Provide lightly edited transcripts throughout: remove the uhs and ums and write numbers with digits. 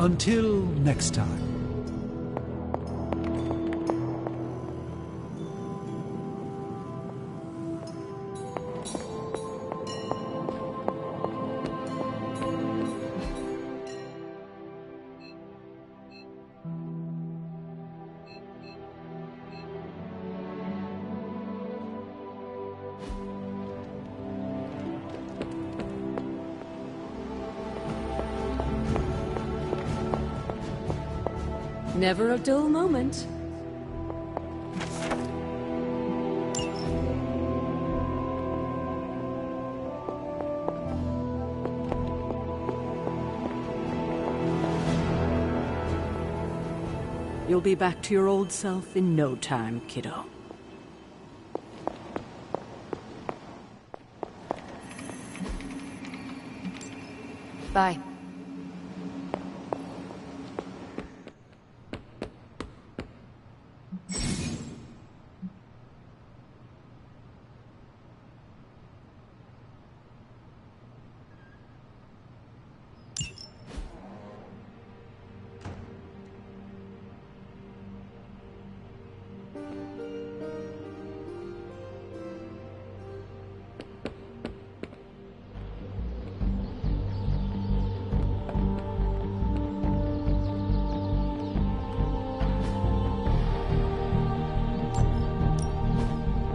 Until next time. Never a dull moment. You'll be back to your old self in no time, kiddo. Bye.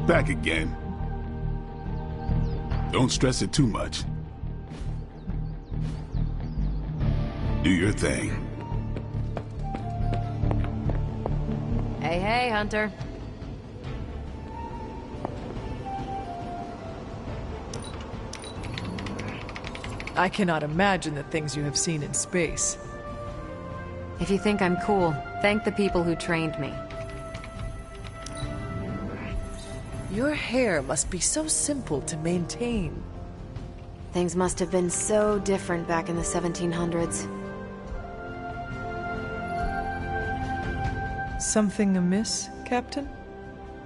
Back again. Don't stress it too much. Do your thing. Hey, hey, Hunter. I cannot imagine the things you have seen in space. If you think I'm cool, thank the people who trained me. Your hair must be so simple to maintain. Things must have been so different back in the 1700s. Something amiss, Captain?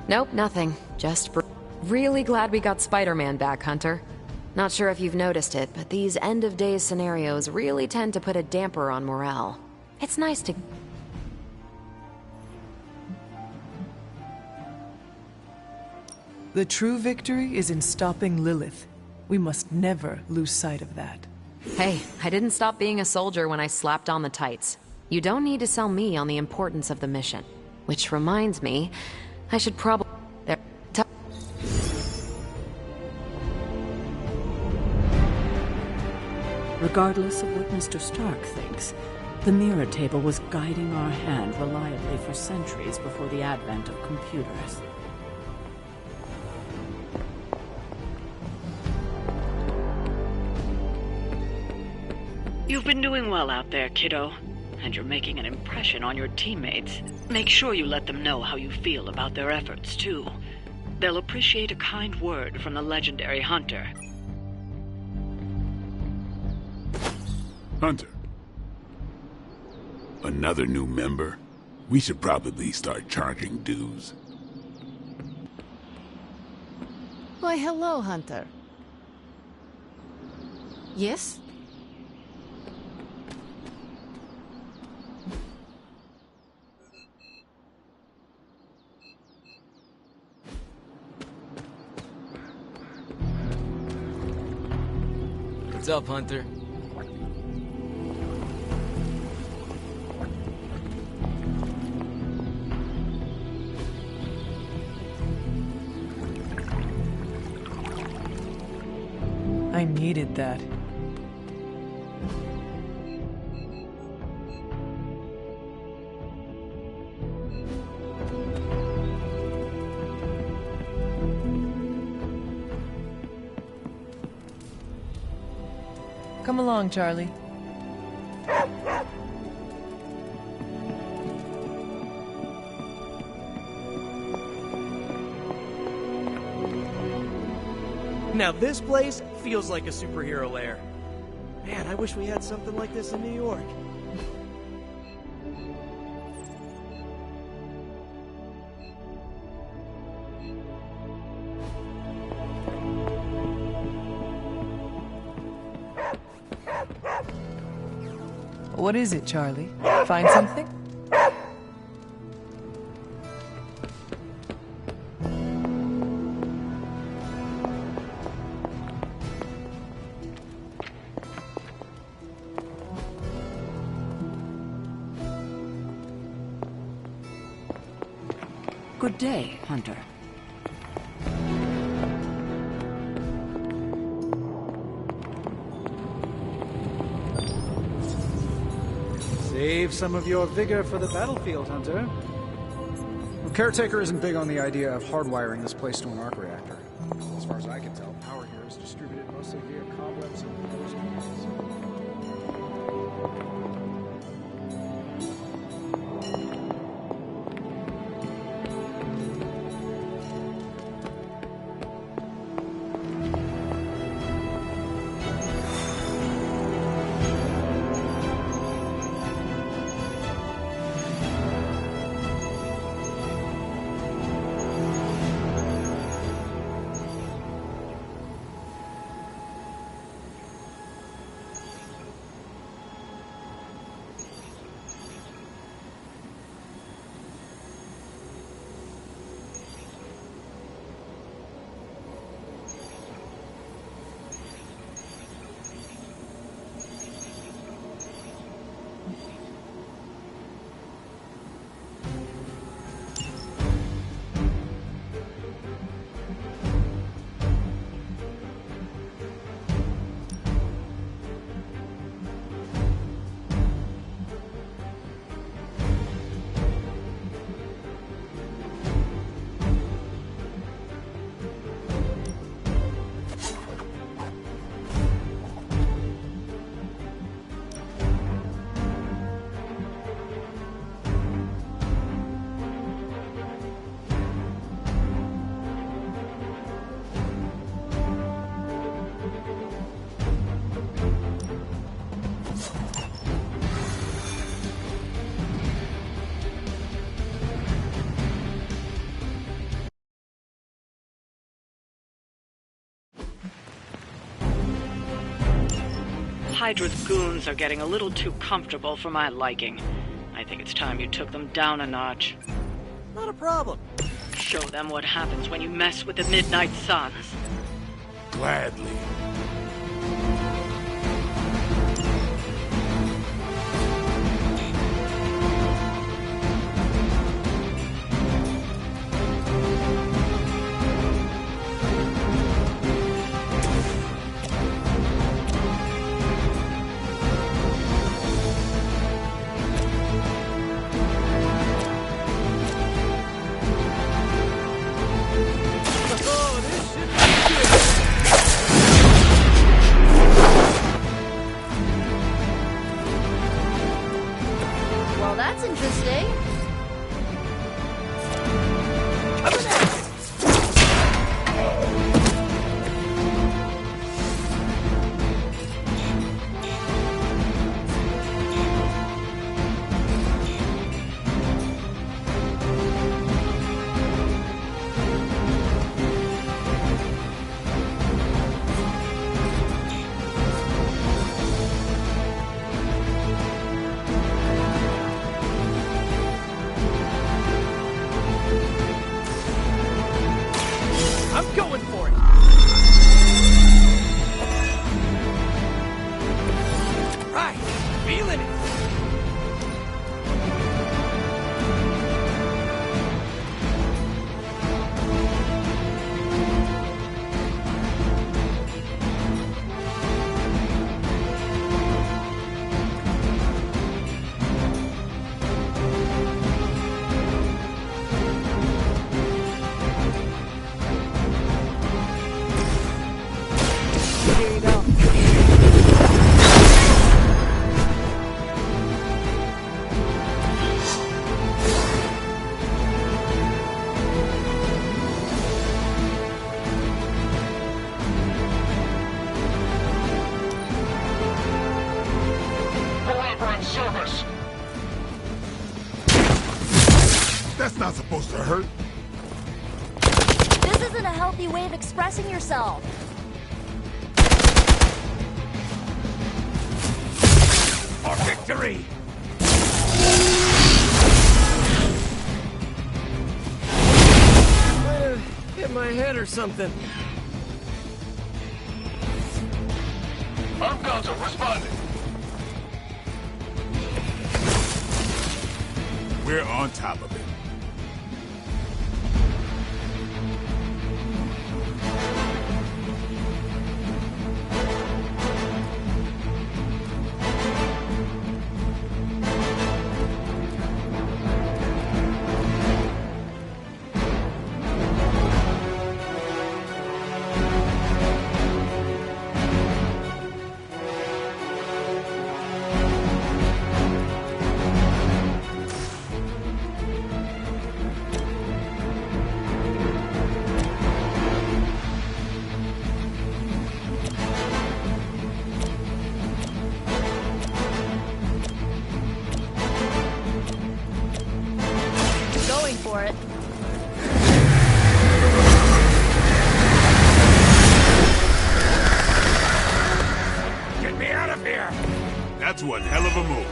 Nope, nothing. Just really glad we got Spider-Man back, Hunter. Not sure if you've noticed it, but these end-of-days scenarios really tend to put a damper on morale. It's nice to... The true victory is in stopping Lilith. We must never lose sight of that. Hey, I didn't stop being a soldier when I slapped on the tights. You don't need to sell me on the importance of the mission. Which reminds me, I should probably... Regardless of what Mr. Stark thinks, the mirror table was guiding our hand reliably for centuries before the advent of computers. You've been doing well out there, kiddo. And you're making an impression on your teammates. Make sure you let them know how you feel about their efforts, too. They'll appreciate a kind word from the legendary Hunter. Hunter. Another new member? We should probably start charging dues. Why, hello, Hunter. Yes? What's up, Hunter? I needed that. Come along, Charlie. Now this place feels like a superhero lair. Man, I wish we had something like this in New York. What is it, Charlie? Find something? Good day, Hunter. Save some of your vigor for the battlefield, Hunter. Well, Caretaker isn't big on the idea of hardwiring this place to an arc reactor. As far as I can tell, power here is distributed mostly via cobwebs and hose cables. Hydra's goons are getting a little too comfortable for my liking. I think it's time you took them down a notch. Not a problem. Show them what happens when you mess with the Midnight Suns. Gladly. Well, that's interesting. I'm going for it. Right, feeling it. That's not supposed to hurt. This isn't a healthy way of expressing yourself. Arctic victory! Might have hit my head or something. Arm console responding. We're on top of it. Going for it. Get me out of here! That's one hell of a move.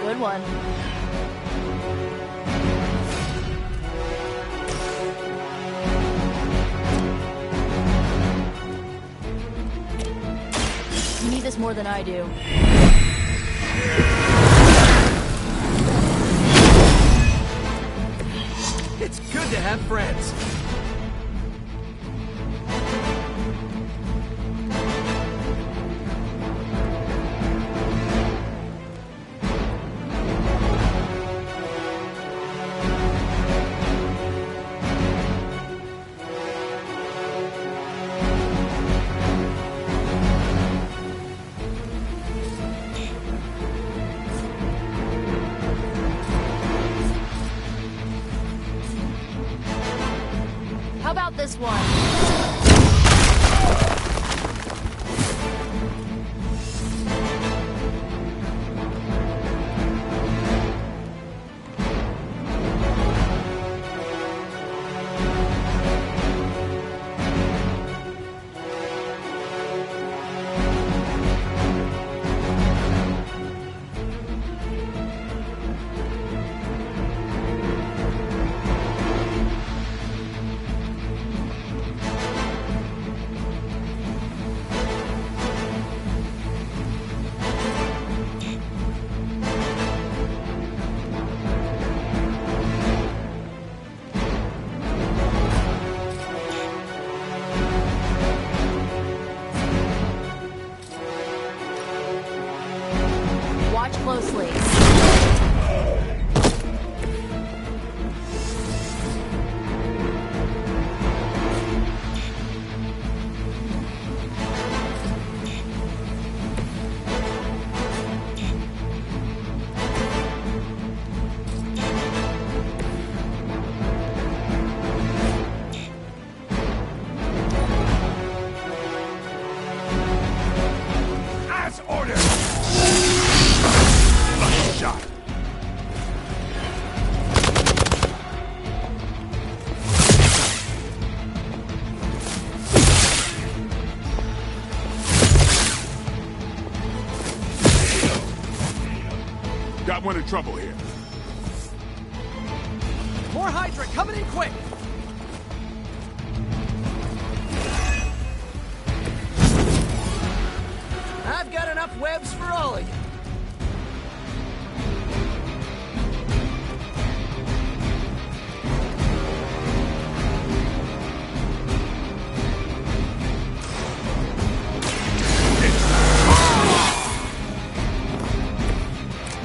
Good one. You need this more than I do. It's good to have friends. How about this one? Boss orders! Lucky shot. Got one in trouble here. More Hydra coming in quick! I've got enough webs for all of you.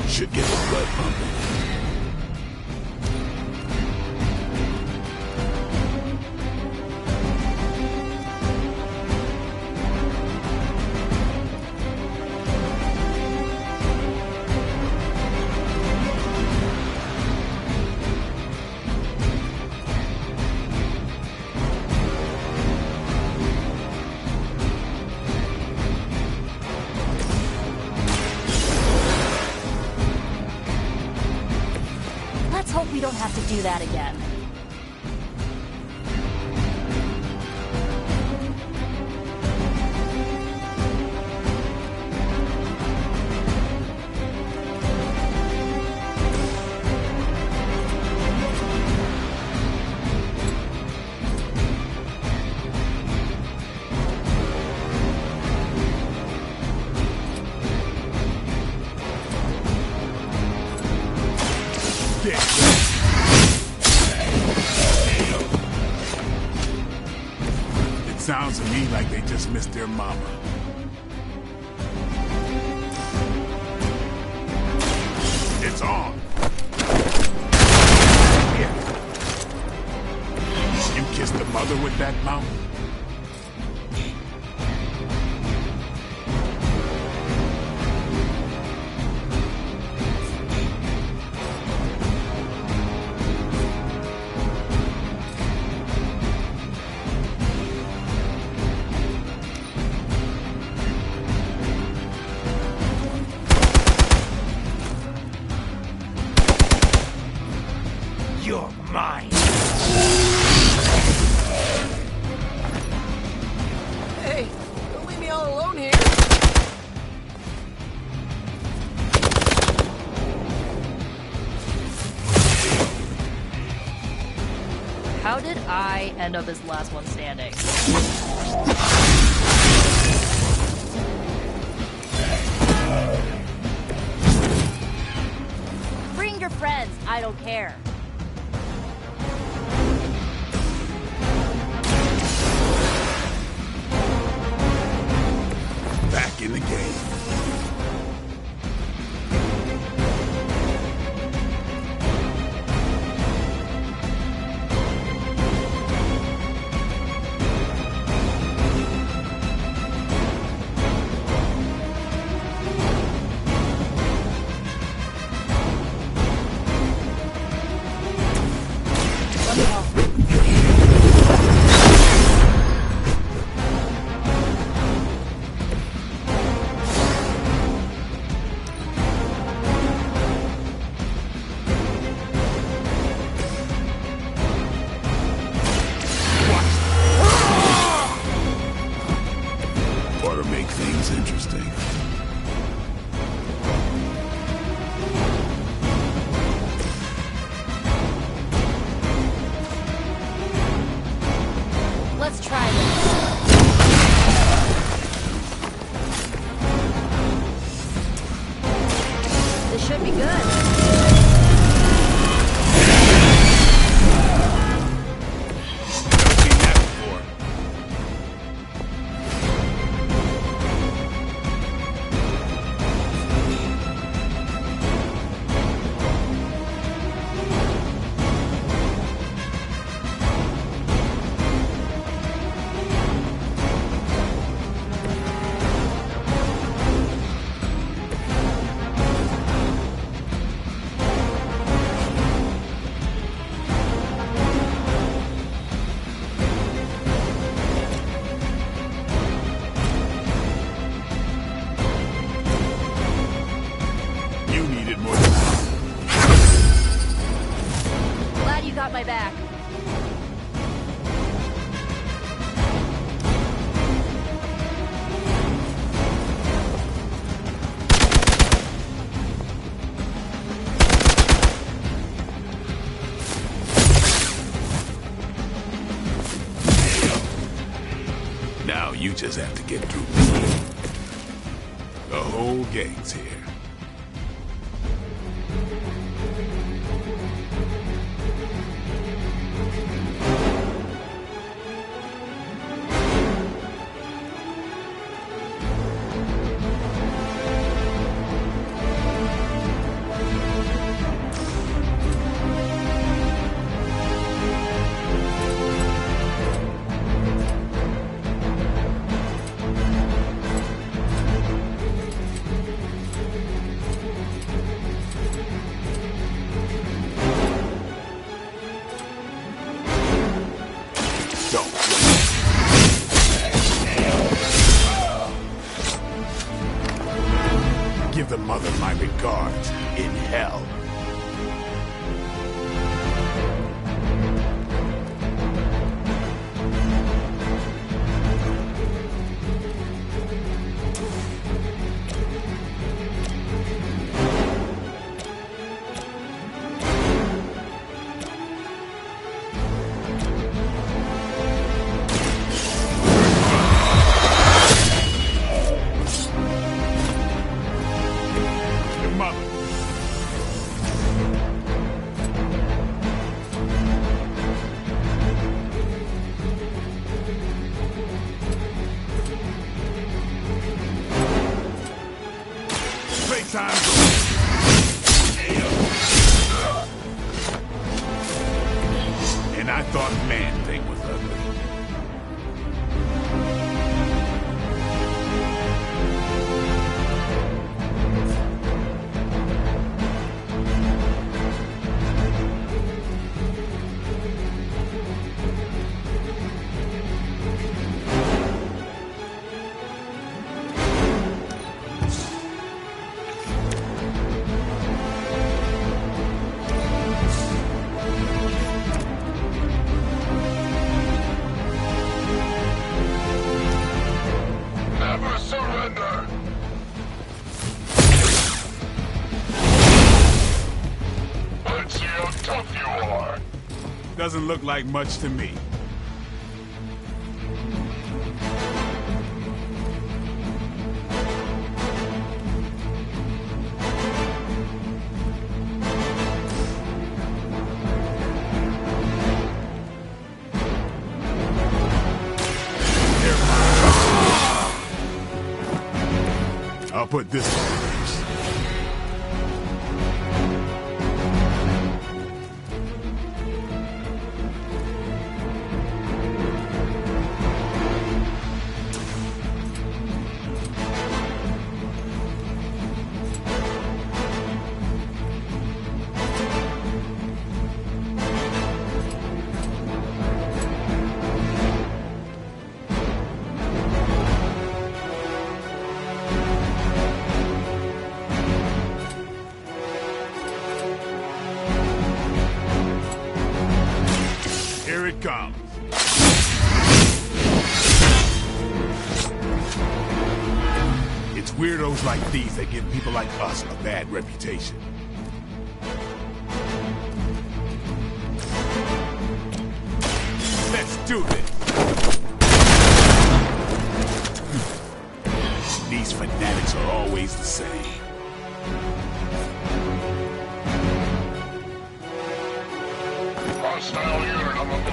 Should get the blood pumping. Let's hope we don't have to do that again. It sounds to me like they just missed their mama. It's on. Here. You kissed the mother with that mouth? You're mine. Hey, don't leave me all alone here. How did I end up as last one standing? Bring your friends, I don't care. Back in the game. Ought to make things interesting. Let's try this. This should be good. Never seen that before. Now you just have to get through me. The whole gang's here. Give the mother my regards in hell. And I thought Man-Thing was ugly. Doesn't look like much to me. I'll put this on the base. Here it comes. It's weirdos like these that give people like us a bad reputation. Let's do this. These fanatics are always the same. Hostile unit on the move.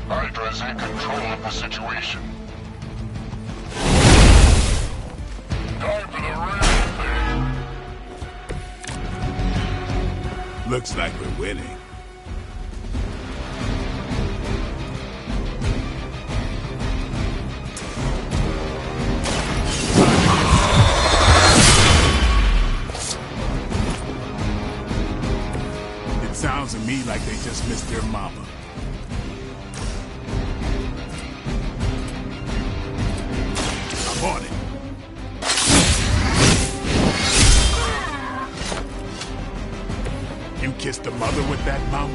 Hydra's in control of the situation. Time for the real thing. Looks like we're winning. It sounds to me like they just missed their mama. I'm on it. You kissed the mother with that mouth?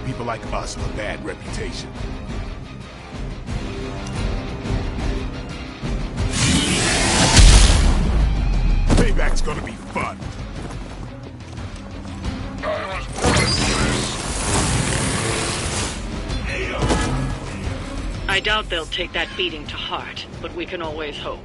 people like us a bad reputation. Payback's gonna be fun. I doubt they'll take that beating to heart, but we can always hope.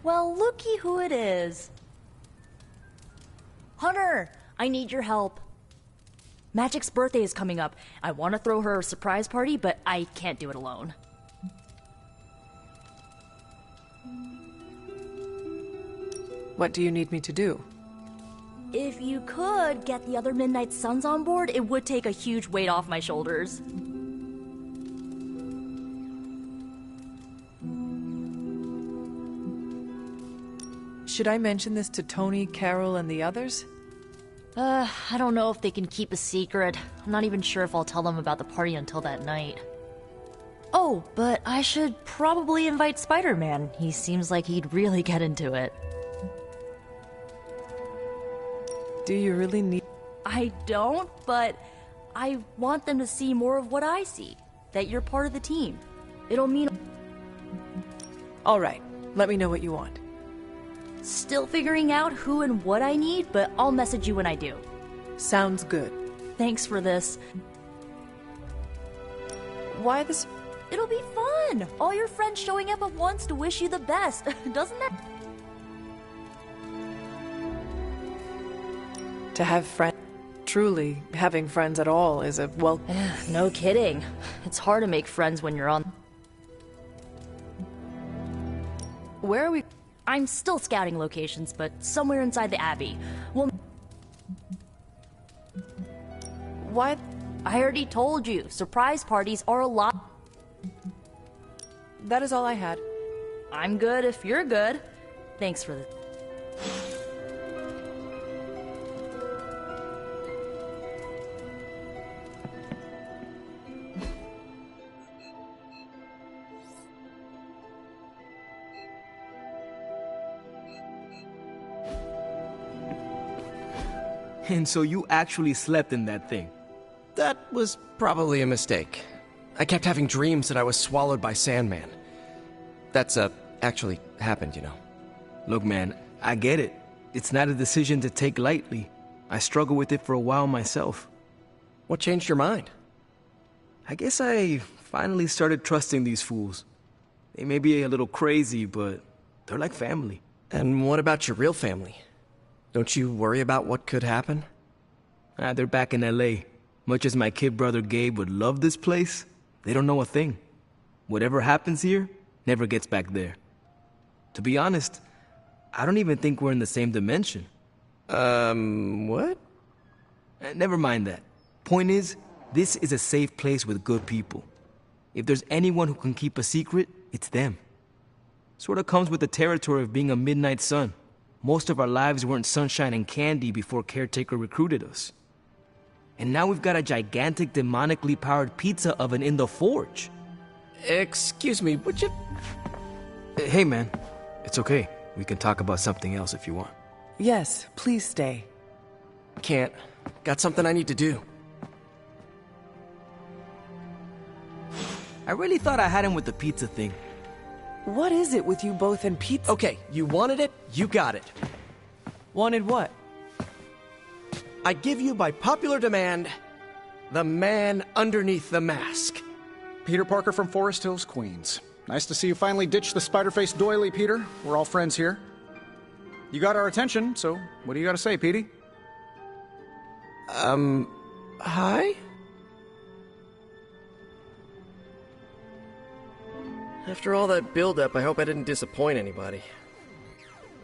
Well, looky who it is. Hunter, I need your help. Magic's birthday is coming up. I want to throw her a surprise party, but I can't do it alone. What do you need me to do? If you could get the other Midnight Suns on board, it would take a huge weight off my shoulders. Should I mention this to Tony, Carol, and the others? I don't know if they can keep a secret. I'm not even sure if I'll tell them about the party until that night. Oh, but I should probably invite Spider-Man. He seems like he'd really get into it. Do you really need... I don't, but I want them to see more of what I see. That you're part of the team. It'll mean... All right, let me know what you want. Still figuring out who and what I need, but I'll message you when I do. Sounds good. Thanks for this. Why this? It'll be fun! All your friends showing up at once to wish you the best. Doesn't that... To have friends... Truly, having friends at all is a well... No kidding. It's hard to make friends when you're on... Where are we... I'm still scouting locations, but somewhere inside the Abbey. Well... What? I already told you. Surprise parties are a lot... That is all I had. I'm good if you're good. Thanks for the... And so you actually slept in that thing? That was probably a mistake. I kept having dreams that I was swallowed by Sandman. That's, actually happened, you know. Look, man, I get it. It's not a decision to take lightly. I struggled with it for a while myself. What changed your mind? I guess I finally started trusting these fools. They may be a little crazy, but they're like family. And what about your real family? Don't you worry about what could happen? They're back in L.A. Much as my kid brother Gabe would love this place, they don't know a thing. Whatever happens here never gets back there. To be honest, I don't even think we're in the same dimension. What? Never mind that. Point is, this is a safe place with good people. If there's anyone who can keep a secret, it's them. Sort of comes with the territory of being a Midnight Sun. Most of our lives weren't sunshine and candy before Caretaker recruited us. And now we've got a gigantic demonically powered pizza oven in the forge. Excuse me, would you... Hey man, it's okay. We can talk about something else if you want. Yes, please stay. Can't. Got something I need to do. I really thought I had him with the pizza thing. What is it with you both and pizza? Okay, you wanted it, you got it. Wanted what? I give you by popular demand, the man underneath the mask. Peter Parker from Forest Hills, Queens. Nice to see you finally ditch the spider-faced doily, Peter. We're all friends here. You got our attention, so what do you got to say, Petey? Hi? After all that build-up, I hope I didn't disappoint anybody.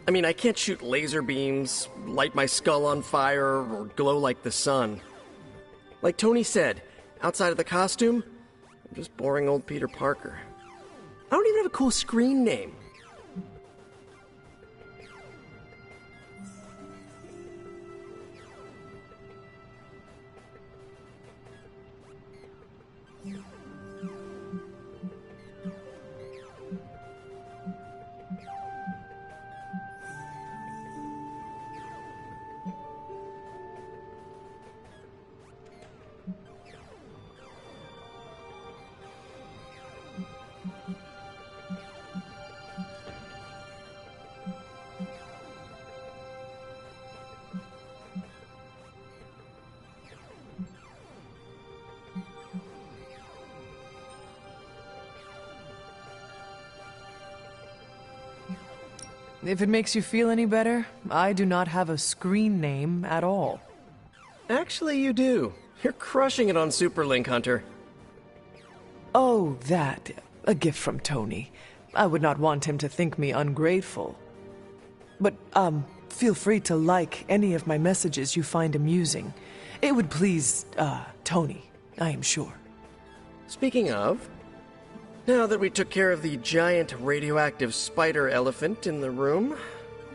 I mean, I can't shoot laser beams, light my skull on fire, or glow like the sun. Like Tony said, outside of the costume, I'm just boring old Peter Parker. I don't even have a cool screen name. If it makes you feel any better, I do not have a screen name at all. Actually, you do. You're crushing it on Superlink, Hunter. Oh, that. A gift from Tony. I would not want him to think me ungrateful. But, feel free to like any of my messages you find amusing. It would please, Tony, I am sure. Speaking of, now that we took care of the giant radioactive spider elephant in the room,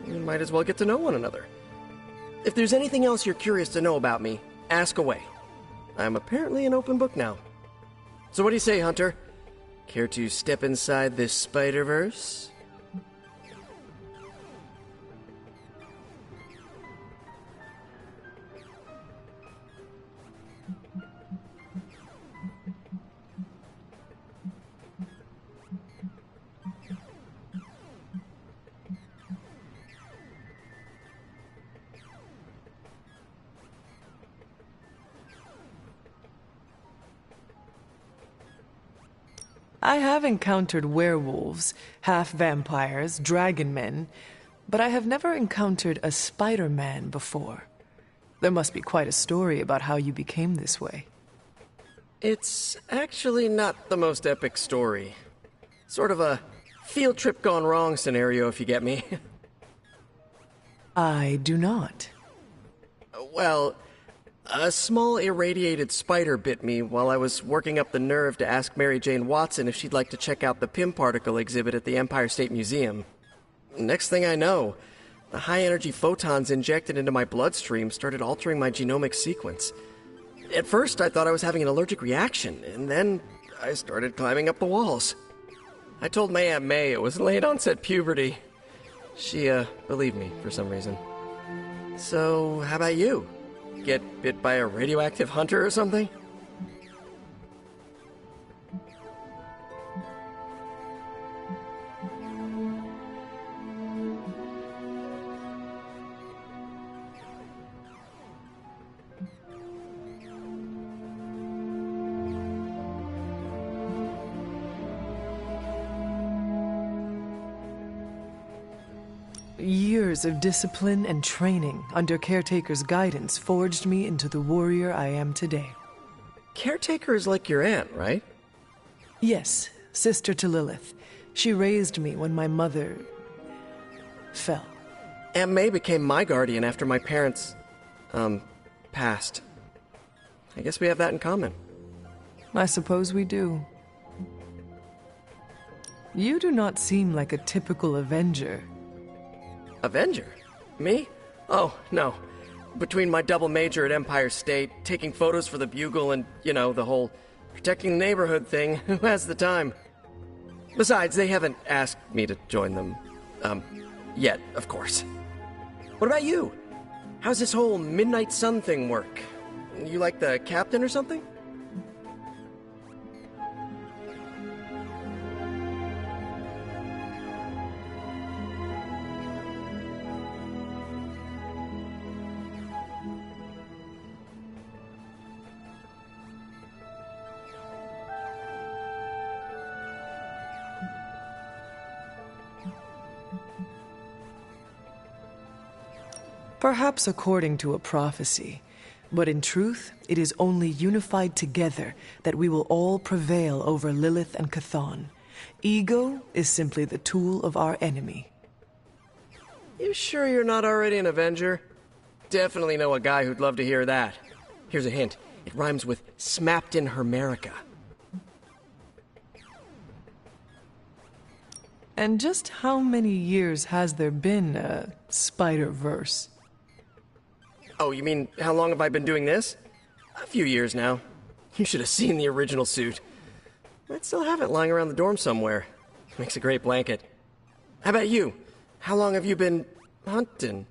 we might as well get to know one another. If there's anything else you're curious to know about me, ask away. I'm apparently an open book now. So what do you say, Hunter? Care to step inside this Spider-Verse? I have encountered werewolves, half-vampires, dragon men, but I have never encountered a Spider-Man before. There must be quite a story about how you became this way. It's actually not the most epic story. Sort of a field trip gone wrong scenario, if you get me. I do not. Well, a small irradiated spider bit me while I was working up the nerve to ask Mary Jane Watson if she'd like to check out the Pym particle exhibit at the Empire State Museum. Next thing I know, the high-energy photons injected into my bloodstream started altering my genomic sequence. At first, I thought I was having an allergic reaction, and then I started climbing up the walls. I told my Aunt May it was late-onset puberty. She, believed me for some reason. So, how about you? Get bit by a radioactive hunter or something? Years of discipline and training under Caretaker's guidance forged me into the warrior I am today. Caretaker is like your aunt, right? Yes, sister to Lilith. She raised me when my mother fell. Aunt May became my guardian after my parents, passed. I guess we have that in common. I suppose we do. You do not seem like a typical Avenger. Avenger? Me? Oh, no. Between my double major at Empire State, taking photos for the Bugle, and, you know, the whole protecting the neighborhood thing, who has the time? Besides, they haven't asked me to join them. Yet, of course. What about you? How's this whole Midnight Sun thing work? You like the captain or something? Perhaps according to a prophecy, but in truth, it is only unified together that we will all prevail over Lilith and Chthon. Ego is simply the tool of our enemy. You sure you're not already an Avenger? Definitely know a guy who'd love to hear that. Here's a hint. It rhymes with smapped in Hermerica. And just how many years has there been a Spider-Verse? Oh, you mean, how long have I been doing this? A few years now. You should have seen the original suit. I'd still have it lying around the dorm somewhere. Makes a great blanket. How about you? How long have you been hunting?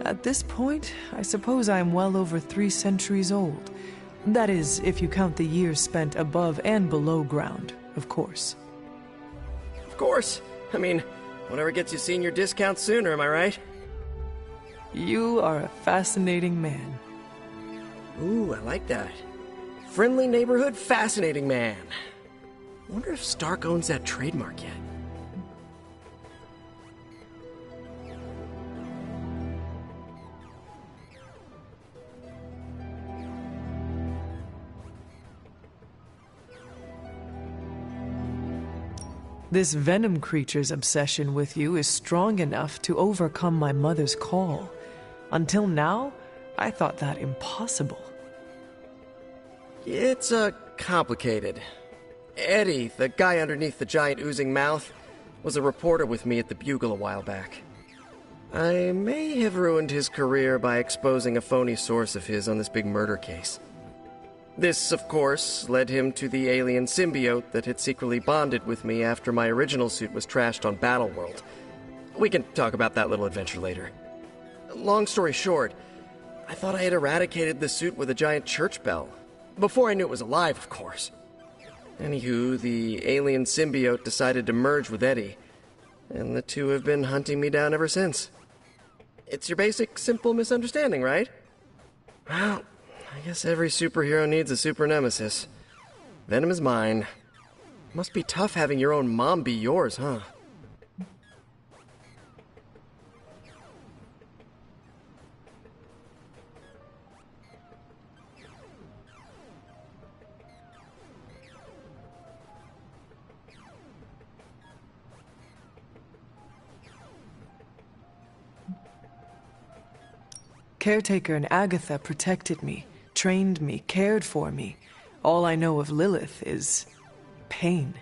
At this point, I suppose I am well over 3 centuries old. That is, if you count the years spent above and below ground, of course. Of course. I mean, whatever gets you senior discounts sooner, am I right? You are a fascinating man. Ooh, I like that. Friendly neighborhood, fascinating man. Wonder if Stark owns that trademark yet. This venom creature's obsession with you is strong enough to overcome my mother's call. Until now, I thought that impossible. It's, complicated. Eddie, the guy underneath the giant oozing mouth, was a reporter with me at the Bugle a while back. I may have ruined his career by exposing a phony source of his on this big murder case. This, of course, led him to the alien symbiote that had secretly bonded with me after my original suit was trashed on Battleworld. We can talk about that little adventure later. Long story short, I thought I had eradicated the suit with a giant church bell. Before I knew it was alive, of course. Anywho, the alien symbiote decided to merge with Eddie, and the two have been hunting me down ever since. It's your basic, simple misunderstanding, right? Well, I guess every superhero needs a super nemesis. Venom is mine. Must be tough having your own mom be yours, huh? Caretaker and Agatha protected me, trained me, cared for me. All I know of Lilith is pain.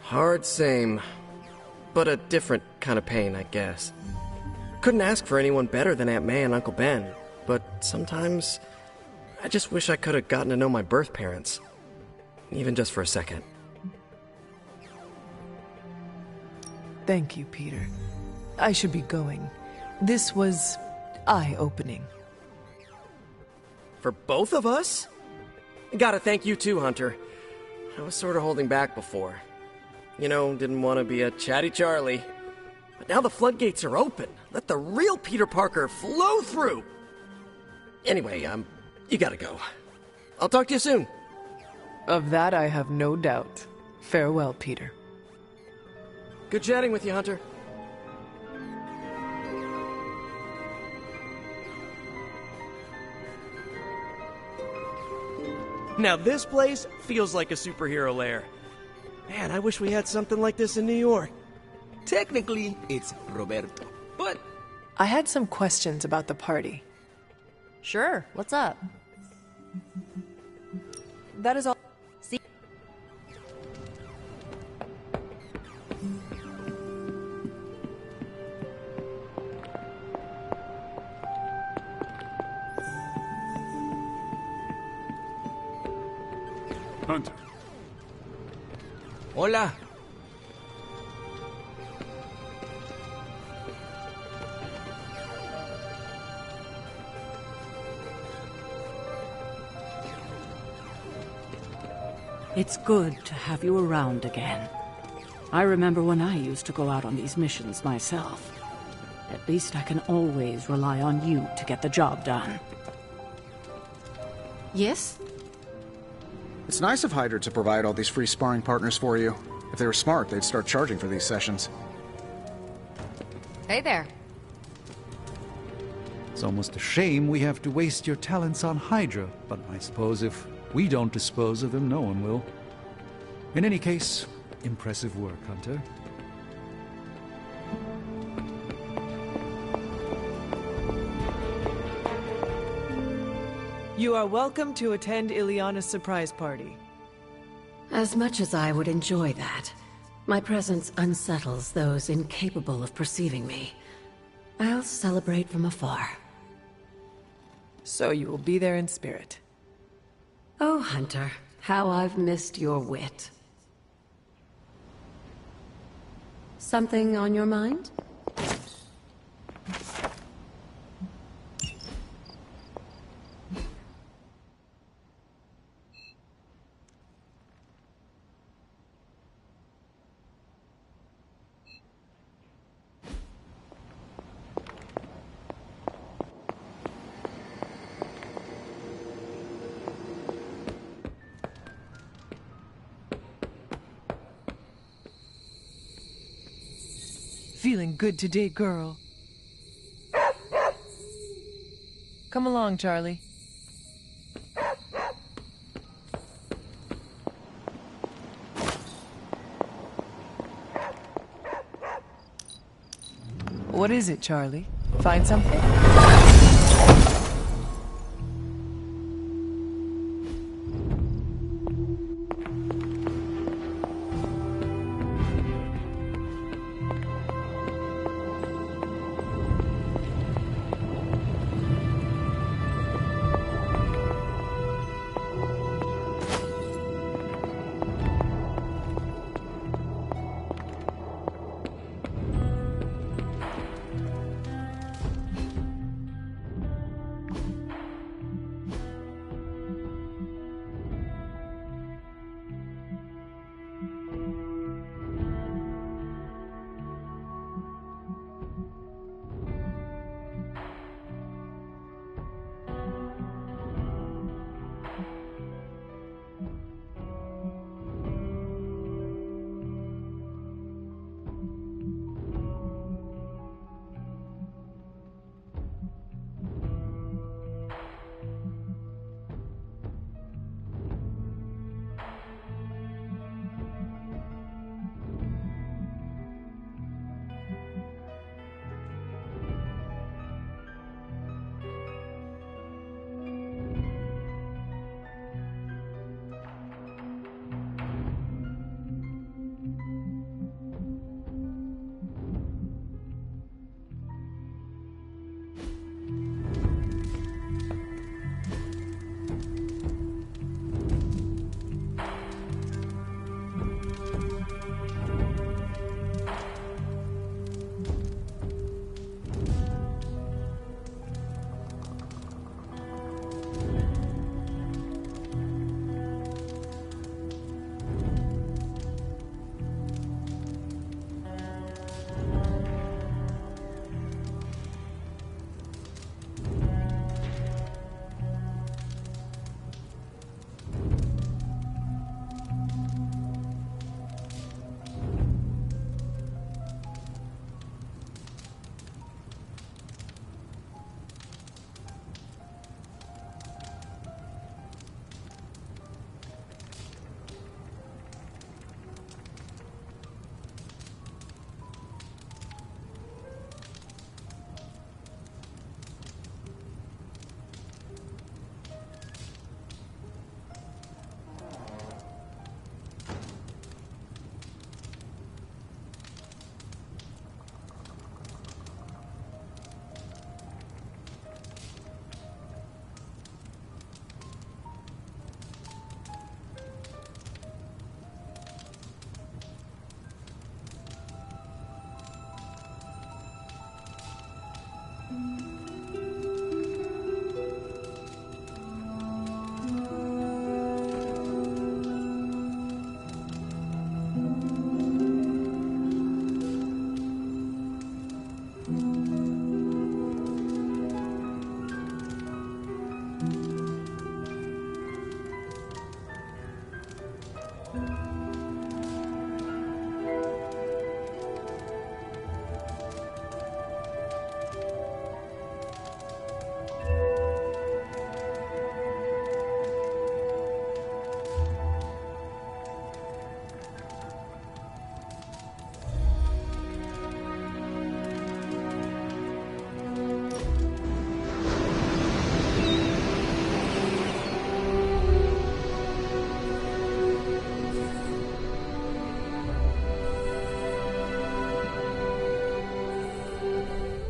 Hard same, but a different kind of pain, I guess. Couldn't ask for anyone better than Aunt May and Uncle Ben, but sometimes I just wish I could have gotten to know my birth parents, even just for a second. Thank you, Peter. I should be going. This was eye-opening. For both of us? Gotta thank you too, Hunter. I was sort of holding back before. You know, didn't want to be a chatty Charlie. But now the floodgates are open. Let the real Peter Parker flow through! Anyway, you gotta go. I'll talk to you soon. Of that I have no doubt. Farewell, Peter. Good chatting with you, Hunter. Now this place feels like a superhero lair. Man, I wish we had something like this in New York. Technically, it's Roberto, but... I had some questions about the party. Sure, what's up? That is all. See? Hunter. Hola. It's good to have you around again. I remember when I used to go out on these missions myself. At least I can always rely on you to get the job done. Yes? It's nice of Hydra to provide all these free sparring partners for you. If they were smart, they'd start charging for these sessions. Hey there. It's almost a shame we have to waste your talents on Hydra, but I suppose if we don't dispose of them, no one will. In any case, impressive work, Hunter. You are welcome to attend Ileana's surprise party. As much as I would enjoy that, my presence unsettles those incapable of perceiving me. I'll celebrate from afar. So you will be there in spirit. Oh, Hunter, how I've missed your wit. Something on your mind? feeling good today, girl. Come along, Charlie. What is it, Charlie? Find something?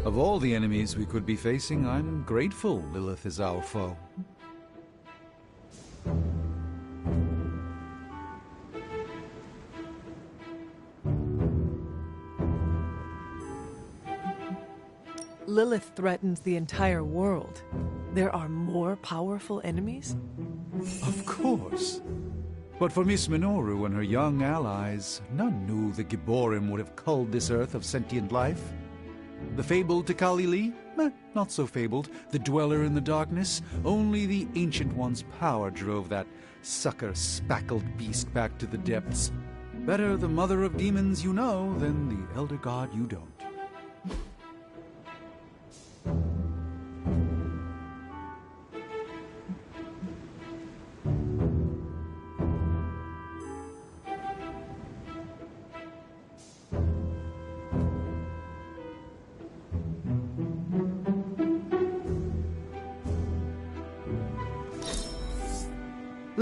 Of all the enemies we could be facing, I'm grateful Lilith is our foe. Lilith threatens the entire world. There are more powerful enemies? Of course. But for Miss Minoru and her young allies, none knew the Gibborim would have culled this earth of sentient life. The fabled Tikali Lee? Not so fabled. The dweller in the darkness? Only the Ancient One's power drove that sucker-spackled beast back to the depths. Better the mother of demons you know than the elder god you don't.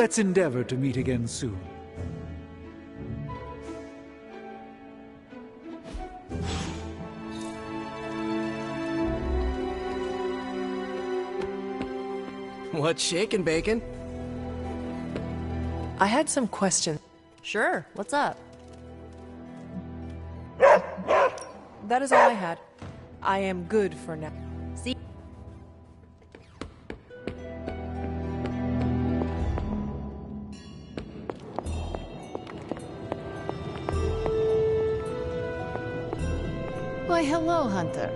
Let's endeavor to meet again soon. What's shaking, Bacon? I had some questions. Sure, what's up? That is all I had. I am good for now. See? Why, hello, Hunter.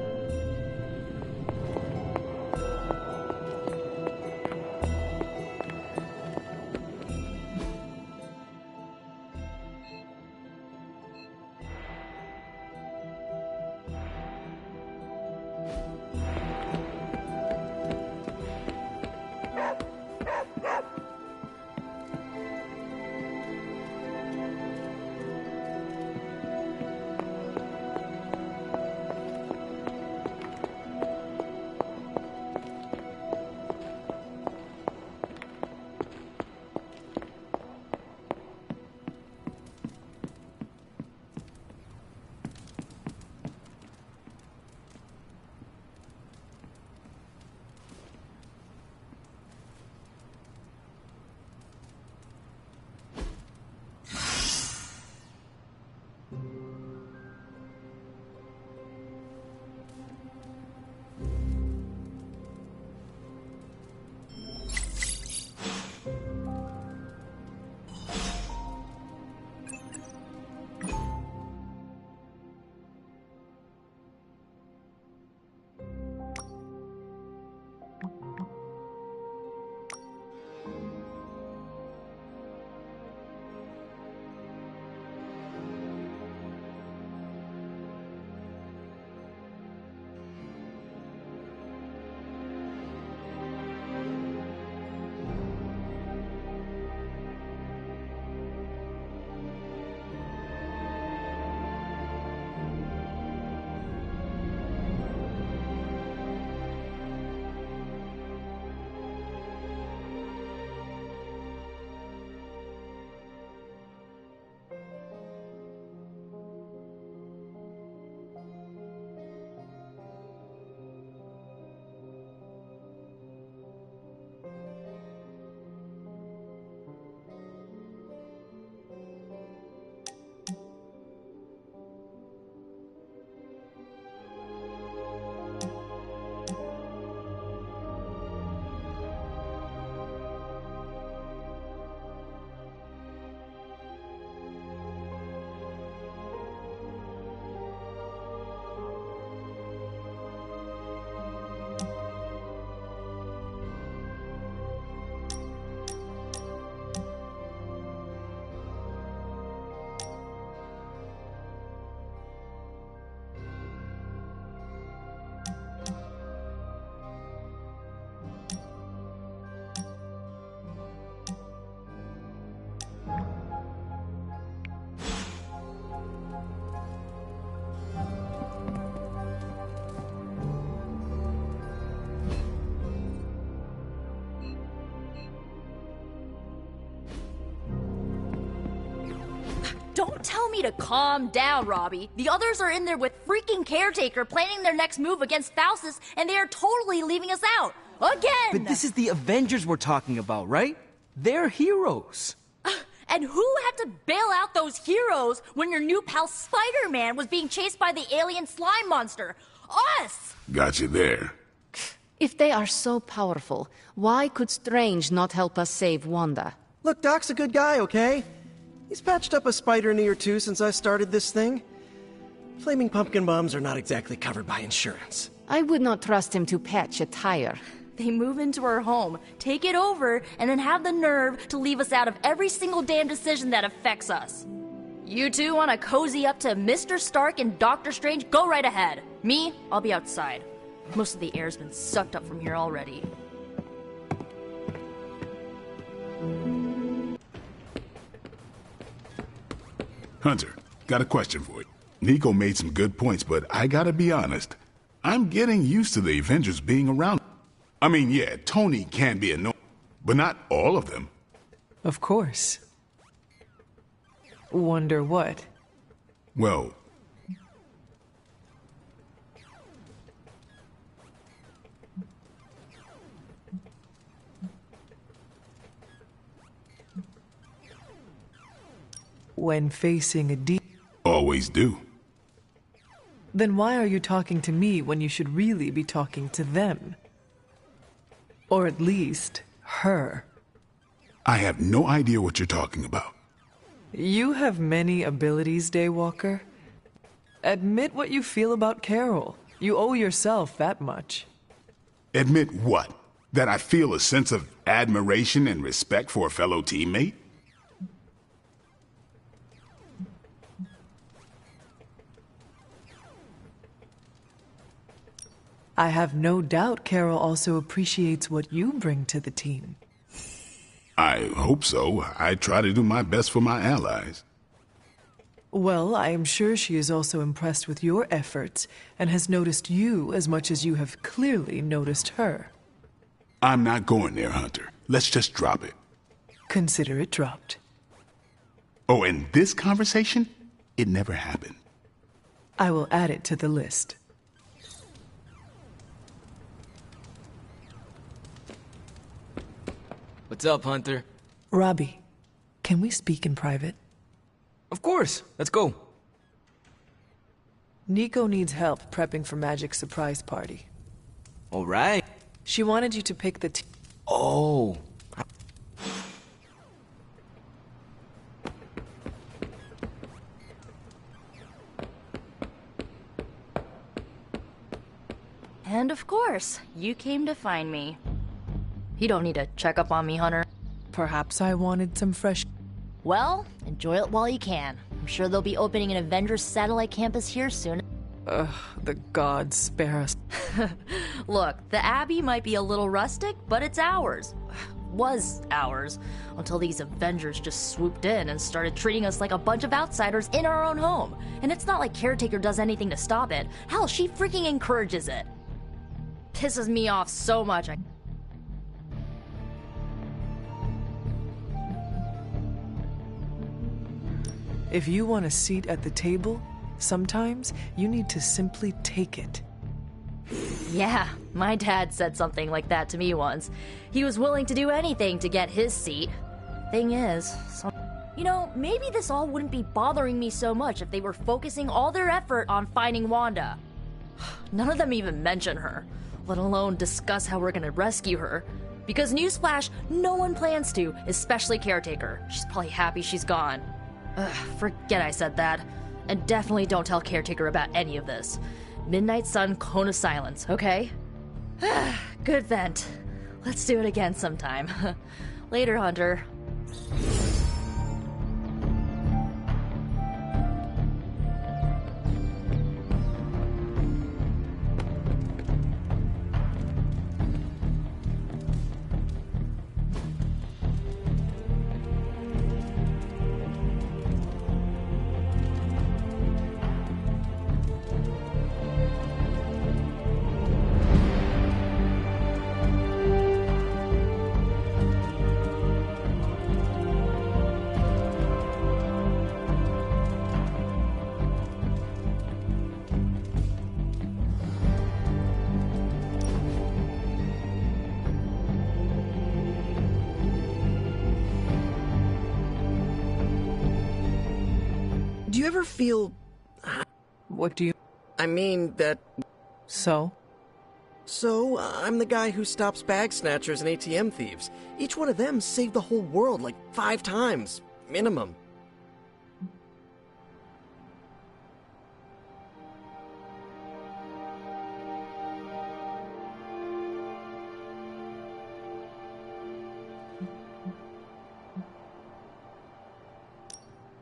Don't tell me to calm down, Robbie. The others are in there with freaking Caretaker planning their next move against Faustus, and they are totally leaving us out. Again! But this is the Avengers we're talking about, right? They're heroes. And who had to bail out those heroes when your new pal Spider-Man was being chased by the alien slime monster? Us! Got you there. If they are so powerful, why could Strange not help us save Wanda? Look, Doc's a good guy, okay? He's patched up a spider knee or two since I started this thing. Flaming pumpkin bombs are not exactly covered by insurance. I would not trust him to patch a tire. They move into our home, take it over, and then have the nerve to leave us out of every single damn decision that affects us. You two want to cozy up to Mr. Stark and Doctor Strange? Go right ahead. Me, I'll be outside. Most of the air's been sucked up from here already. Hunter, got a question for you. Nico made some good points, but I gotta be honest. I'm getting used to the Avengers being around. I mean, yeah, Tony can be annoying, but not all of them. Of course. Wonder what? Well, when facing a demon. Always do. Then why are you talking to me when you should really be talking to them? Or at least, her. I have no idea what you're talking about. You have many abilities, Daywalker. Admit what you feel about Carol. You owe yourself that much. Admit what? That I feel a sense of admiration and respect for a fellow teammate? I have no doubt Carol also appreciates what you bring to the team. I hope so. I try to do my best for my allies. Well, I am sure she is also impressed with your efforts and has noticed you as much as you have clearly noticed her. I'm not going there, Hunter. Let's just drop it. Consider it dropped. Oh, and this conversation? It never happened. I will add it to the list. What's up, Hunter? Robbie, can we speak in private? Of course. Let's go. Nico needs help prepping for Magic's surprise party. All right. She wanted you to pick the Oh. And of course, you came to find me. You don't need to check up on me, Hunter. Perhaps I wanted some fresh... Well, enjoy it while you can. I'm sure they'll be opening an Avengers satellite campus here soon. Ugh, the gods spare us. Look, the Abbey might be a little rustic, but it's ours. Was ours. Until these Avengers just swooped in and started treating us like a bunch of outsiders in our own home. And it's not like Caretaker does anything to stop it. Hell, she freaking encourages it. Pisses me off so much. If you want a seat at the table, sometimes you need to simply take it. Yeah, my dad said something like that to me once. He was willing to do anything to get his seat. Thing is, you know, maybe this all wouldn't be bothering me so much if they were focusing all their effort on finding Wanda. None of them even mention her, let alone discuss how we're gonna rescue her. Because newsflash, no one plans to, especially Caretaker. She's probably happy she's gone. Ugh, forget I said that. And definitely don't tell Caretaker about any of this. Midnight Sun, Cone of Silence, okay? Good vent. Let's do it again sometime. Later, Hunter. Do you ever feel... What do you... I mean that... So? So, I'm the guy who stops bag snatchers and ATM thieves. Each one of them saved the whole world like 5 times, minimum.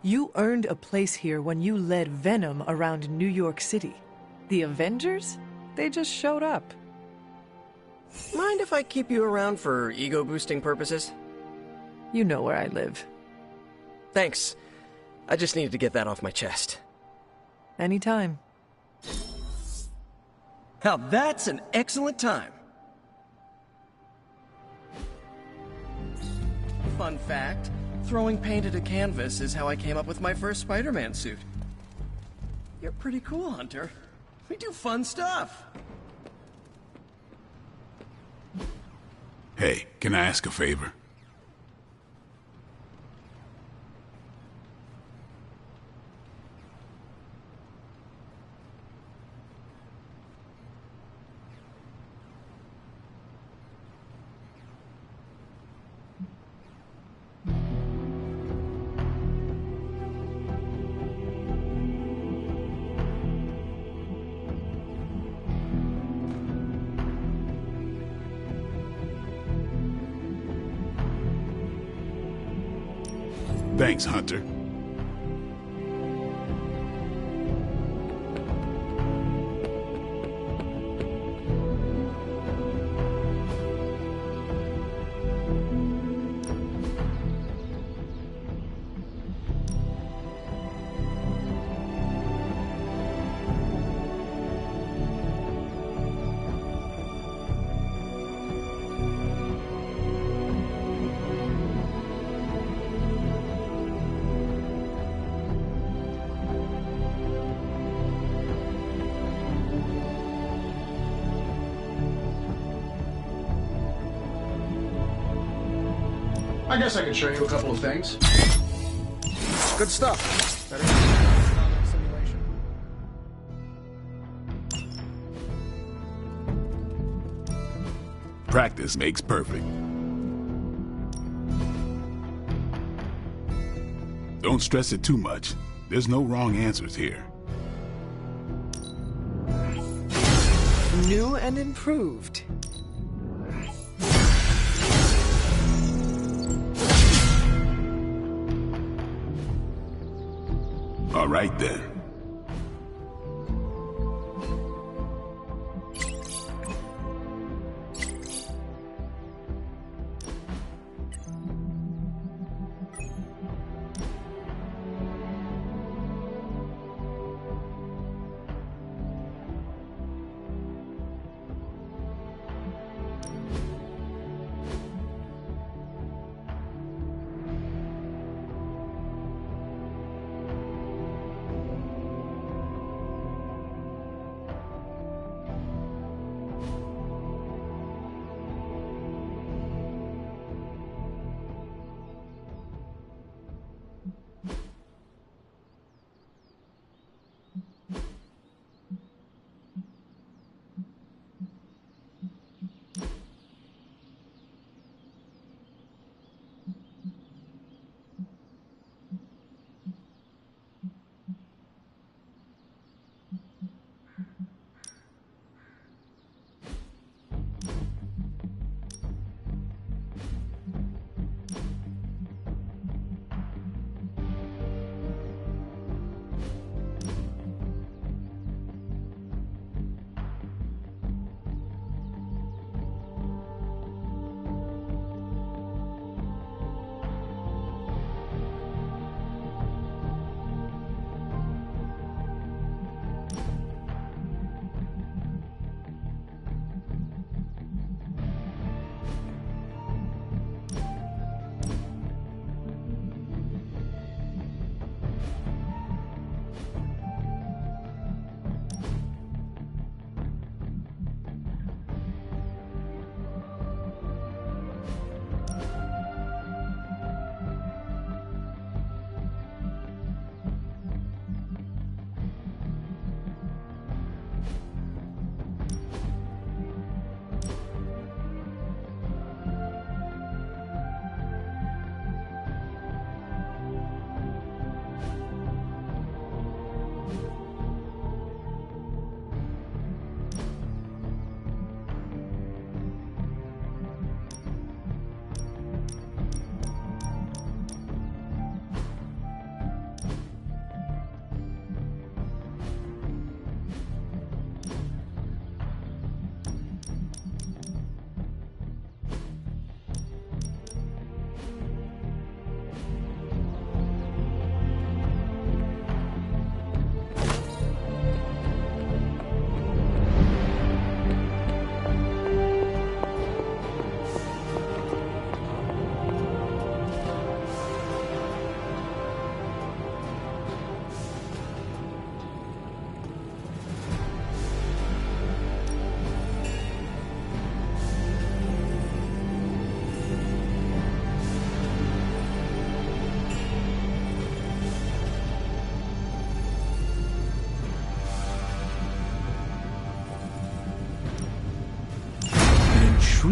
You earned a place here when you led Venom around New York City. The Avengers? They just showed up. Mind if I keep you around for ego-boosting purposes? You know where I live. Thanks. I just needed to get that off my chest. Anytime. Now that's an excellent time. fun fact. Throwing paint at a canvas is how I came up with my first Spider-Man suit. You're pretty cool, Hunter. We do fun stuff. Hey, can I ask a favor? Thanks, Hunter. I guess I could show you a couple of things. Good stuff. Better than simulation. Practice makes perfect. Don't stress it too much. There's no wrong answers here. New and improved. All right, then.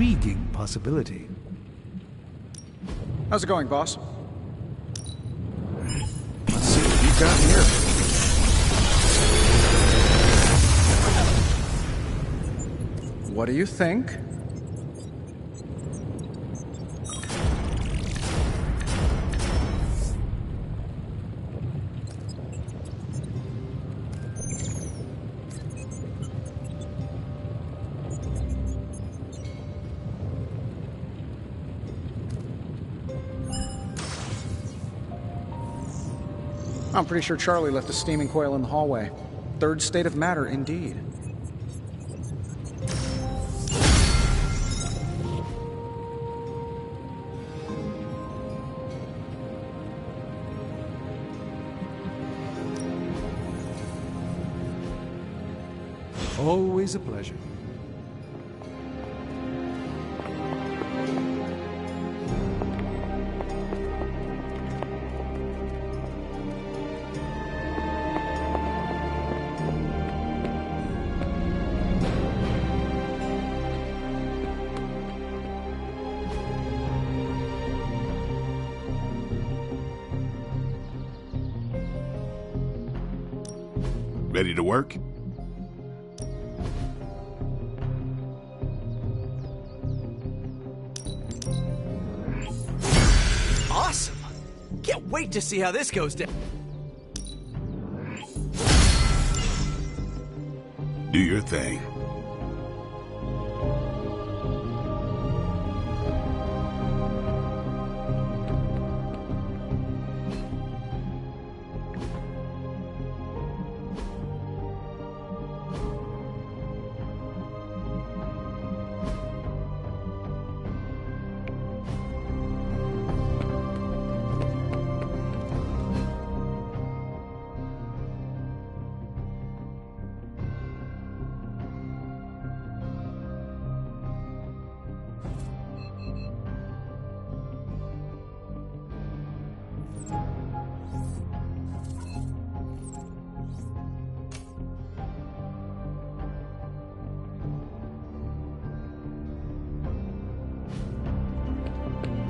intriguing possibility. How's it going, boss? Let's see what you've got here. What do you think? I'm pretty sure Charlie left a steaming coil in the hallway. Third state of matter, indeed. Always a pleasure. Ready to work? Awesome! Can't wait to see how this goes down. Do your thing.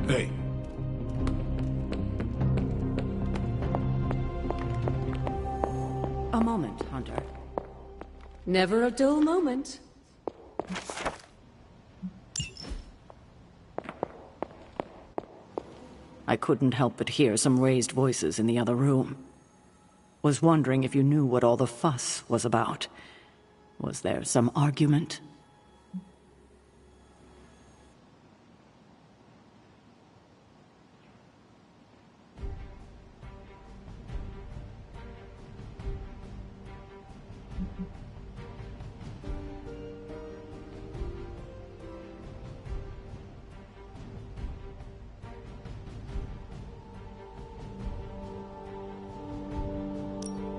Hey. A moment, Hunter. Never a dull moment. I couldn't help but hear some raised voices in the other room. Was wondering if you knew what all the fuss was about. Was there some argument?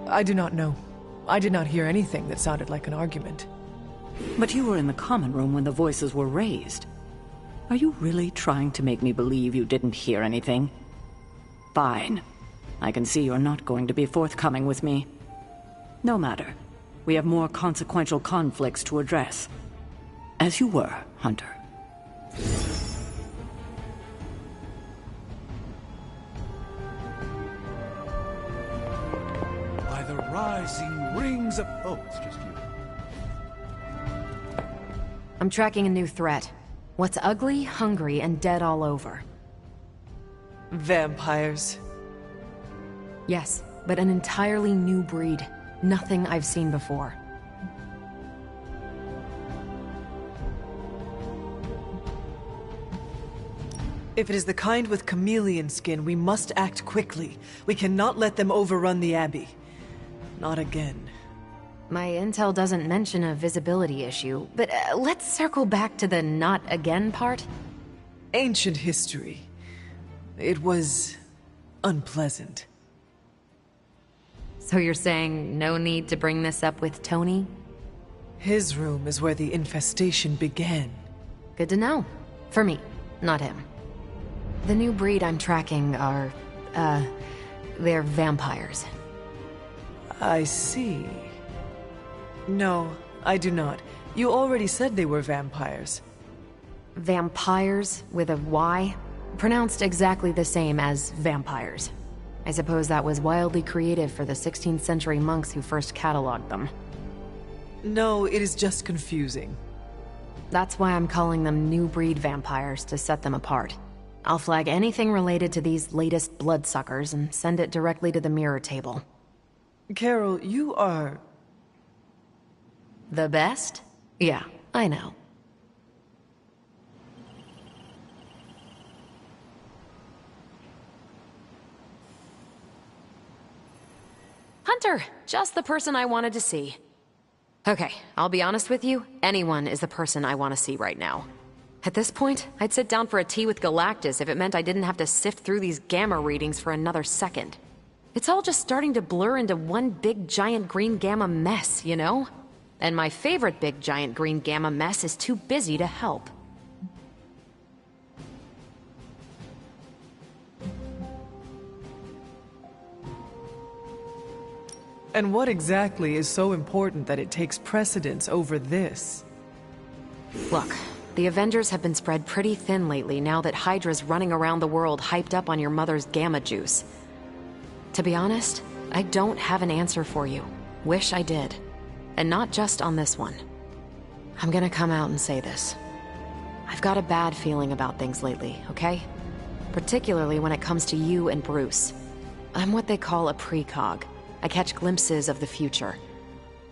I do not know. I did not hear anything that sounded like an argument. But you were in the common room when the voices were raised. Are you really trying to make me believe you didn't hear anything? Fine. I can see you're not going to be forthcoming with me. No matter. We have more consequential conflicts to address. As you were, Hunter. By the rising rings of... Oh, it's just you. I'm tracking a new threat. What's ugly, hungry, and dead all over. Vampires. Yes, but an entirely new breed. Nothing I've seen before. If it is the kind with chameleon skin, we must act quickly. We cannot let them overrun the Abbey. Not again. My intel doesn't mention a visibility issue, but let's circle back to the not again part. Ancient history. It was unpleasant. So you're saying no need to bring this up with Tony? His room is where the infestation began. Good to know. For me, not him. The new breed I'm tracking are, they're vampires. I see. No, I do not. You already said they were vampires. vampires with a Y, pronounced exactly the same as vampires. I suppose that was wildly creative for the 16th century monks who first cataloged them. No, it is just confusing. That's why I'm calling them new breed vampires, to set them apart. I'll flag anything related to these latest bloodsuckers and send it directly to the mirror table. Carol, you are... The best? Yeah, I know. Hunter, just the person I wanted to see. Okay, I'll be honest with you, anyone is the person I want to see right now. At this point, I'd sit down for a tea with Galactus if it meant I didn't have to sift through these gamma readings for another second. It's all just starting to blur into one big giant green gamma mess, you know? And my favorite big giant green gamma mess is too busy to help. And what exactly is so important that it takes precedence over this? Look, the Avengers have been spread pretty thin lately now that Hydra's running around the world hyped up on your mother's gamma juice. To be honest, I don't have an answer for you. Wish I did. And not just on this one. I'm gonna come out and say this. I've got a bad feeling about things lately, okay? Particularly when it comes to you and Bruce. I'm what they call a precog. I catch glimpses of the future.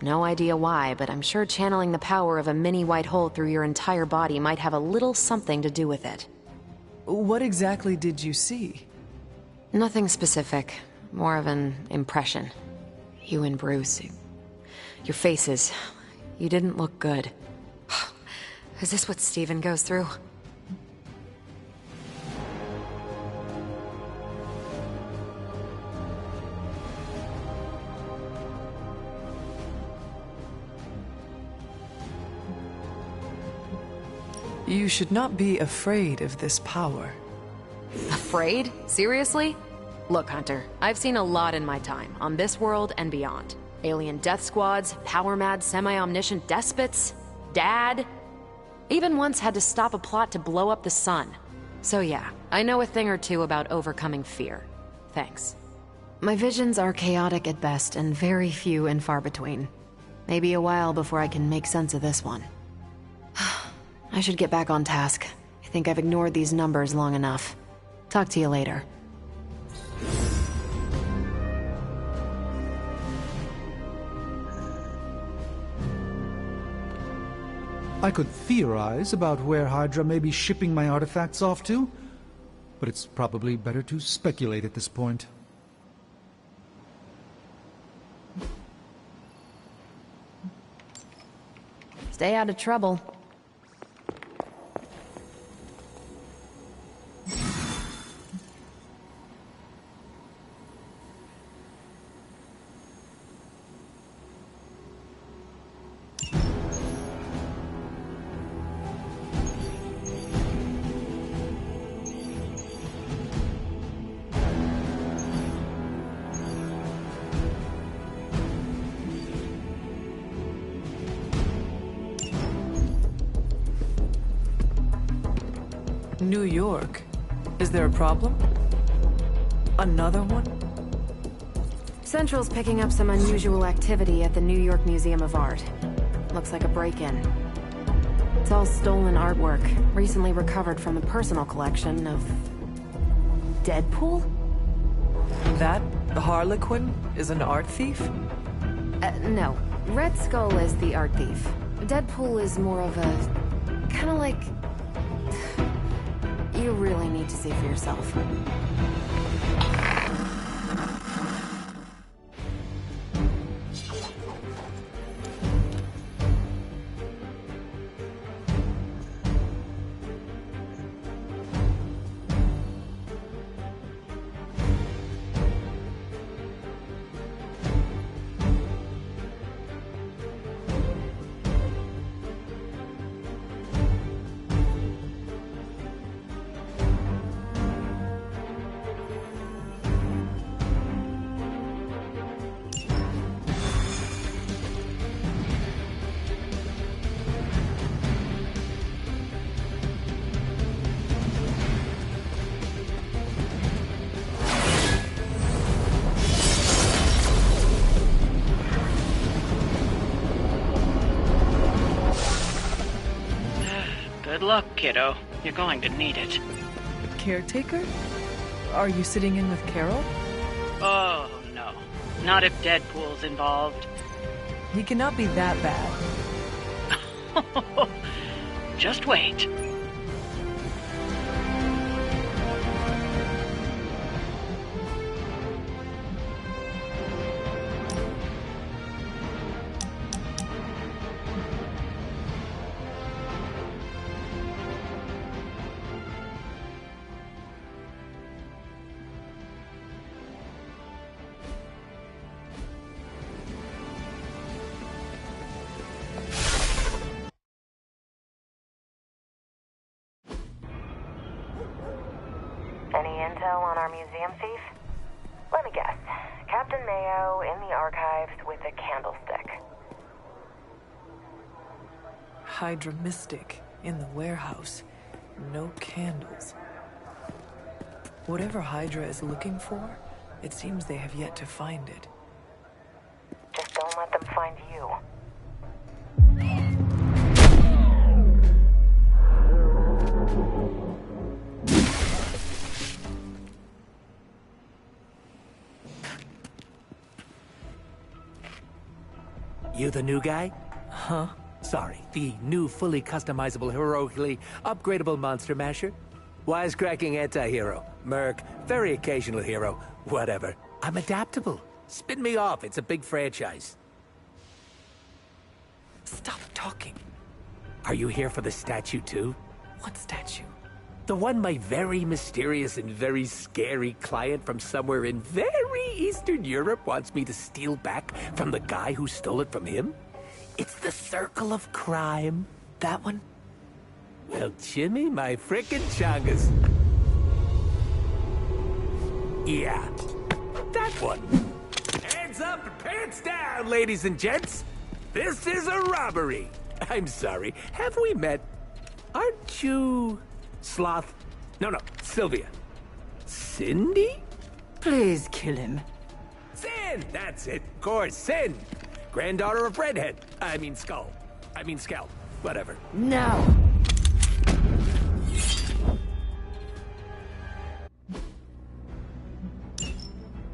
No idea why, but I'm sure channeling the power of a mini white hole through your entire body might have a little something to do with it. What exactly did you see? Nothing specific. More of an impression. You and Bruce. Your faces. You didn't look good. Is this what Steven goes through? You should not be afraid of this power. Afraid? Seriously? Look, Hunter, I've seen a lot in my time, on this world and beyond. Alien death squads, power-mad, semi-omniscient despots, Dad. Even once had to stop a plot to blow up the sun. So yeah, I know a thing or two about overcoming fear. Thanks. My visions are chaotic at best and very few and far between. Maybe a while before I can make sense of this one. I should get back on task. I think I've ignored these numbers long enough. Talk to you later. I could theorize about where Hydra may be shipping my artifacts off to, but it's probably better to speculate at this point. Stay out of trouble. New York? Is there a problem? Another one? Central's picking up some unusual activity at the New York Museum of Art. Looks like a break-in. It's all stolen artwork, recently recovered from the personal collection of... Deadpool? That Harlequin is an art thief? No. Red Skull is the art thief. Deadpool is more of a... kinda like... You really need to see for yourself. Good luck, kiddo. You're going to need it. Caretaker? Are you sitting in with Carol? Oh, no. Not if Deadpool's involved. He cannot be that bad. Just wait. Any intel on our museum thief? Let me guess. Captain Mayo in the archives with a candlestick. Hydra Mystic in the warehouse. No candles. Whatever Hydra is looking for, it seems they have yet to find it. Just don't let them find you. You the new guy? Huh? Sorry, the new fully customizable, heroically upgradable monster masher? Wisecracking anti-hero. Merc, very occasional hero. Whatever. I'm adaptable. Spin me off, it's a big franchise. Stop talking. Are you here for the statue too? What statue? The one my very mysterious and very scary client from somewhere in very Eastern Europe wants me to steal back from the guy who stole it from him? It's the Circle of Crime. That one? Well, Jimmy, my frickin' chongas. Yeah, that one. Hands up and pants down, ladies and gents. This is a robbery. I'm sorry, have we met? Aren't you... Sloth? No, Sylvia. Cindy? Please kill him. Sin! That's it, of course, Sin. Granddaughter of Redhead. I mean Skull. I mean Scalp. Whatever. No!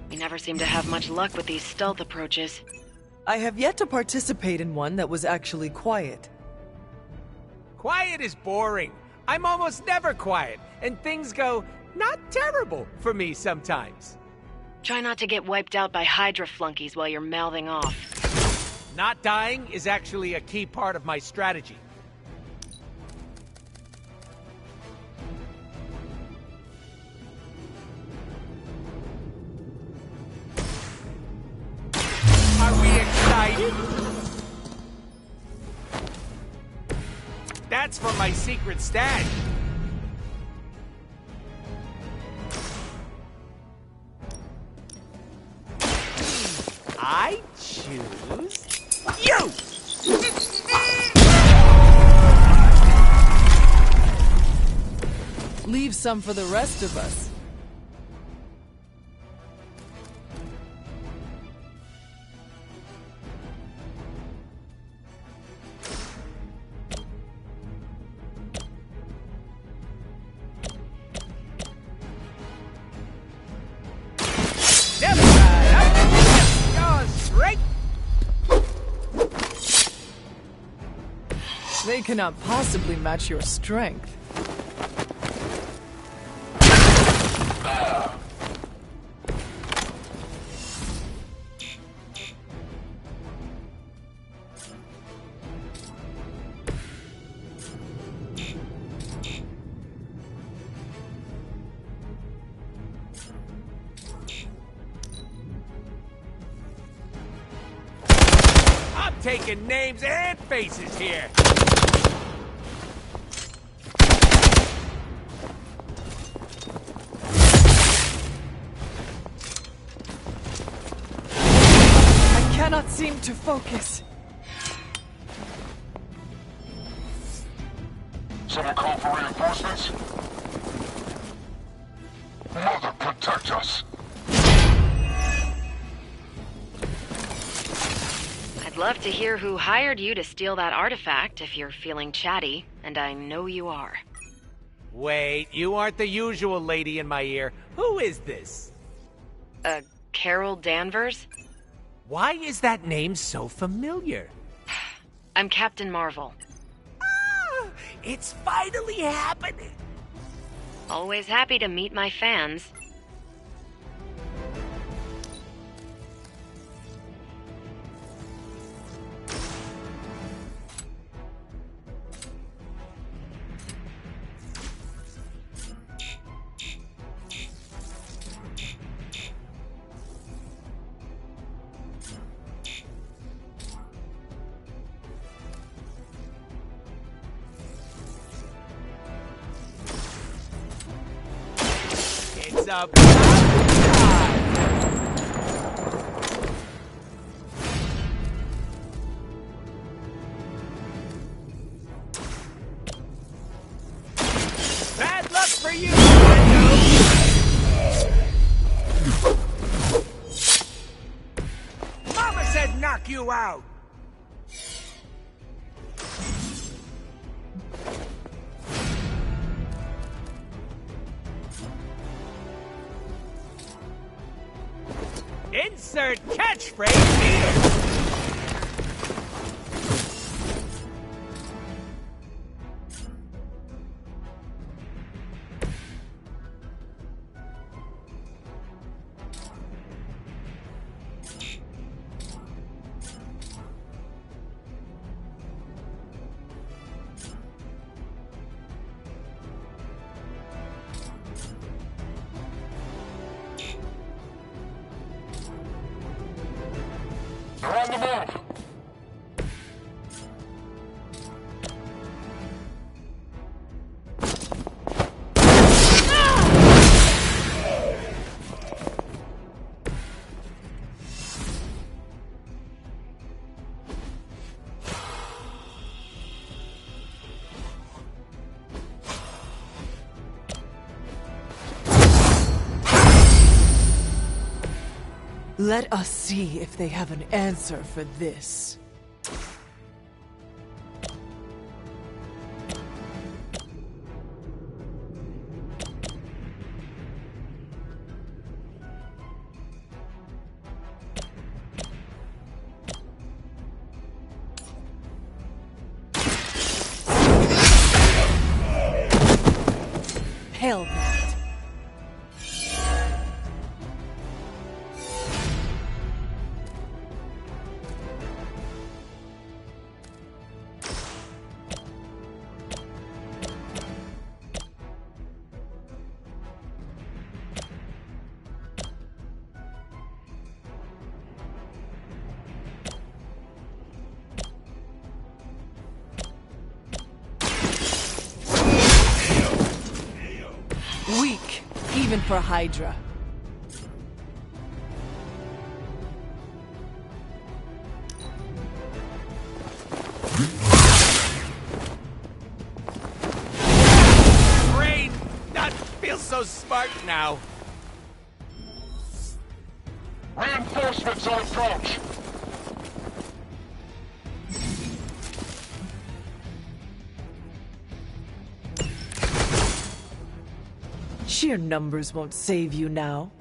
You never seem to have much luck with these stealth approaches. I have yet to participate in one that was actually quiet. Quiet is boring. I'm almost never quiet, and things go not terrible for me sometimes. Try not to get wiped out by Hydra flunkies while you're mouthing off. Not dying is actually a key part of my strategy. Are we excited? That's for my secret stash. I choose you! Leave some for the rest of us. They cannot possibly match your strength. I'm taking names and faces here. Cannot seem to focus. Someone call for reinforcements? Mother, protect us! I'd I'd love to hear who hired you to steal that artifact if you're feeling chatty, and I know you are. Wait, you aren't the usual lady in my ear. Who is this? Carol Danvers? Why is that name so familiar? I'm Captain Marvel. Ah, it's finally happening! Always happy to meet my fans. It's about time! Bad luck for you, Mama said knock you out! Insert catchphrase here! You're on the move. Let us see if they have an answer for this. Hell that. Weak, even for Hydra. Brain not feel so smart now. Reinforcements on approach. Sheer numbers won't save you now.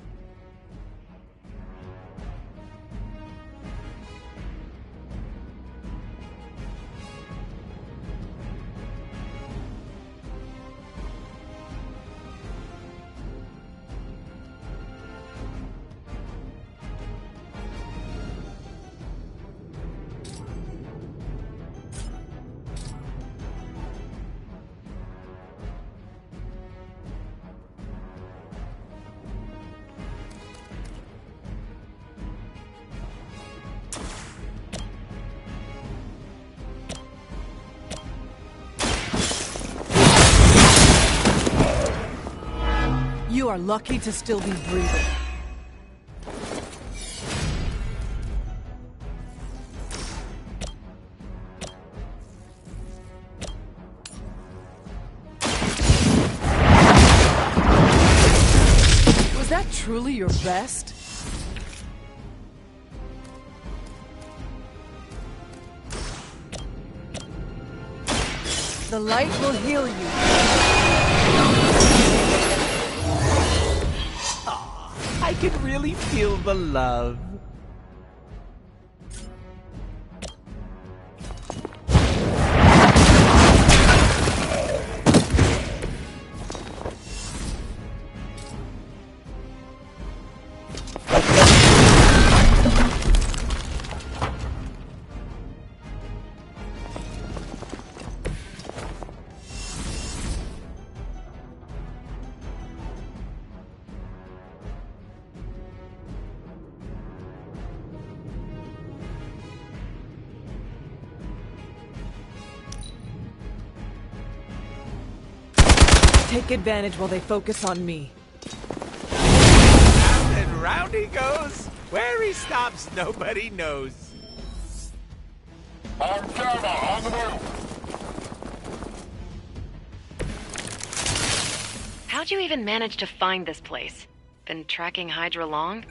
You are lucky to still be breathing. Was that truly your best? The light will heal you. I can really feel the love. Take advantage while they focus on me. Round and round he goes. Where he stops, nobody knows. On camera, on the move. How'd you even manage to find this place? Been tracking Hydra long?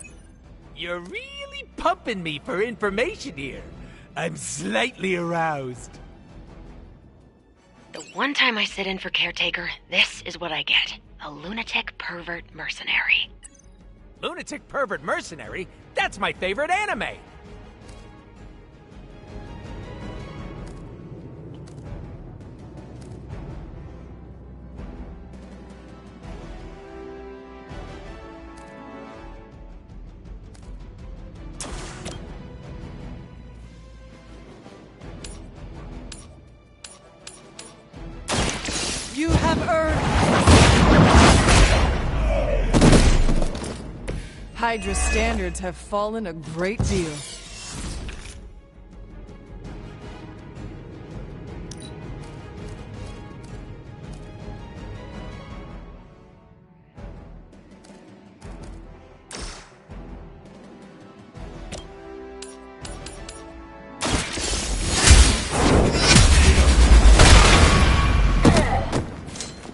You're really pumping me for information here. I'm slightly aroused. The one time I sit in for Caretaker, this is what I get. A lunatic pervert mercenary. Lunatic pervert mercenary? That's my favorite anime! You have earned Hydra's standards have fallen a great deal.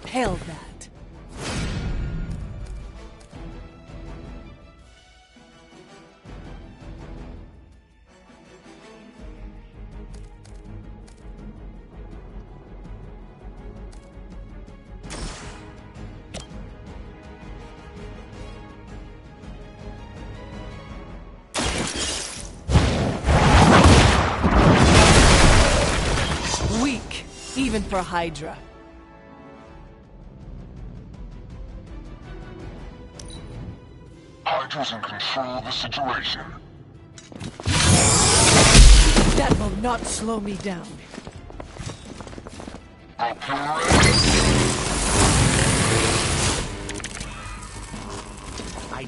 Hell that. Weak, even for Hydra. Hydra's in control of the situation. That will not slow me down. I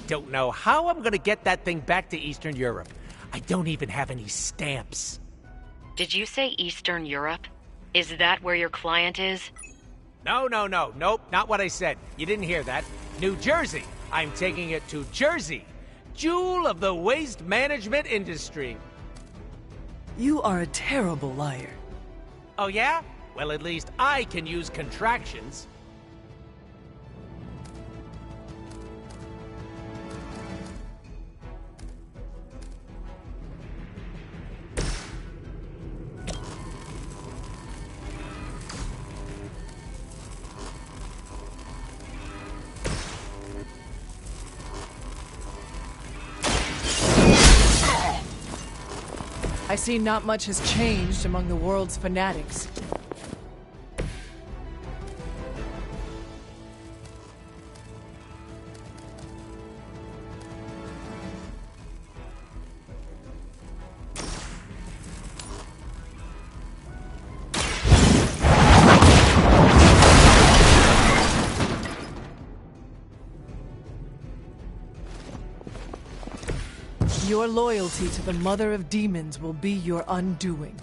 don't know how I'm gonna get that thing back to Eastern Europe. I don't even have any stamps. Did you say Eastern Europe? Is that where your client is? No, nope, not what I said. You didn't hear that. New Jersey. I'm taking it to Jersey. Jewel of the waste management industry. You are a terrible liar. Oh yeah? Well, at least I can use contractions. I see not much has changed among the world's fanatics. Your loyalty to the Mother of Demons will be your undoing.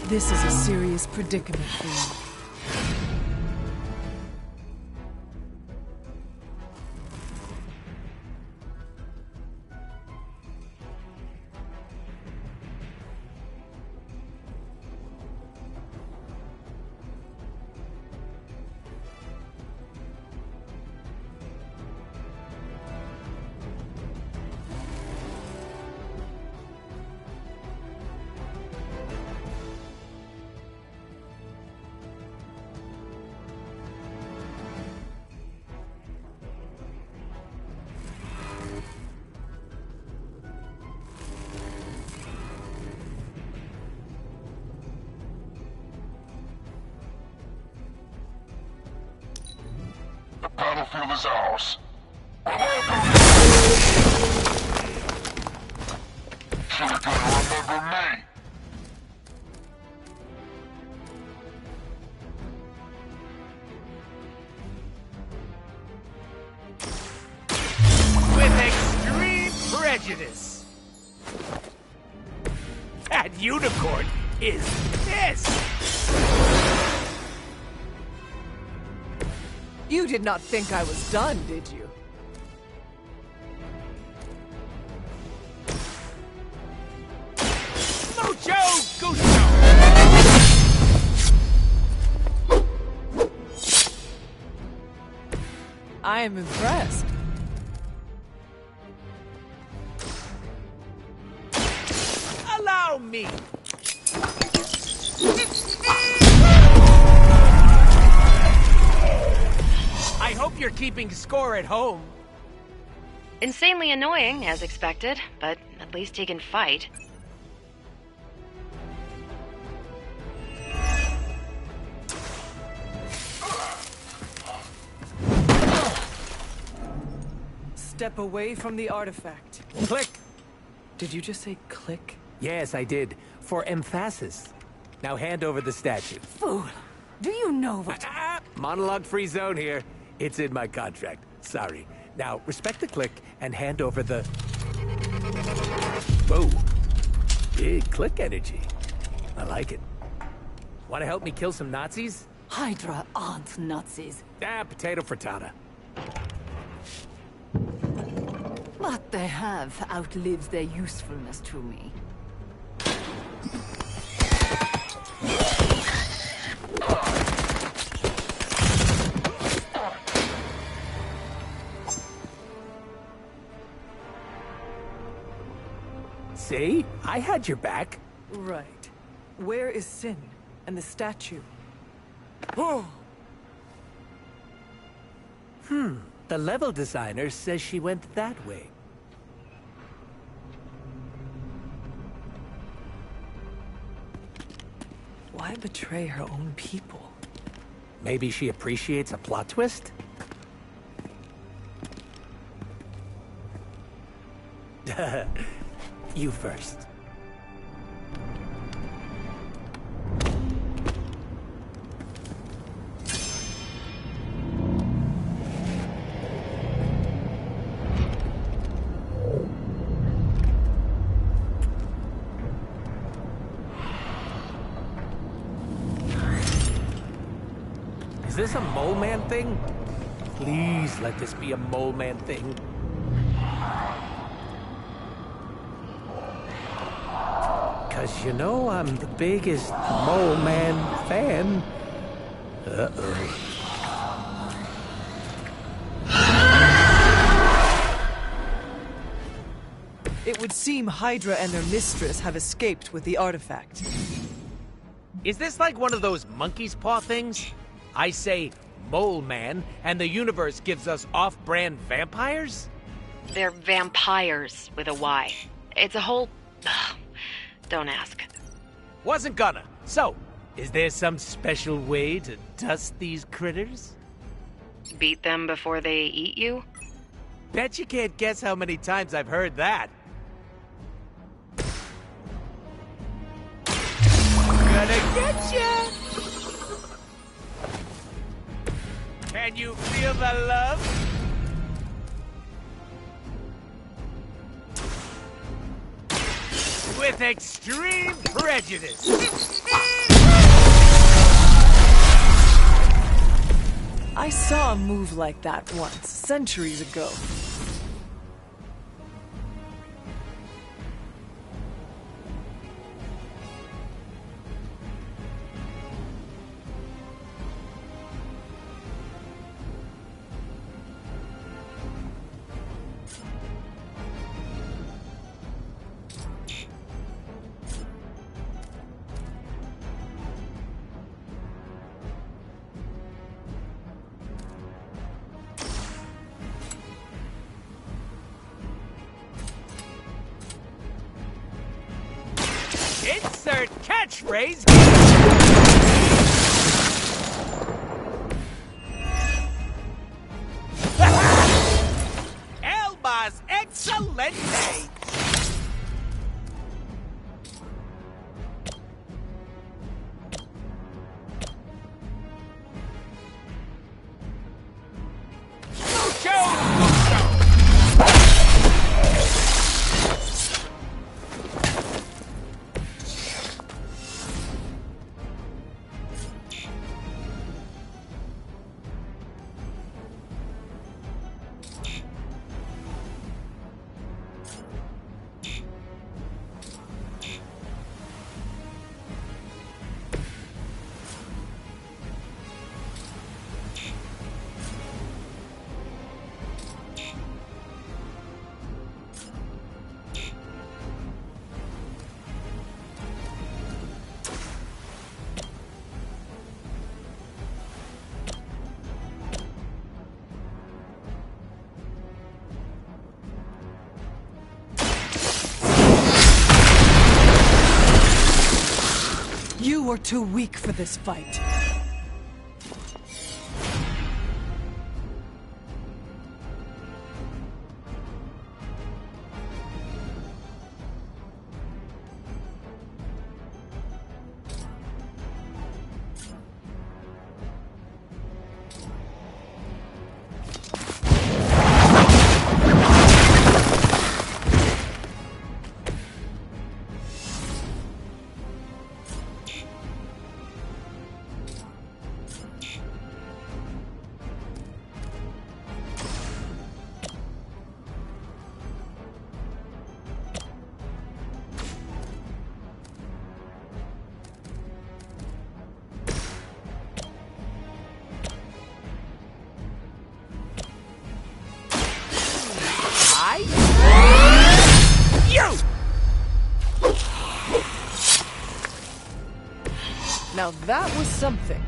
This is a serious predicament for you. battlefield is ours. You're gonna remember me. With extreme prejudice. That unicorn is pissed. You did not think I was done, did you? Mucho gusto! I am impressed. Allow me! I hope you're keeping score at home. Insanely annoying, as expected, but at least he can fight. Step away from the artifact. Click! Did you just say click? Yes, I did. For emphasis. Now hand over the statue. Fool! Do you know what... Monologue-free zone here. It's in my contract. Sorry. Now, respect the click and hand over the... Whoa. Big click energy. I like it. Want to help me kill some Nazis? Hydra aren't Nazis. Potato frittata. What they have outlives their usefulness to me. See? I had your back. Right. Where is Sin and the statue? The level designer says she went that way. Why betray her own people? Maybe she appreciates a plot twist? You first. Is this a mole man thing? Please let this be a mole man thing. Cause you know I'm the biggest mole man fan. Uh-oh. It would seem Hydra and their mistress have escaped with the artifact. Is this like one of those monkey's paw things? I say mole man, and the universe gives us off-brand vampires? They're vampires with a Y. It's a whole... Don't ask. Wasn't gonna. So, is there some special way to dust these critters? Beat them before they eat you? Bet you can't guess how many times I've heard that. Gonna get ya! Can you feel the love? With extreme prejudice. I saw a move like that once, centuries ago. Insert catchphrase. Excelente! You are too weak for this fight. Now that was something.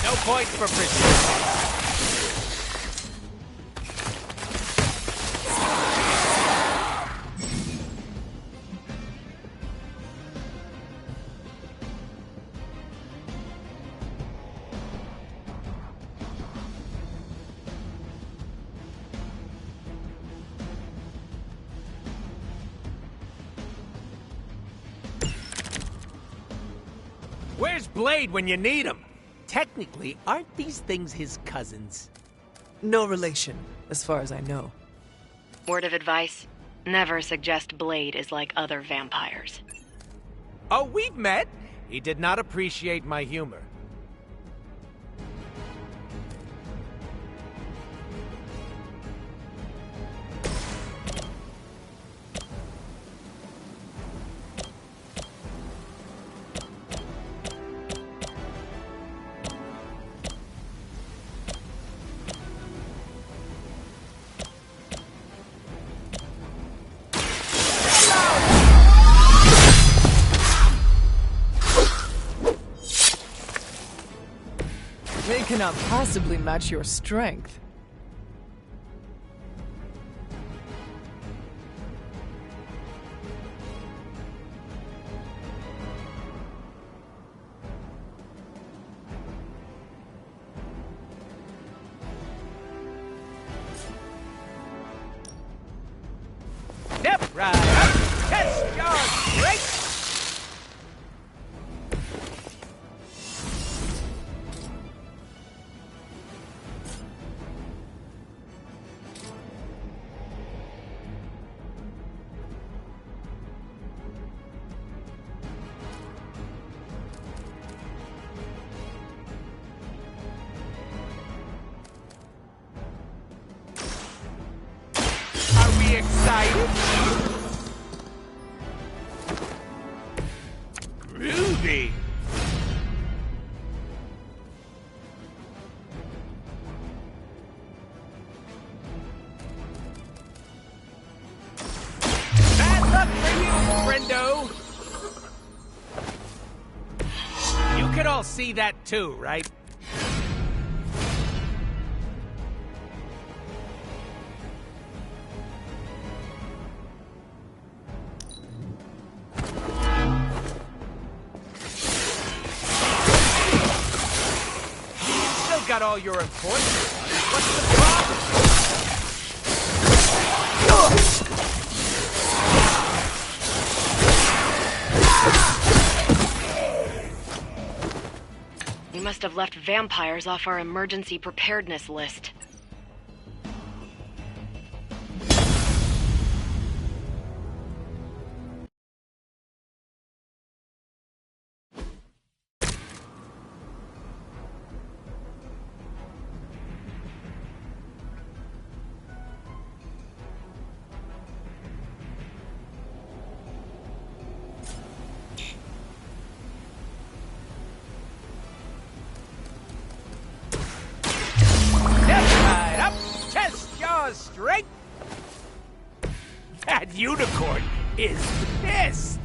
No points for precision. Where's Blade when you need him? Technically, aren't these things his cousins? No relation, as far as I know. Word of advice: never suggest Blade is like other vampires. Oh, we've met? He did not appreciate my humor. They cannot possibly match your strength. Step right up! Test your strength! Are we excited? Groovy! Bad luck for you, friendo! You can all see that too, right? got all your importance. What's the problem? You must have left vampires off our emergency preparedness list. Straight. That unicorn is pissed.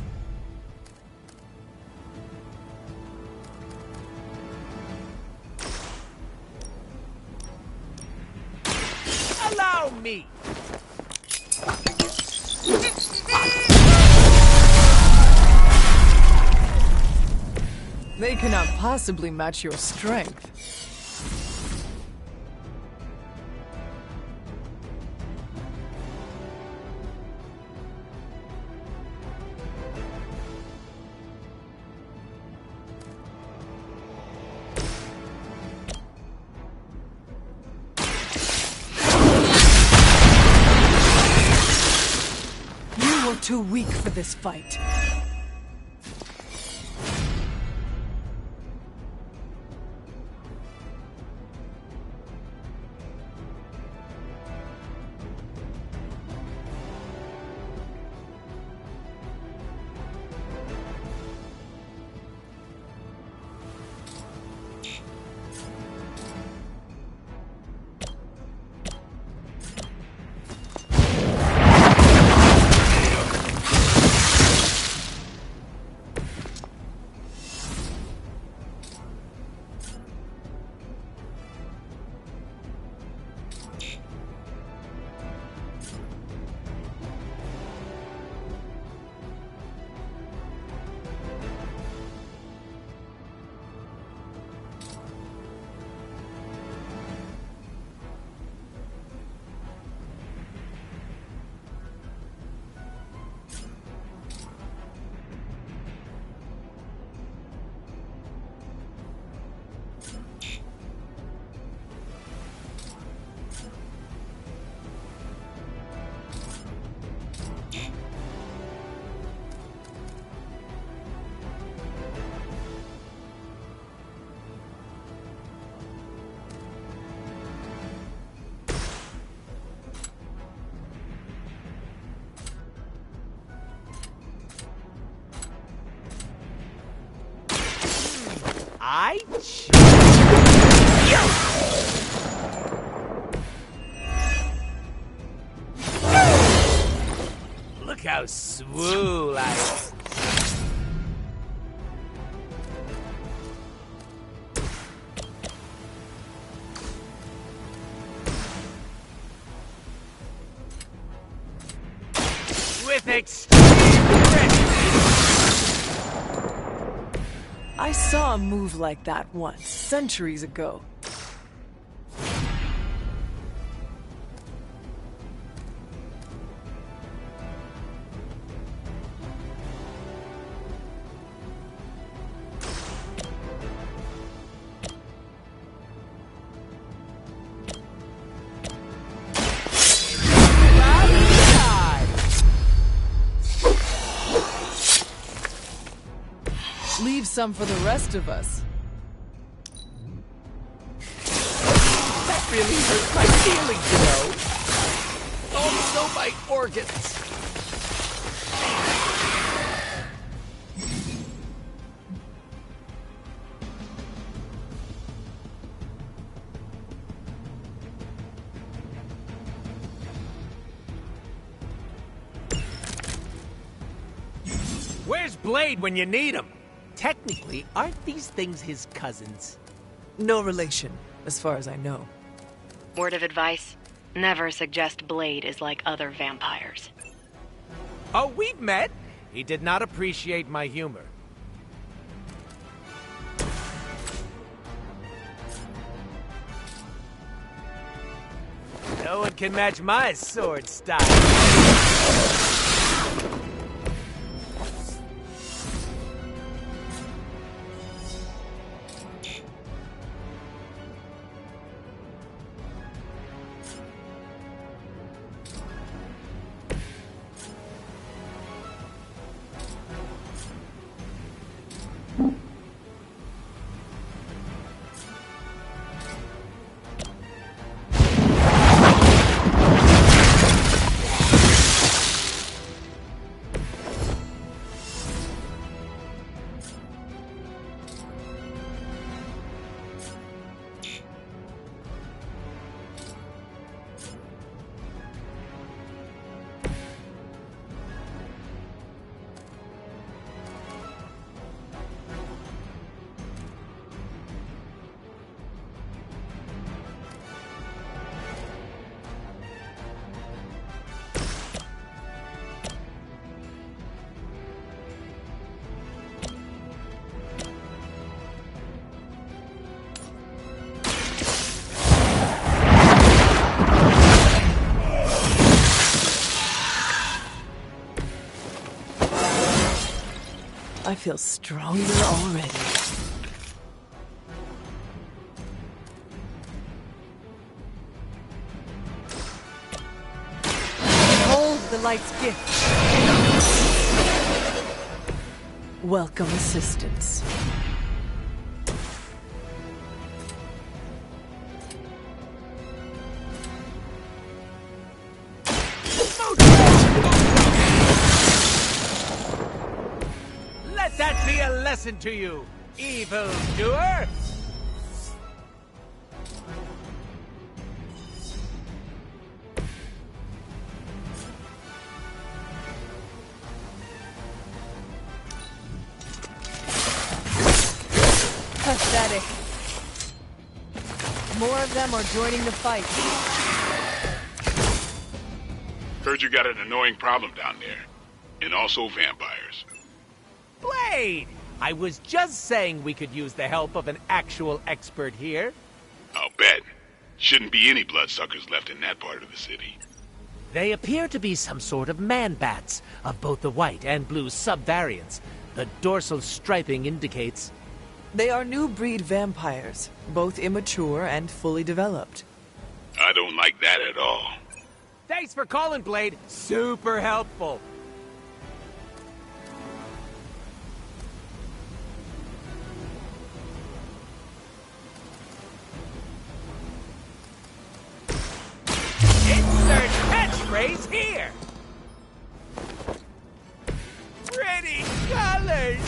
Allow me. They cannot possibly match your strength. You're too weak for this fight. Look how swole I am. With extreme I saw a move like that once, centuries ago. Leave some for the rest of us. That really hurts my feelings, you know. Also my organs. Where's Blade when you need him? Technically, aren't these things his cousins? No relation, as far as I know. Word of advice: never suggest Blade is like other vampires. Oh, we've met. He did not appreciate my humor. No one can match my sword style. I feel stronger already. Behold the light's gift. Welcome assistance. Let that be a lesson to you, evil doer! Pathetic. More of them are joining the fight. Heard you got an annoying problem down there. And also vampires. Blade! I was just saying we could use the help of an actual expert here. I'll bet. Shouldn't be any bloodsuckers left in that part of the city. They appear to be some sort of man-bats, of both the white and blue subvariants. The dorsal striping indicates... They are new breed vampires, both immature and fully developed. I don't like that at all. Thanks for calling, Blade. Super helpful. Insert catchphrase here. Pretty colors.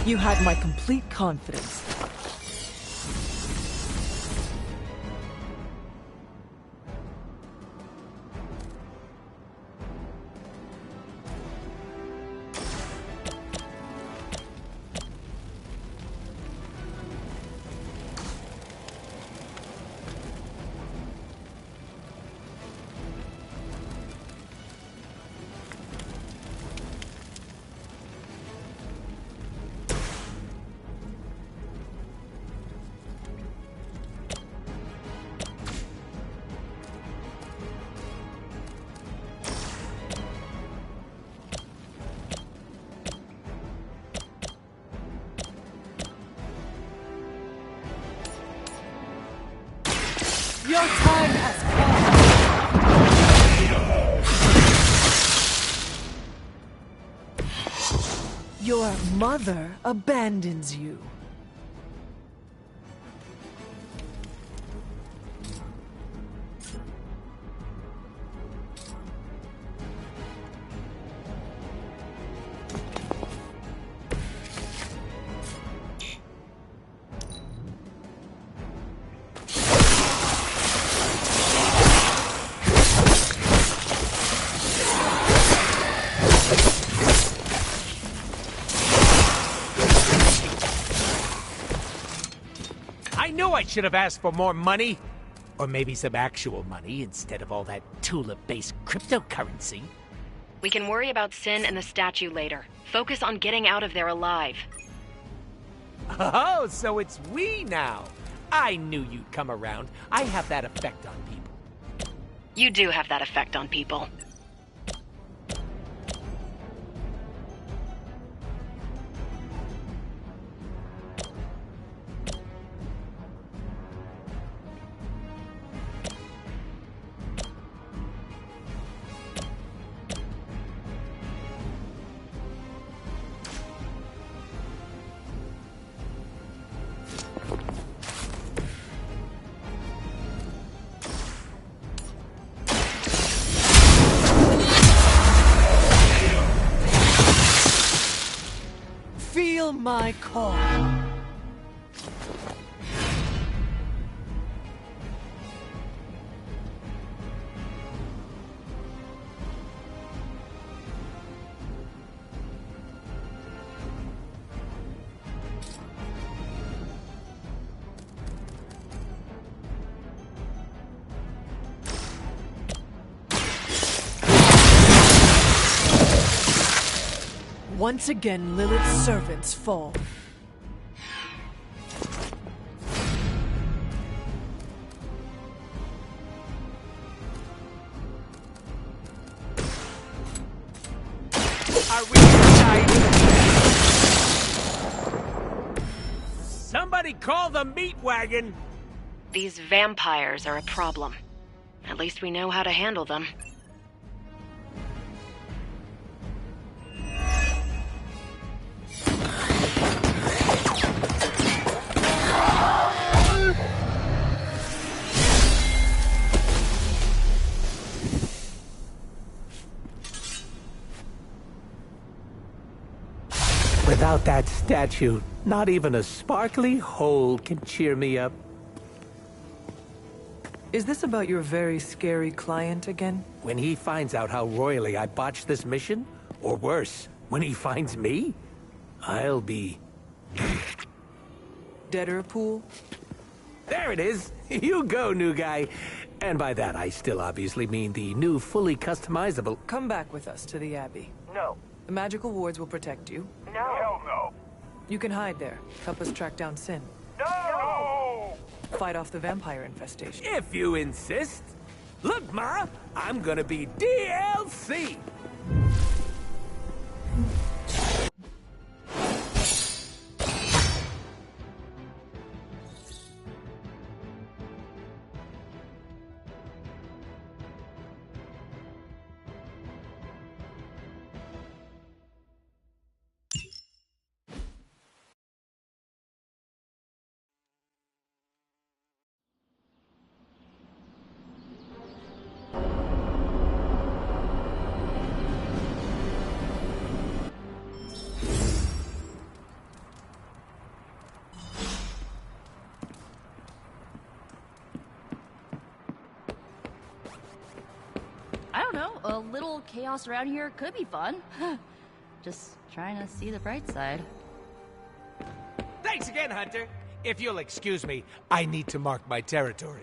You had my complete confidence. Your time has come. Your mother abandons you. I knew I should have asked for more money. Or maybe some actual money instead of all that tulip-based cryptocurrency. We can worry about Sin and the statue later. Focus on getting out of there alive. Oh, so it's we now. I knew you'd come around. I have that effect on people. You do have that effect on people. Feel my call. Once again, Lilith's servants fall. Are we united? Somebody call the meat wagon! These vampires are a problem. At least we know how to handle them. Without that statue, not even a sparkly hole can cheer me up. Is this about your very scary client again? When he finds out how royally I botched this mission, or worse, when he finds me, I'll be... Deader pool? There it is! You go, new guy! And by that, I still obviously mean the new, fully customizable... Come back with us to the Abbey. No. The magical wards will protect you. No. Hell no. You can hide there. Help us track down Sin. No! Fight off the vampire infestation. If you insist. Look, Ma, I'm gonna be DLC! I don't know, a little chaos around here could be fun. Just trying to see the bright side. Thanks again, Hunter. If you'll excuse me, I need to mark my territory.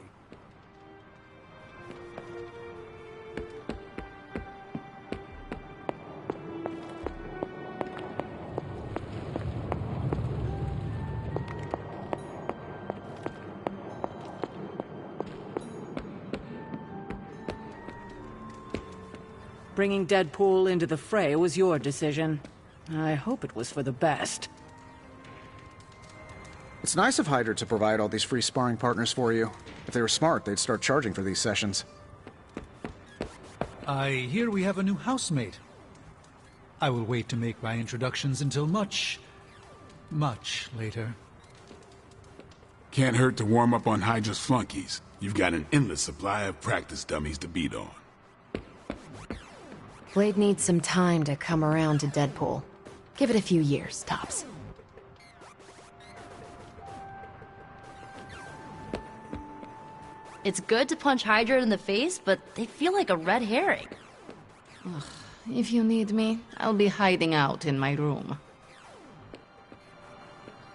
Bringing Deadpool into the fray was your decision. I hope it was for the best. It's nice of Hydra to provide all these free sparring partners for you. If they were smart, they'd start charging for these sessions. I hear we have a new housemate. I will wait to make my introductions until much later. Can't hurt to warm up on Hydra's flunkies. You've got an endless supply of practice dummies to beat on. Blade needs some time to come around to Deadpool. Give it a few years, tops. It's good to punch Hydra in the face, but they feel like a red herring. Ugh, if you need me, I'll be hiding out in my room.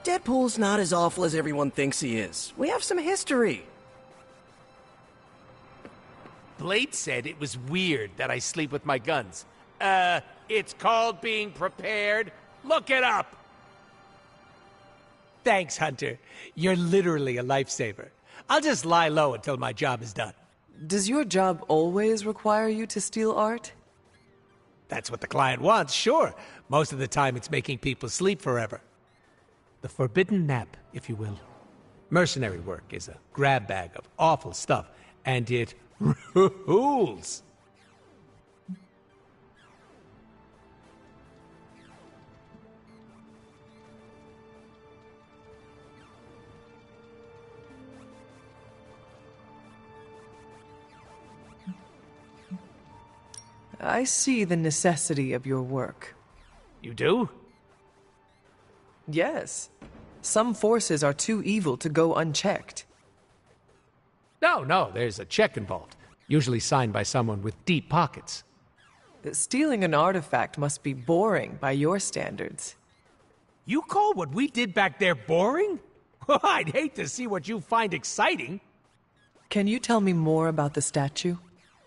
Deadpool Deadpool's not as awful as everyone thinks he is. We have some history. Blade said it was weird that I sleep with my guns. It's called being prepared. Look it up! Thanks, Hunter. You're literally a lifesaver. I'll just lie low until my job is done. Does your job always require you to steal art? That's what the client wants, sure. Most of the time it's making people sleep forever. The forbidden nap, if you will. Mercenary work is a grab bag of awful stuff, and it rules. I see the necessity of your work. You do? Yes. Some forces are too evil to go unchecked. No, there's a check involved. Usually signed by someone with deep pockets. Stealing an artifact must be boring by your standards. You call what we did back there boring? I'd hate to see what you find exciting. Can you tell me more about the statue?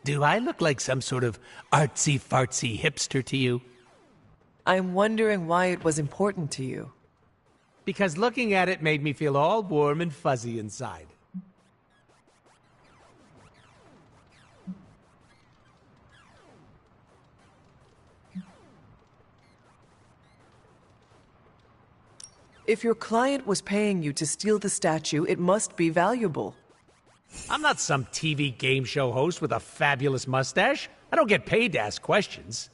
Do I look like some sort of artsy-fartsy hipster to you? I'm wondering why it was important to you. Because looking at it made me feel all warm and fuzzy inside. If your client was paying you to steal the statue, it must be valuable. I'm not some TV game show host with a fabulous mustache. I don't get paid to ask questions.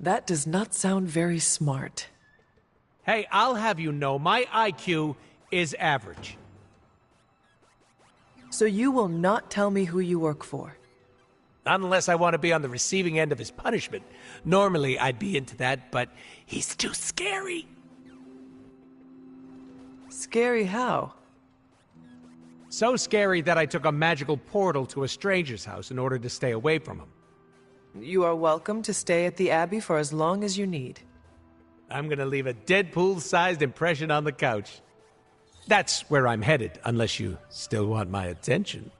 That does not sound very smart. Hey, I'll have you know my IQ is average. So you will not tell me who you work for? Not unless I want to be on the receiving end of his punishment. Normally, I'd be into that, but he's too scary. Scary how? So scary that I took a magical portal to a stranger's house in order to stay away from him. You are welcome to stay at the Abbey for as long as you need. I'm gonna leave a Deadpool-sized impression on the couch. That's where I'm headed, unless you still want my attention.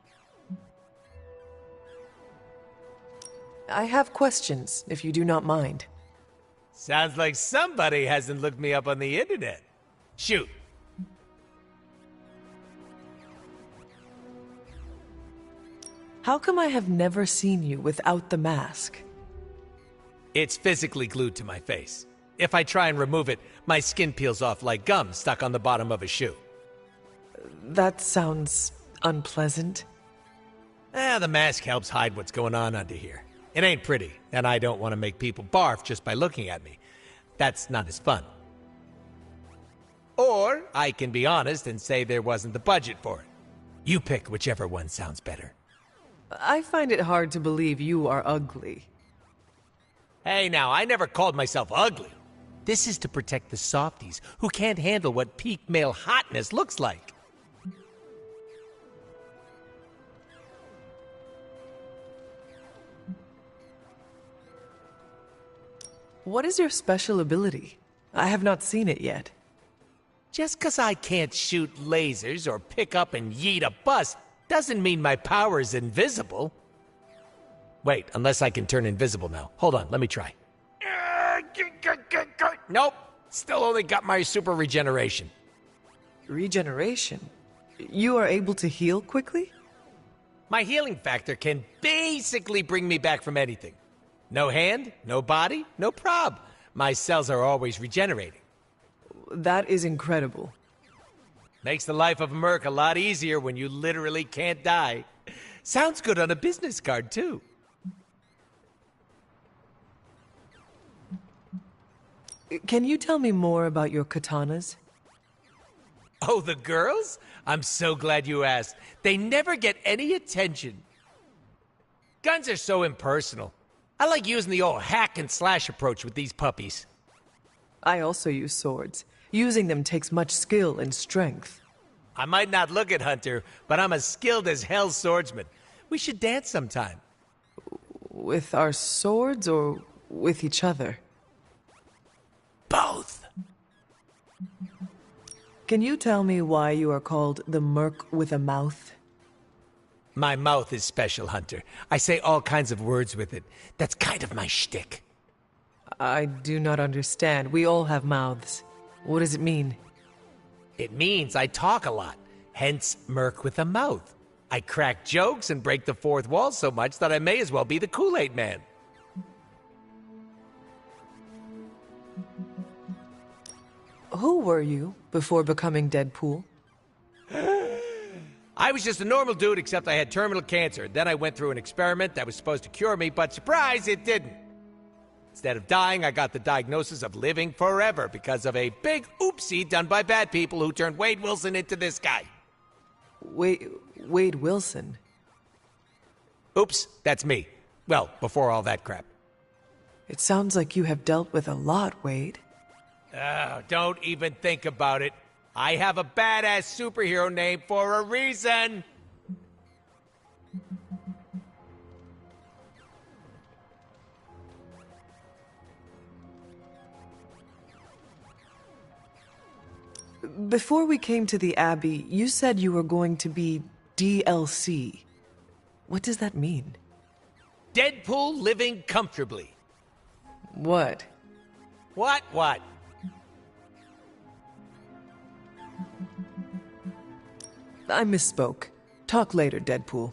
I have questions, if you do not mind. Sounds like somebody hasn't looked me up on the internet. Shoot. How come I have never seen you without the mask? It's physically glued to my face. If I try and remove it, my skin peels off like gum stuck on the bottom of a shoe. That sounds unpleasant. The mask helps hide what's going on under here. It ain't pretty, and I don't want to make people barf just by looking at me. That's not as fun. Or I can be honest and say there wasn't the budget for it. You pick whichever one sounds better. I find it hard to believe you are ugly. Hey now, I never called myself ugly. This is to protect the softies who can't handle what peak male hotness looks like. What is your special ability? I have not seen it yet. Just 'cause I can't shoot lasers or pick up and yeet a bus doesn't mean my power is invisible. Wait, unless I can turn invisible now. Hold on, let me try. Nope, still only got my super regeneration. Regeneration? You are able to heal quickly? My healing factor can basically bring me back from anything. No hand, no body, no prob. My cells are always regenerating. That is incredible. Makes the life of a merc a lot easier when you literally can't die. Sounds good on a business card, too. Can you tell me more about your katanas? Oh, the girls? I'm so glad you asked. They never get any attention. Guns are so impersonal. I like using the old hack and slash approach with these puppies. I also use swords. Using them takes much skill and strength. I might not look it, Hunter, but I'm as skilled as hell swordsman. We should dance sometime. With our swords or with each other? Both. Can you tell me why you are called the Merc with a Mouth? My mouth is special, Hunter. I say all kinds of words with it. That's kind of my shtick. I do not understand. We all have mouths. What does it mean? It means I talk a lot, hence Merc with a Mouth. I crack jokes and break the fourth wall so much that I may as well be the Kool-Aid Man. Who were you before becoming Deadpool? I was just a normal dude, except I had terminal cancer. Then I went through an experiment that was supposed to cure me, but surprise, it didn't. Instead of dying, I got the diagnosis of living forever because of a big oopsie done by bad people who turned Wade Wilson into this guy. Wade Wilson? Oops, that's me. Well, before all that crap. It sounds like you have dealt with a lot, Wade. Oh, don't even think about it. I have a badass superhero name for a reason. Before we came to the Abbey, you said you were going to be DLC. What does that mean? Deadpool living comfortably. What? What? I misspoke. Talk later, Deadpool.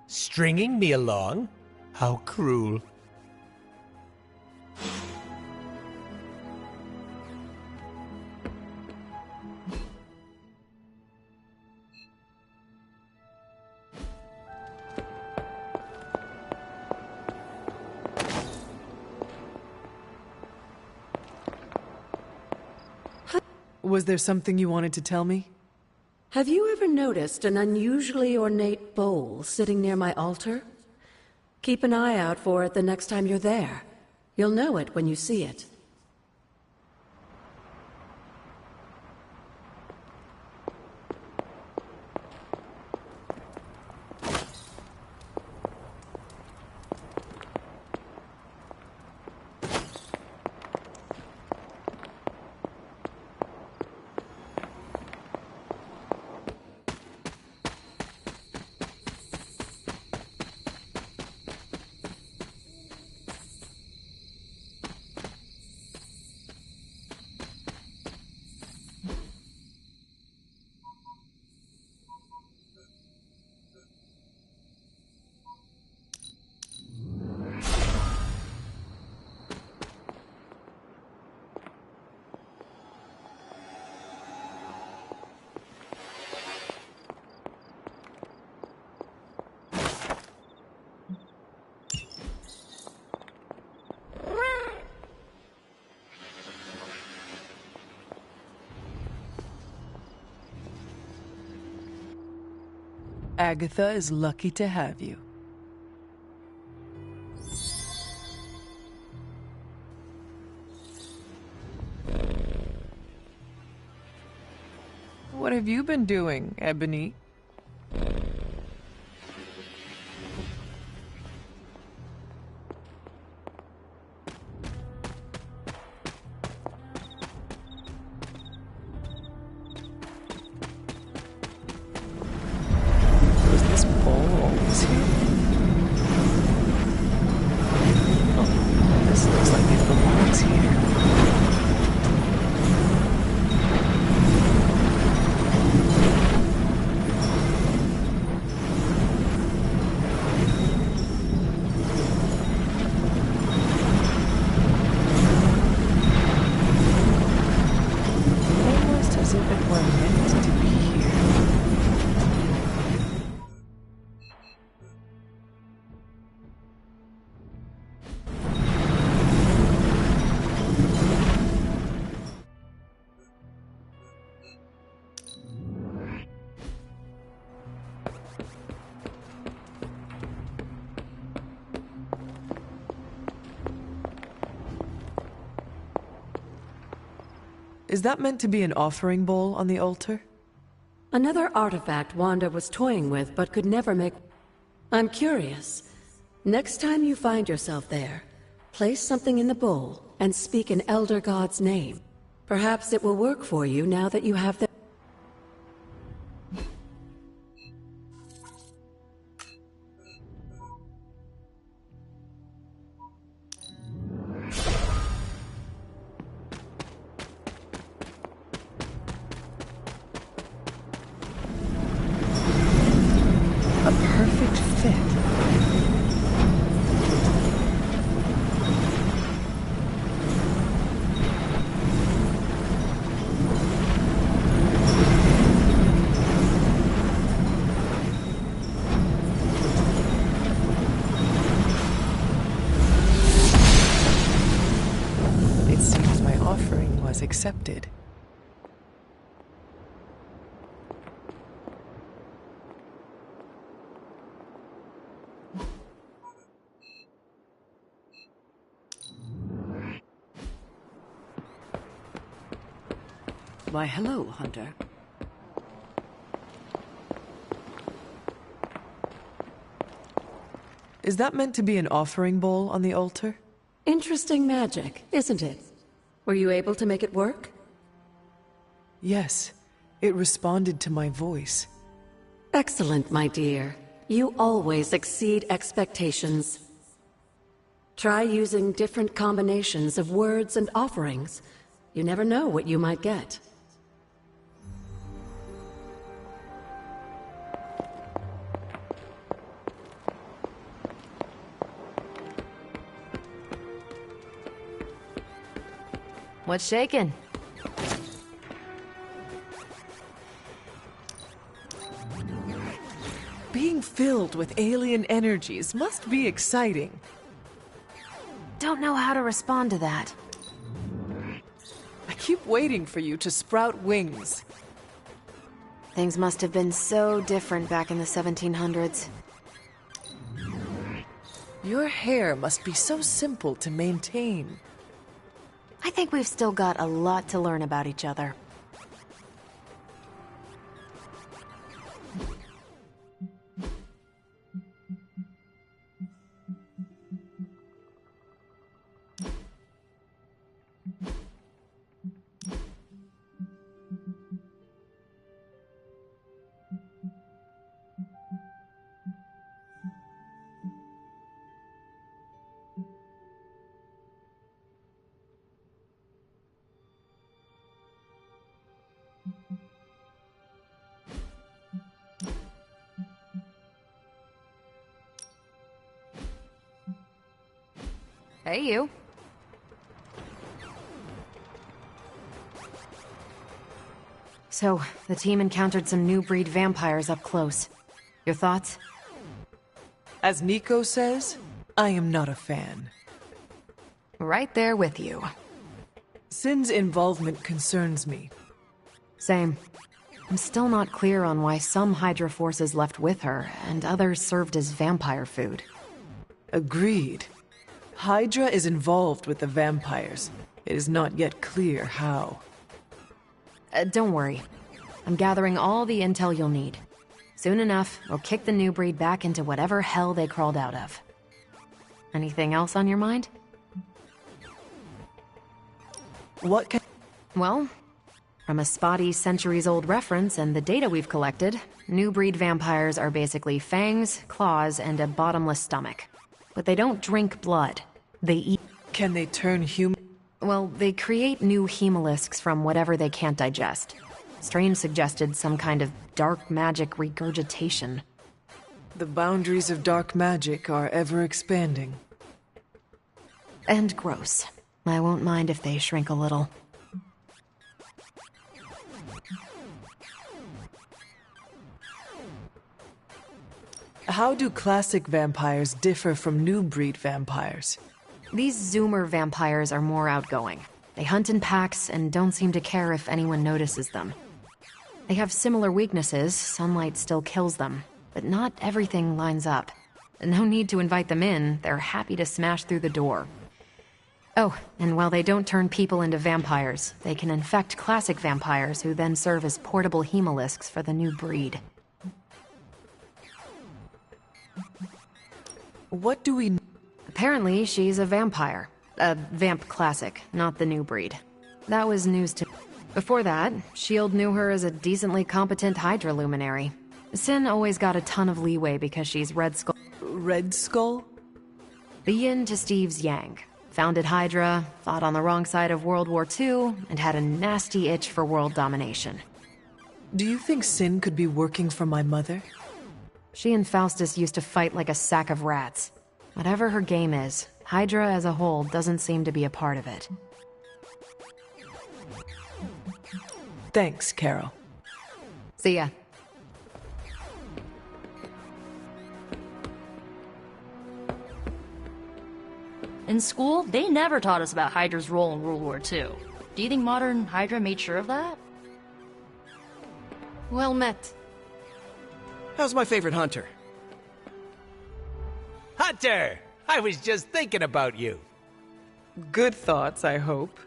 Stringing me along? How cruel. Was there something you wanted to tell me? Have you ever noticed an unusually ornate bowl sitting near my altar? Keep an eye out for it the next time you're there. You'll know it when you see it. Agatha is lucky to have you. What have you been doing, Ebony? Is that meant to be an offering bowl on the altar? Another artifact Wanda was toying with but could never make... I'm curious. Next time you find yourself there, place something in the bowl and speak an Elder God's name. Perhaps it will work for you now that you have the... A perfect fit. It seems my offering was accepted. Why, hello, Hunter. Is that meant to be an offering bowl on the altar? Interesting magic, isn't it? Were you able to make it work? Yes, it responded to my voice. Excellent, my dear. You always exceed expectations. Try using different combinations of words and offerings. You never know what you might get. What's shaking? Being filled with alien energies must be exciting. Don't know how to respond to that. I keep waiting for you to sprout wings. Things must have been so different back in the 1700s. Your hair must be so simple to maintain. I think we've still got a lot to learn about each other. Hey, you. So, the team encountered some new breed vampires up close. Your thoughts? As Nico says, I am not a fan. Right there with you. Sin's involvement concerns me. Same. I'm still not clear on why some Hydra forces left with her, and others served as vampire food. Agreed. Hydra is involved with the vampires. It is not yet clear how. Don't worry. I'm gathering all the intel you'll need. Soon enough, we'll kick the new breed back into whatever hell they crawled out of. Anything else on your mind? What can... Well, from a spotty centuries-old reference and the data we've collected, new breed vampires are basically fangs, claws, and a bottomless stomach. But they don't drink blood. They eat... Can they turn human? Well, they create new hemolisks from whatever they can't digest. Strange suggested some kind of dark magic regurgitation. The boundaries of dark magic are ever expanding. And gross. I won't mind if they shrink a little. How do classic vampires differ from new breed vampires? These Zoomer vampires are more outgoing. They hunt in packs and don't seem to care if anyone notices them. They have similar weaknesses, sunlight still kills them, but not everything lines up. No need to invite them in, they're happy to smash through the door. Oh, and while they don't turn people into vampires, they can infect classic vampires who then serve as portable hemolisks for the new breed. What do we... Apparently, she's a vampire. A vamp classic, not the new breed. That was news to me. Before that, S.H.I.E.L.D. knew her as a decently competent Hydra luminary. Sin always got a ton of leeway because she's Red Skull. Red Skull? The yin to Steve's yang. Founded Hydra, fought on the wrong side of World War II, and had a nasty itch for world domination. Do you think Sin could be working for my mother? She and Faustus used to fight like a sack of rats. Whatever her game is, Hydra as a whole doesn't seem to be a part of it. Thanks, Carol. See ya. In school, they never taught us about Hydra's role in World War II. Do you think modern Hydra made sure of that? Well met. How's my favorite hunter? Hunter! I was just thinking about you. Good thoughts, I hope.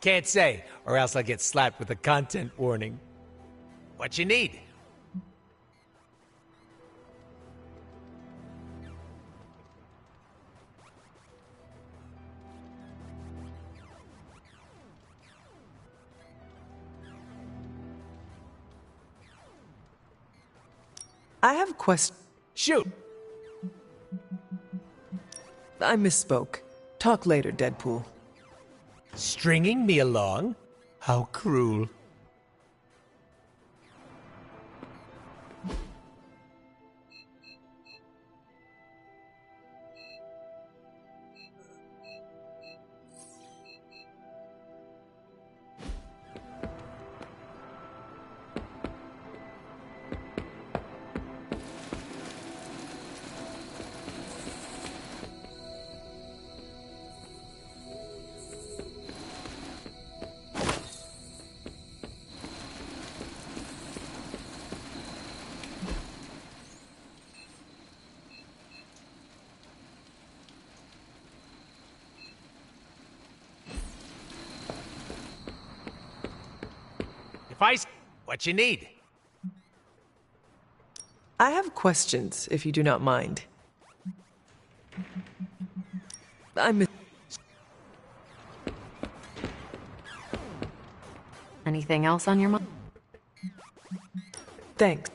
Can't say, or else I'll get slapped with a content warning. What you need? I have Shoot! I misspoke. Talk later, Deadpool. Stringing me along? How cruel. What you need? I have questions, if you do not mind. Anything else on your mind? Thanks.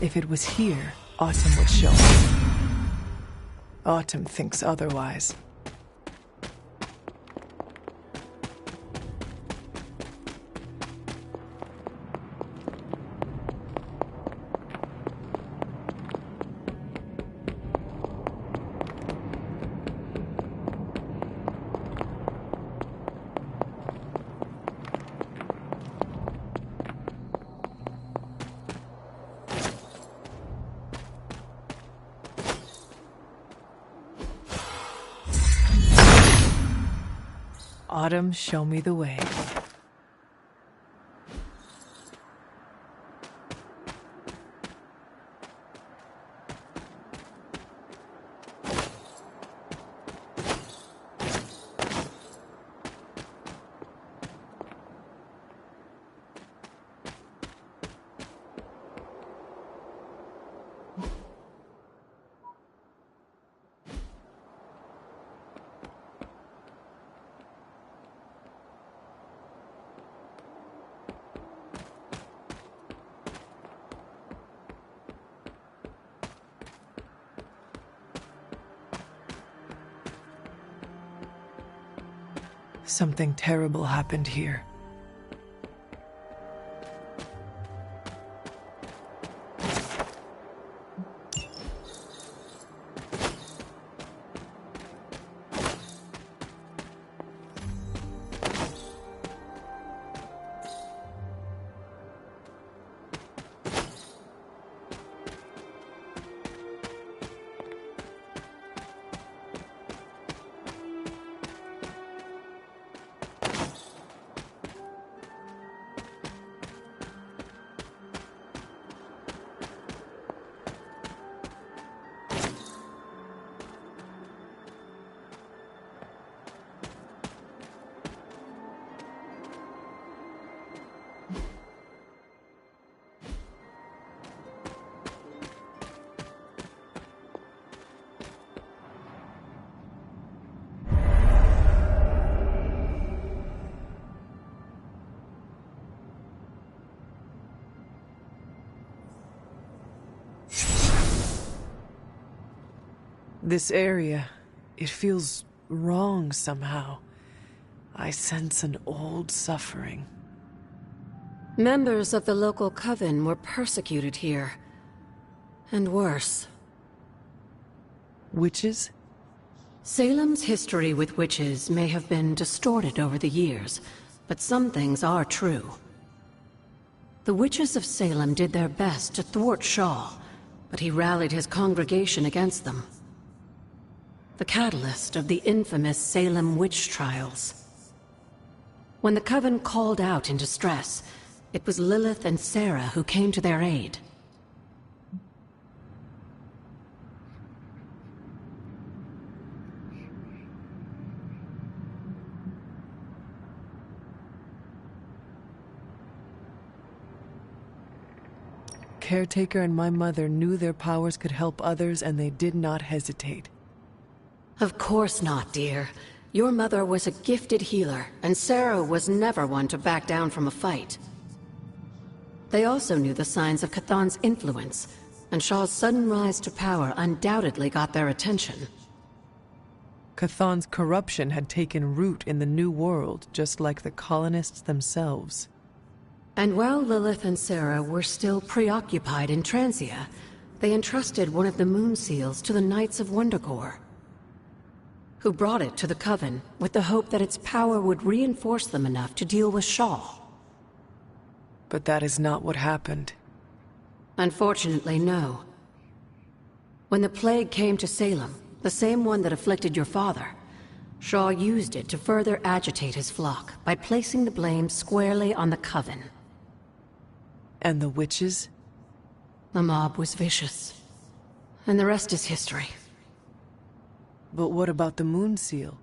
If it was here, Autumn would show me. Autumn thinks otherwise. Autumn, show me the way. Something terrible happened here. This area, it feels wrong somehow. I sense an old suffering. Members of the local coven were persecuted here. And worse. Witches? Salem's history with witches may have been distorted over the years, but some things are true. The witches of Salem did their best to thwart Shaw, but he rallied his congregation against them. The catalyst of the infamous Salem witch trials. When the Coven called out in distress, it was Lilith and Sarah who came to their aid. Caretaker and my mother knew their powers could help others, and they did not hesitate. Of course not, dear. Your mother was a gifted healer, and Sarah was never one to back down from a fight. They also knew the signs of Chthon's influence, and Shaw's sudden rise to power undoubtedly got their attention. Chthon's corruption had taken root in the New World, just like the colonists themselves. And while Lilith and Sarah were still preoccupied in Transia, they entrusted one of the Moon Seals to the Knights of Wundagore, who brought it to the Coven with the hope that its power would reinforce them enough to deal with Shaw. But that is not what happened. Unfortunately, no. When the plague came to Salem, the same one that afflicted your father, Shaw used it to further agitate his flock by placing the blame squarely on the Coven. And the witches? The mob was vicious. And the rest is history. But what about the Moon Seal?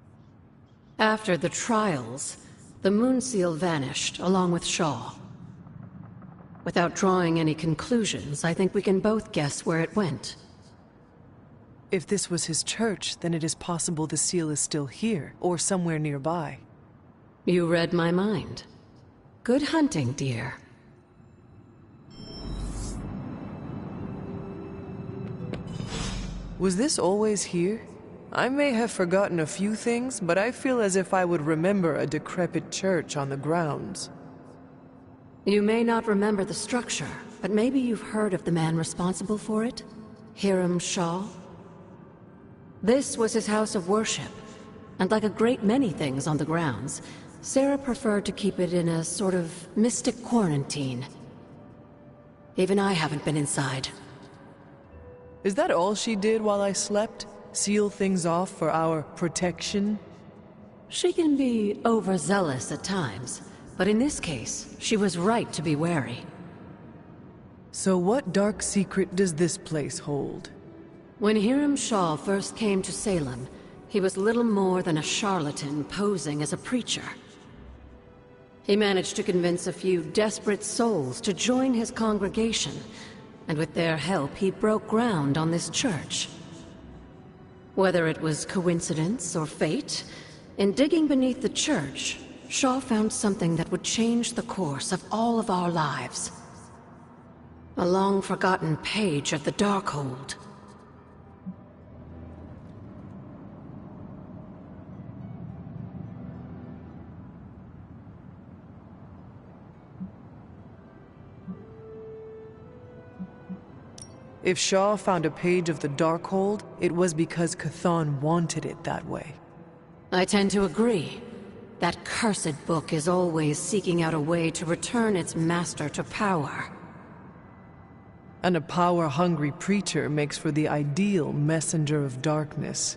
After the trials, the Moon Seal vanished, along with Shaw. Without drawing any conclusions, I think we can both guess where it went. If this was his church, then it is possible the seal is still here, or somewhere nearby. You read my mind. Good hunting, dear. Was this always here? I may have forgotten a few things, but I feel as if I would remember a decrepit church on the grounds. You may not remember the structure, but maybe you've heard of the man responsible for it? Hiram Shaw? This was his house of worship, and like a great many things on the grounds, Sarah preferred to keep it in a sort of mystic quarantine. Even I haven't been inside. Is that all she did while I slept? Seal things off for our protection? She can be overzealous at times, but in this case, she was right to be wary. So what dark secret does this place hold? When Hiram Shaw first came to Salem, he was little more than a charlatan posing as a preacher. He managed to convince a few desperate souls to join his congregation, and with their help, he broke ground on this church. Whether it was coincidence or fate, in digging beneath the church, Shaw found something that would change the course of all of our lives. A long-forgotten page of the Darkhold. If Shaw found a page of the Darkhold, it was because Chthon wanted it that way. I tend to agree. That cursed book is always seeking out a way to return its master to power. And a power-hungry preacher makes for the ideal messenger of darkness.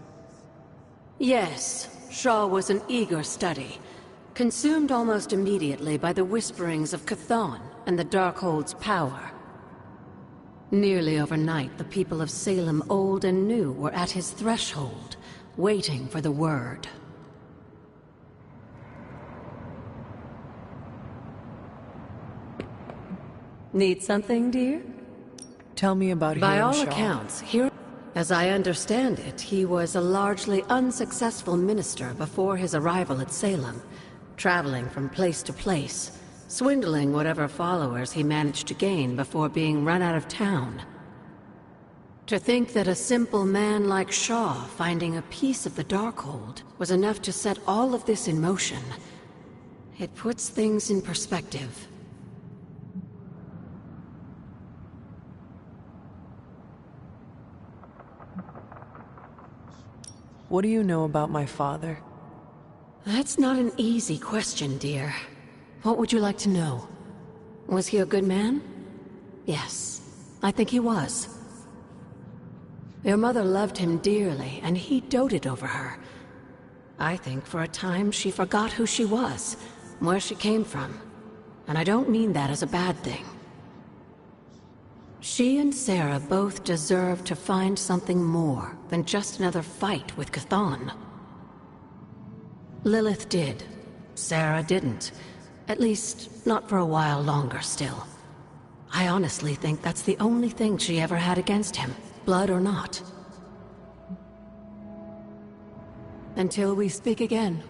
Yes, Shaw was an eager study, consumed almost immediately by the whisperings of Chthon and the Darkhold's power. Nearly overnight, the people of Salem, old and new, were at his threshold, waiting for the word. Need something, dear? Tell me about Hiram By all Shaw. accounts, as I understand it, he was a largely unsuccessful minister before his arrival at Salem, traveling from place to place, swindling whatever followers he managed to gain before being run out of town. To think that a simple man like Shaw finding a piece of the Darkhold was enough to set all of this in motion, it puts things in perspective. What do you know about my father? That's not an easy question, dear. What would you like to know? Was he a good man? Yes, I think he was. Your mother loved him dearly, and he doted over her. I think for a time she forgot who she was, where she came from. And I don't mean that as a bad thing. She and Sarah both deserve to find something more than just another fight with Chthon. Lilith did. Sarah didn't. At least, not for a while longer still. I honestly think that's the only thing she ever had against him, blood or not. Until we speak again.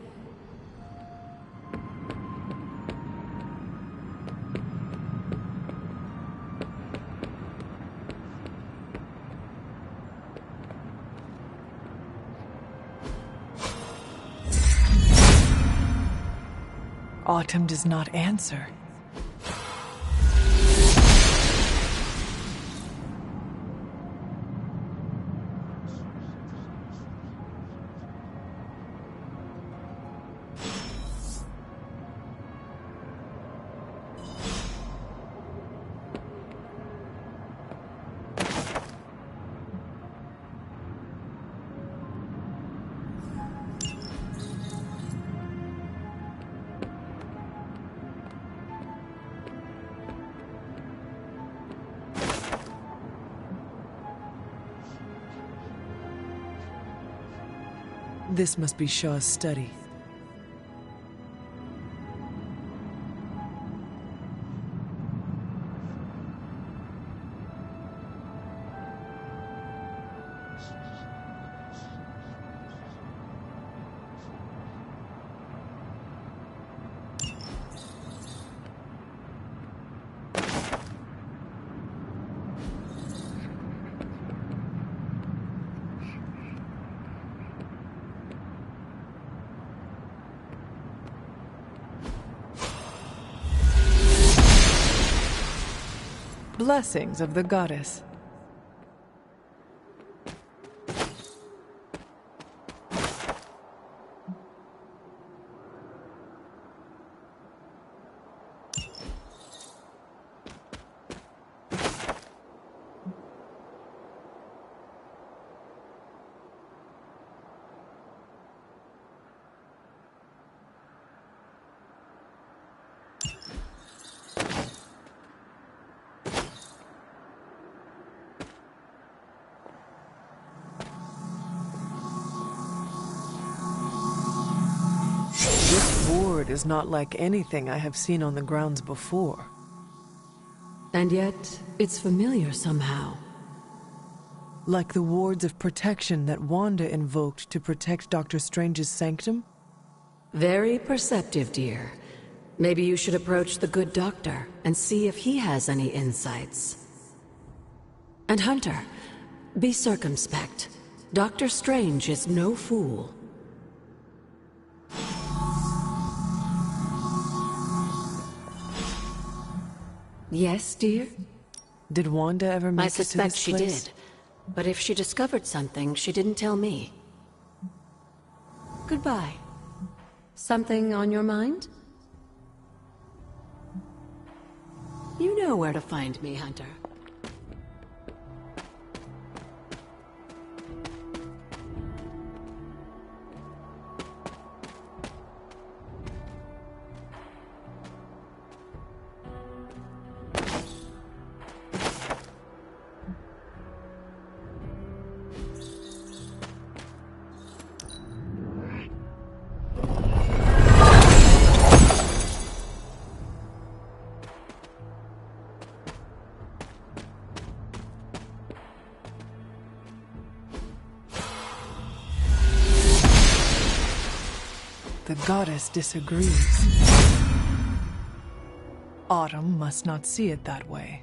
Autumn does not answer. This must be Shaw's study. Blessings of the goddess. board is not like anything I have seen on the grounds before. And yet, it's familiar somehow. Like the wards of protection that Wanda invoked to protect Dr. Strange's sanctum? Very perceptive, dear. Maybe you should approach the good doctor and see if he has any insights. And Hunter, be circumspect. Dr. Strange is no fool. Yes, dear? Did Wanda ever make it to this place? I suspect she did. But if she discovered something, she didn't tell me. Goodbye. Something on your mind? You know where to find me, Hunter. The goddess disagrees. Autumn must not see it that way.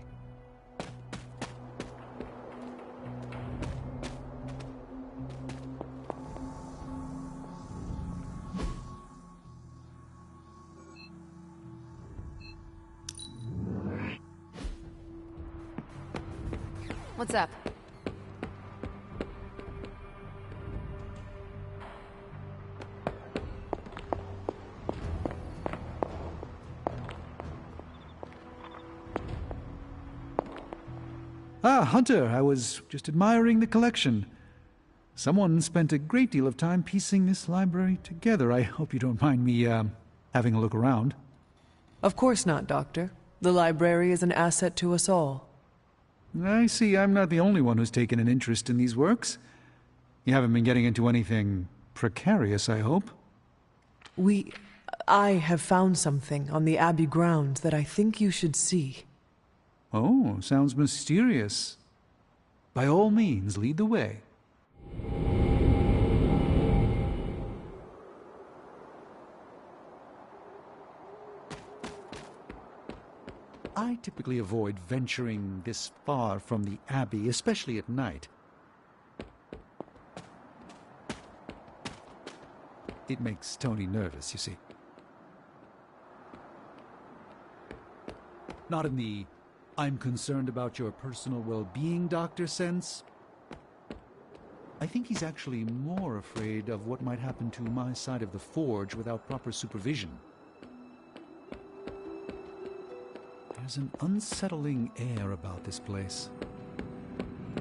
What's up? Ah, Hunter, I was just admiring the collection. Someone spent a great deal of time piecing this library together. I hope you don't mind me, having a look around. Of course not, Doctor. The library is an asset to us all. I see I'm not the only one who's taken an interest in these works. You haven't been getting into anything precarious, I hope? I have found something on the Abbey grounds that I think you should see. Oh, sounds mysterious. By all means, lead the way. I typically avoid venturing this far from the Abbey, especially at night. It makes Tony nervous, you see. Not in the I'm concerned about your personal well-being, Doctor sense. I think he's actually more afraid of what might happen to my side of the forge without proper supervision. There's an unsettling air about this place.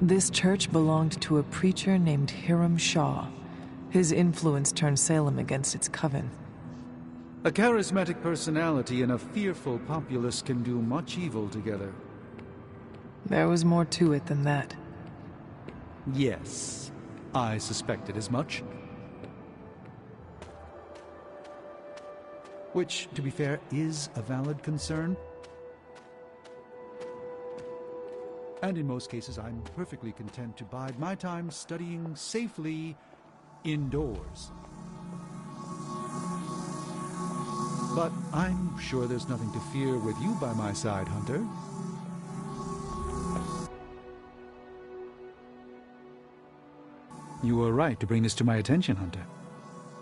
This church belonged to a preacher named Hiram Shaw. His influence turned Salem against its coven. A charismatic personality and a fearful populace can do much evil together. There was more to it than that. Yes, I suspected as much. Which, to be fair, is a valid concern. And in most cases, I'm perfectly content to bide my time studying safely indoors. But I'm sure there's nothing to fear with you by my side, Hunter. You were right to bring this to my attention, Hunter.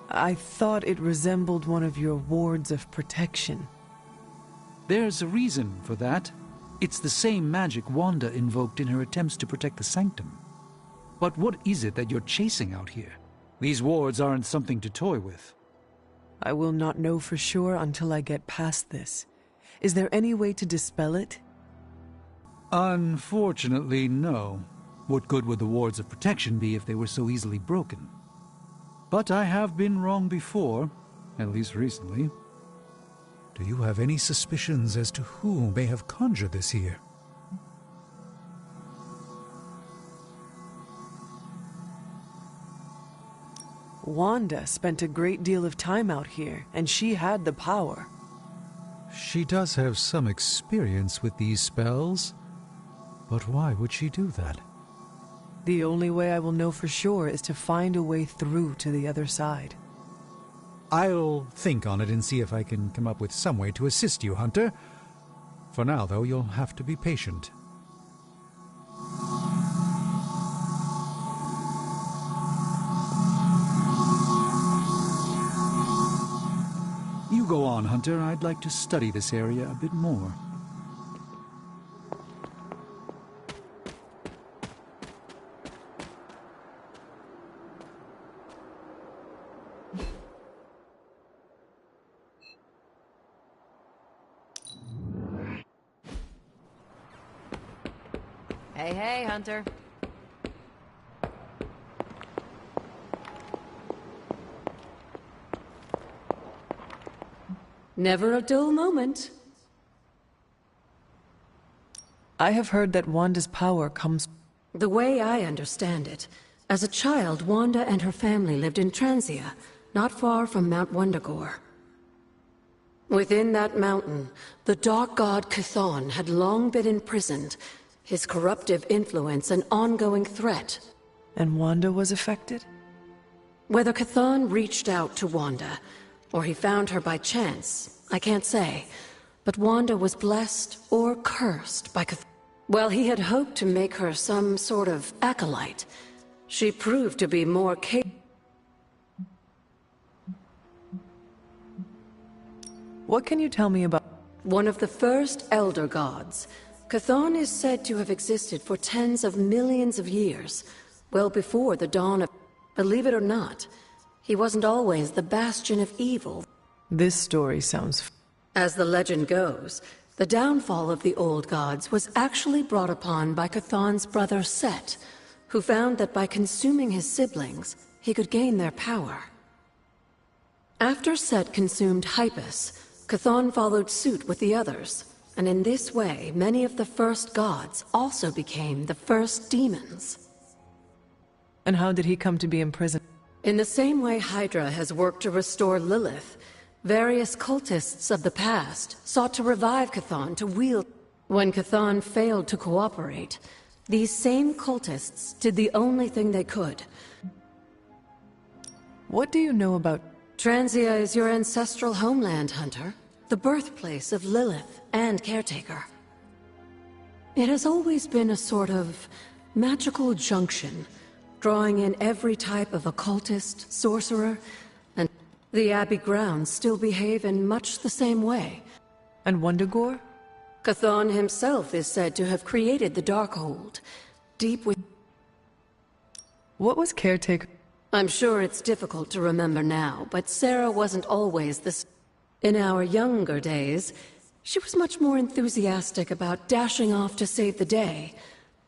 I thought it resembled one of your wards of protection. There's a reason for that. It's the same magic Wanda invoked in her attempts to protect the sanctum. But what is it that you're chasing out here? These wards aren't something to toy with. I will not know for sure until I get past this. Is there any way to dispel it? Unfortunately, no. What good would the wards of protection be if they were so easily broken? But I have been wrong before, at least recently. Do you have any suspicions as to who may have conjured this here? Wanda spent a great deal of time out here, and she had the power. She does have some experience with these spells, but why would she do that? The only way I will know for sure is to find a way through to the other side. I'll think on it and see if I can come up with some way to assist you, Hunter. For now, though, you'll have to be patient. You go on, Hunter. I'd like to study this area a bit more. Hey, Hunter. Never a dull moment. I have heard that Wanda's power comes... The way I understand it, as a child, Wanda and her family lived in Transia, not far from Mount Wundagore. Within that mountain, the dark god Chthon had long been imprisoned, his corruptive influence an ongoing threat. And Wanda was affected? Whether Chthon reached out to Wanda, or he found her by chance, I can't say. But Wanda was blessed or cursed by Chthon. While he had hoped to make her some sort of acolyte, she proved to be more capable. What can you tell me about... One of the first Elder Gods. Chthon is said to have existed for tens of millions of years, well before the dawn of... Believe it or not, he wasn't always the bastion of evil. This story sounds... As the legend goes, the downfall of the old gods was actually brought upon by Chthon's brother Set, who found that by consuming his siblings, he could gain their power. After Set consumed Hypus, Chthon followed suit with the others. And in this way, many of the first gods also became the first demons. And how did he come to be imprisoned? In the same way Hydra has worked to restore Lilith, various cultists of the past sought to revive Chthon to wield. When Chthon failed to cooperate, these same cultists did the only thing they could. What do you know about... Transia is your ancestral homeland, Hunter. The birthplace of Lilith and Caretaker. It has always been a sort of magical junction, drawing in every type of occultist, sorcerer, and the Abbey grounds still behave in much the same way. And Wundagore? Chthon himself is said to have created the Darkhold, deep with... What was Caretaker? I'm sure it's difficult to remember now, but Sarah wasn't always this... In our younger days, she was much more enthusiastic about dashing off to save the day,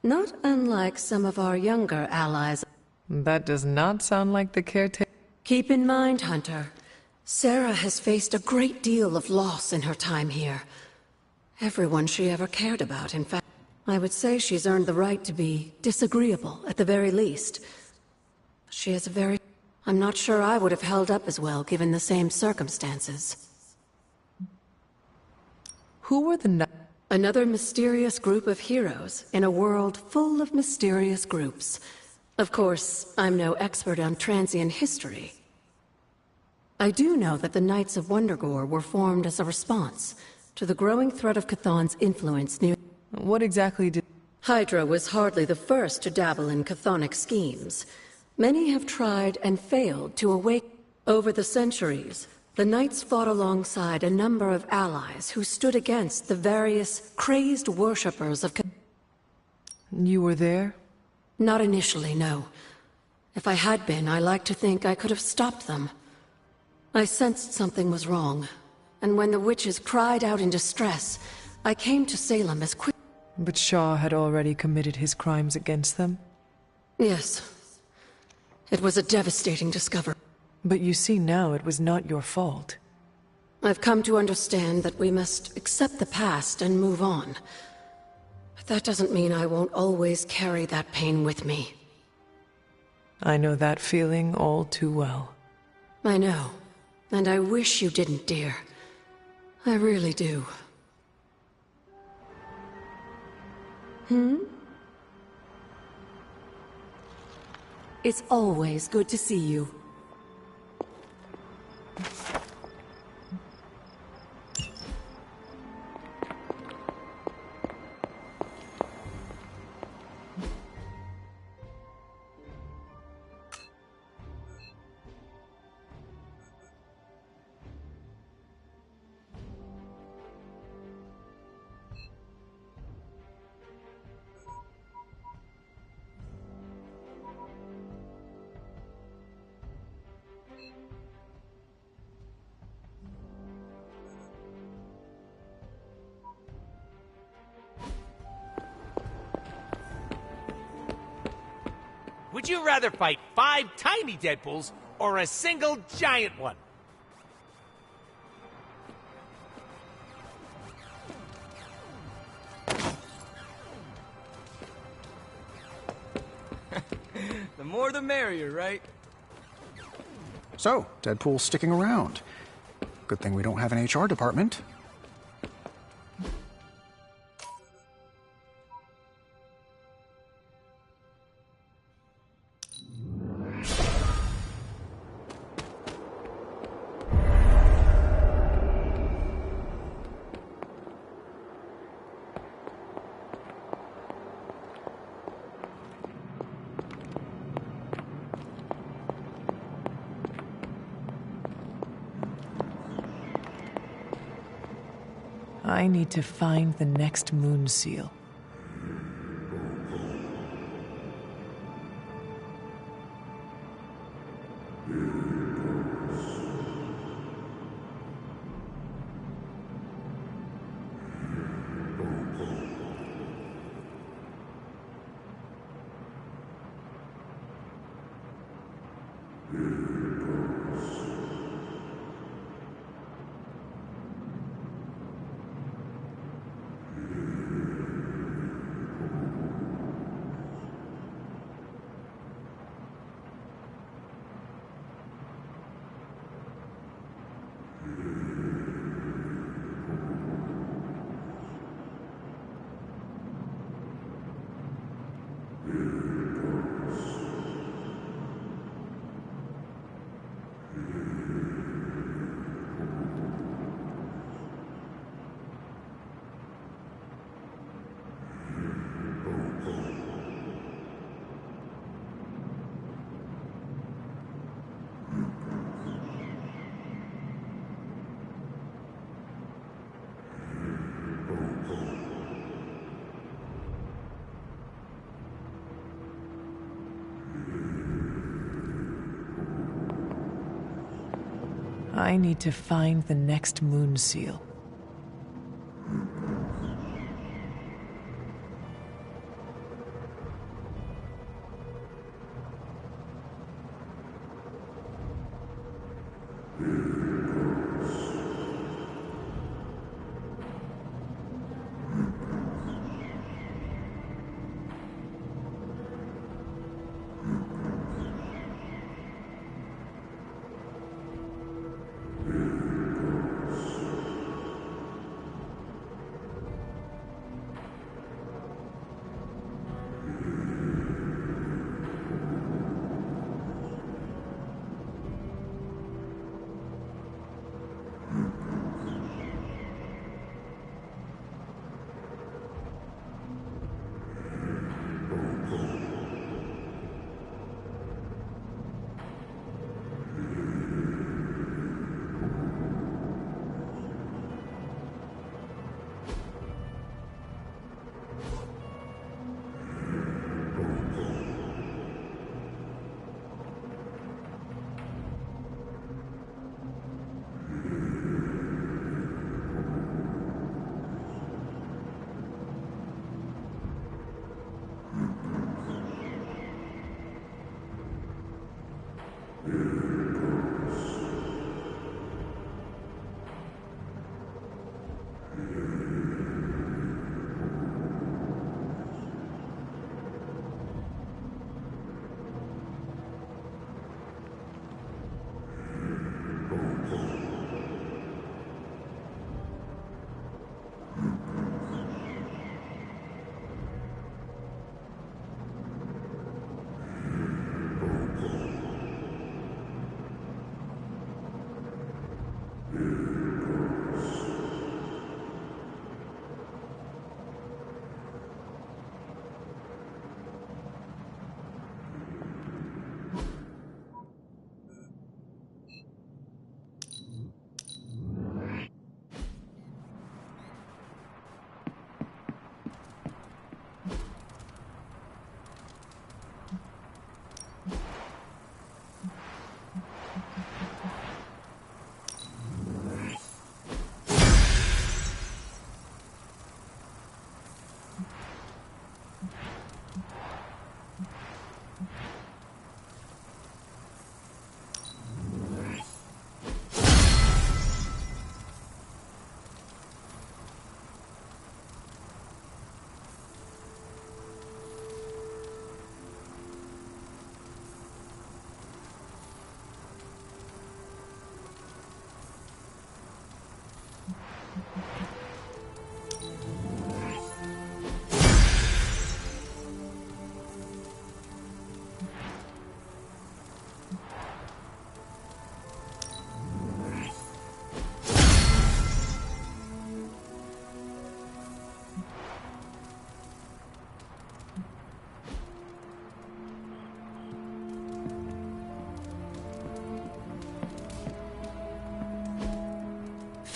not unlike some of our younger allies. That does not sound like the Caretaker. Keep in mind, Hunter, Sarah has faced a great deal of loss in her time here. Everyone she ever cared about, in fact. I would say she's earned the right to be disagreeable, at the very least. She is a very... I'm not sure I would have held up as well, given the same circumstances. Who were the... Another mysterious group of heroes in a world full of mysterious groups. Of course, I'm no expert on Transian history. I do know that the Knights of Wundagore were formed as a response to the growing threat of Chthon's influence near... What exactly did... Hydra was hardly the first to dabble in chthonic schemes. Many have tried and failed to awake. Over the centuries, the Knights fought alongside a number of allies who stood against the various crazed worshippers of... You were there? Not initially, no. If I had been, I like to think I could have stopped them. I sensed something was wrong, and when the witches cried out in distress, I came to Salem as quick... But Shaw had already committed his crimes against them? Yes. It was a devastating discovery. But you see now it was not your fault. I've come to understand that we must accept the past and move on. But that doesn't mean I won't always carry that pain with me. I know that feeling all too well. I know. And I wish you didn't, dear. I really do. It's always good to see you. Would you rather fight 5 tiny Deadpools or a single giant one? The more the merrier, right? So, Deadpool's sticking around. Good thing we don't have an HR department. I need to find the next moon seal. I need to find the next moon seal.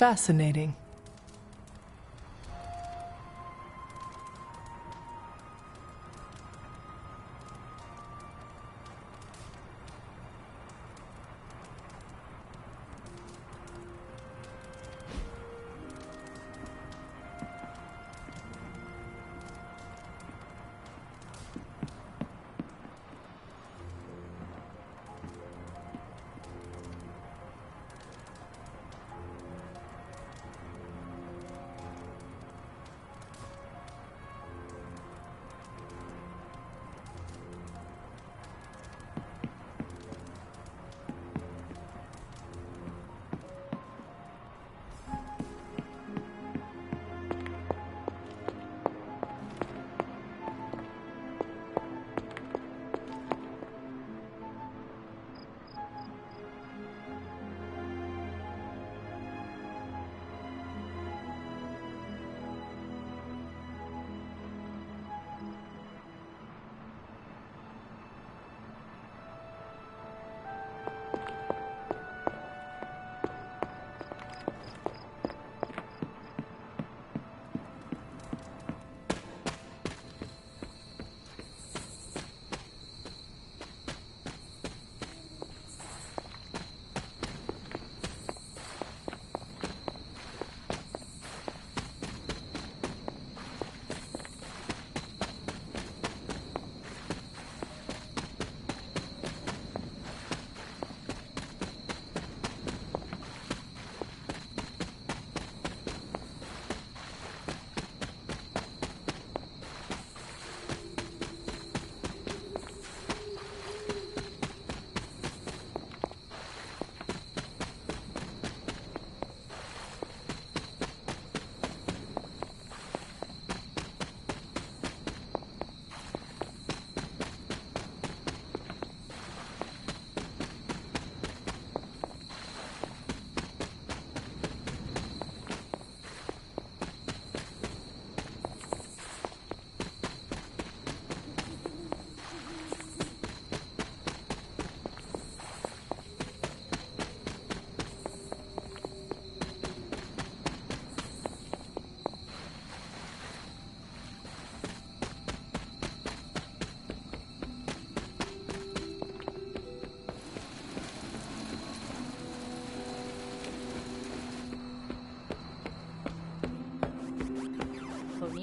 Fascinating.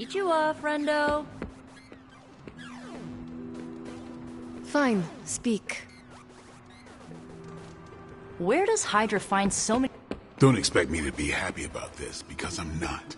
Konnichiwa, friendo. Fine, speak. Where does Hydra find so many... Don't expect me to be happy about this, because I'm not.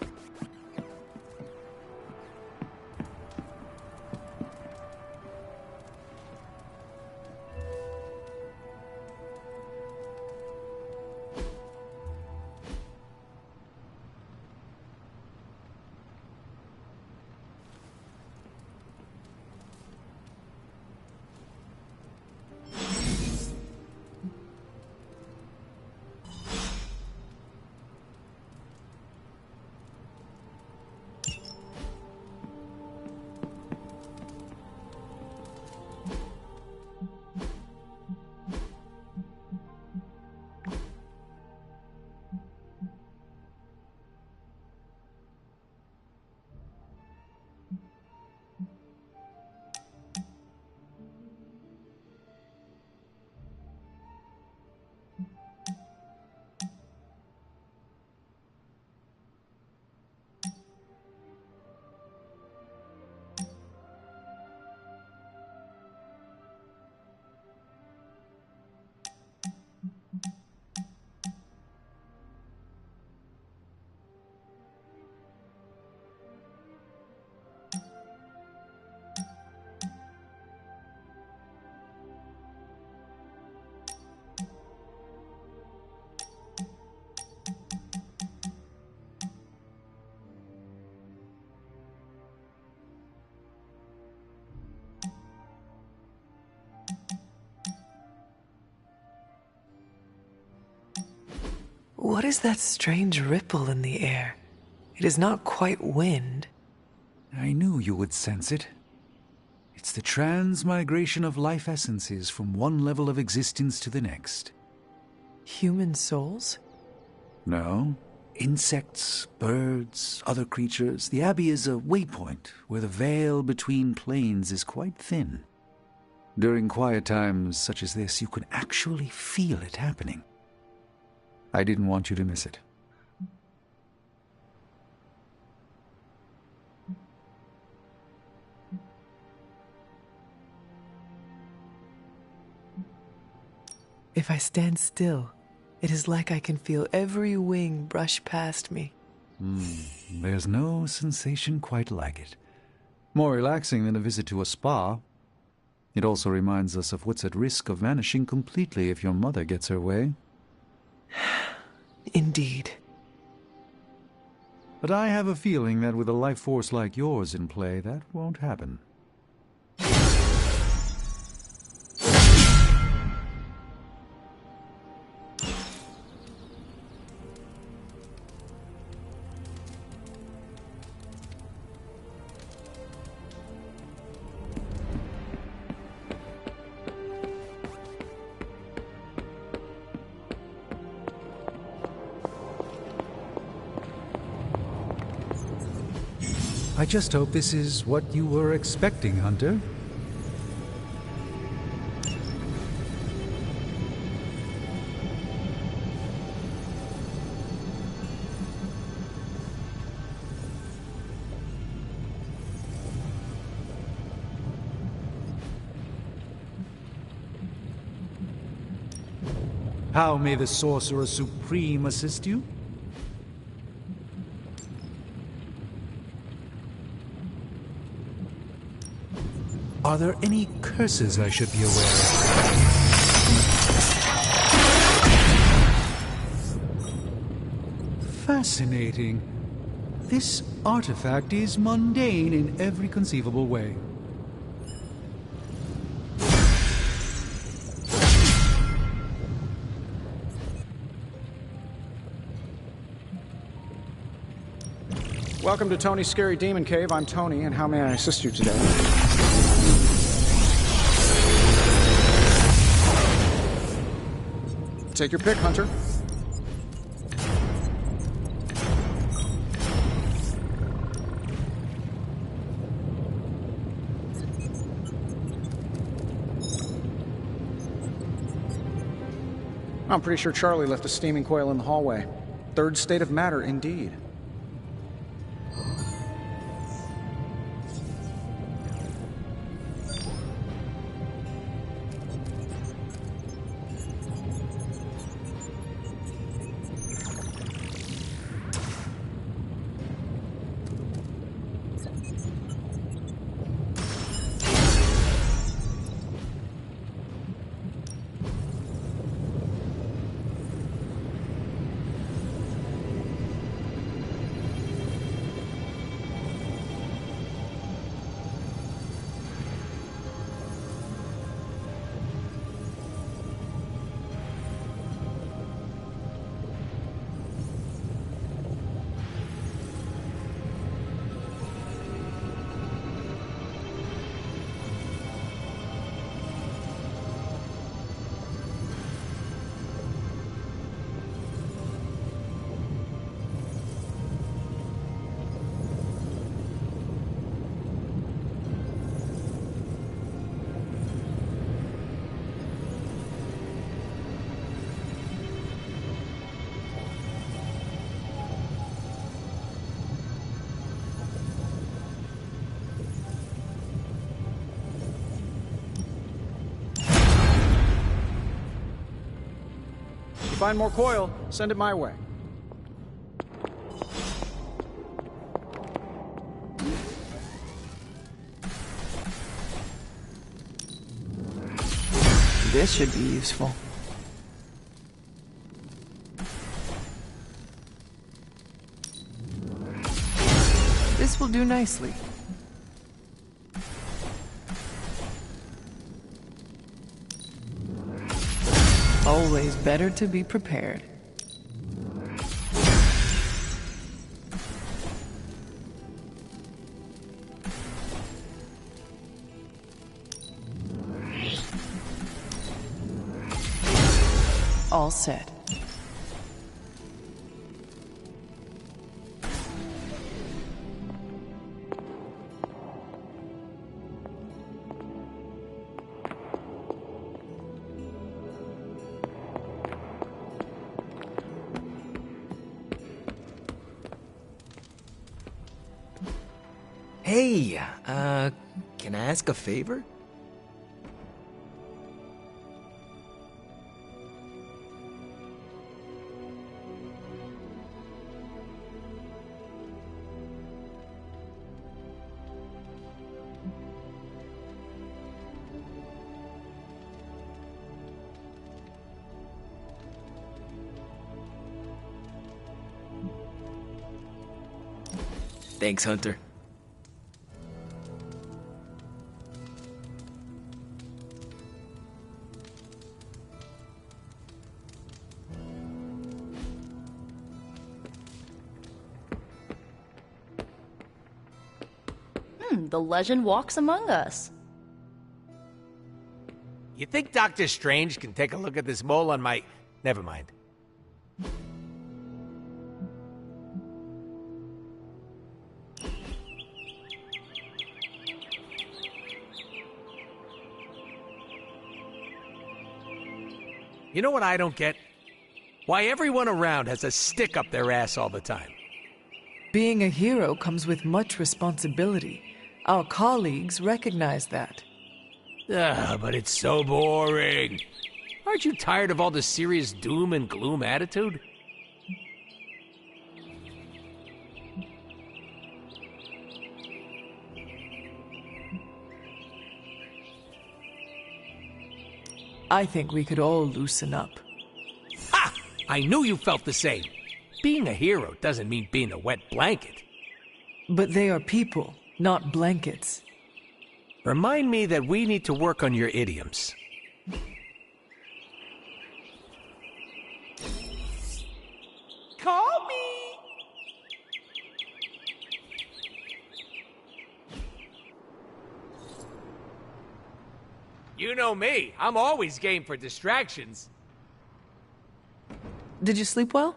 What is that strange ripple in the air? It is not quite wind. I knew you would sense it. It's the transmigration of life essences from one level of existence to the next. Human souls? No, Insects, birds, other creatures. The Abbey is a waypoint where the veil between planes is quite thin. During quiet times such as this, you can actually feel it happening. I didn't want you to miss it. If I stand still, it is like I can feel every wing brush past me. There's no sensation quite like it. More relaxing than a visit to a spa. It also reminds us of what's at risk of vanishing completely if your mother gets her way. Indeed. But I have a feeling that with a life force like yours in play, that won't happen. I just hope this is what you were expecting, Hunter. How may the Sorcerer Supreme assist you? Are there any curses I should be aware of? Fascinating. This artifact is mundane in every conceivable way. Welcome to Tony's Scary Demon Cave. I'm Tony, and how may I assist you today? Take your pick, Hunter. I'm pretty sure Charlie left a steaming coil in the hallway. Third state of matter, indeed. Find more coil, send it my way. This should be useful. This will do nicely. Always better to be prepared. All set. Hey, can I ask a favor? Thanks, Hunter. The legend walks among us. You think Doctor Strange can take a look at this mole on my... Never mind. You know what I don't get? Why everyone around has a stick up their ass all the time. Being a hero comes with much responsibility. Our colleagues recognize that. But it's so boring. Aren't you tired of all the serious doom and gloom attitude? I think we could all loosen up. Ha! I knew you felt the same. Being a hero doesn't mean being a wet blanket. But they are people, not blankets. Remind me that we need to work on your idioms. Call me! You know me. I'm always game for distractions. Did you sleep well?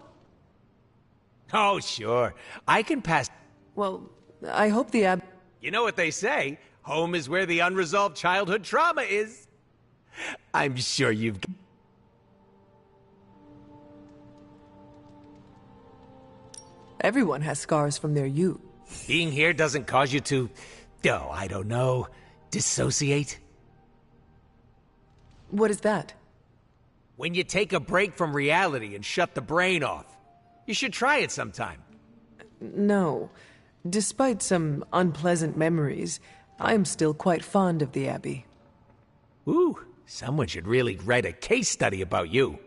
Oh, sure. I can pass... Well, I hope the You know what they say? Home is where the unresolved childhood trauma is. I'm sure you've... Everyone has scars from their youth. Being here doesn't cause you to... Oh, I don't know. Dissociate? What is that? When you take a break from reality and shut the brain off. You should try it sometime. No. Despite some unpleasant memories, I am still quite fond of the Abbey. Ooh, someone should really write a case study about you.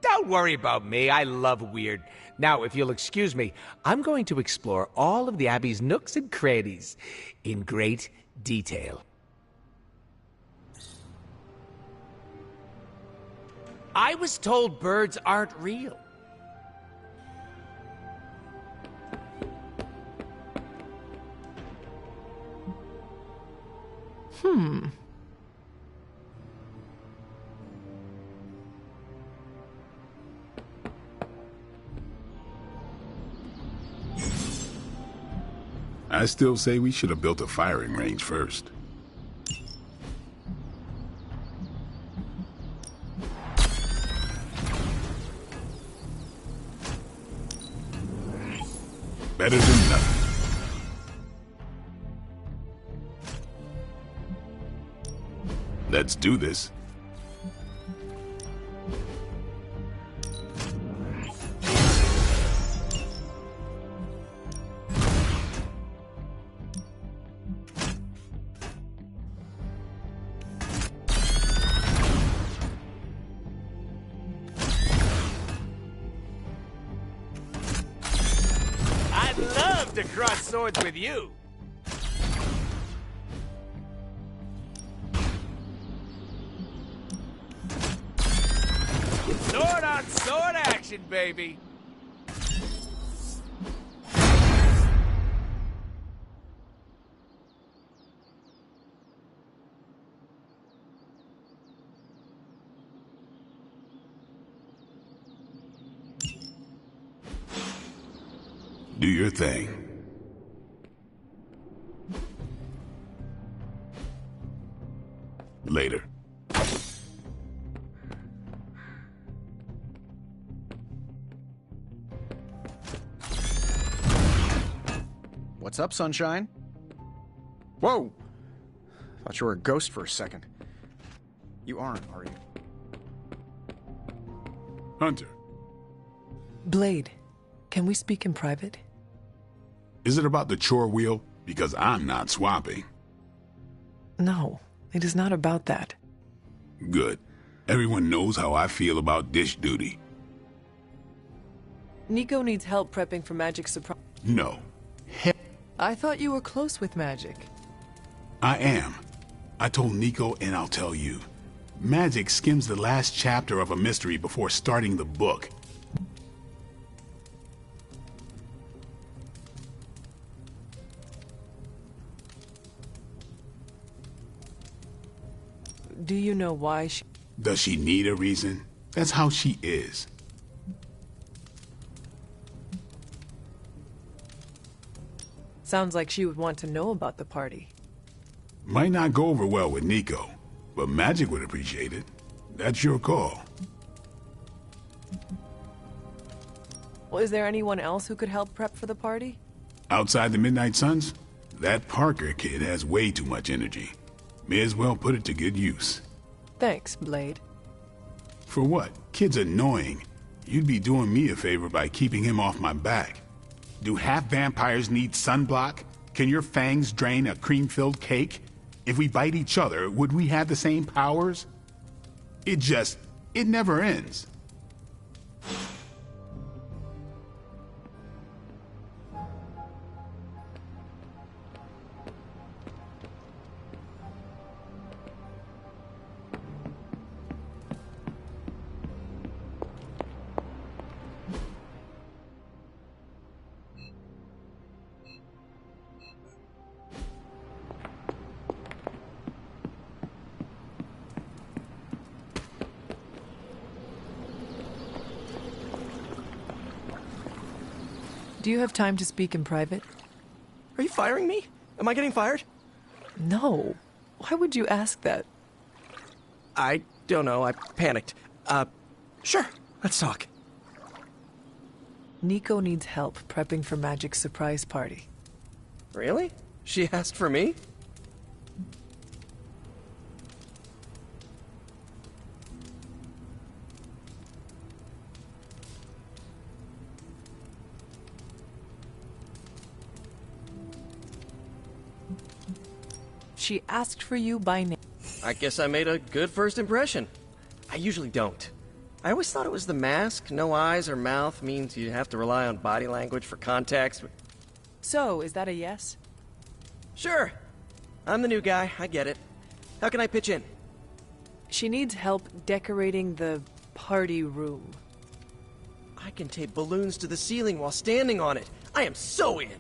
Don't worry about me, I love weird. Now, if you'll excuse me, I'm going to explore all of the Abbey's nooks and crannies in great detail. I was told birds aren't real. I still say we should have built a firing range first. Better than nothing. Let's do this. I'd love to cross swords with you. Sword on sword action, baby. Do your thing. Later. What's up, Sunshine? Whoa! Thought you were a ghost for a second. You aren't, are you? Hunter, Blade, can we speak in private? is it about the chore wheel? Because I'm not swapping. No, it is not about that. Good. Everyone knows how I feel about dish duty. Nico needs help prepping for Magic Surprise. No. I thought you were close with magic. I am. I told Nico and I'll tell you. Magic skims the last chapter of a mystery before starting the book. Do you know why she... Does she need a reason? That's how she is. Sounds like she would want to know about the party. Might not go over well with Nico, but Magic would appreciate it. That's your call. Well, is there anyone else who could help prep for the party? Outside the Midnight Suns, that Parker kid has way too much energy. May as well put it to good use. Thanks, Blade. For what? Kid's annoying. You'd be doing me a favor by keeping him off my back. Do half vampires need sunblock? Can your fangs drain a cream-filled cake? If we bite each other, would we have the same powers? It never ends. Do you have time to speak in private? Are you firing me? Am I getting fired? No. Why would you ask that? I don't know. I panicked. Sure. Let's talk. Nico needs help prepping for Magic's surprise party. Really? She asked for me? She asked for you by name. I guess I made a good first impression. I usually don't. I always thought it was the mask. No eyes or mouth means you have to rely on body language for context. So, is that a yes? Sure. I'm the new guy. I get it. How can I pitch in? She needs help decorating the party room. I can tape balloons to the ceiling while standing on it. I am so in.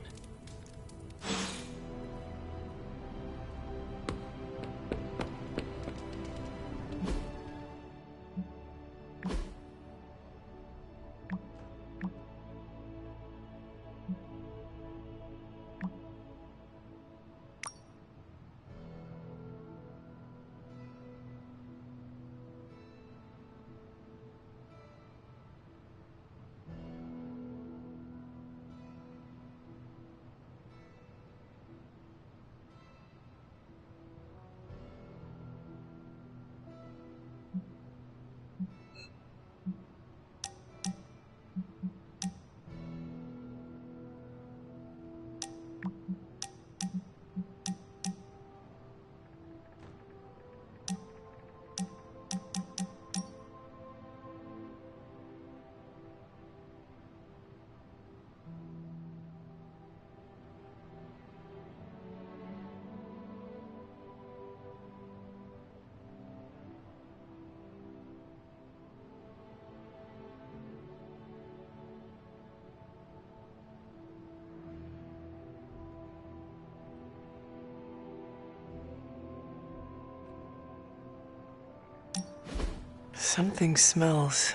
Something smells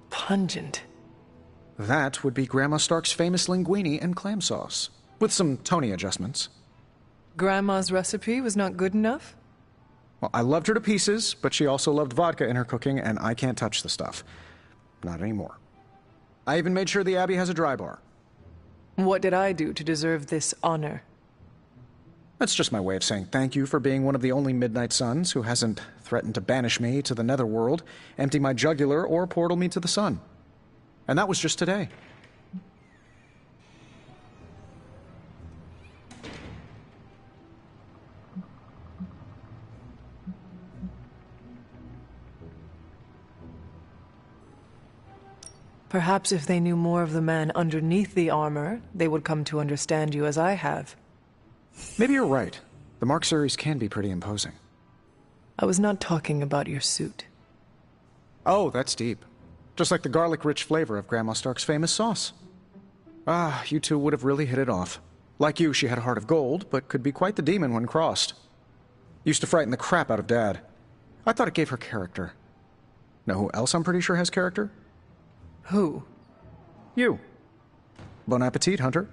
pungent. That would be Grandma Stark's famous linguine and clam sauce, with some Tony adjustments. Grandma's recipe was not good enough? Well, I loved her to pieces, but she also loved vodka in her cooking, and I can't touch the stuff. Not anymore. I even made sure the Abbey has a dry bar. What did I do to deserve this honor? That's just my way of saying thank you for being one of the only Midnight Suns who hasn't threatened to banish me to the Netherworld, empty my jugular, or portal me to the sun. And that was just today. Perhaps if they knew more of the man underneath the armor, they would come to understand you as I have. Maybe you're right. The Mark series can be pretty imposing. I was not talking about your suit. Oh, that's deep. Just like the garlic-rich flavor of Grandma Stark's famous sauce. Ah, you two would have really hit it off. Like you, she had a heart of gold, but could be quite the demon when crossed. Used to frighten the crap out of Dad. I thought it gave her character. Know who else I'm pretty sure has character? Who? You. Bon appetit, Hunter.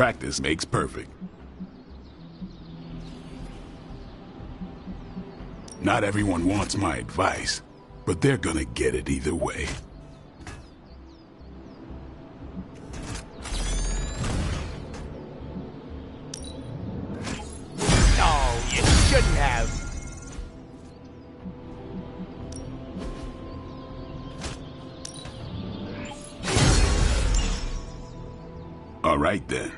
Practice makes perfect. Not everyone wants my advice, but they're gonna get it either way. Oh, you shouldn't have. All right, then.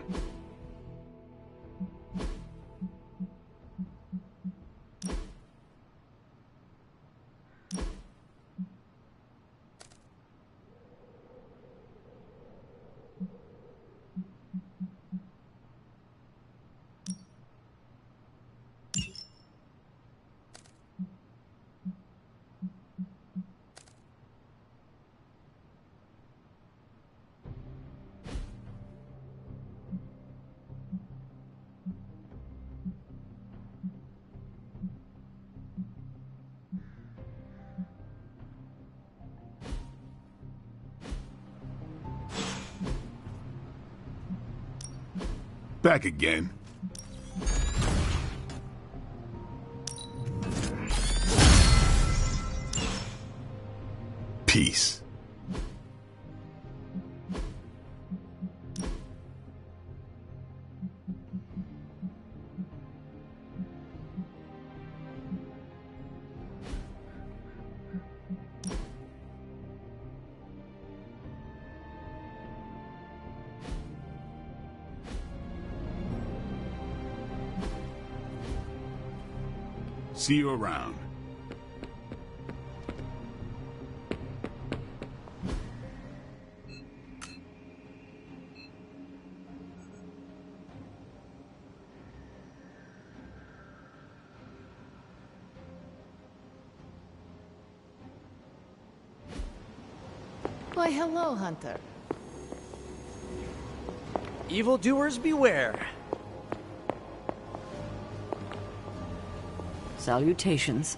Back again. Peace. See you around. Why, hello, Hunter. Evildoers beware. Salutations.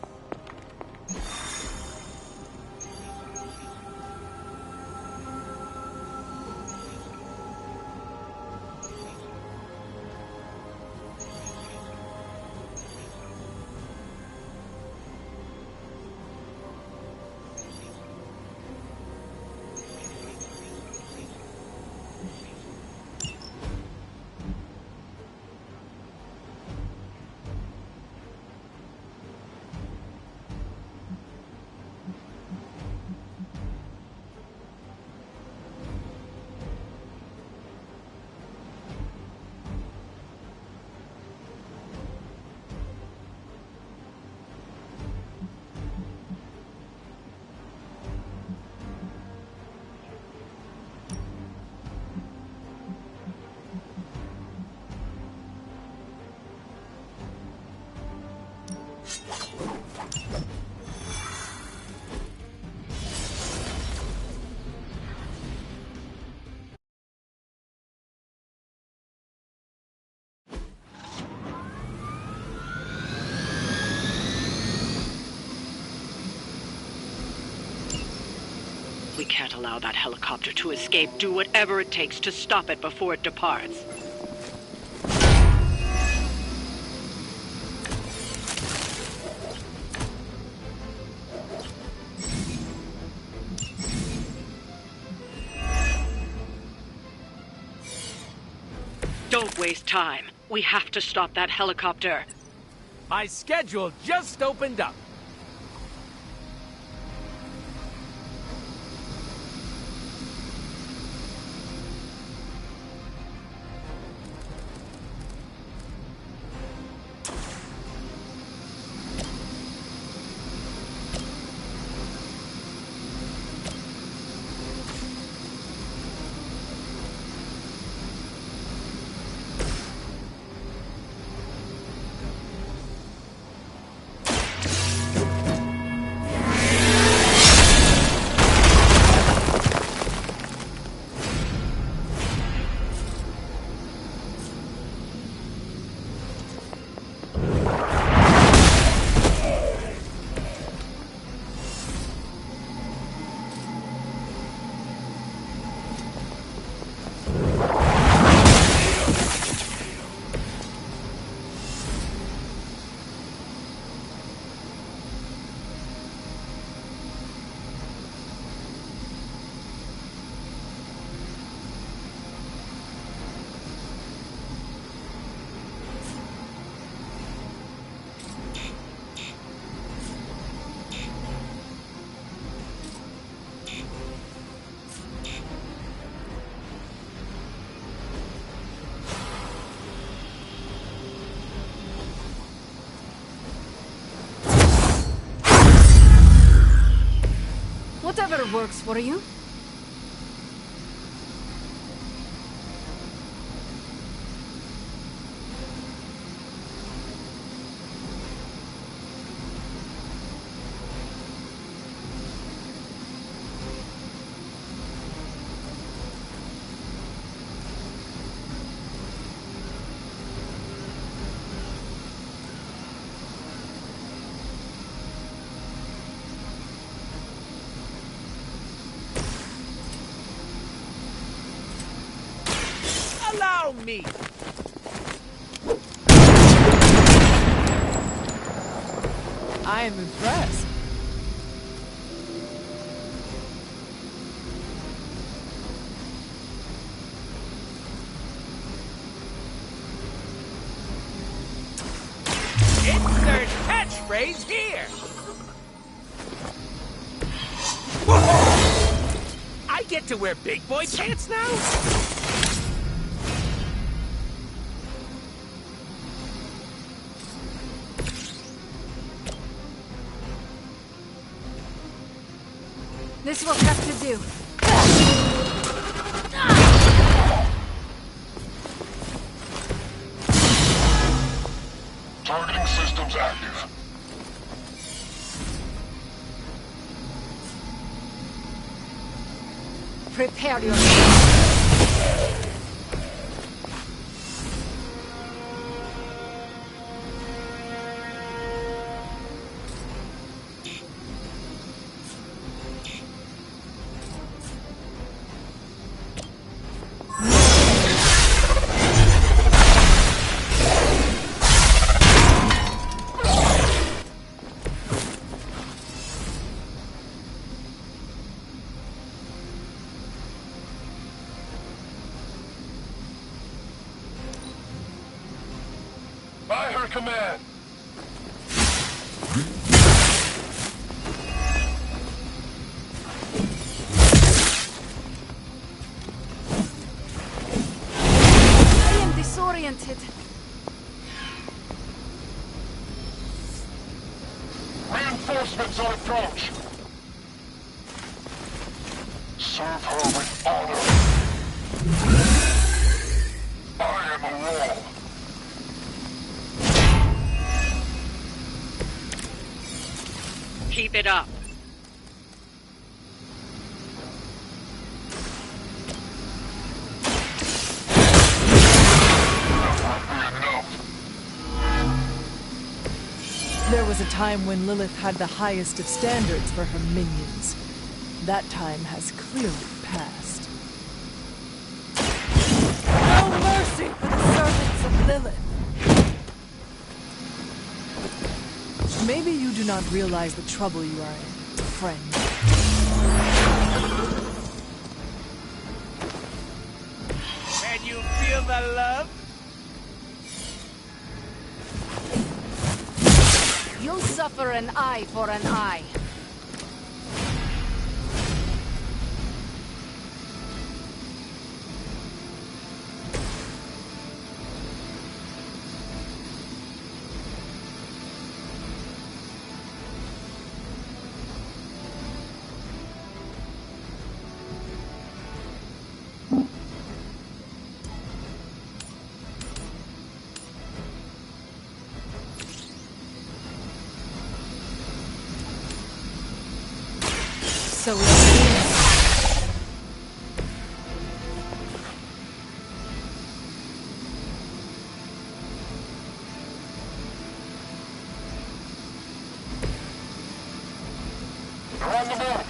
We can't allow that helicopter to escape. Do whatever it takes to stop it before it departs. Don't waste time. We have to stop that helicopter. My schedule just opened up. Whatever works for you. Allow me! I am impressed. Insert catchphrase here! I get to wear big boy pants now? This will have to do. Targeting systems active. Prepare yourself. By her command. I am disoriented. Reinforcements on approach. Serve her with honor. I am a wall. Keep it up. There was a time when Lilith had the highest of standards for her minions. That time has clearly passed. No mercy for the servants of Lilith! Maybe you do not realize the trouble you are in, friend. Can you feel the love? You'll suffer an eye for an eye. So it seems. They're on the move.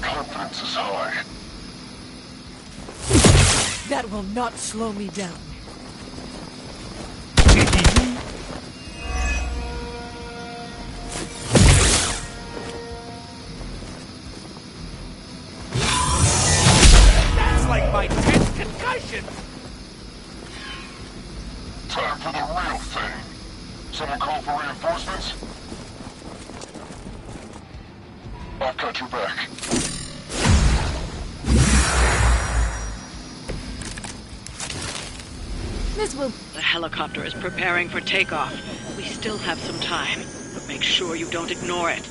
Confidence is high. That will not slow me down. I've got your back. This will... The helicopter is preparing for takeoff. We still have some time, but make sure you don't ignore it.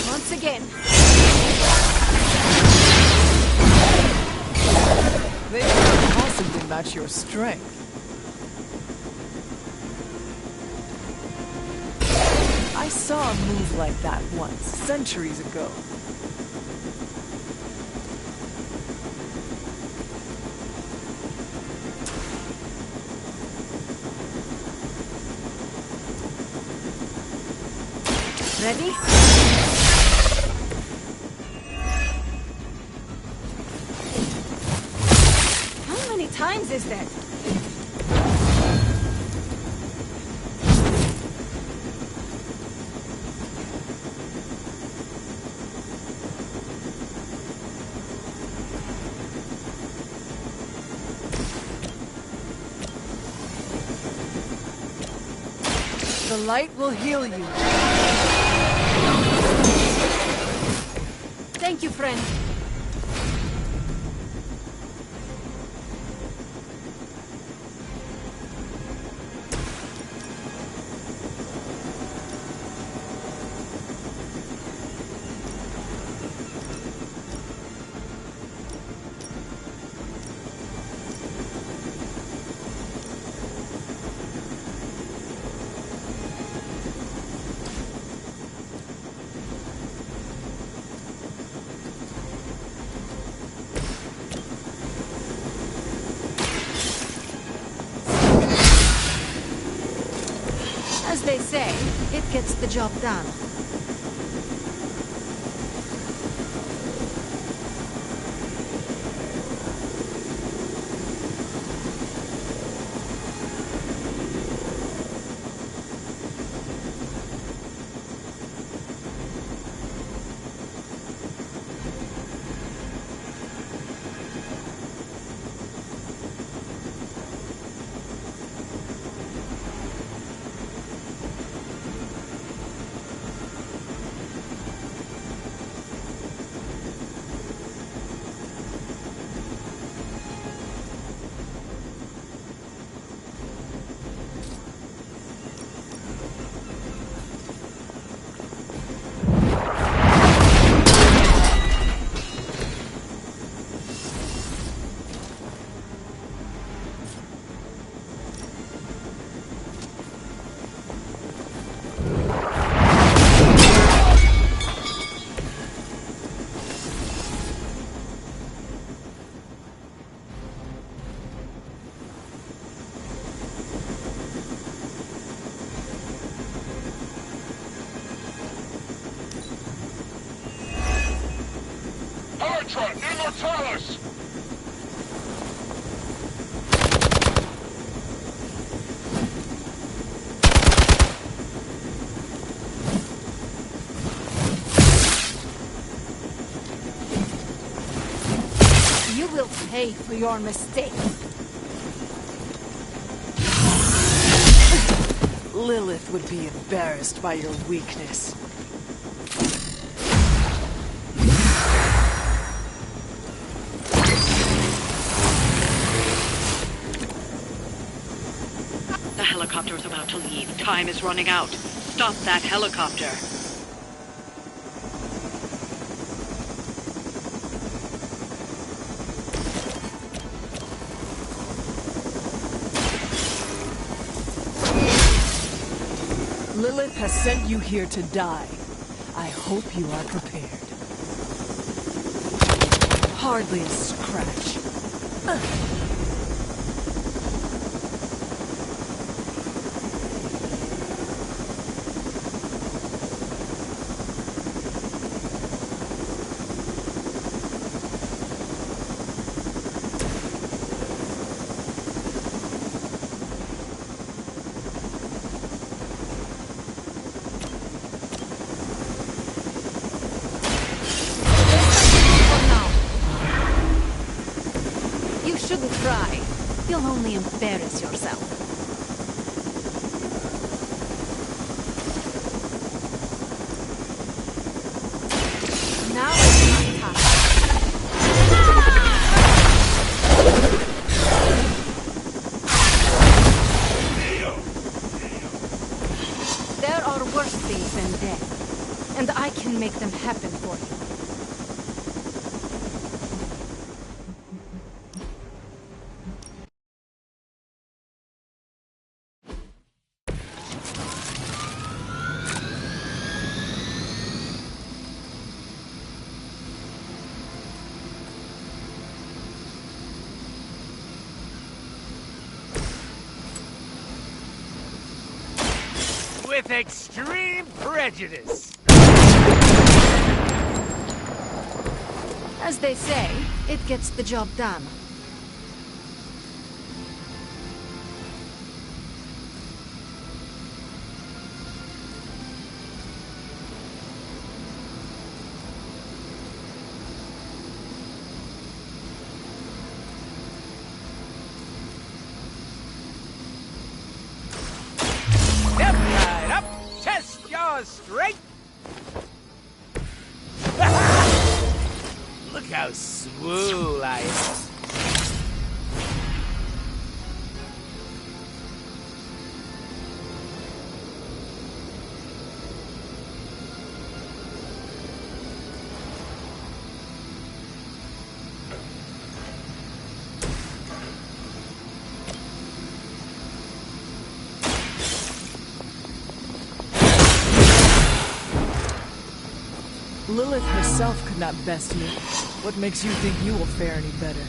Once again. They can't possibly match your strength. I saw a move like that once, centuries ago. Ready? How many times is that? The light will heal you. Thank you, friend. As they say, it gets the job done. Elytra, Immortalis! You will pay for your mistake. Lilith would be embarrassed by your weakness. The helicopter is about to leave. Time is running out. Stop that helicopter. Lilith has sent you here to die. I hope you are prepared. Hardly a scratch. You shouldn't try. You'll only embarrass yourself. Now it's my turn. There are worse things than death, and I can make them happen for you. With extreme prejudice. As they say, it gets the job done. Step right up, chest jaws straight. Look how swole I am. Lilith herself could not best me. What makes you think you will fare any better?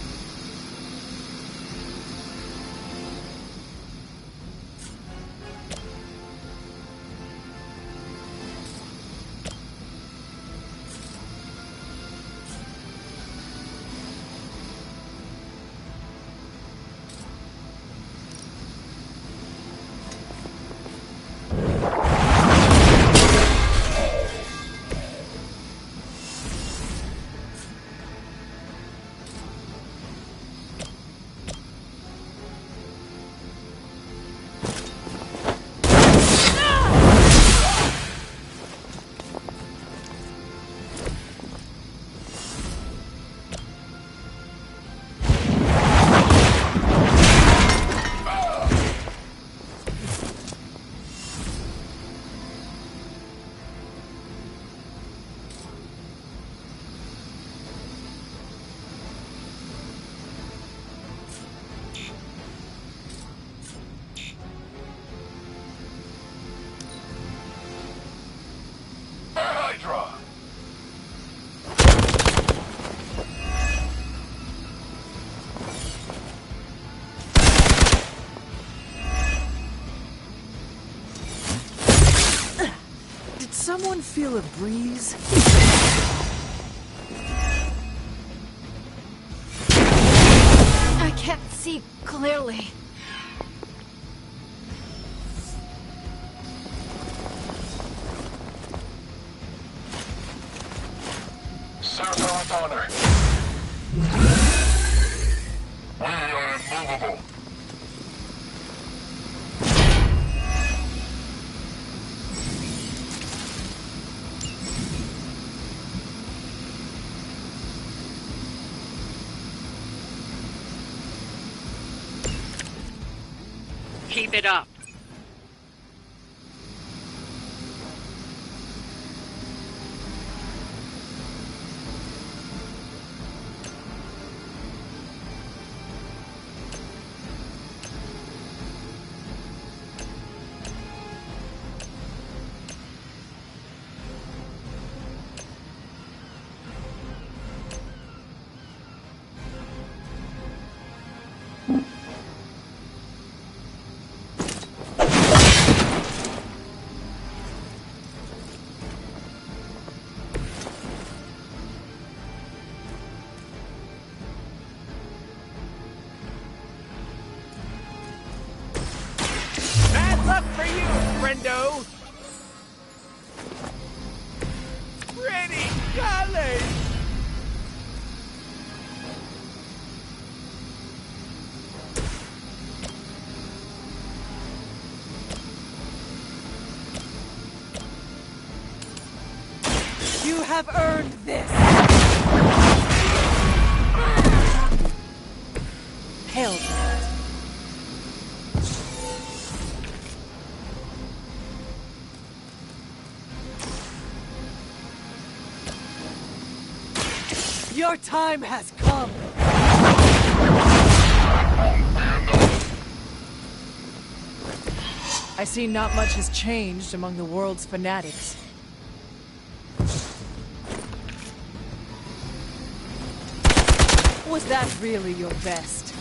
Someone feel a breeze? I can't see clearly. Serve her with honor. We are immovable. Keep it up. friendo. Pretty colors. You have earned this! Hail to it. Your time has come! I see not much has changed among the world's fanatics. Was that really your best?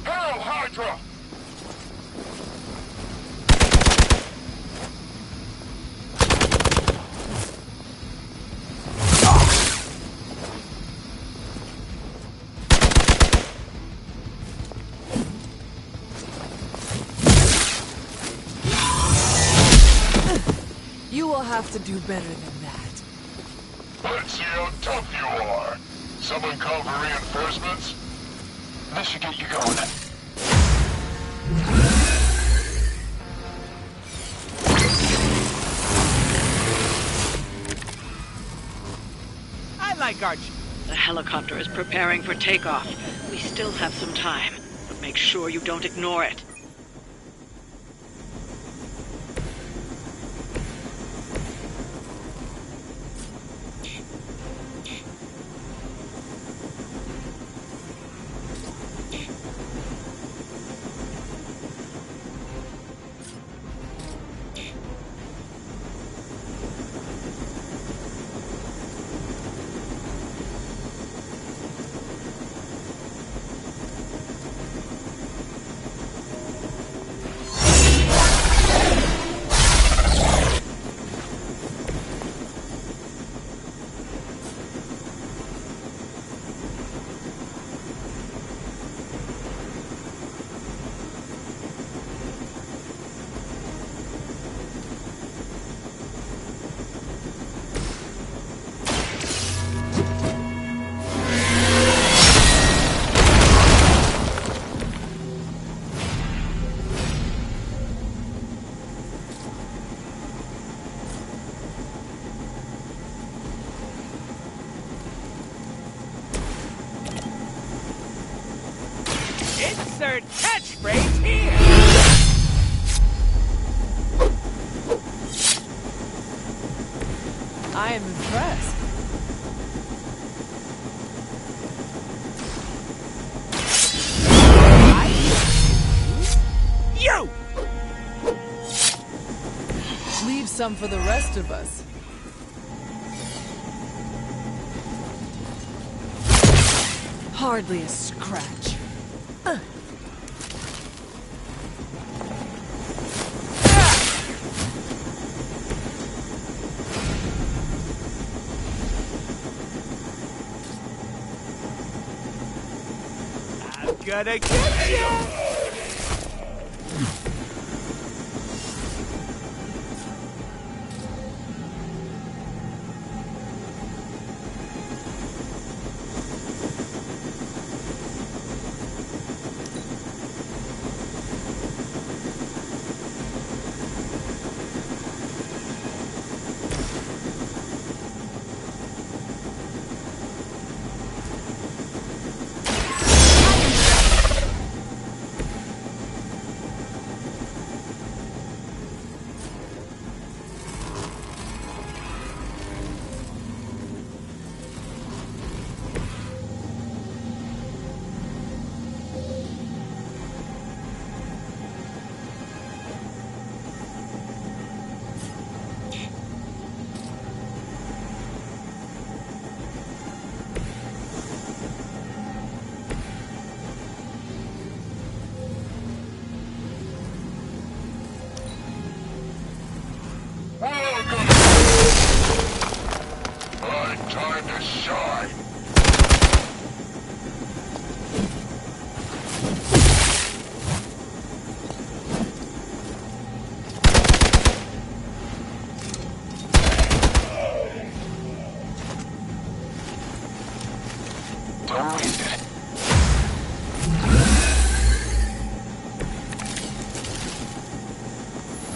Hail Hydra! You will have to do better than that. Let's see how tough you are. Someone call for reinforcements? This should get you going. I like Archie. The helicopter is preparing for takeoff. We still have some time, but make sure you don't ignore it. Insert catchphrase here! I am impressed. You! Leave some for the rest of us. Hardly a scratch. I'm gonna get you!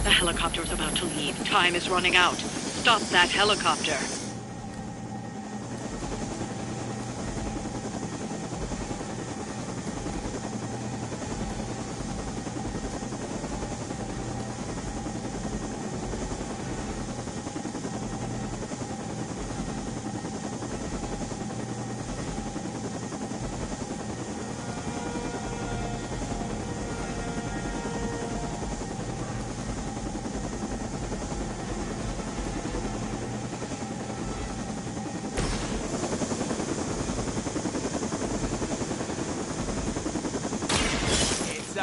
The helicopter's about to leave. Time is running out. Stop that helicopter.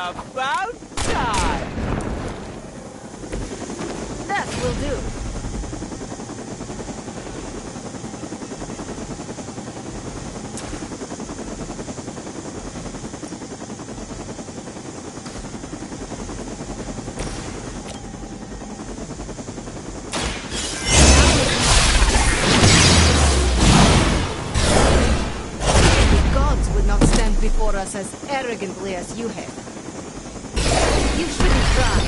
About time! That will do. The gods would not stand before us as arrogantly as you have. You shouldn't try.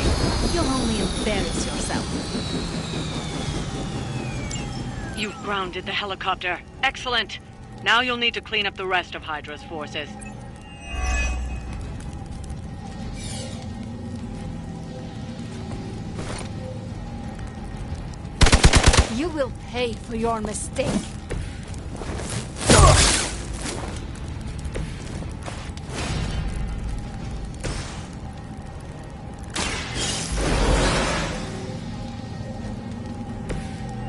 You'll only embarrass yourself. You've grounded the helicopter. Excellent. Now you'll need to clean up the rest of Hydra's forces. You will pay for your mistake.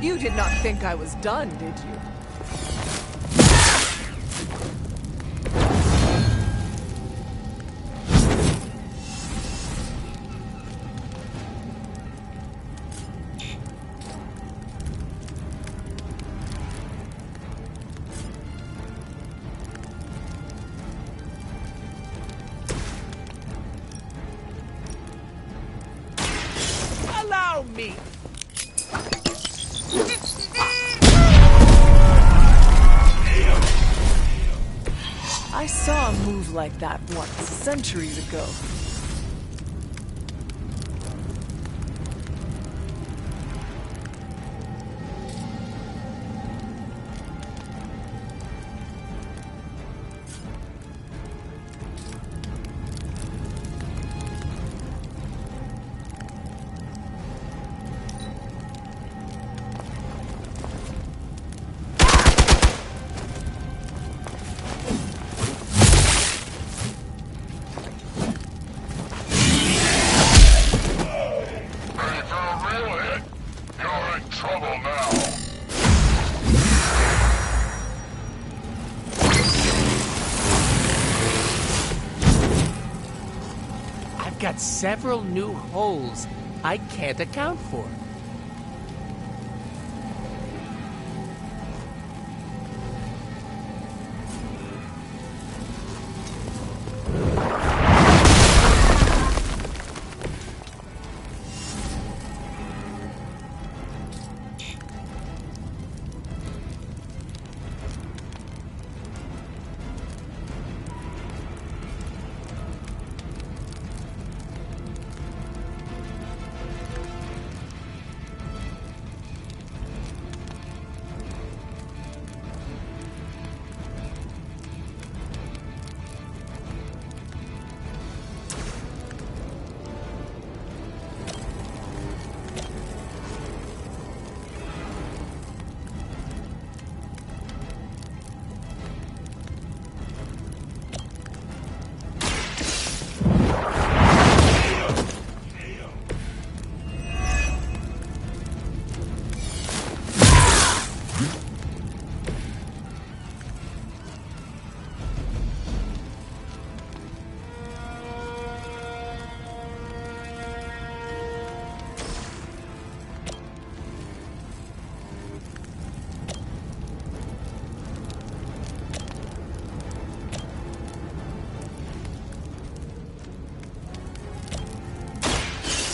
You did not think I was done, did you? Allow me! I saw a move like that once, centuries ago. Got several new holes I can't account for.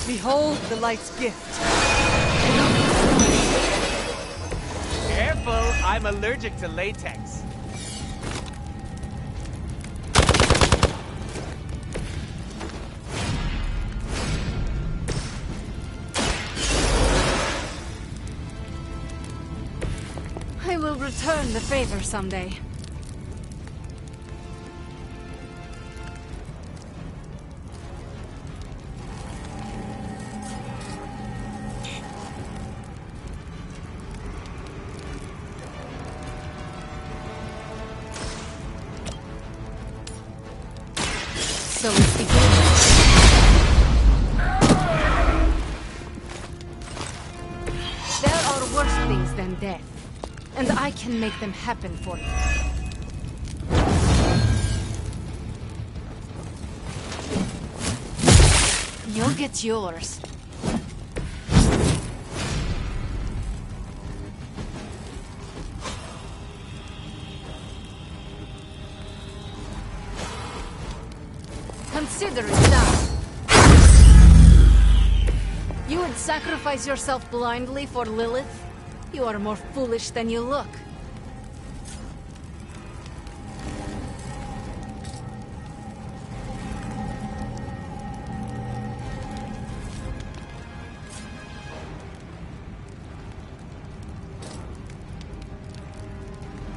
Behold the light's gift. Careful, I'm allergic to latex. return the favor someday. So it's beginning. There are worse things than death, and I can make them happen for you. You'll get yours. Consider it done. You would sacrifice yourself blindly for Lilith? You are more foolish than you look.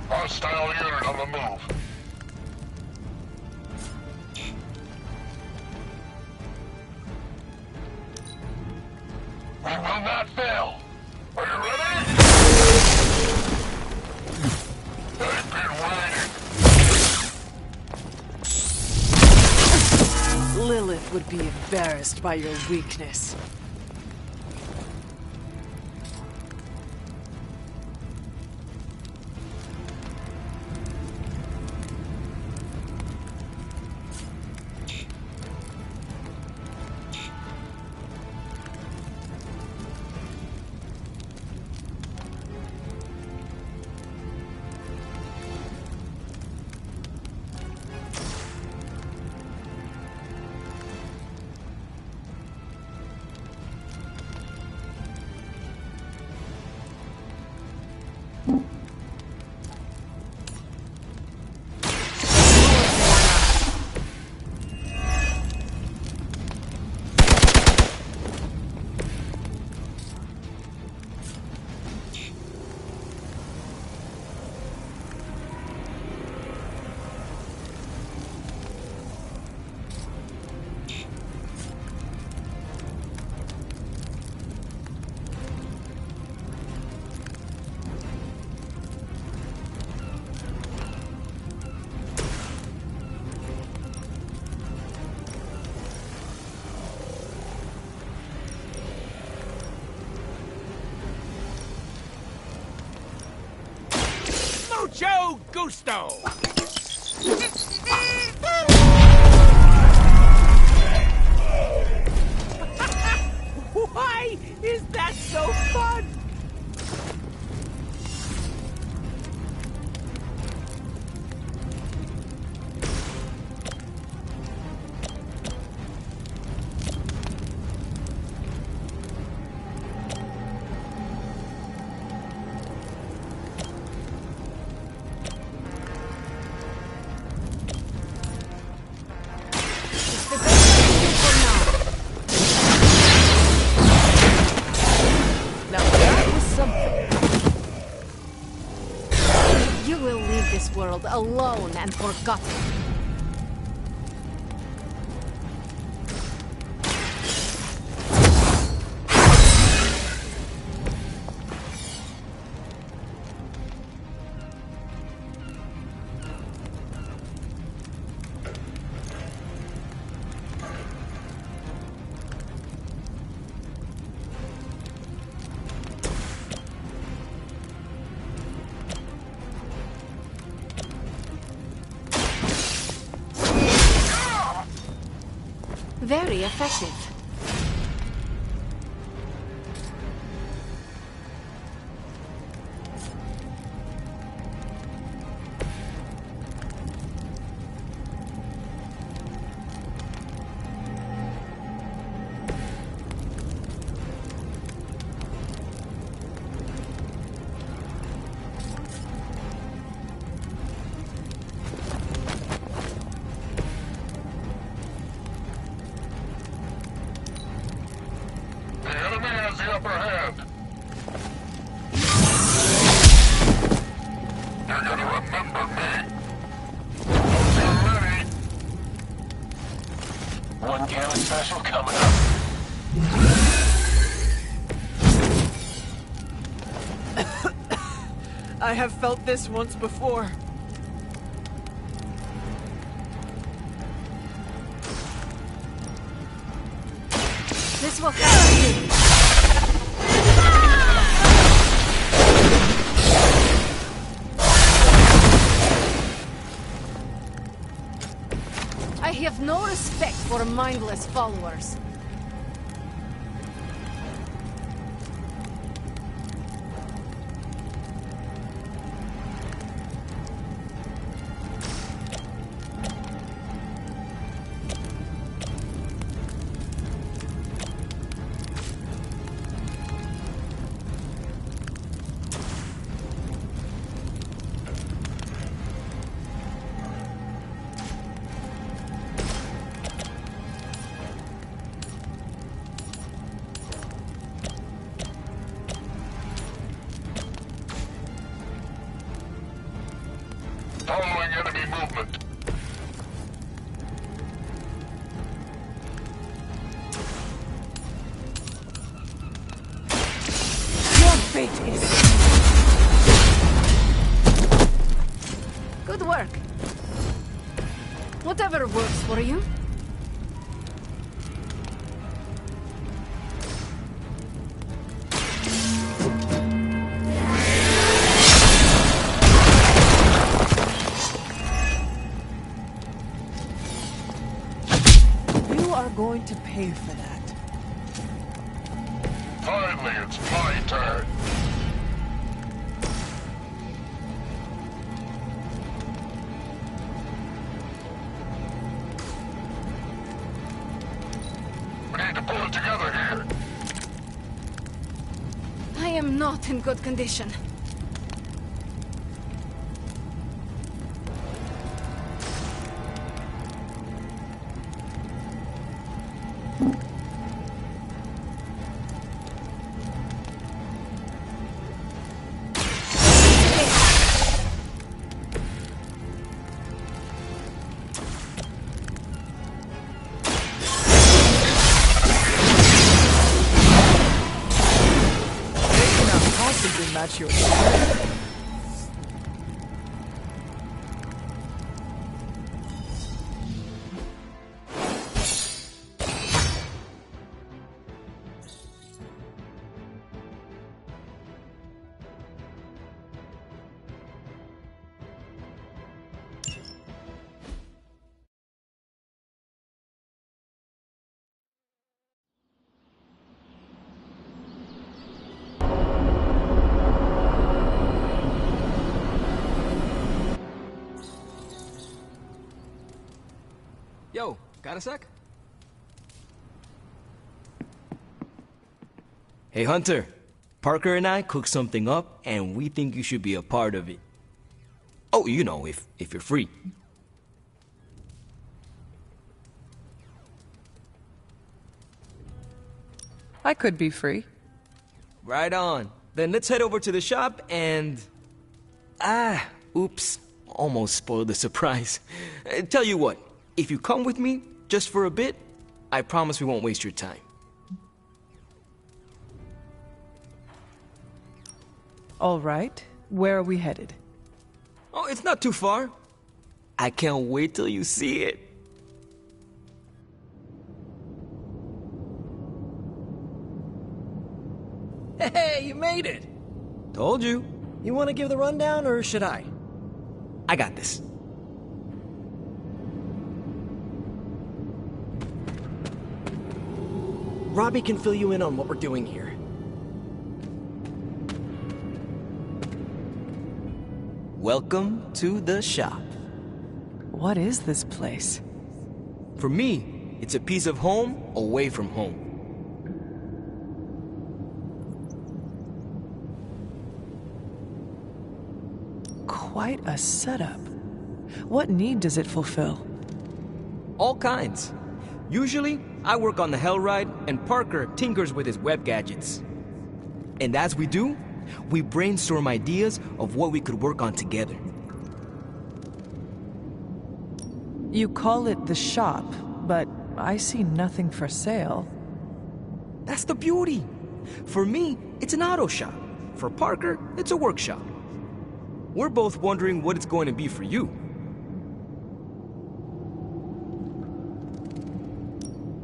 Hostile unit on the move. We will not fail. Are you ready? I've been waiting. Lilith would be embarrassed by your weakness. Mucho gusto! Why is that so fun? World alone and forgotten. Very effective. I have felt this once before. This will help you. I have no respect for mindless followers. Following enemy movement. Your fate is... Good work. Whatever works for you. Going to pay for that. Finally, it's my turn. We need to pull it together here. I am not in good condition. Match your... Yo, got a sec? Hey, Hunter. Parker and I cooked something up, and we think you should be a part of it. Oh, you know, if you're free. I could be free. Right on. Then let's head over to the shop and... oops. Almost spoiled the surprise. Tell you what. If you come with me, just for a bit, I promise we won't waste your time. All right. Where are we headed? Oh, it's not too far. I can't wait till you see it. Hey, you made it! Told you. You want to give the rundown, or should I? I got this. Robbie can fill you in on what we're doing here. Welcome to the shop. What is this place? For me, it's a piece of home away from home. Quite a setup. What need does it fulfill? All kinds. Usually, I work on the Hellride, and Parker tinkers with his web gadgets. And as we do, we brainstorm ideas of what we could work on together. You call it the shop, but I see nothing for sale. That's the beauty. For me, it's an auto shop. For Parker, it's a workshop. We're both wondering what it's going to be for you.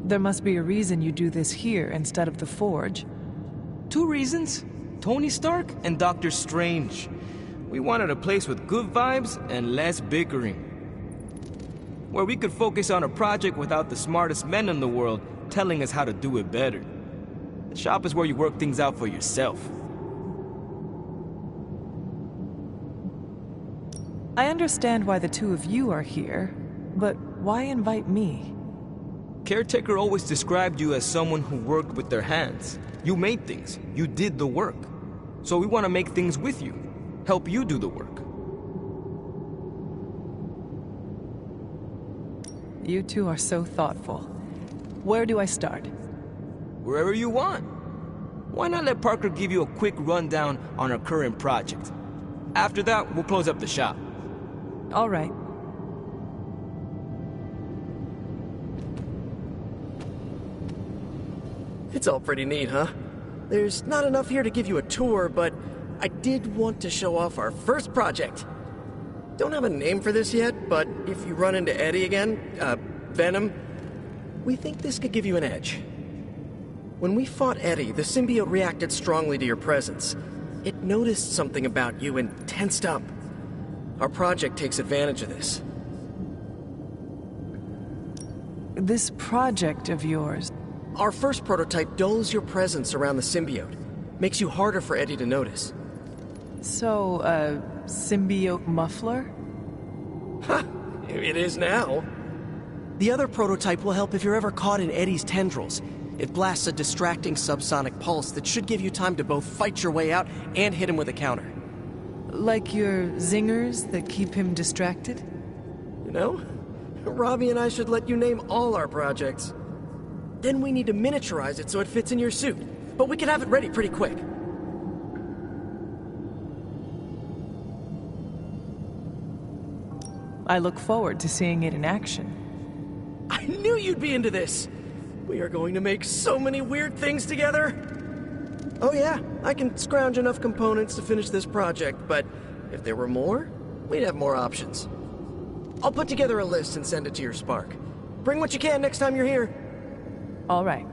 There must be a reason you do this here instead of the Forge. 2 reasons. Tony Stark and Doctor Strange. We wanted a place with good vibes and less bickering. Where we could focus on a project without the smartest men in the world telling us how to do it better. The shop is where you work things out for yourself. I understand why the 2 of you are here, but why invite me? Caretaker always described you as someone who worked with their hands. You made things. You did the work. So we want to make things with you. Help you do the work. You 2 are so thoughtful. Where do I start? Wherever you want. Why not let Parker give you a quick rundown on our current project? After that, we'll close up the shop. All right. It's all pretty neat, huh? There's not enough here to give you a tour, but I did want to show off our first project. Don't have a name for this yet, but if you run into Eddie again, Venom, we think this could give you an edge. When we fought Eddie, the symbiote reacted strongly to your presence. It noticed something about you and tensed up. Our project takes advantage of this. This project of yours... Our first prototype dulls your presence around the symbiote. Makes you harder for Eddie to notice. So, symbiote muffler? Ha! It is now. The other prototype will help if you're ever caught in Eddie's tendrils. It blasts a distracting subsonic pulse that should give you time to both fight your way out and hit him with a counter. Like your zingers that keep him distracted? You know, Robbie and I should let you name all our projects. Then we need to miniaturize it so it fits in your suit. But we can have it ready pretty quick. I look forward to seeing it in action. I knew you'd be into this! We are going to make so many weird things together! Oh yeah, I can scrounge enough components to finish this project, but if there were more, we'd have more options. I'll put together a list and send it to your Spark. Bring what you can next time you're here. All right.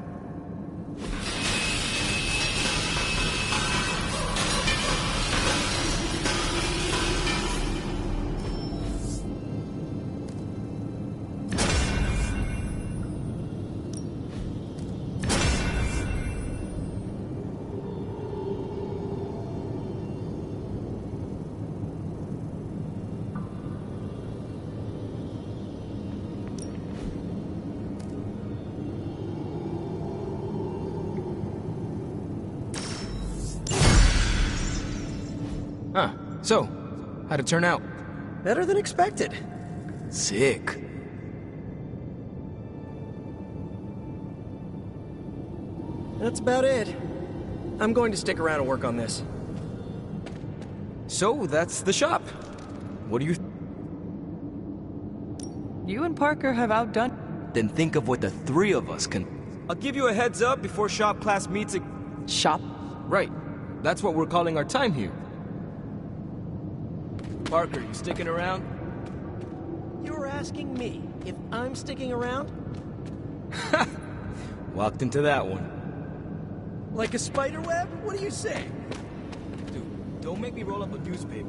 Huh. So, how'd it turn out? Better than expected. Sick. That's about it. I'm going to stick around and work on this. So, that's the shop. What do you... You and Parker have outdone... Then think of what the 3 of us can... I'll give you a heads up before shop class meets... Shop? Right. That's what we're calling our time here. Parker, you sticking around? You're asking me if I'm sticking around? Walked into that one. Like a spider web? What do you say? Dude, don't make me roll up a newspaper.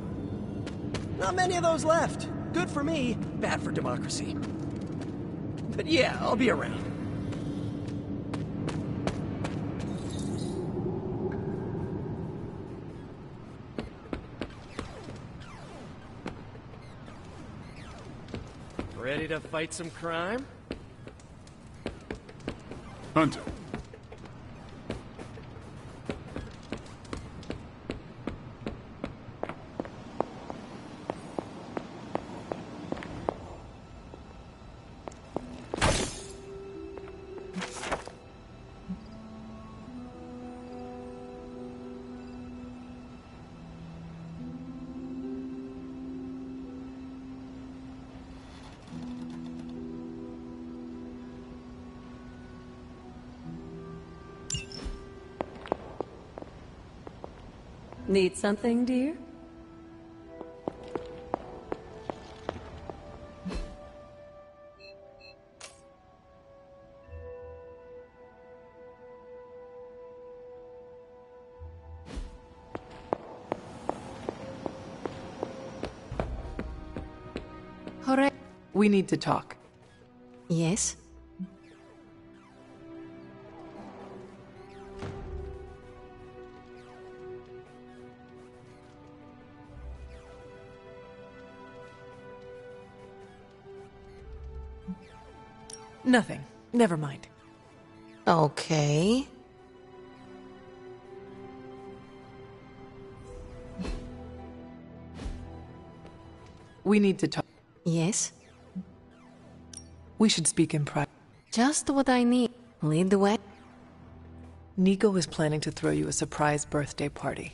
Not many of those left. Good for me, bad for democracy. But yeah, I'll be around. Ready to fight some crime? Hunter. Need something, dear? We need to talk. Yes? Nothing. Never mind. Okay. We need to talk. Yes? We should speak in private. Just what I need. Lead the way. Nico is planning to throw you a surprise birthday party.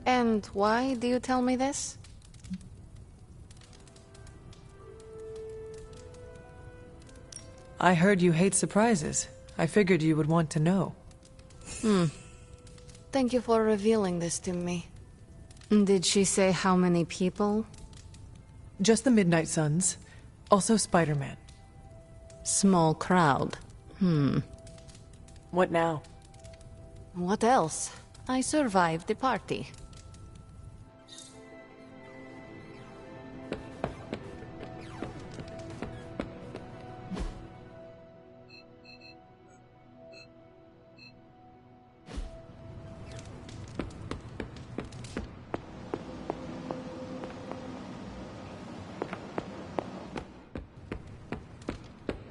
And why do you tell me this? I heard you hate surprises. I figured you would want to know. Thank you for revealing this to me. Did she say how many people? Just the Midnight Suns. Also Spider-Man. Small crowd. What now? What else? I survived the party.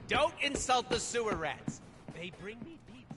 Don't insult the sewer rats. They bring me pizza.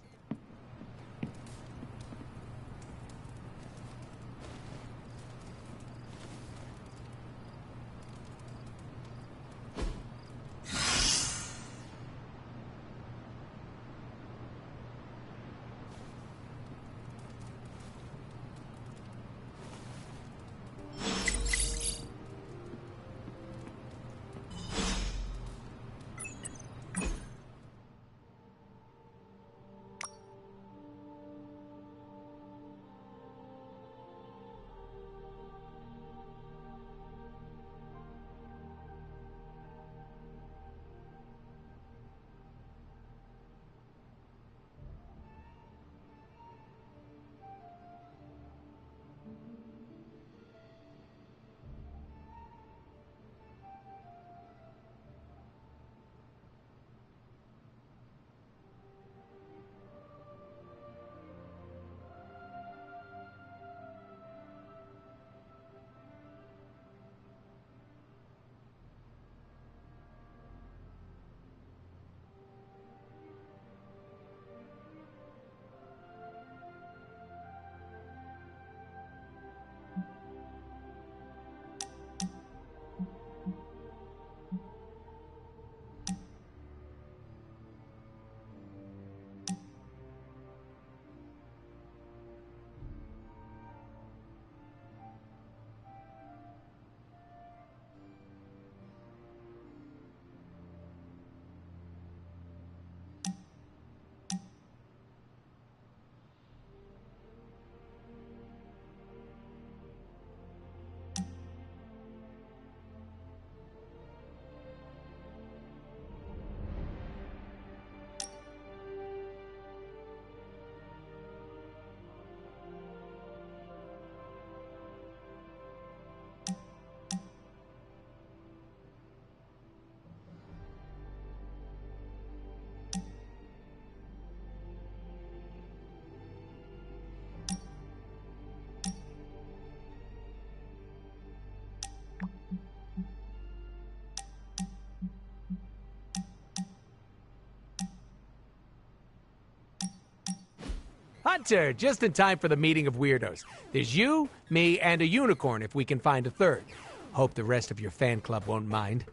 Hunter, just in time for the meeting of weirdos. There's you, me, and a unicorn if we can find a third. Hope the rest of your fan club won't mind.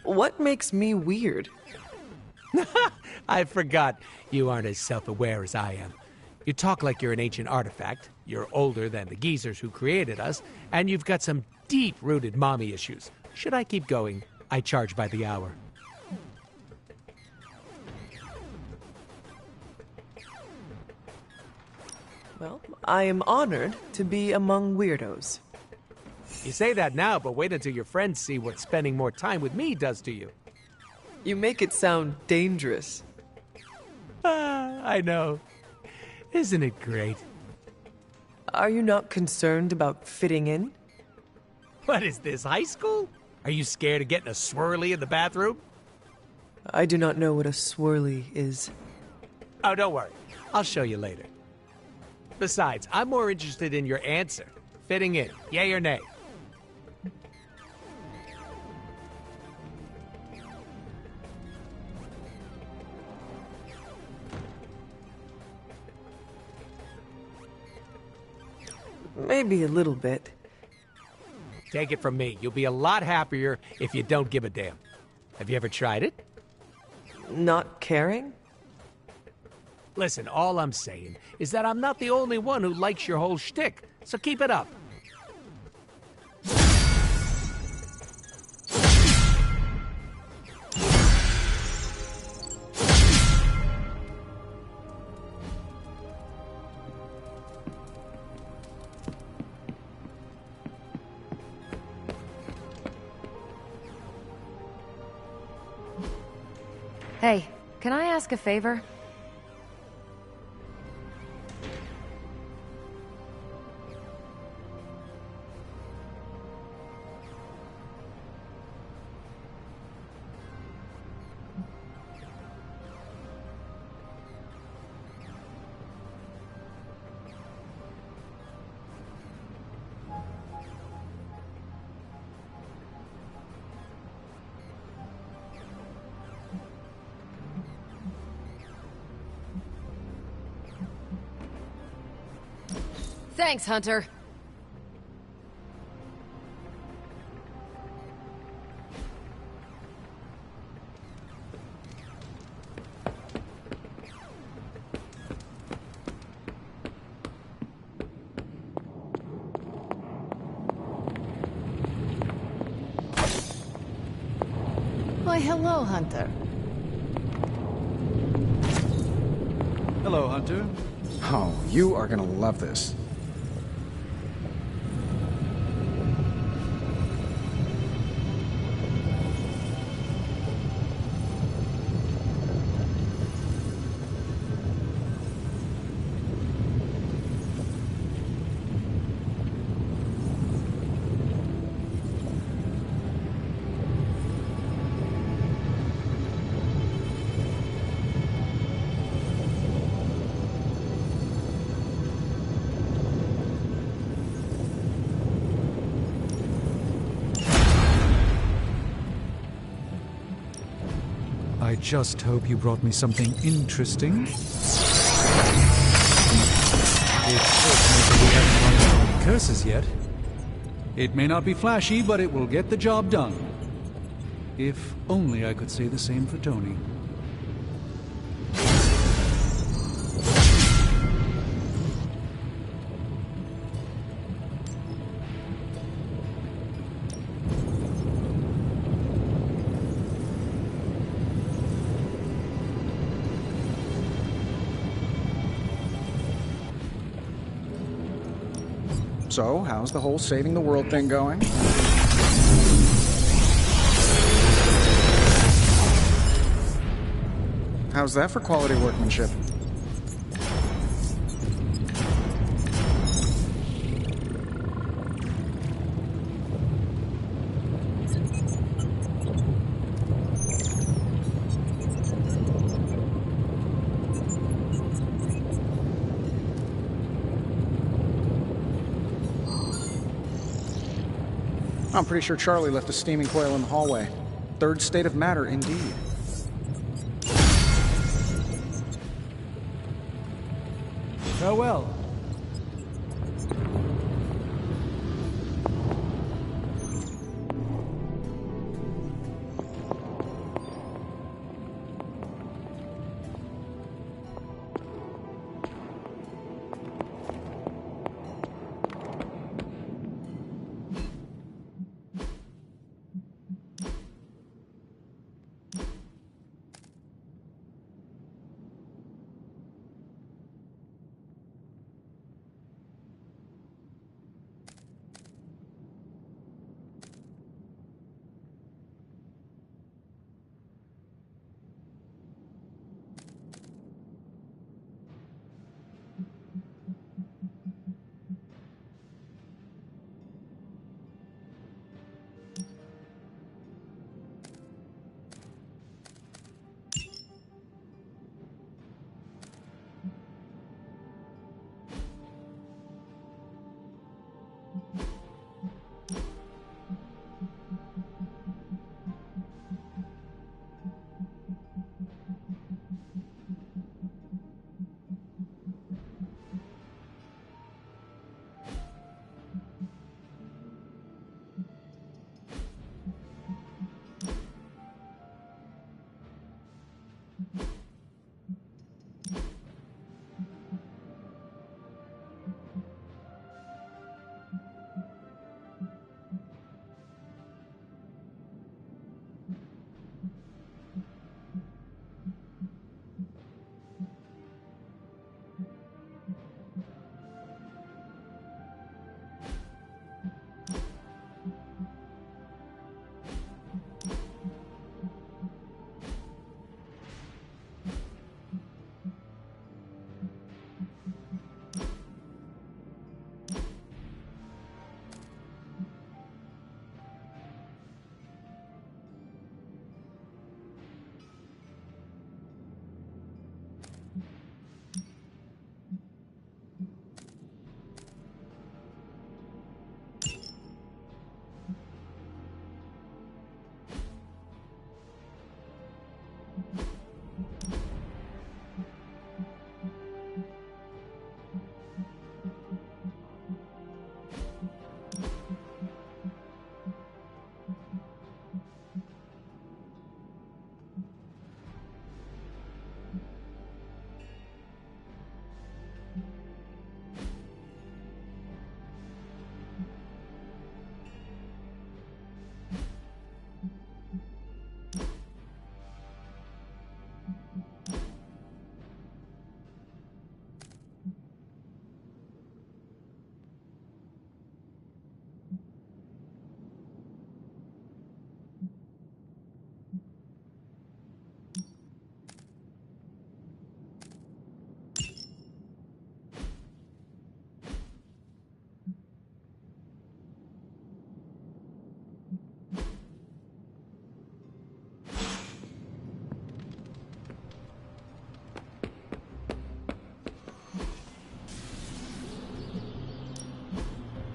What makes me weird? I forgot. You aren't as self-aware as I am. You talk like you're an ancient artifact, you're older than the geezers who created us, and you've got some deep-rooted mommy issues. Should I keep going? I charge by the hour. Well, I am honored to be among weirdos. You say that now, but wait until your friends see what spending more time with me does to you. You make it sound dangerous. I know. Isn't it great? Are you not concerned about fitting in? What is this, high school? Are you scared of getting a swirly in the bathroom? I do not know what a swirly is. Oh, don't worry. I'll show you later. Besides, I'm more interested in your answer. Fitting in, yay or nay? Maybe a little bit. Take it from me, you'll be a lot happier if you don't give a damn. Have you ever tried it? Not caring? Listen, all I'm saying is that I'm not the only one who likes your whole shtick, so keep it up. Hey, can I ask a favor? Thanks, Hunter. Why, hello, Hunter. Hello, Hunter. Oh, you are gonna love this. I just hope you brought me something interesting. It's fortunate that we haven't run out of curses yet. It may not be flashy, but it will get the job done. If only I could say the same for Tony. So, how's the whole saving the world thing going? How's that for quality workmanship? I'm pretty sure Charlie left a steaming coil in the hallway. Third state of matter, indeed. Farewell.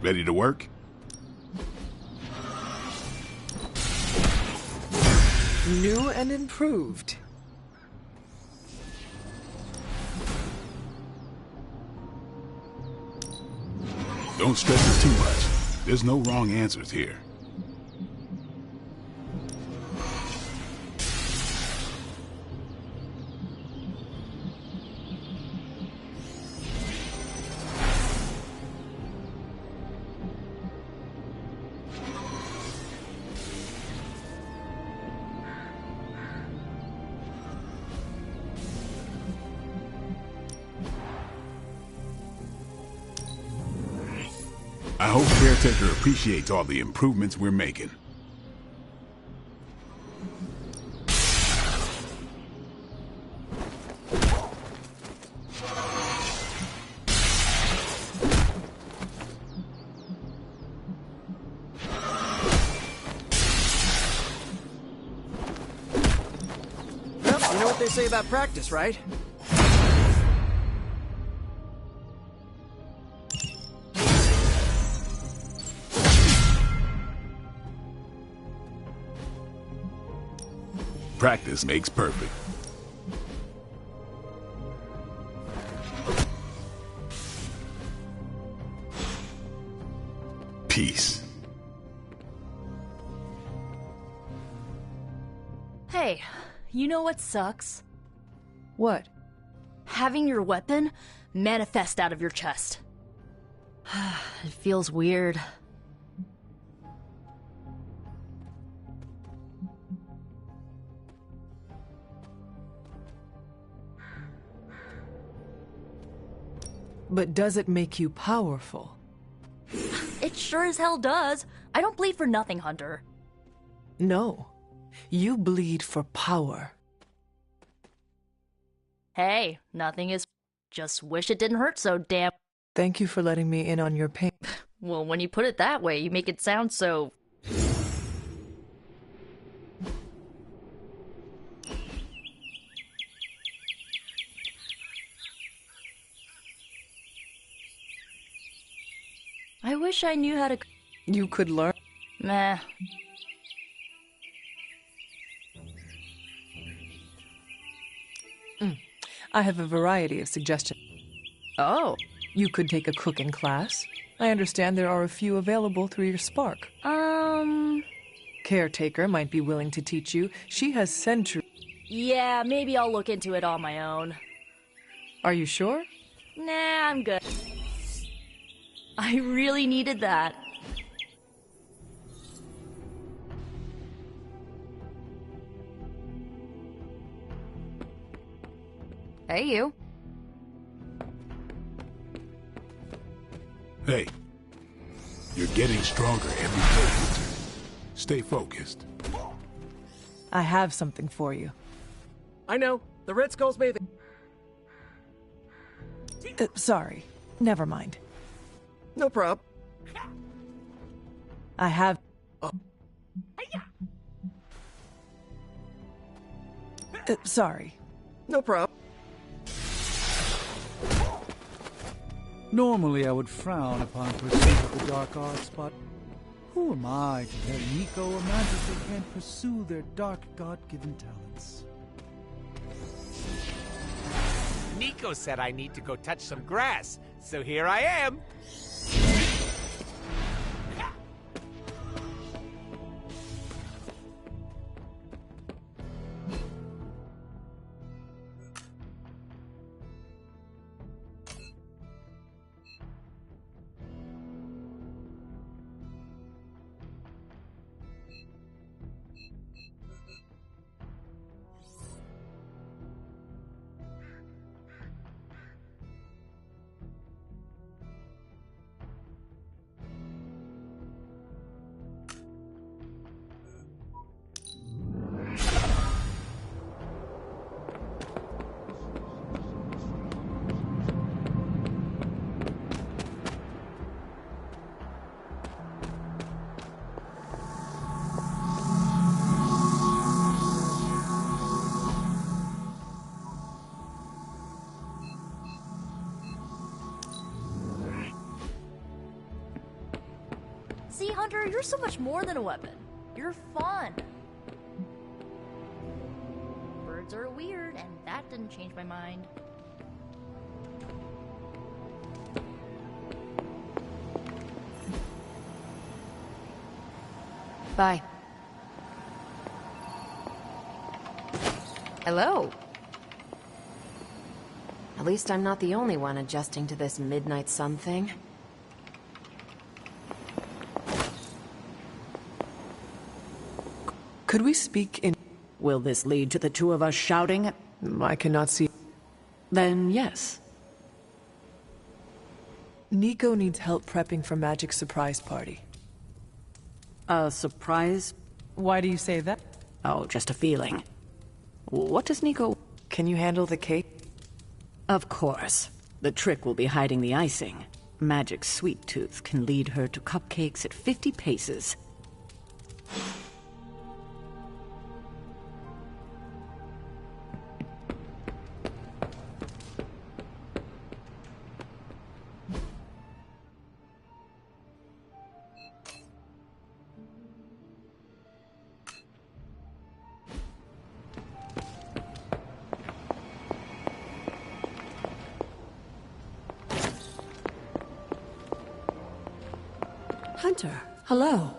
Ready to work? New and improved. Don't stress it too much. There's no wrong answers here. I hope Caretaker appreciates all the improvements we're making. Well, you know what they say about practice, right? Practice makes perfect. Peace. Hey, you know what sucks? What? Having your weapon manifest out of your chest. It feels weird. But does it make you powerful? It sure as hell does. I don't bleed for nothing, Hunter. No. You bleed for power. Hey, nothing is... Just wish it didn't hurt so damn... Thank you for letting me in on your pain. Well, when you put it that way, you make it sound so... I wish I knew how to... You could learn. Meh. I have a variety of suggestions. Oh. You could take a cooking class. I understand there are a few available through your Spark. Caretaker might be willing to teach you. She has centuries. Yeah, maybe I'll look into it on my own. Are you sure? Nah, I'm good. I really needed that. Hey, you. Hey, you're getting stronger every day. Stay focused. I have something for you. I know. The Red Skull's made the... Sorry. Never mind. No prob. I have... Sorry. No prob. Normally I would frown upon pursuit of the dark arts, but who am I to tell Nico or Mantis they can't pursue their dark God-given talents? Nico said I need to go touch some grass, so here I am. See, Hunter, you're so much more than a weapon. You're fun. Birds are weird, and that didn't change my mind. Bye. Hello. At least I'm not the only one adjusting to this midnight sun thing. Could we speak in... Will this lead to the two of us shouting? I cannot see... Then yes. Nico needs help prepping for Magic's surprise party. A surprise? Why do you say that? Oh, just a feeling. What does Nico... Can you handle the cake? Of course. The trick will be hiding the icing. Magic's sweet tooth can lead her to cupcakes at 50 paces. Hunter, hello.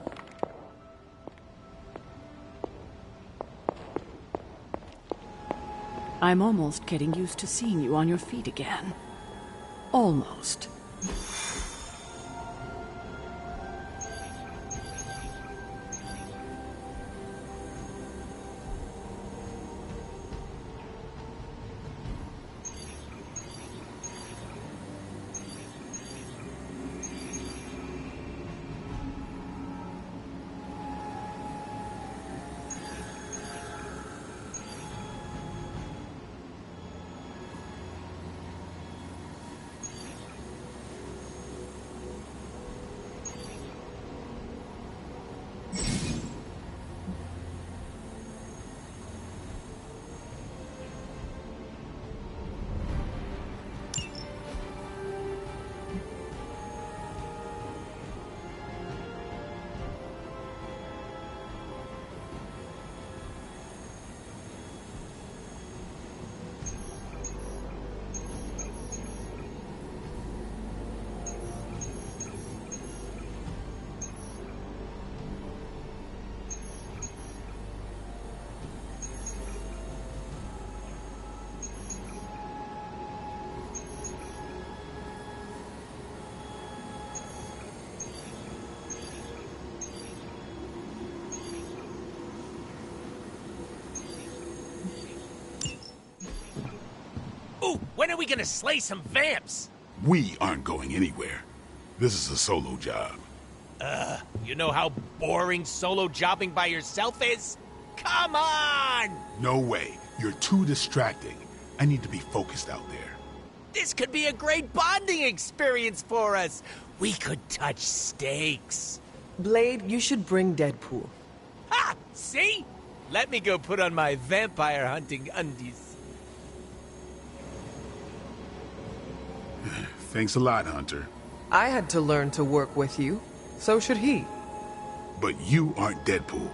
I'm almost getting used to seeing you on your feet again. Almost. Ooh, when are we gonna slay some vamps? We aren't going anywhere. This is a solo job. You know how boring solo jobbing by yourself is? Come on! No way. You're too distracting. I need to be focused out there. This could be a great bonding experience for us. We could touch steaks. Blade, you should bring Deadpool. Ha! See? Let me go put on my vampire hunting undies. Thanks a lot, Hunter. I had to learn to work with you. So should he. But you aren't Deadpool.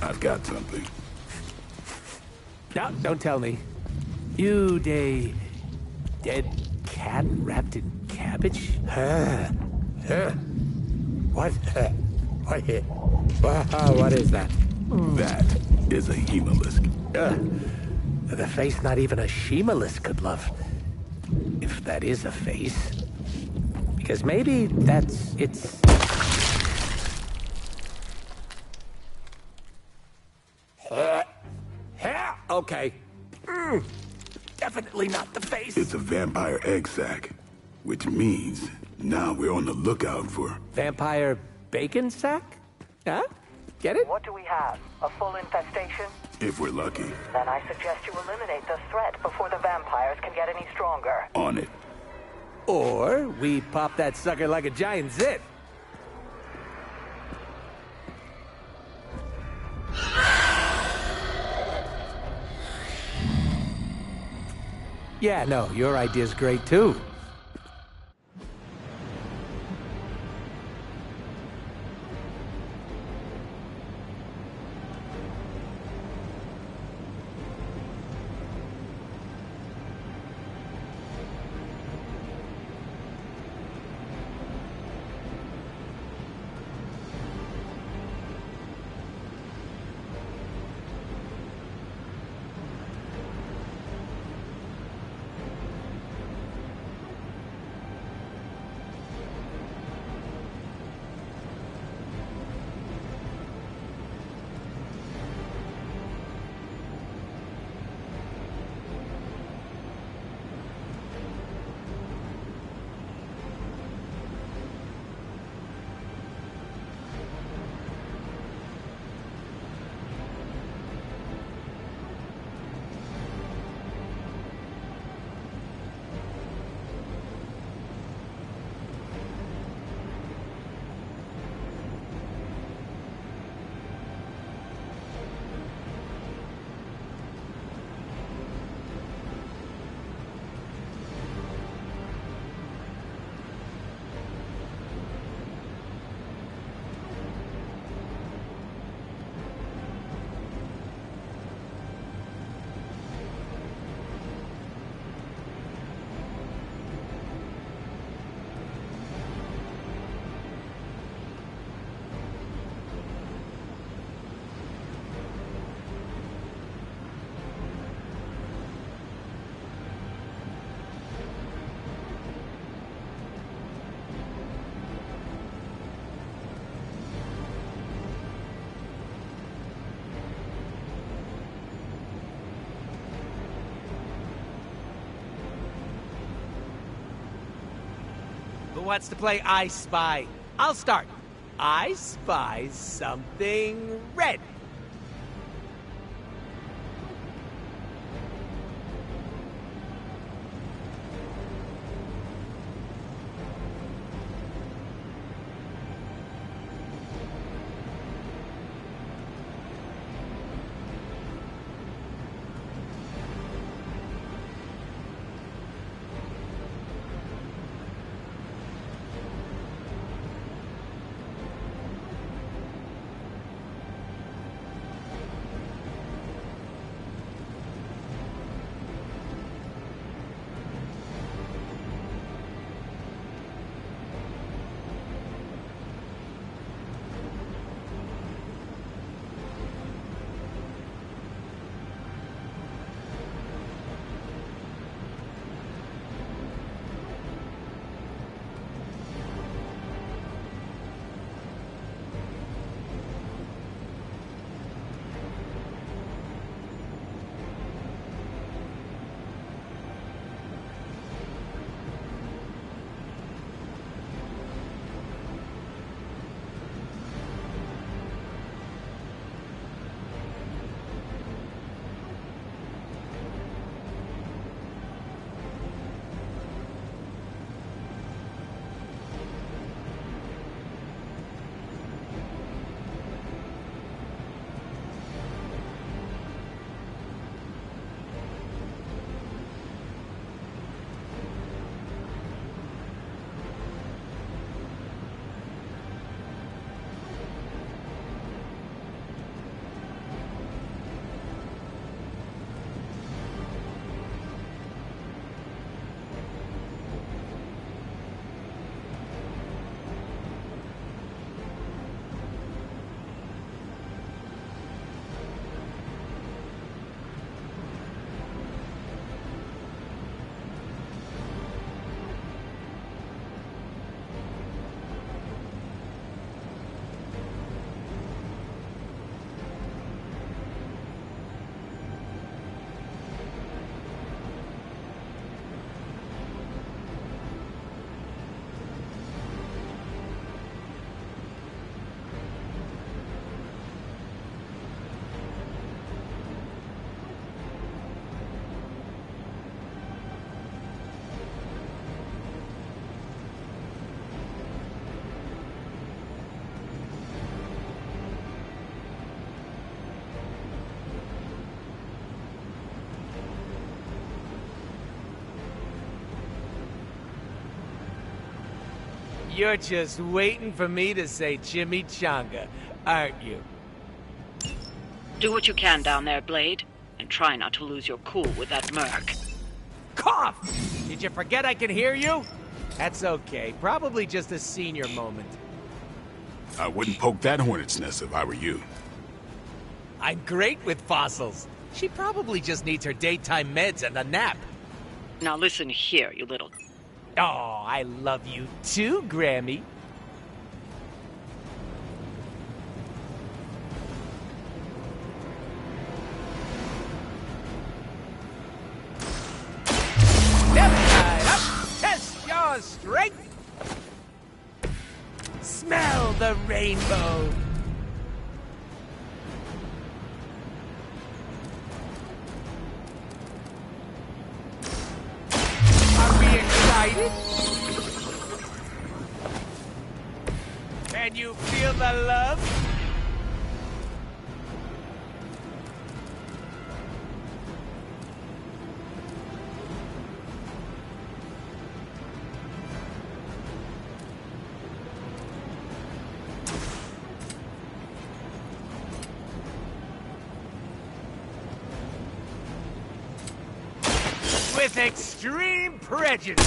I've got something. No, don't tell me. You dead cat wrapped in cabbage? What? What is that? That is a hemolisk. The face not even a shemalisk could love. If that is a face. Because maybe it's... Okay. Definitely not the face. It's a vampire egg sac, which means now we're on the lookout for... Vampire bacon sack? Huh? Get it? What do we have? A full infestation? If we're lucky. Then I suggest you eliminate the threat before the vampires can get any stronger. On it. Or we pop that sucker like a giant zit. Yeah, no, your idea's great too. Who wants to play I Spy? I'll start. I spy something red. You're just waiting for me to say chimichanga, aren't you? Do what you can down there, Blade, and try not to lose your cool with that merc. Cough! Did you forget I can hear you? That's okay. Probably just a senior moment. I wouldn't poke that hornet's nest if I were you. I'm great with fossils. She probably just needs her daytime meds and a nap. Now listen here, you little... Oh, I love you too, Grammy. Step right up, test your strength. Smell the rainbow. Are we excited? Can you feel the love? With extreme prejudice.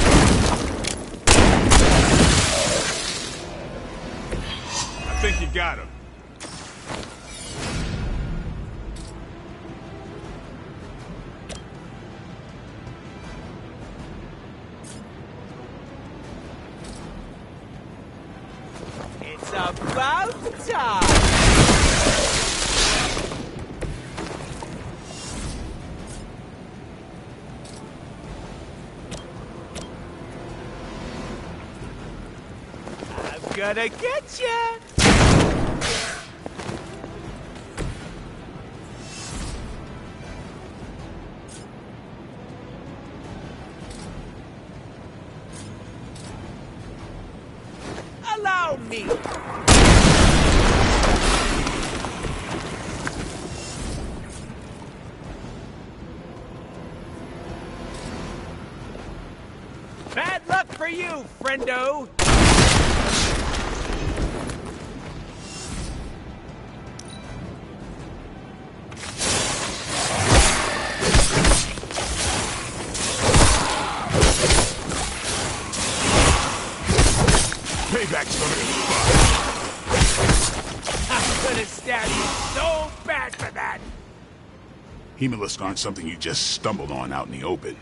I think you got him. It's about time. Gonna get ya! Allow me! Bad luck for you, friendo! Payback's gonna be fun. I'm gonna stab you so bad for that! Hemolisks aren't something you just stumbled on out in the open.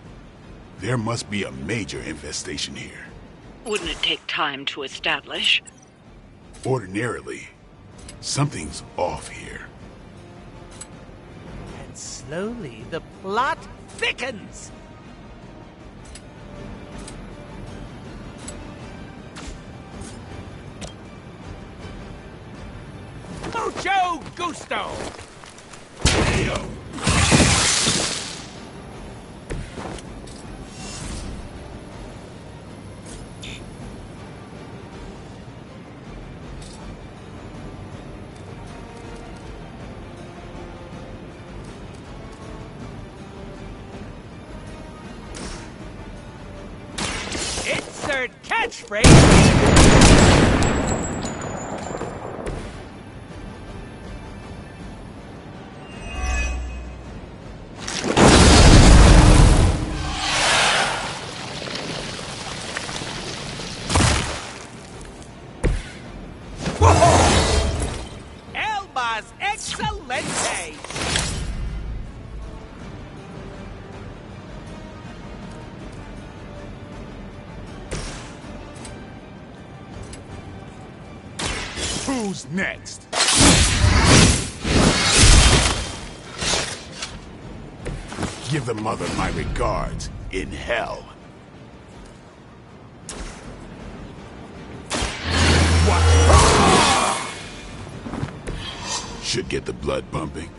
There must be a major infestation here. Wouldn't it take time to establish? Ordinarily, something's off here. And slowly the plot thickens! Mucho gusto! Leo! Insert catchphrase! Excelente! Who's next? Give the mother my regards in hell. Should get the blood pumping.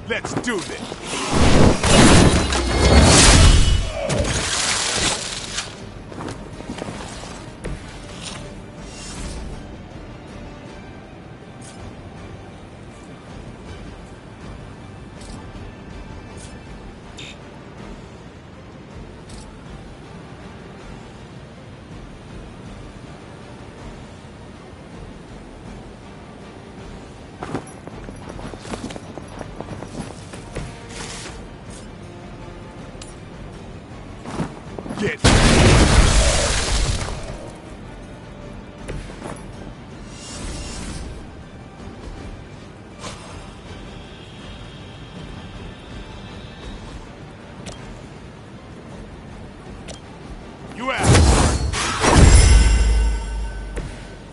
Let's do this! Get. You out.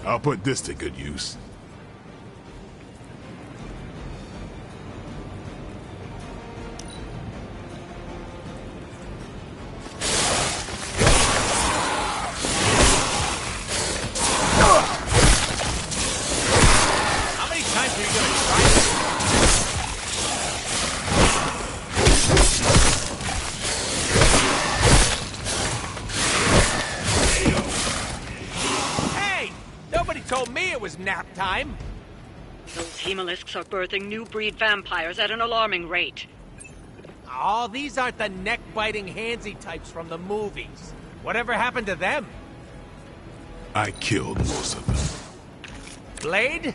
I'll put this to good use. Told me it was nap time. Those Hemalisks are birthing new breed vampires at an alarming rate. Oh, these aren't the neck-biting handsy types from the movies. Whatever happened to them? I killed most of them. Blade?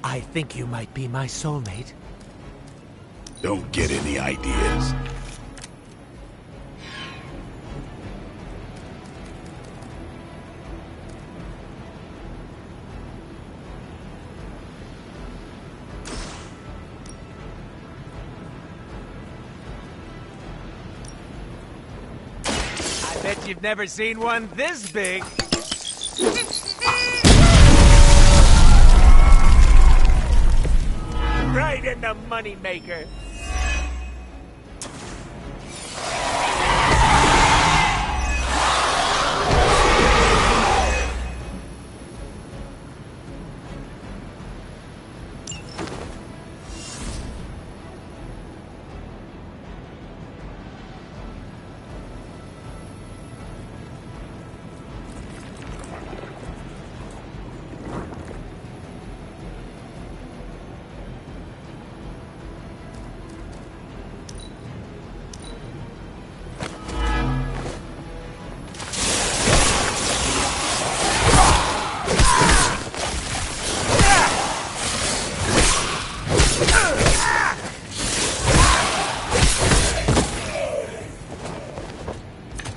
I think you might be my soulmate. Don't get any ideas. Bet you've never seen one this big. Right in the moneymaker.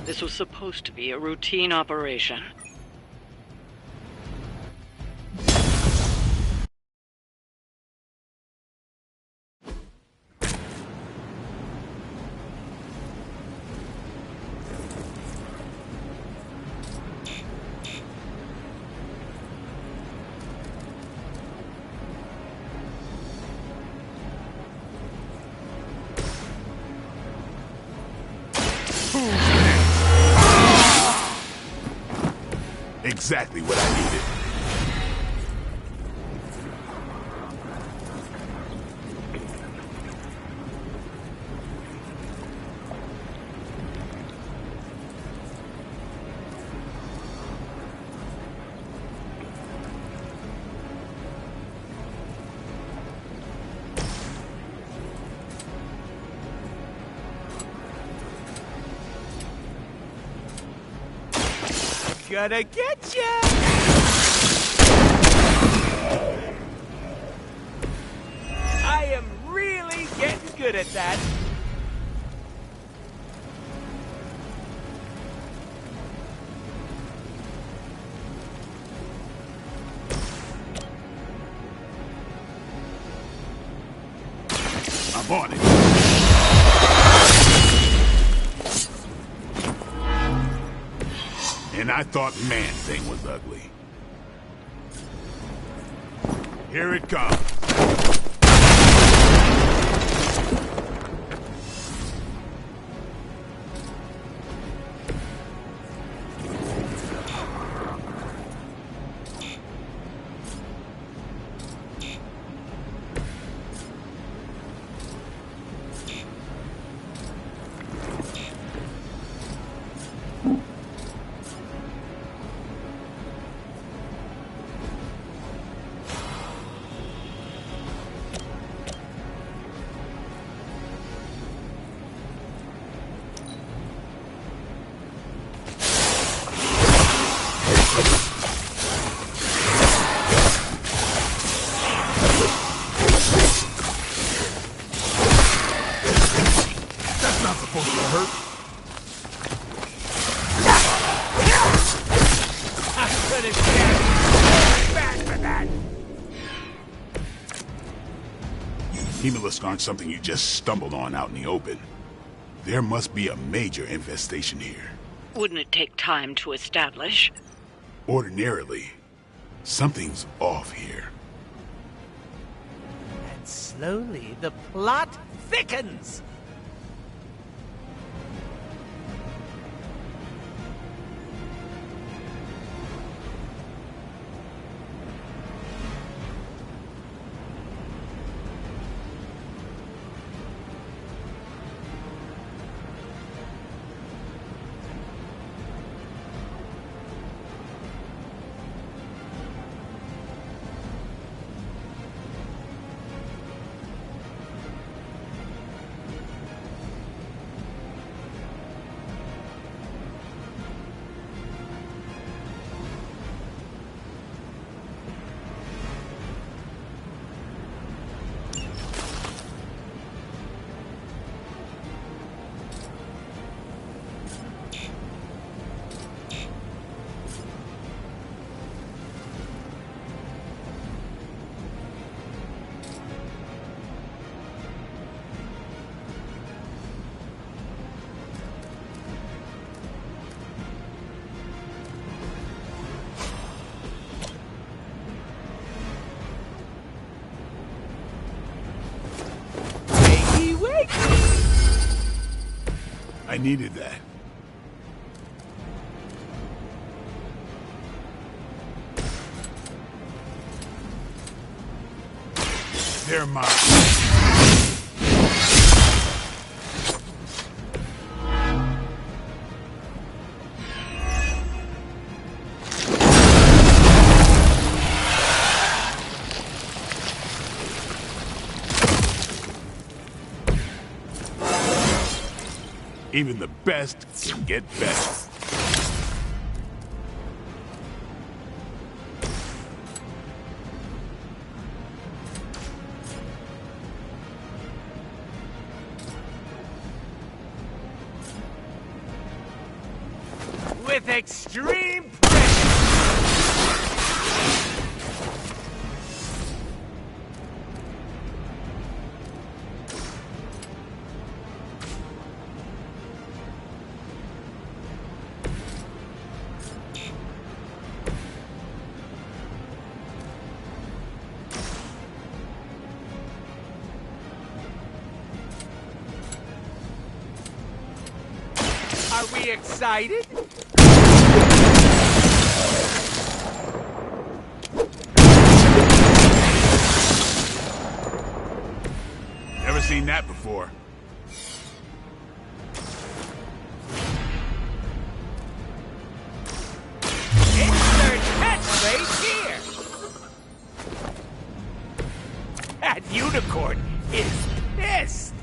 This was supposed to be a routine operation. Exactly what I needed. Gonna get ya! I am really getting good at that. I'm on it. And I thought Man-Thing was ugly. Here it comes. Hemolisk aren't something you just stumbled on out in the open. There must be a major infestation here. Wouldn't it take time to establish? Ordinarily, something's off here. And slowly, the plot thickens. I needed that. They're mine. Even the best can get better. With extreme pressure. Are we excited? Never seen that before. Insert catchphrase here. That unicorn is pissed.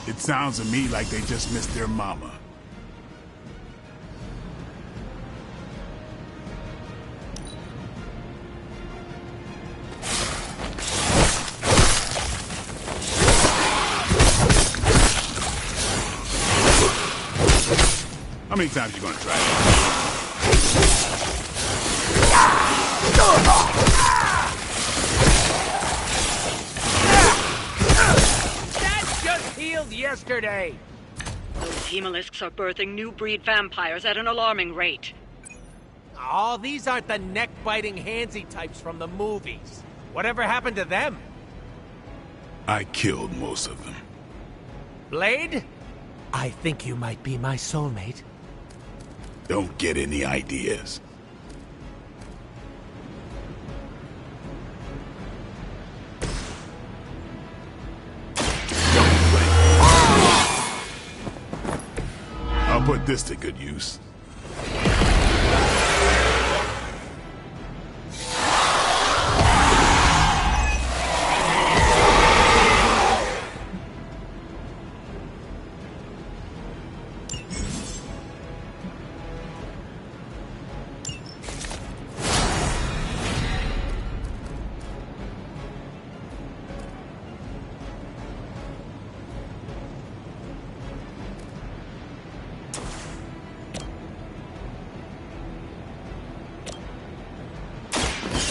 It sounds to me like they just missed their mama. How many times you gonna try that? Healed yesterday. Those Hemolisks are birthing new breed vampires at an alarming rate. Oh, these aren't the neck-biting handsy types from the movies. Whatever happened to them? I killed most of them. Blade? I think you might be my soulmate. Don't get any ideas. I'll put this to good use.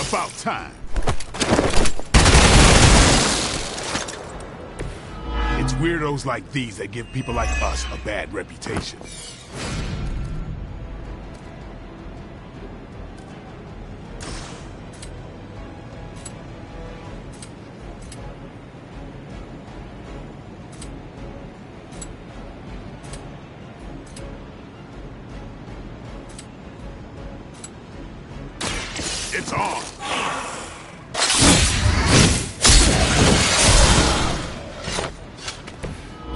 About time. It's weirdos like these that give people like us a bad reputation. It's on.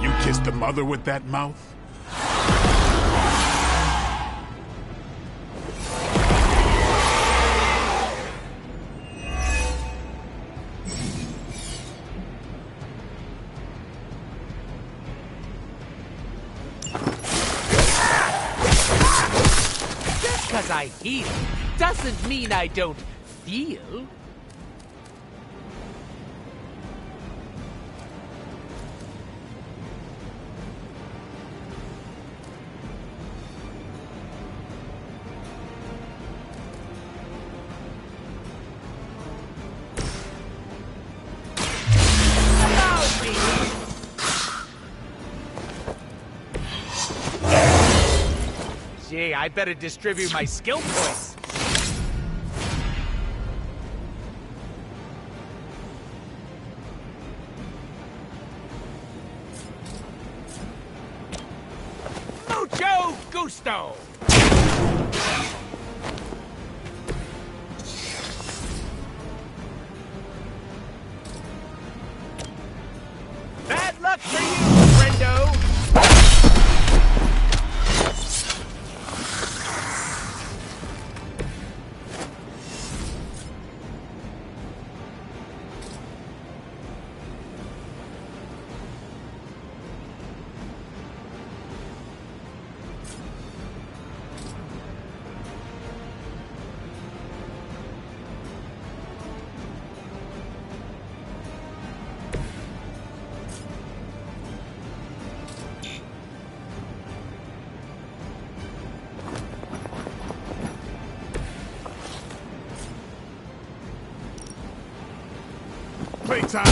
You kissed the mother with that mouth? Just because I heal doesn't mean I don't feel. Gee, I better distribute my skill points. Mucho gusto! Bad luck for you, friendo! Playtime!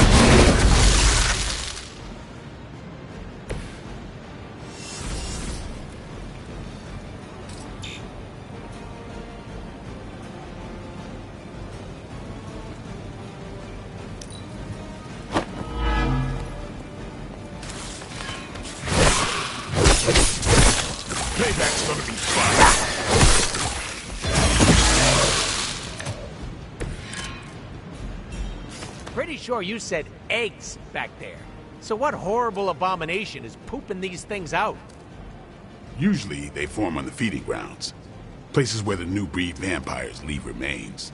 Playback's gonna be fun. Pretty sure you said eggs back there. So what horrible abomination is pooping these things out? Usually, they form on the feeding grounds. Places where the new breed vampires leave remains.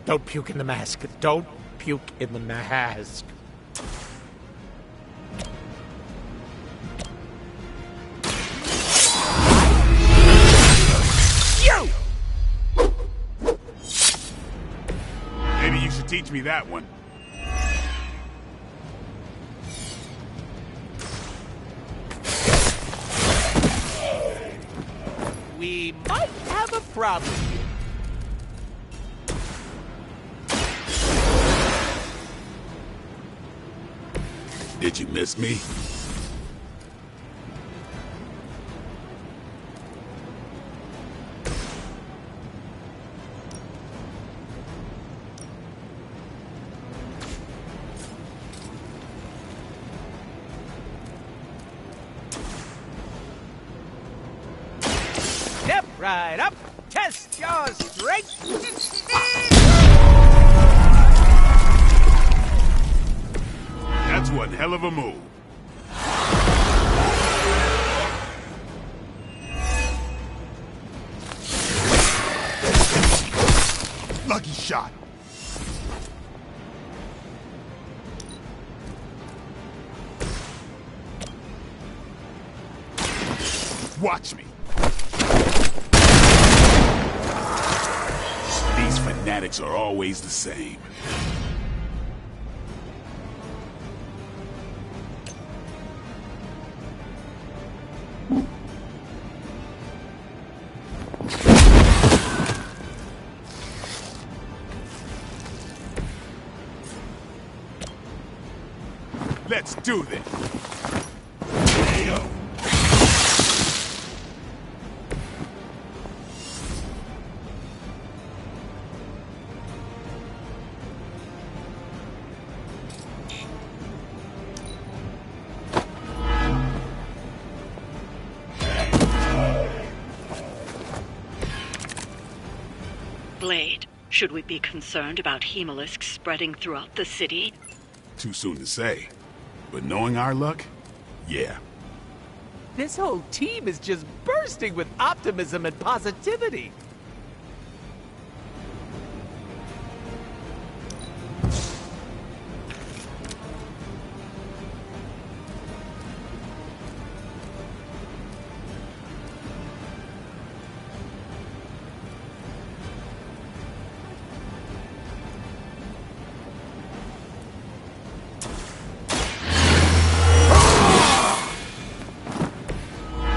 Don't puke in the mask. Don't puke in the mask. You! Maybe you should teach me that one. We might have a problem here. Did you miss me? Right up. Test your strength. That's one hell of a move. Lucky shot. Watch me. These fanatics are always the same. Let's do this. Blade, should we be concerned about Hemolisk spreading throughout the city? Too soon to say. But knowing our luck, yeah. This whole team is just bursting with optimism and positivity.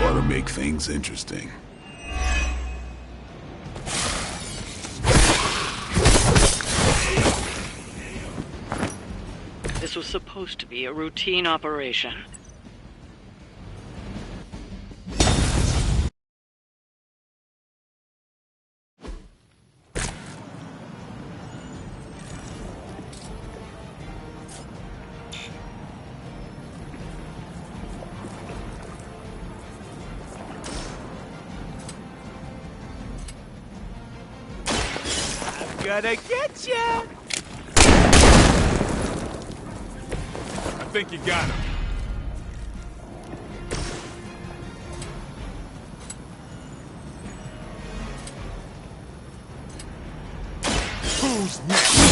Ought to make things interesting. This was supposed to be a routine operation. Gonna get ya! I think you got him. Who's next?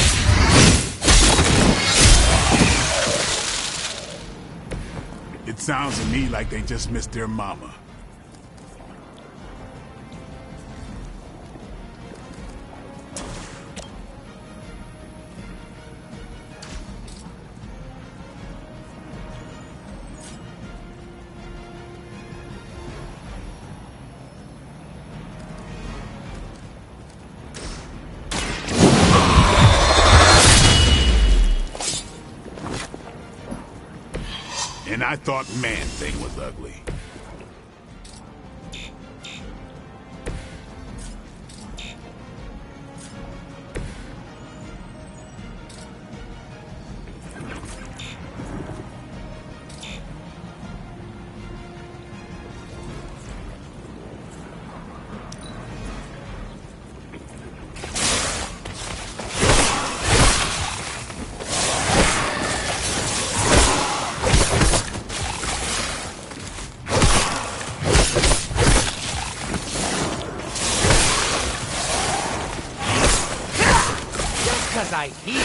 It sounds to me like they just missed their mama. And I thought Man-Thing was ugly. Because I hear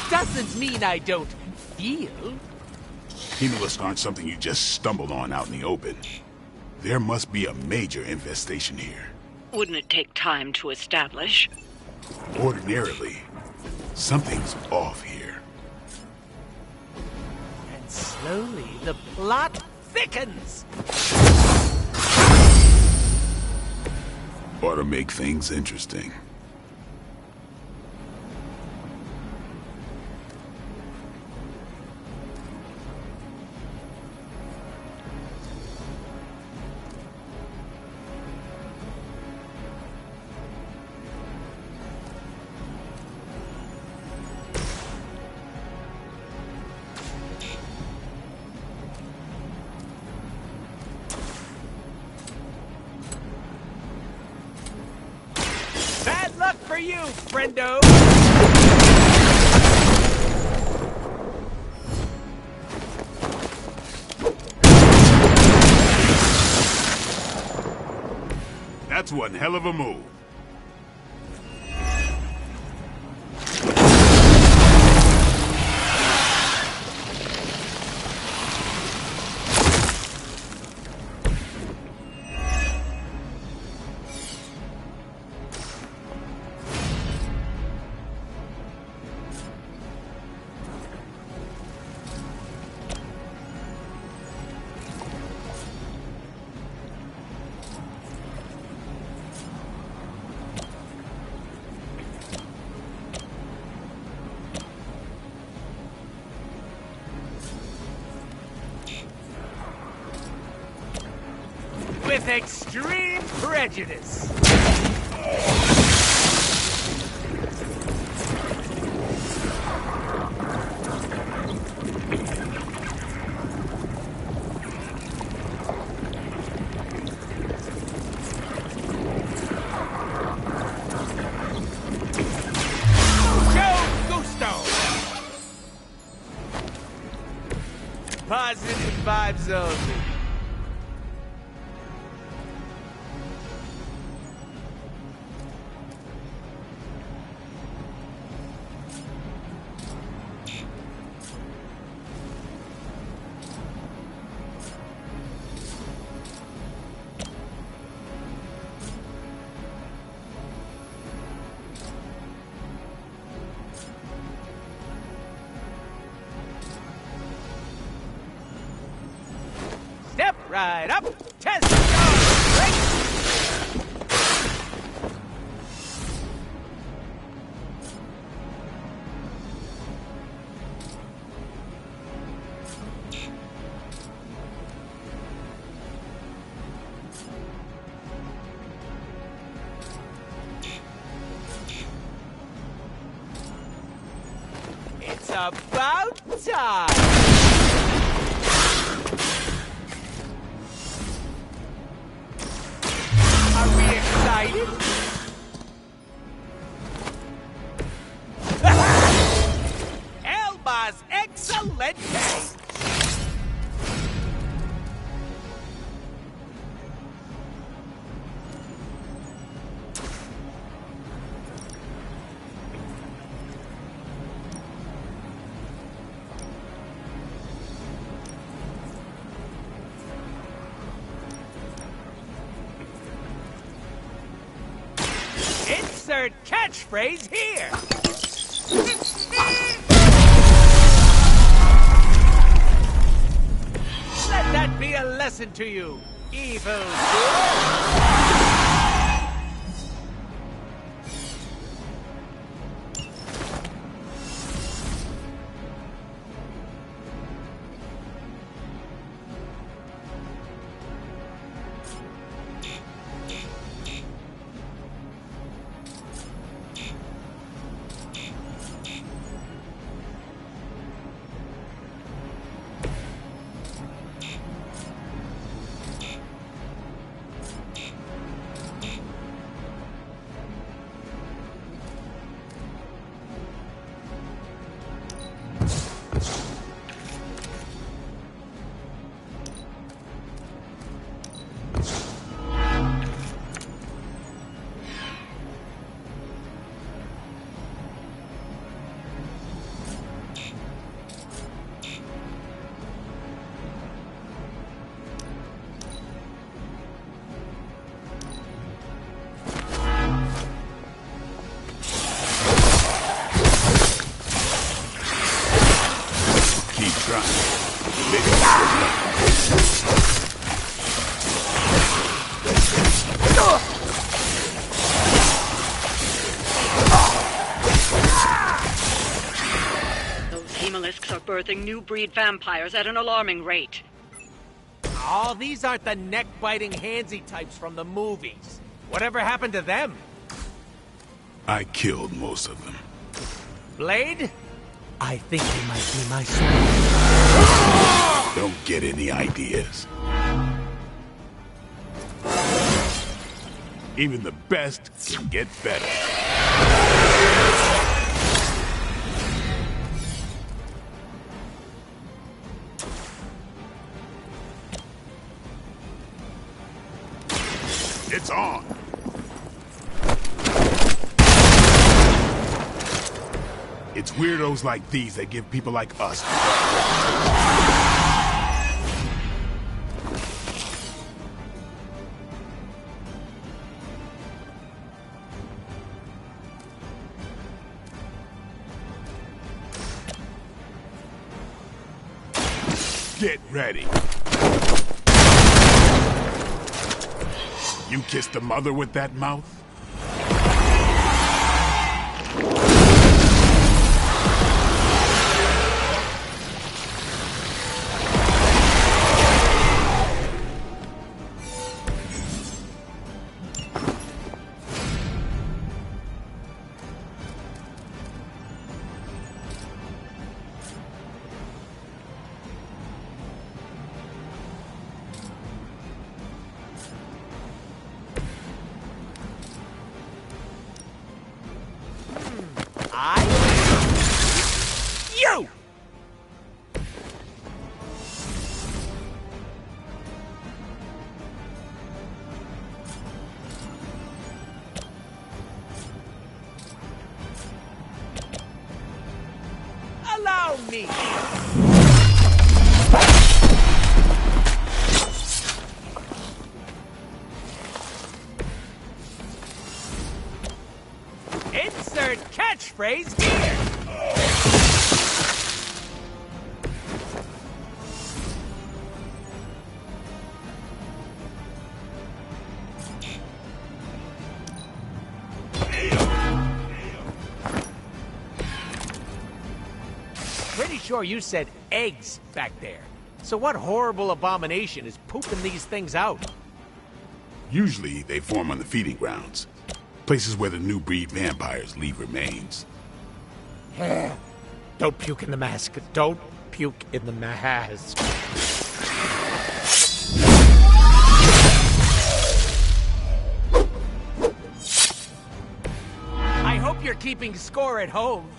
doesn't mean I don't feel. Hemolisk aren't something you just stumbled on out in the open. There must be a major infestation here. Wouldn't it take time to establish? Ordinarily, something's off here. And slowly the plot thickens. Ought to make things interesting. you, friendo! That's one hell of a move. With extreme prejudice. Positive vibes only. Step right up, test your strength. It's about time. Are we excited? Elba's Excelente! Insert catchphrase here! Let that be a lesson to you, evil Keep trying. Those hemolisks are birthing new breed vampires at an alarming rate. Oh, these aren't the neck-biting handsy types from the movies. Whatever happened to them? I killed most of them. Blade? I think they might be my son. Don't get any ideas. Even the best can get better. It's on. It's weirdos like these that give people like us. Get ready. You kissed the mother with that mouth? You! Allow me! Insert catchphrase here! Pretty sure you said eggs back there. So what horrible abomination is pooping these things out? Usually, they form on the feeding grounds. Places where the new breed vampires leave remains. Don't puke in the mask. Don't puke in the mask. I hope you're keeping score at home.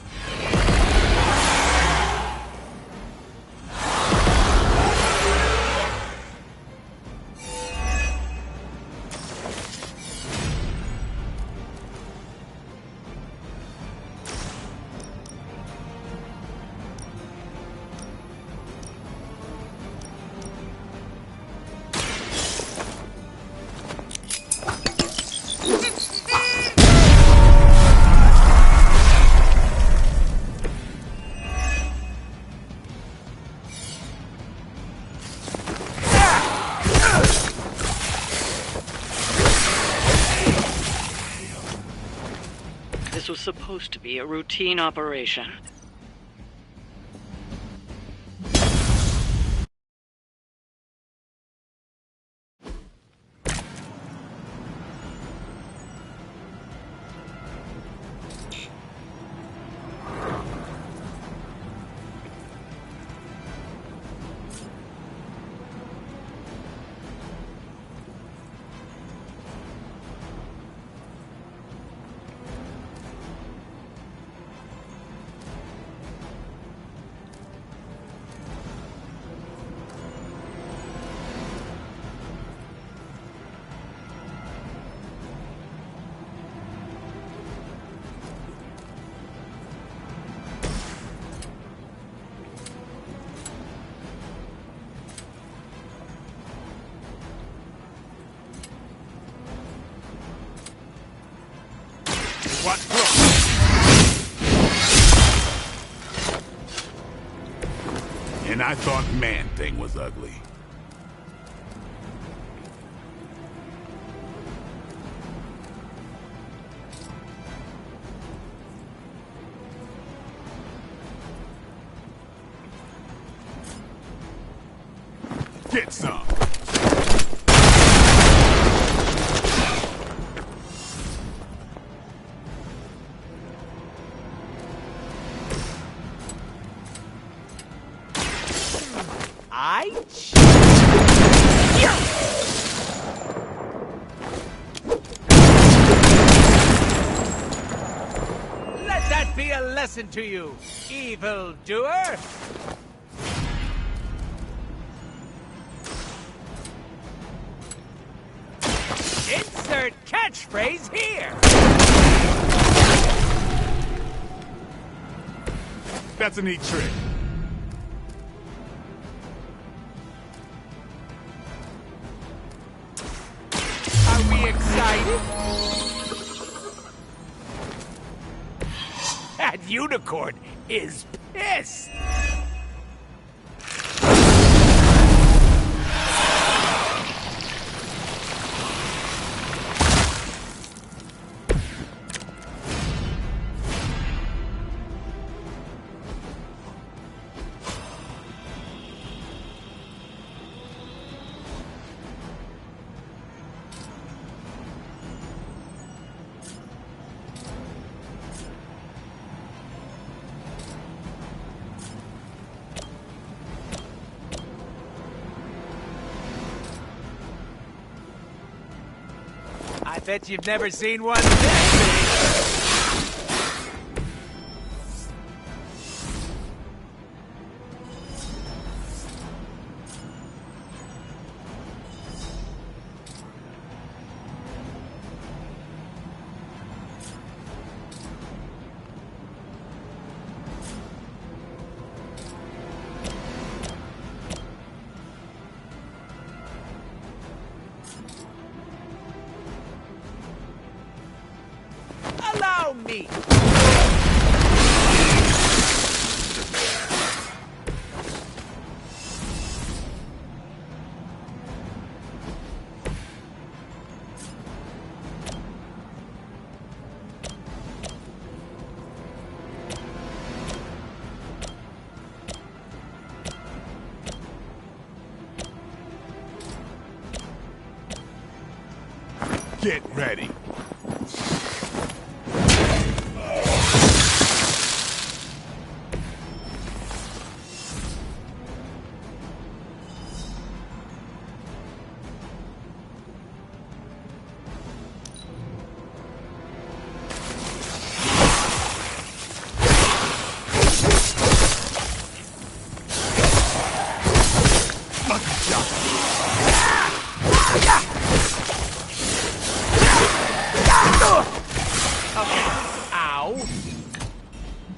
This was supposed to be a routine operation. What? And I thought Man-Thing was ugly. Get some. Let that be a lesson to you, evil doer. Insert catchphrase here! That's a neat trick. Are we excited? That unicorn is pissed! I bet you've never seen one this big. Allow me! Get ready.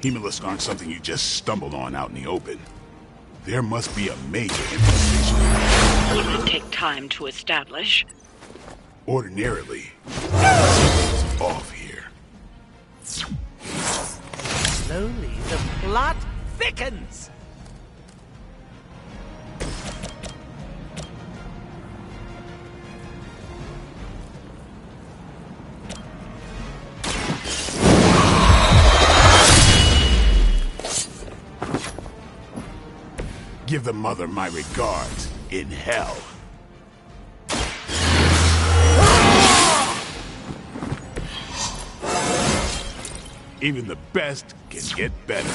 Hemolisk aren't something you just stumbled on out in the open. There must be a major infestation. It would take time to establish. Ordinarily, something's off here. Slowly, the plot thickens. Give the mother my regards in hell. Even the best can get better.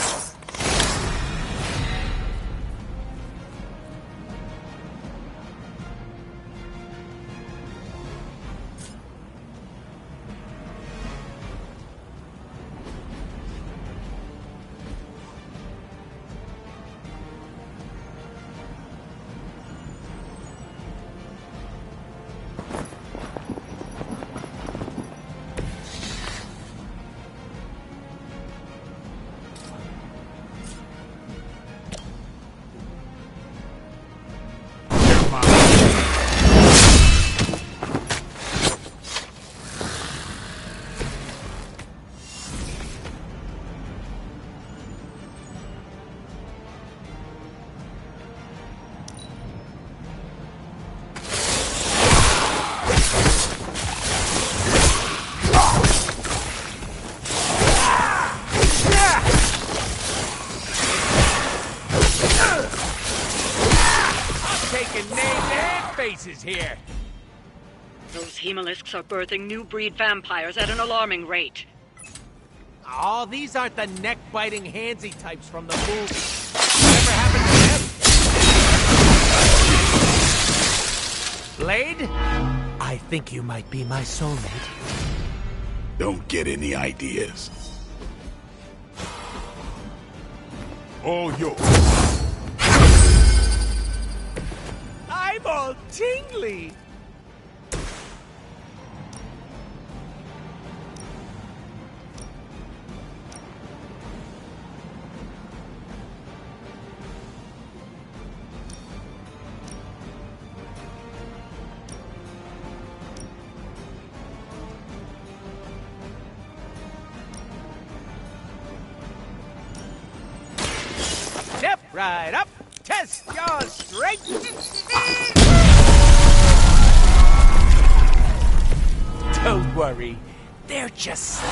Here. Those Hemolisks are birthing new breed vampires at an alarming rate. Oh, these aren't the neck-biting handsy types from the movie. Whatever happened to them? Blade? I think you might be my soulmate. Don't get any ideas. All yours. I'm all tingly. right up. Test your strength. Don't worry. They're just...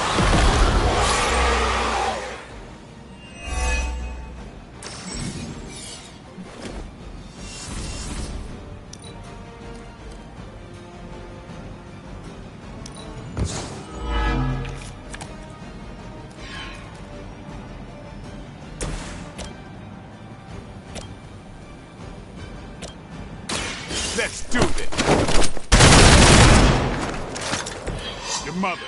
Let's do this. Your mother.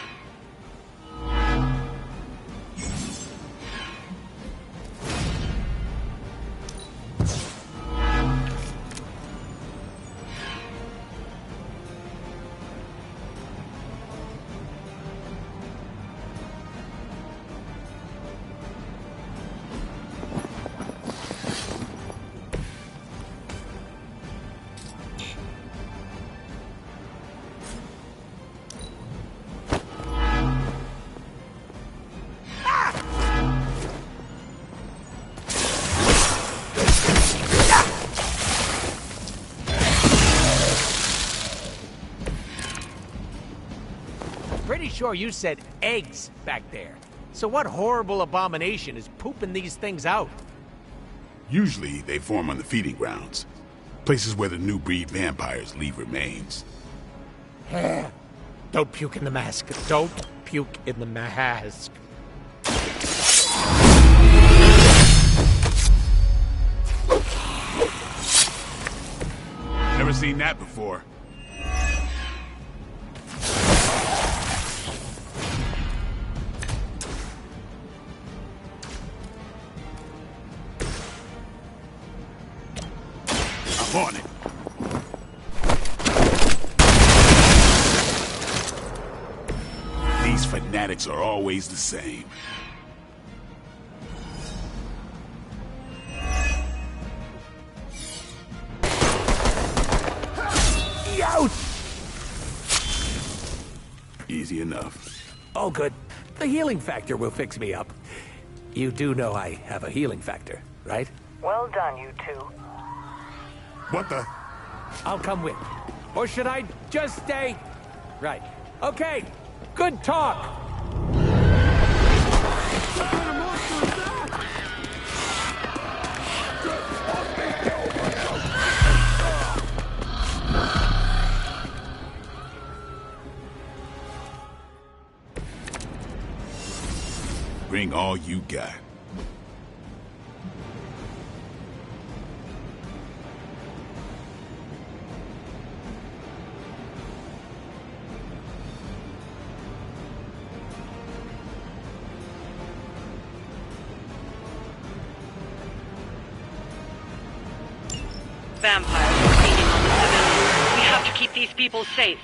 Pretty sure you said eggs back there. So what horrible abomination is pooping these things out? Usually they form on the feeding grounds. Places where the new breed vampires leave remains. Don't puke in the mask. Don't puke in the mask. Never seen that before. I'm on it. These fanatics are always the same. Ouch! Easy enough. Oh, good. The healing factor will fix me up. You do know I have a healing factor, right? Well done, you two. What the? I'll come with. Or should I just stay? Right. Okay. Good talk. Bring all you got. Vampires are feeding on the civilians. We have to keep these people safe.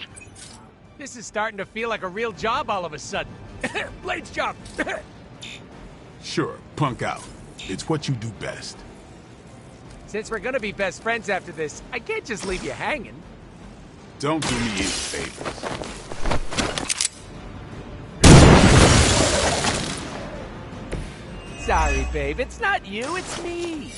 This is starting to feel like a real job all of a sudden. Blade's job. Sure, punk out. It's what you do best. Since we're gonna be best friends after this, I can't just leave you hanging. Don't do me any favors. Sorry, babe. It's not you, it's me.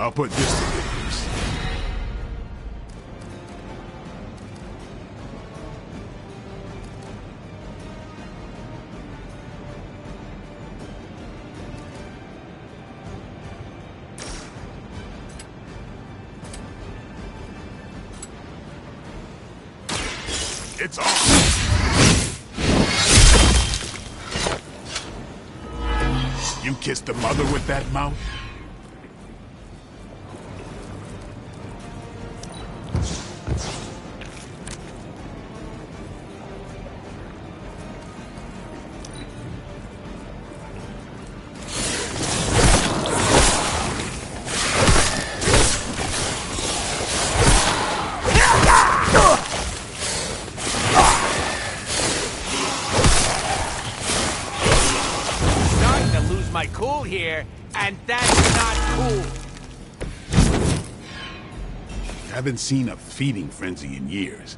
I'll put this to good use. It's on! You kissed the mother with that mouth? lose my cool here, and that's not cool. Haven't seen a feeding frenzy in years.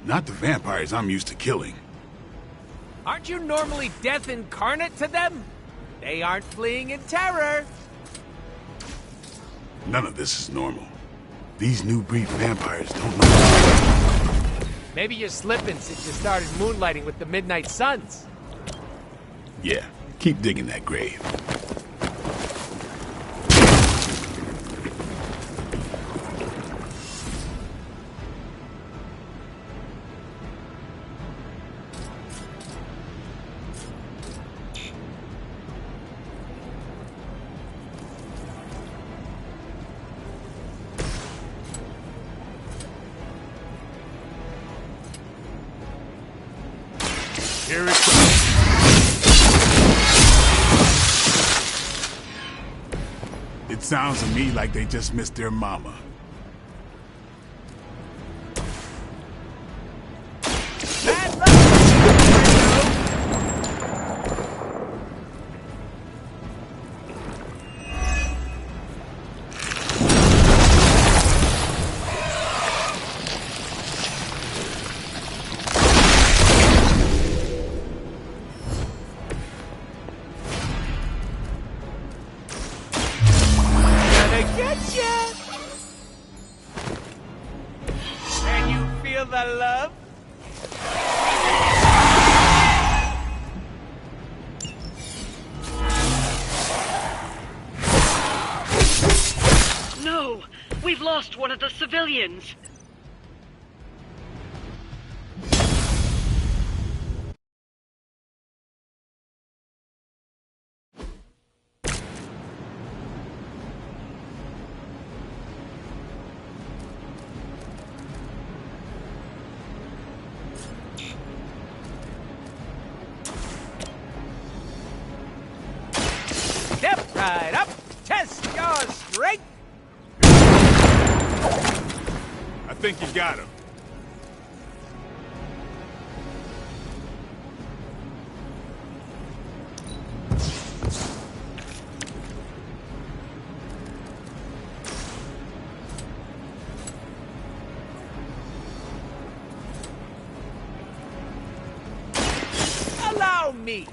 Not the vampires I'm used to killing. Aren't you normally death incarnate to them? They aren't fleeing in terror. None of this is normal. These new breed vampires don't know. Maybe you're slipping since you started moonlighting with the Midnight Suns. Yeah, keep digging that grave. Here it comes. It sounds to me like they just missed their mama. Can you feel the love? No! We've lost one of the civilians! Step right up, test your strength. I think you got him. Allow me.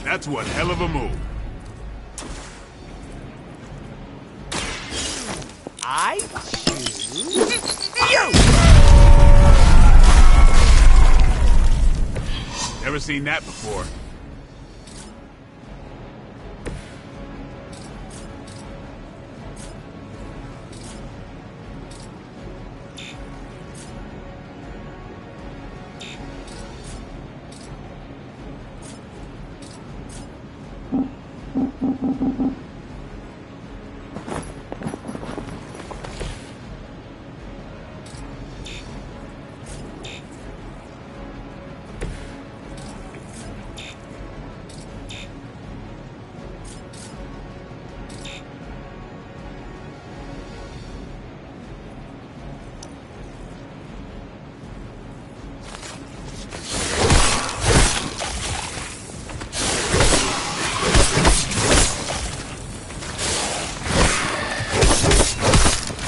That's one hell of a move. I choose you! Never seen that before.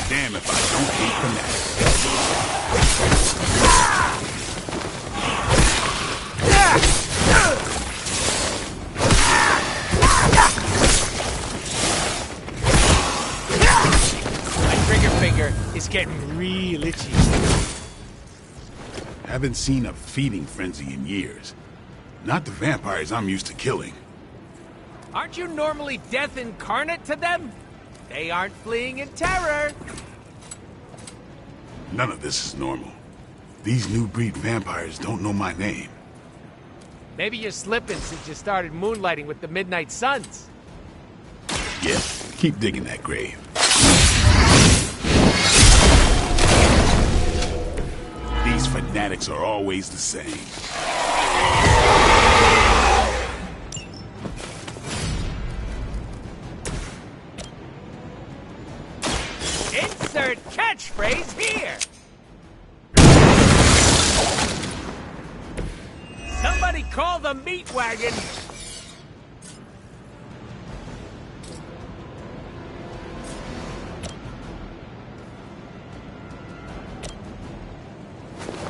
Damn if I don't hate My trigger finger is getting real itchy. Haven't seen a feeding frenzy in years. Not the vampires I'm used to killing. Aren't you normally death incarnate to them? They aren't fleeing in terror. None of this is normal. These new breed vampires don't know my name. Maybe you're slipping since you started moonlighting with the Midnight Suns. Yeah, keep digging that grave. These fanatics are always the same. Insert catchphrase here! Somebody call the meat wagon.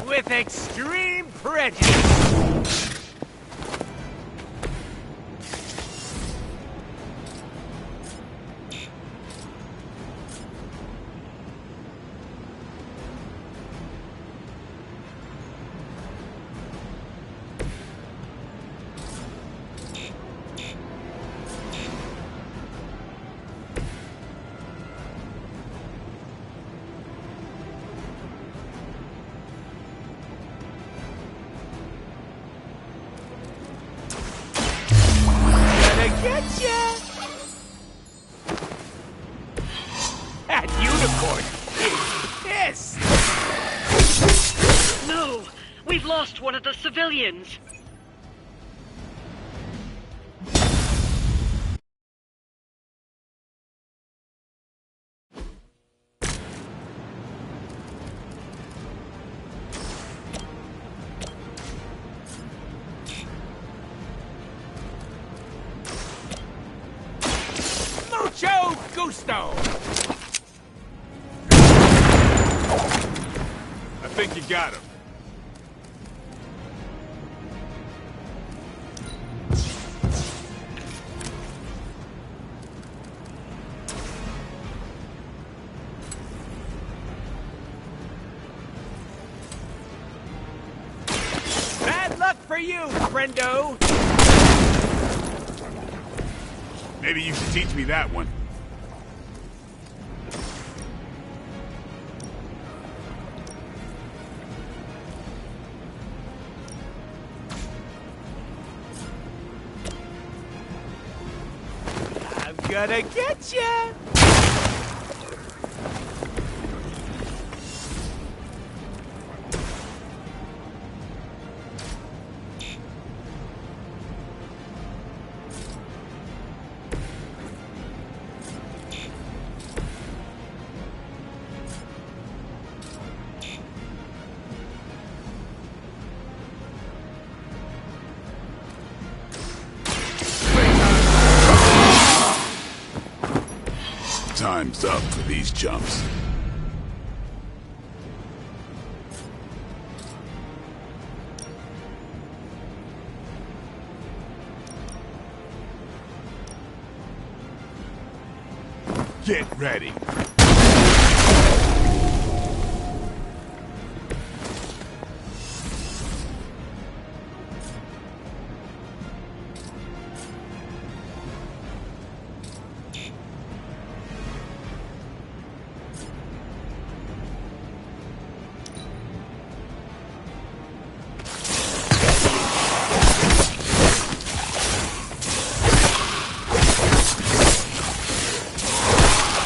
With extreme prejudice. Getcha! That unicorn is pissed! No! We've lost one of the civilians! Mucho gusto! I think you got him. Bad luck for you, friendo! Maybe you should teach me that one. I'm gonna get ya! Time's up for these chumps. Get ready.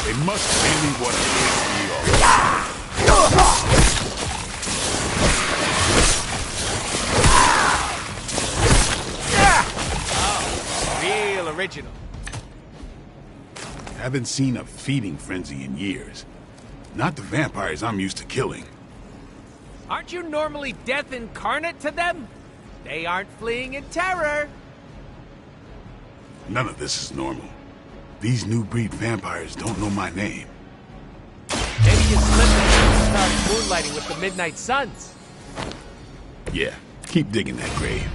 They must really want to piss me Oh, real original. Haven't seen a feeding frenzy in years. Not the vampires I'm used to killing. Aren't you normally death incarnate to them? They aren't fleeing in terror. None of this is normal. These new breed vampires don't know my name. Maybe you slipped and started moonlighting with the Midnight Suns. Yeah, keep digging that grave.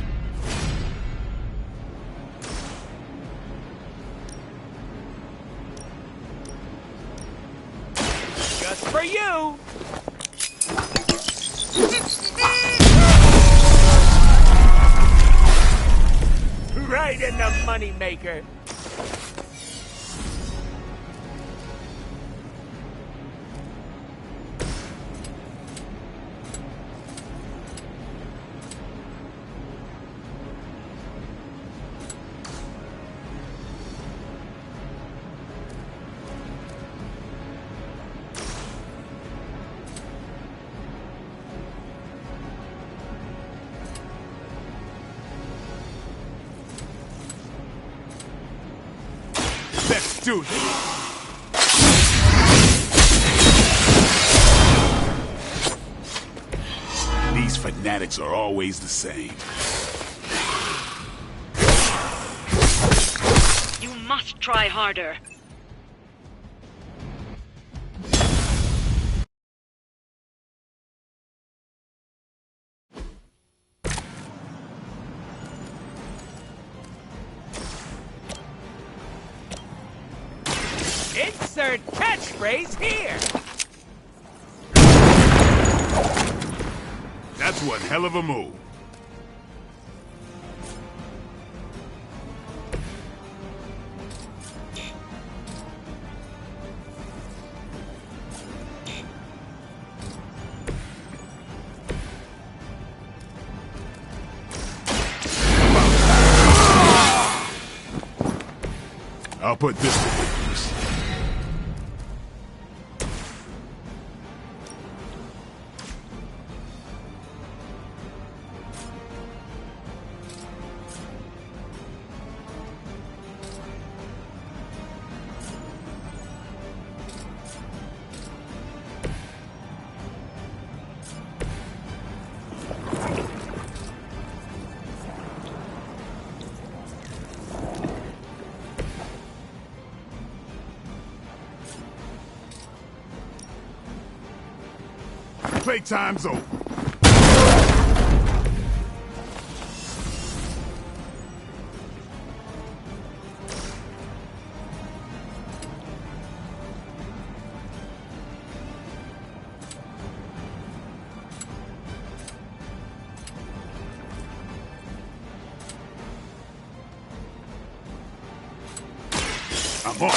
Just for you! Right in the moneymaker. Let's do this. These fanatics are always the same. must try harder. Insert catchphrase here! That's one hell of a move. I'll put this to good use. Playtime's over. I'm on.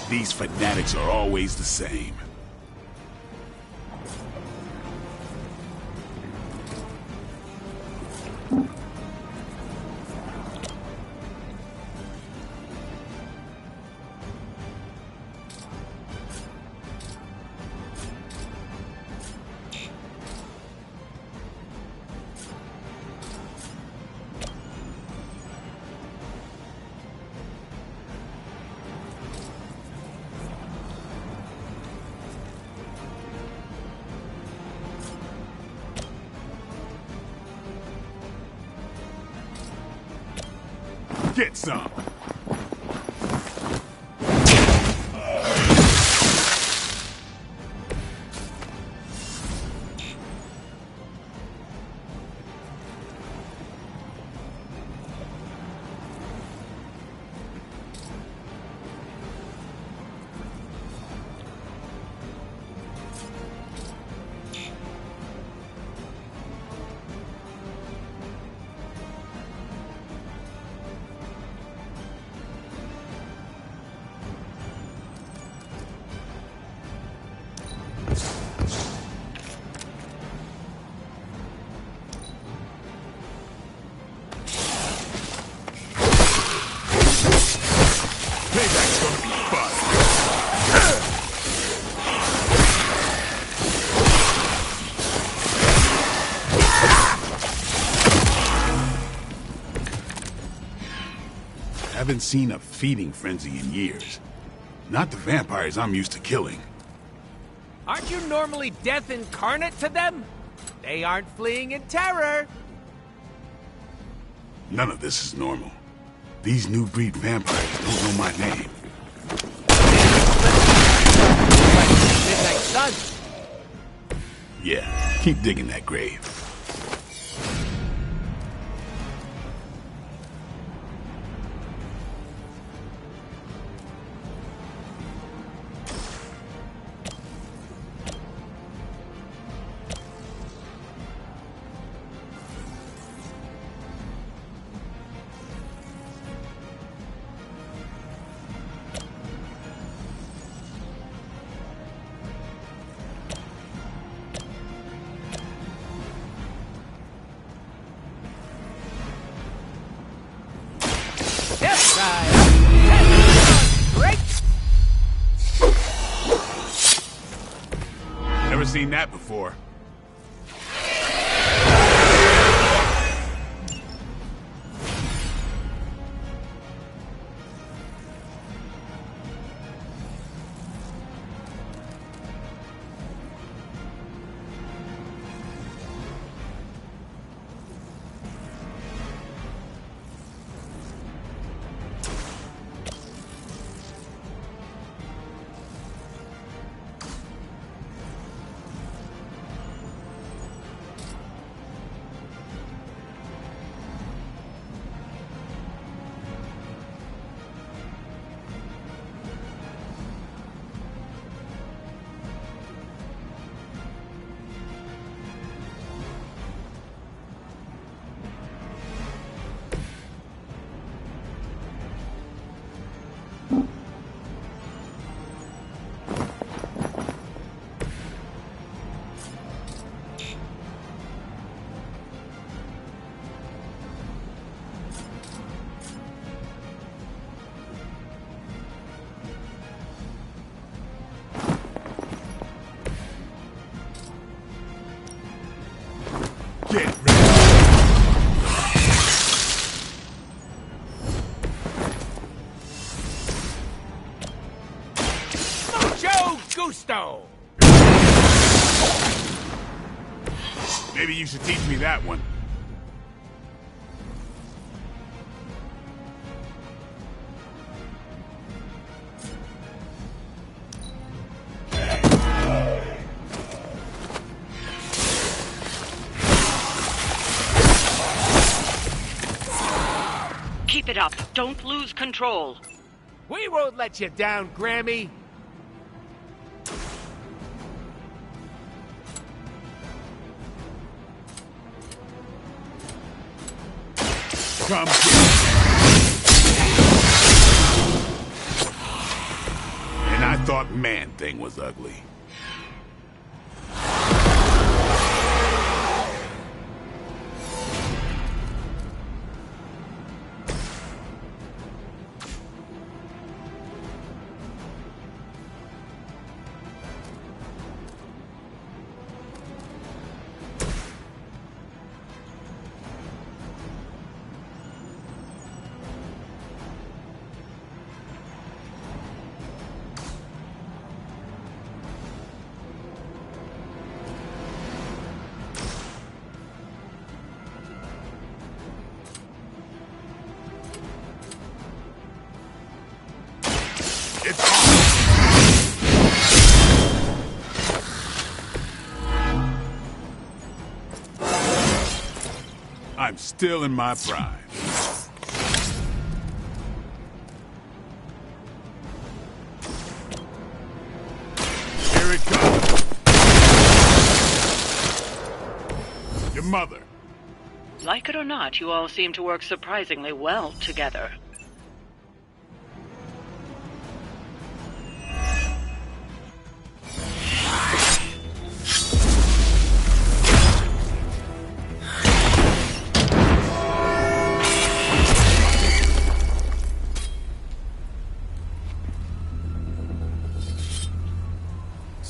These fanatics are always the same. Get some. Haven't seen a feeding frenzy in years. Not the vampires I'm used to killing. Aren't you normally death incarnate to them? They aren't fleeing in terror. None of this is normal. These new breed vampires don't know my name. Midnight Sun. Yeah, keep digging that grave. Never seen that before. Maybe you should teach me that one. Keep it up. Don't lose control. We won't let you down, Grammy. Come get And I thought Man-Thing was ugly. I'm still in my prime. Here it comes. Your mother. Like it or not, you all seem to work surprisingly well together.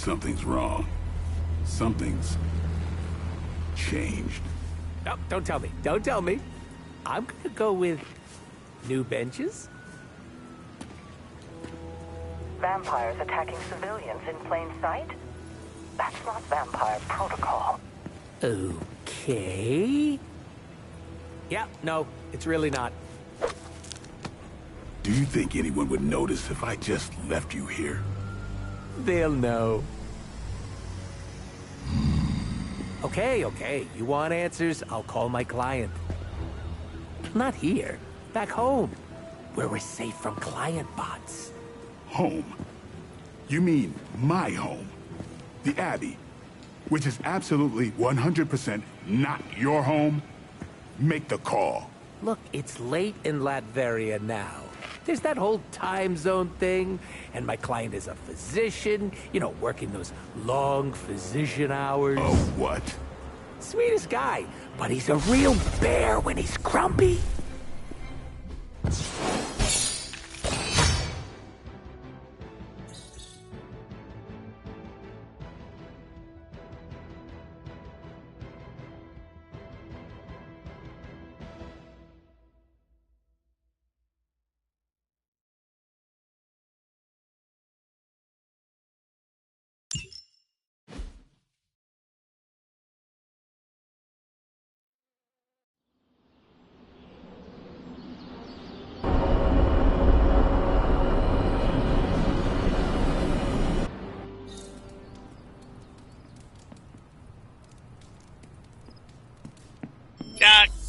Something's wrong. Something's changed. No, don't tell me. Don't tell me. I'm gonna go with new benches. Vampires attacking civilians in plain sight? That's not vampire protocol. Okay. Yeah, no, it's really not. Do you think anyone would notice if I just left you here? They'll know. Okay. You want answers? I'll call my client. Not here. Back home. Where we're safe from client bots. Home? You mean my home? The Abbey, which is absolutely 100% not your home? Make the call. Look, it's late in Latveria now. There's that whole time zone thing, and my client is a physician, you know, working those long physician hours. Oh, what? Sweetest guy, but he's a real bear when he's grumpy.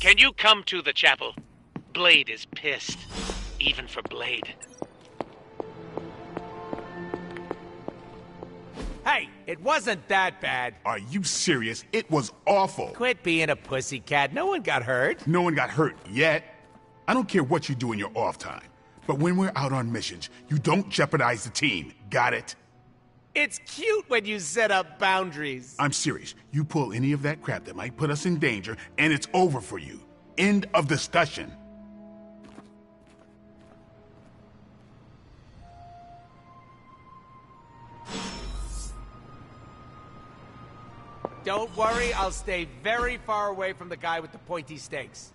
Can you come to the chapel? Blade is pissed. Even for Blade. Hey, it wasn't that bad. Are you serious? It was awful. Quit being a pussycat. No one got hurt. No one got hurt yet. I don't care what you do in your off time. But when we're out on missions, you don't jeopardize the team. Got it? It's cute when you set up boundaries. I'm serious. You pull any of that crap that might put us in danger, and it's over for you. End of discussion. Don't worry, I'll stay very far away from the guy with the pointy stakes.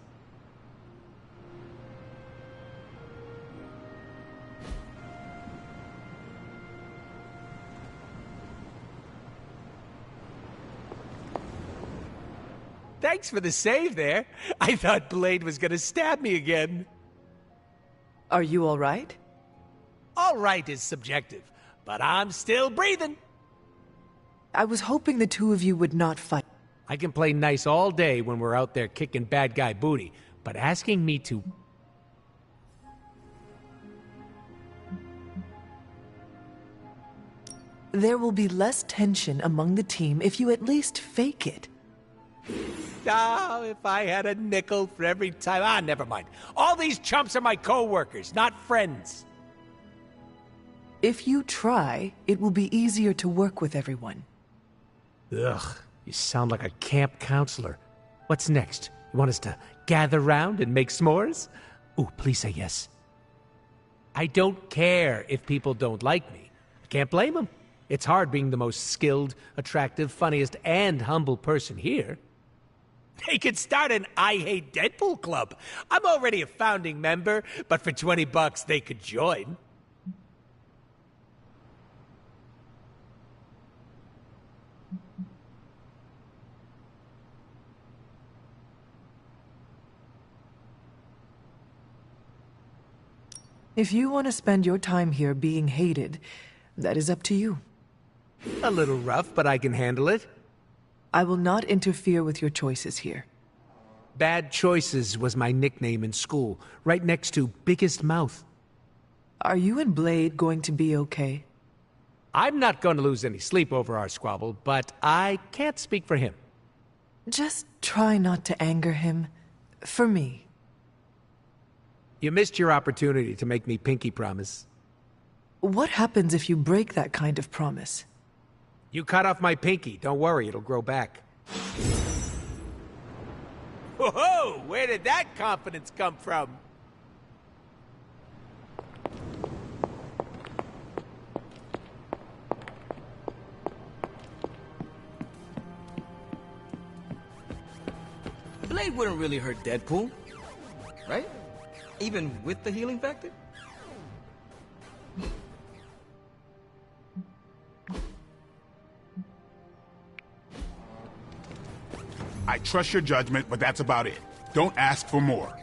Thanks for the save there. I thought Blade was gonna stab me again. Are you all right? All right is subjective, but I'm still breathing. I was hoping the two of you would not fight. I can play nice all day when we're out there kicking bad guy booty, but asking me to... There will be less tension among the team if you at least fake it. Oh, if I had a nickel for every time... Ah, never mind. All these chumps are my co-workers, not friends. If you try, it will be easier to work with everyone. Ugh, you sound like a camp counselor. What's next? You want us to gather round and make s'mores? Ooh, please say yes. I don't care if people don't like me. I can't blame them. It's hard being the most skilled, attractive, funniest, and humble person here. They could start an I Hate Deadpool club. I'm already a founding member, but for $20 they could join. If you want to spend your time here being hated, that is up to you. A little rough, but I can handle it. I will not interfere with your choices here. Bad Choices was my nickname in school, right next to Biggest Mouth. Are you and Blade going to be okay? I'm not going to lose any sleep over our squabble, but I can't speak for him. Just try not to anger him. For me. You missed your opportunity to make me pinky promise. What happens if you break that kind of promise? You cut off my pinky. Don't worry, it'll grow back. Whoa! Where did that confidence come from? Blade wouldn't really hurt Deadpool, right? Even with the healing factor? I trust your judgment, but that's about it. Don't ask for more.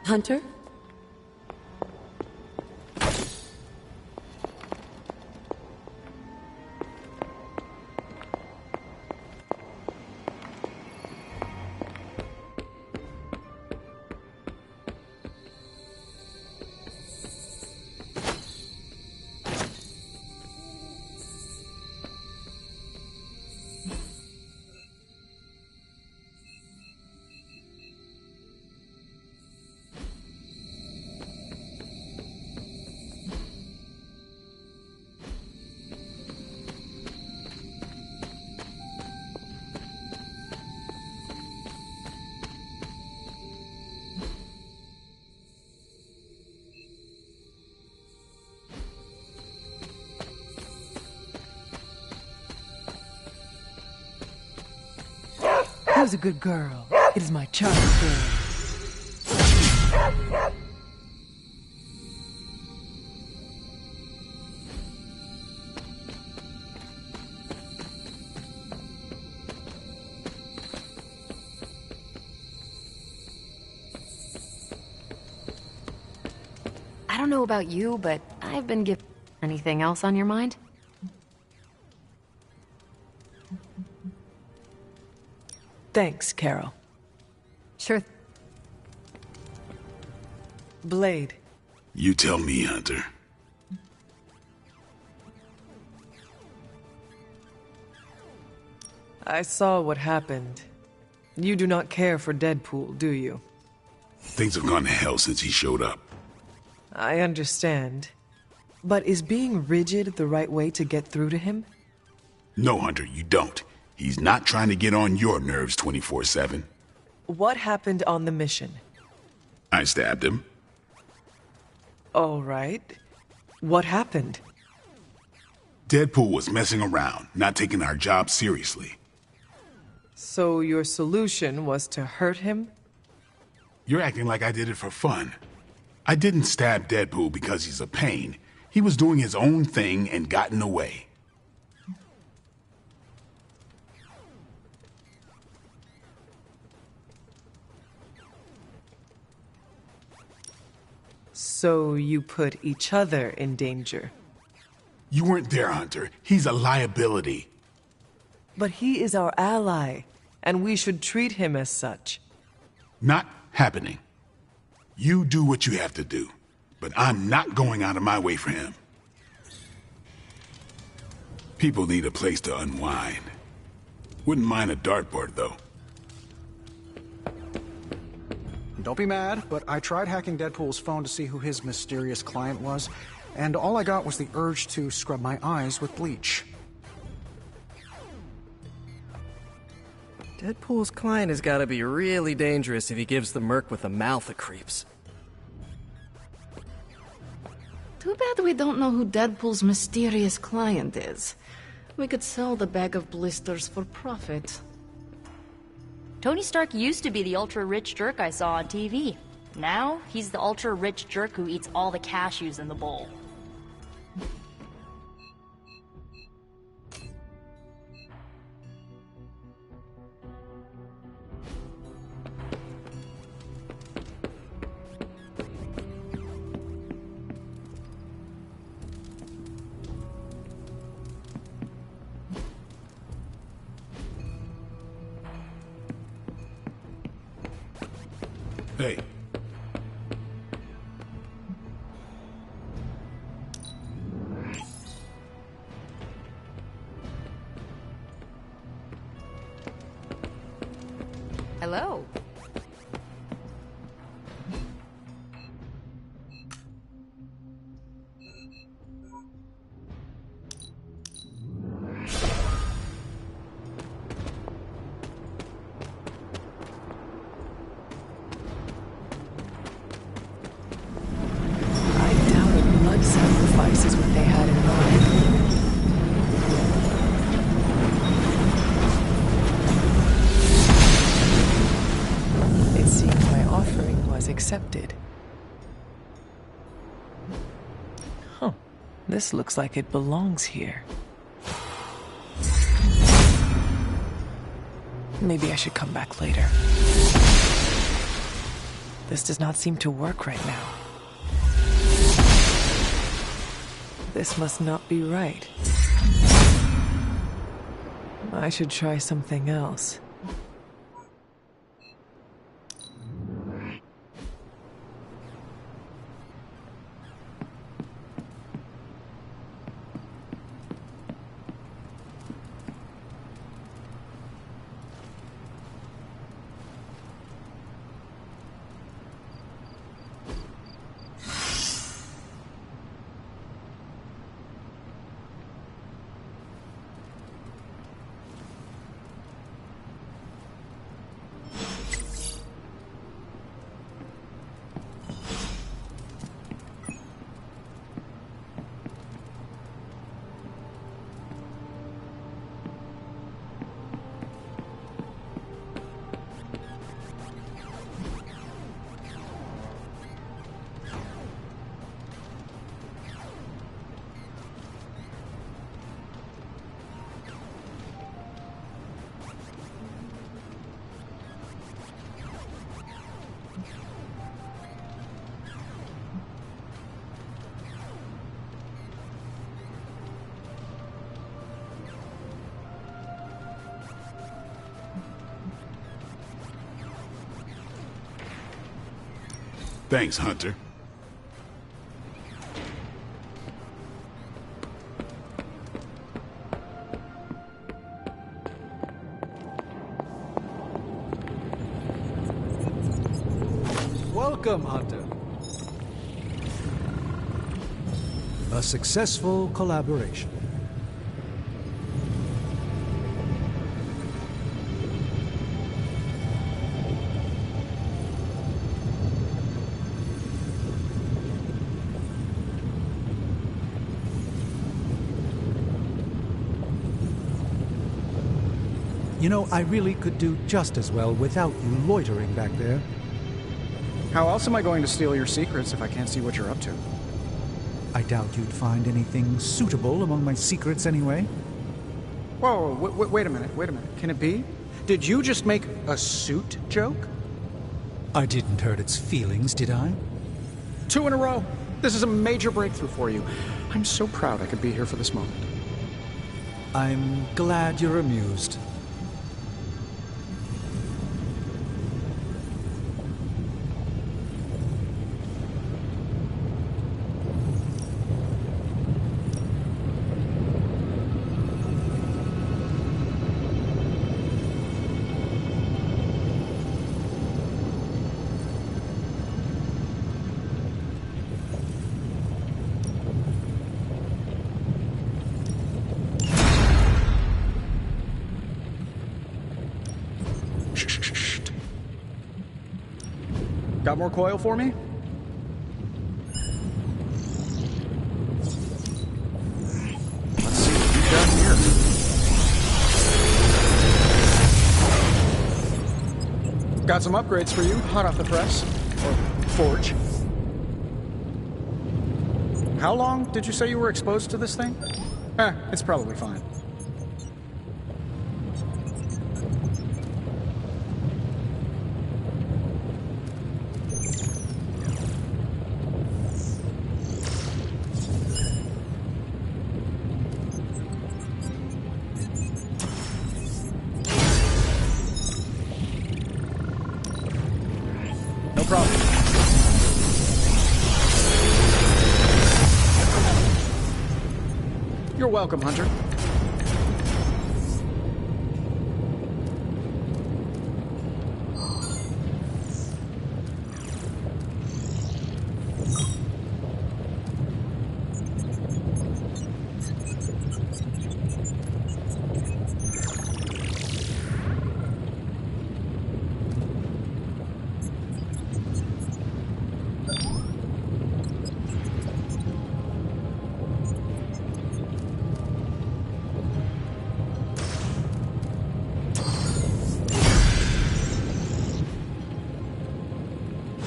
Hunter? Who's a good girl? It is my charming girl. I don't know about you, but I've been given... Anything else on your mind? Thanks, Carol. Sure. Blade. You tell me, Hunter. I saw what happened. You do not care for Deadpool, do you? Things have gone to hell since he showed up. I understand. But is being rigid the right way to get through to him? No, Hunter, you don't. He's not trying to get on your nerves 24/7. What happened on the mission? I stabbed him. All right. What happened? Deadpool was messing around, not taking our job seriously. So your solution was to hurt him? You're acting like I did it for fun. I didn't stab Deadpool because he's a pain. He was doing his own thing and got in the way. So you put each other in danger. You weren't there, Hunter. He's a liability. But he is our ally, and we should treat him as such. Not happening. You do what you have to do, but I'm not going out of my way for him. People need a place to unwind. Wouldn't mind a dartboard, though. Don't be mad, but I tried hacking Deadpool's phone to see who his mysterious client was, and all I got was the urge to scrub my eyes with bleach. Deadpool's client has got to be really dangerous if he gives the merc with a mouth the creeps. Too bad we don't know who Deadpool's mysterious client is. We could sell the bag of blisters for profit. Tony Stark used to be the ultra-rich jerk I saw on TV. Now, he's the ultra-rich jerk who eats all the cashews in the bowl. Hey. Hello. Sacrifice is what they had in mind. It seems my offering was accepted. Huh. This looks like it belongs here. Maybe I should come back later. This does not seem to work right now. This must not be right. I should try something else. Thanks, Hunter. Welcome, Hunter. A successful collaboration. You know, I really could do just as well without you loitering back there. How else am I going to steal your secrets if I can't see what you're up to? I doubt you'd find anything suitable among my secrets anyway. Whoa, wait a minute. Can it be? Did you just make a suit joke? I didn't hurt its feelings, did I? 2 in a row. This is a major breakthrough for you. I'm so proud I could be here for this moment. I'm glad you're amused. Got more coil for me? Let's see what we've got here. Got some upgrades for you, hot off the press. Or forge. How long did you say you were exposed to this thing? It's probably fine. No problem. You're welcome, Hunter.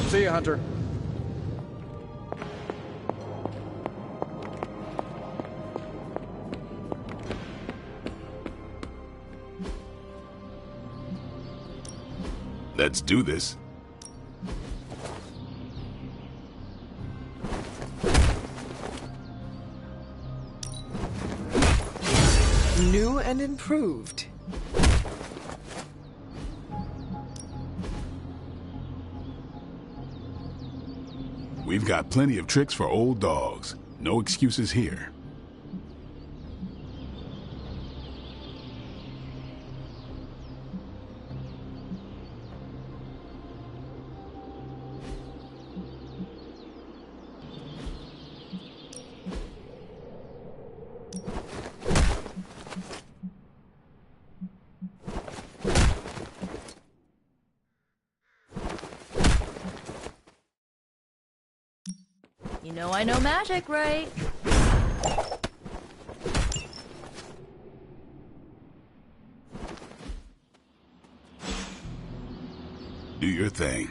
See you, Hunter. Let's do this. New and improved. We've got plenty of tricks for old dogs. No excuses here. You know I know magic, right? Do your thing.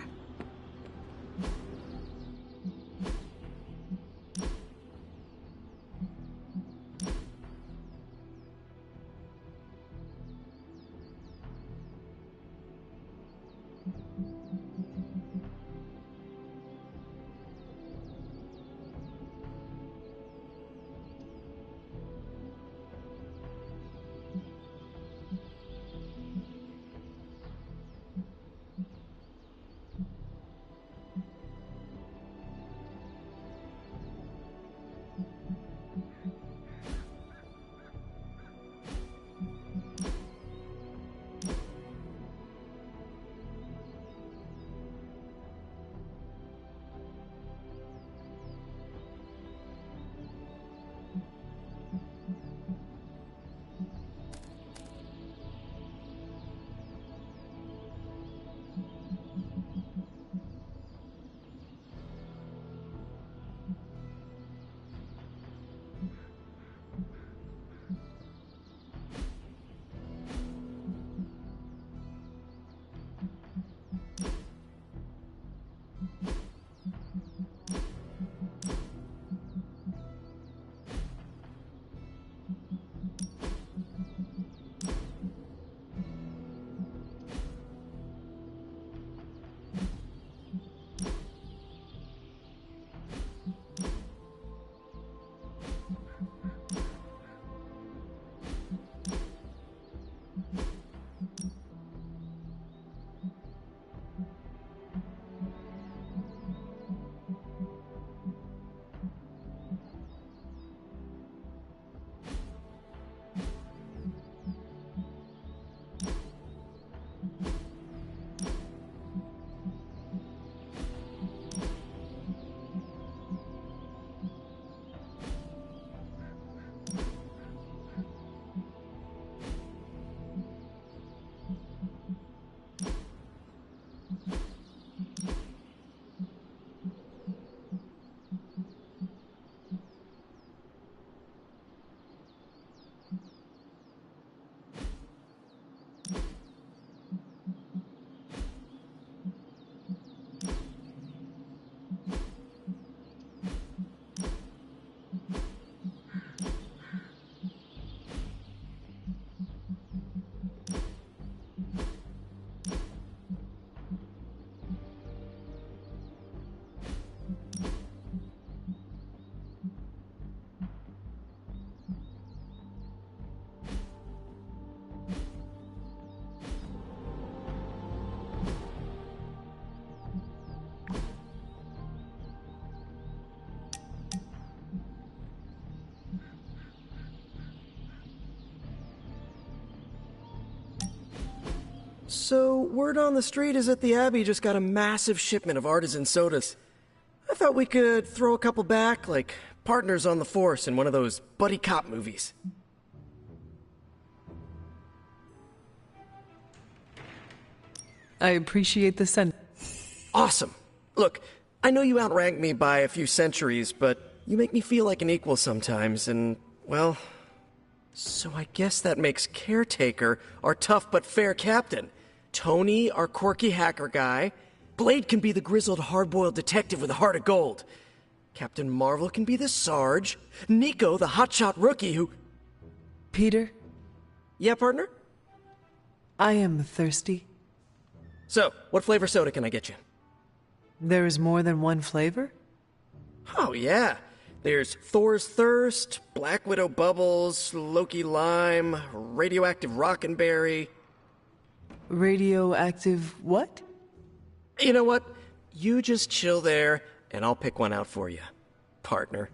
word on the street is that the Abbey just got a massive shipment of artisan sodas. I thought we could throw a couple back, like partners on the force in one of those buddy cop movies. I appreciate the sentiment. Awesome. Look, I know you outrank me by a few centuries, but you make me feel like an equal sometimes, and, well... So I guess that makes Caretaker our tough but fair captain. Tony, our quirky hacker guy. Blade can be the grizzled, hard-boiled detective with a heart of gold. Captain Marvel can be the Sarge. Nico, the hotshot rookie who... Peter? Yeah, partner? I am thirsty. So, what flavor soda can I get you? There is more than one flavor? Oh, yeah. There's Thor's Thirst, Black Widow Bubbles, Loki Lime, Radioactive Rockenberry. Radioactive what? You know what? You just chill there, and I'll pick one out for you, partner.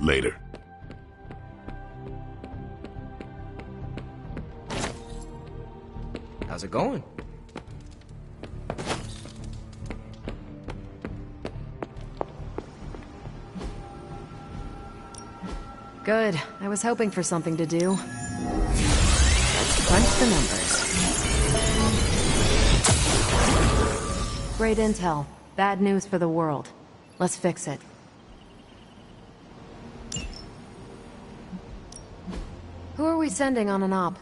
Later. How's it going? Good. I was hoping for something to do. Let's crunch the numbers. Great intel. Bad news for the world. Let's fix it. Who are we sending on an op?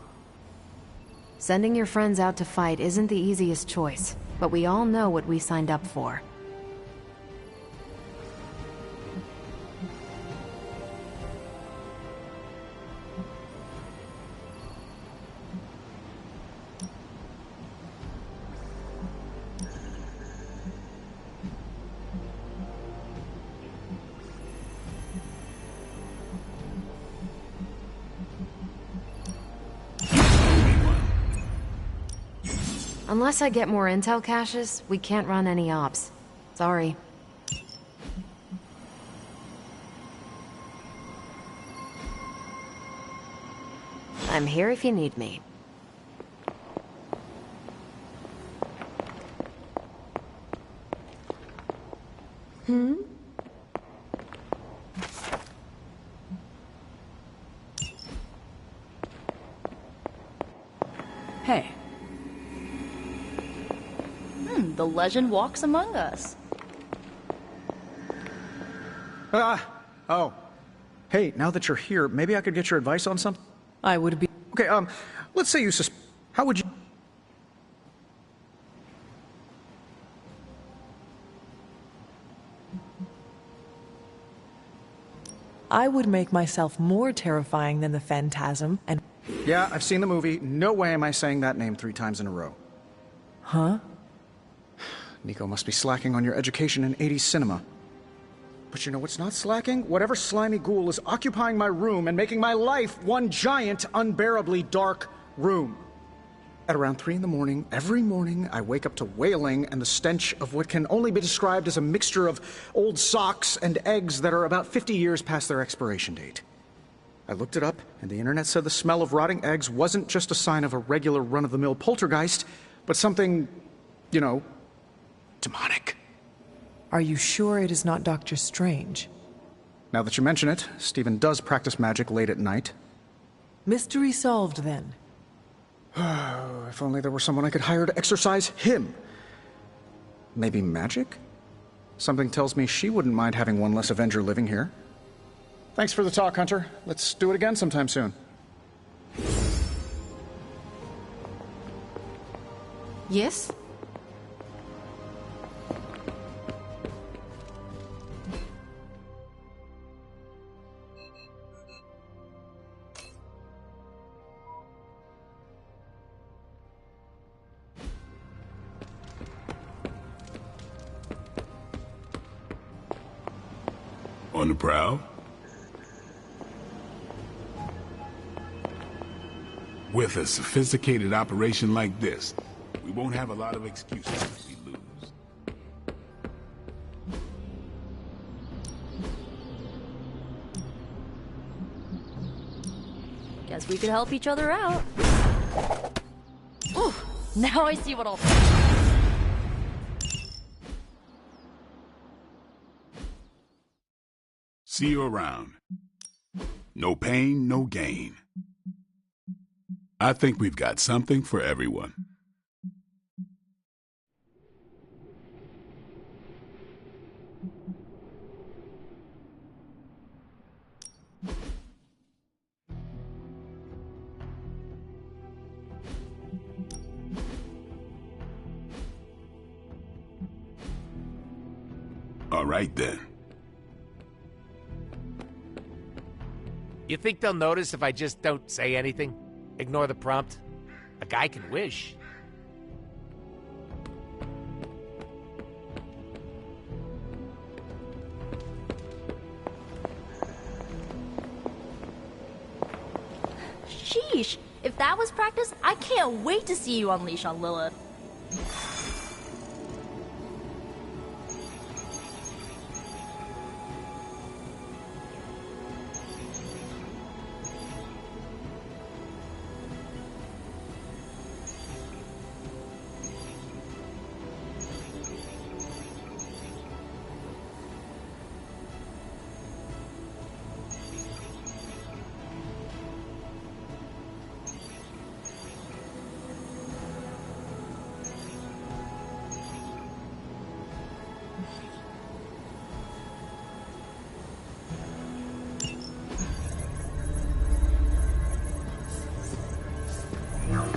Sending your friends out to fight isn't the easiest choice, but we all know what we signed up for. Unless I get more intel caches, we can't run any ops. Sorry. I'm here if you need me. Hey. The legend walks among us. Oh. Hey, now that you're here, maybe I could get your advice on something? I would be... Okay, let's say you how would you... I would make myself more terrifying than the Phantasm, and... Yeah, I've seen the movie. No way am I saying that name 3 times in a row. Huh? Nico must be slacking on your education in 80s cinema. But you know what's not slacking? Whatever slimy ghoul is occupying my room and making my life one giant, unbearably dark room. At around 3 in the morning, every morning, I wake up to wailing and the stench of what can only be described as a mixture of old socks and eggs that are about 50 years past their expiration date. I looked it up, and the internet said the smell of rotting eggs wasn't just a sign of a regular run-of-the-mill poltergeist, but something, you know, demonic. Are you sure it is not Doctor Strange? Now that you mention it, Stephen does practice magic late at night. Mystery solved, then. If only there were someone I could hire to exorcise him. Maybe magic? Something tells me she wouldn't mind having one less Avenger living here. Thanks for the talk, Hunter. Let's do it again sometime soon. Yes? On the prowl? With a sophisticated operation like this, we won't have a lot of excuses if we lose. Guess we could help each other out. Ooh, now I see what I'll do. See you around. No pain, no gain. I think we've got something for everyone. All right, then. You think they'll notice if I just don't say anything? Ignore the prompt? A guy can wish. Sheesh, if that was practice, I can't wait to see you unleash on Lilith.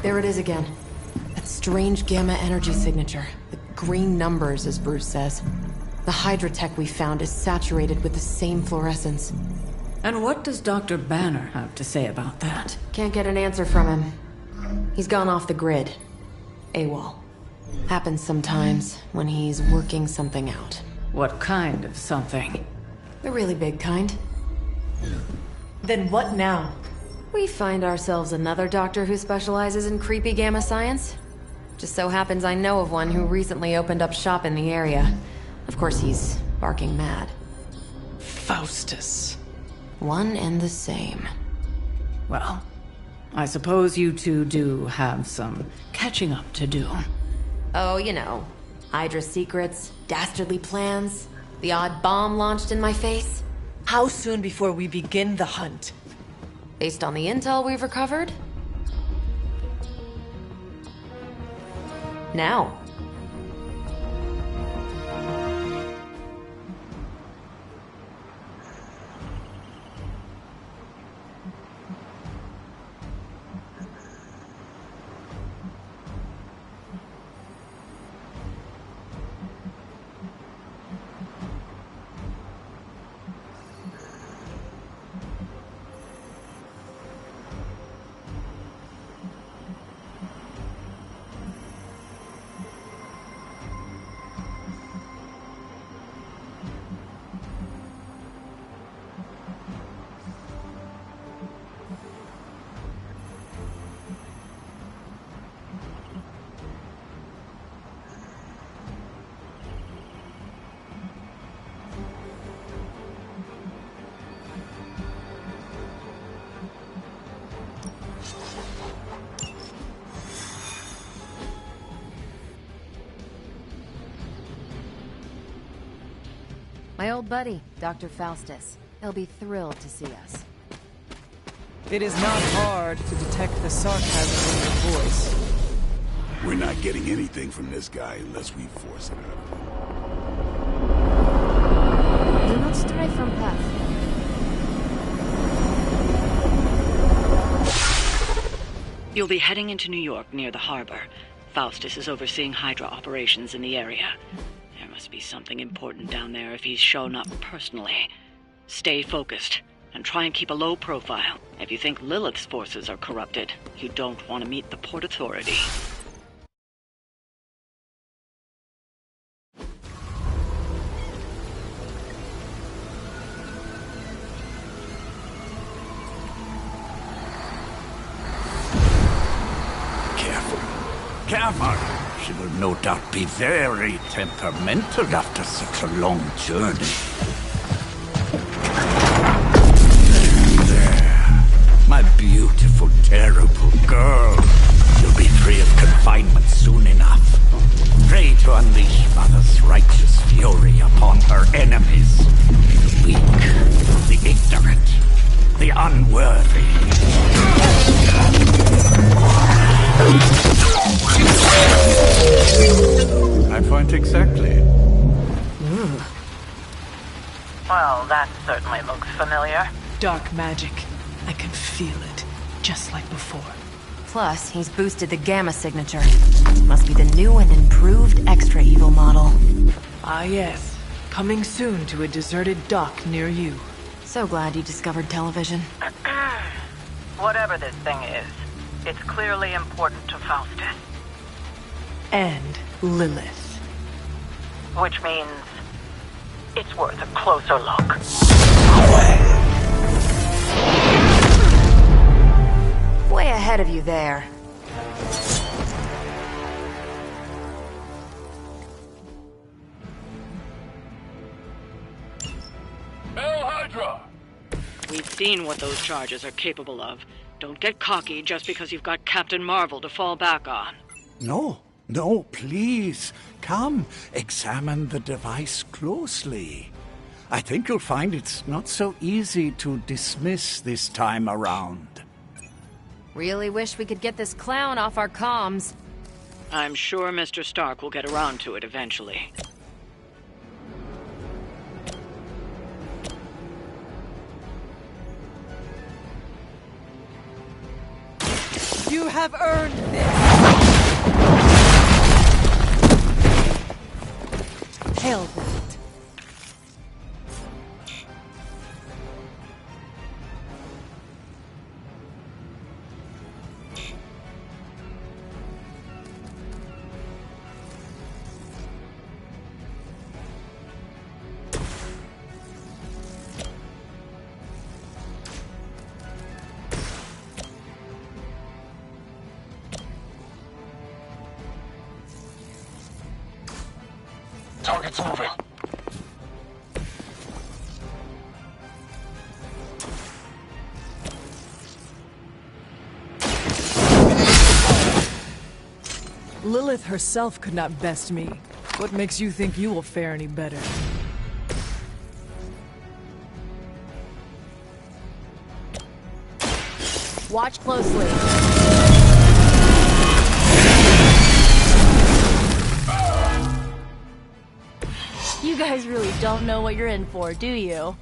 There it is again. That strange gamma energy signature. The green numbers, as Bruce says. The Hydra-Tech we found is saturated with the same fluorescence. And what does Dr. Banner have to say about that? Can't get an answer from him. He's gone off the grid. AWOL. Happens sometimes when he's working something out. What kind of something? The really big kind. Then what now? We find ourselves another doctor who specializes in creepy gamma science. Just so happens I know of one who recently opened up shop in the area. Of course, he's barking mad. Faustus. One and the same. Well, I suppose you two do have some catching up to do. Oh, you know. Hydra secrets, dastardly plans, the odd bomb launched in my face. How soon before we begin the hunt? Based on the intel we've recovered? Now. My old buddy, Dr. Faustus. He'll be thrilled to see us. It is not hard to detect the sarcasm in your voice. We're not getting anything from this guy unless we force it out. Do not stray from path. You'll be heading into New York near the harbor. Faustus is overseeing Hydra operations in the area. There must be something important down there if he's shown up personally. Stay focused, and try and keep a low profile. If you think Lilith's forces are corrupted, you don't want to meet the Port Authority. careful. She will no doubt be very temperamental after such a long journey. There. My beautiful, terrible girl. You'll be free of confinement soon enough. Pray to unleash Mother's righteous fury upon her enemies. The weak, the ignorant, the unworthy. I point exactly. Well, that certainly looks familiar. Dark magic. I can feel it, just like before. Plus, he's boosted the Gamma signature. Must be the new and improved Extra Evil model. Ah yes, coming soon to a deserted dock near you. So glad you discovered television. Whatever this thing is, it's clearly important to Faustus. And Lilith. Which means it's worth a closer look. Way ahead of you there. El Hydra! We've seen what those charges are capable of. Don't get cocky just because you've got Captain Marvel to fall back on. No, please. Come, examine the device closely. I think you'll find it's not so easy to dismiss this time around. Really wish we could get this clown off our comms. I'm sure Mr. Stark will get around to it eventually. You have earned this! Hell with it. Target's moving. Lilith herself could not best me. What makes you think you will fare any better? Watch closely. You guys really don't know what you're in for, do you?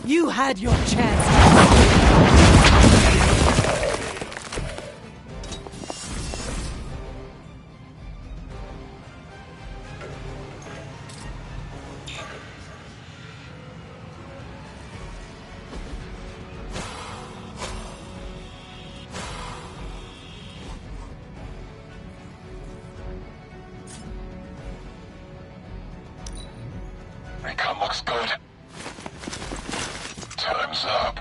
You had your chance. Recon looks good. Time's up.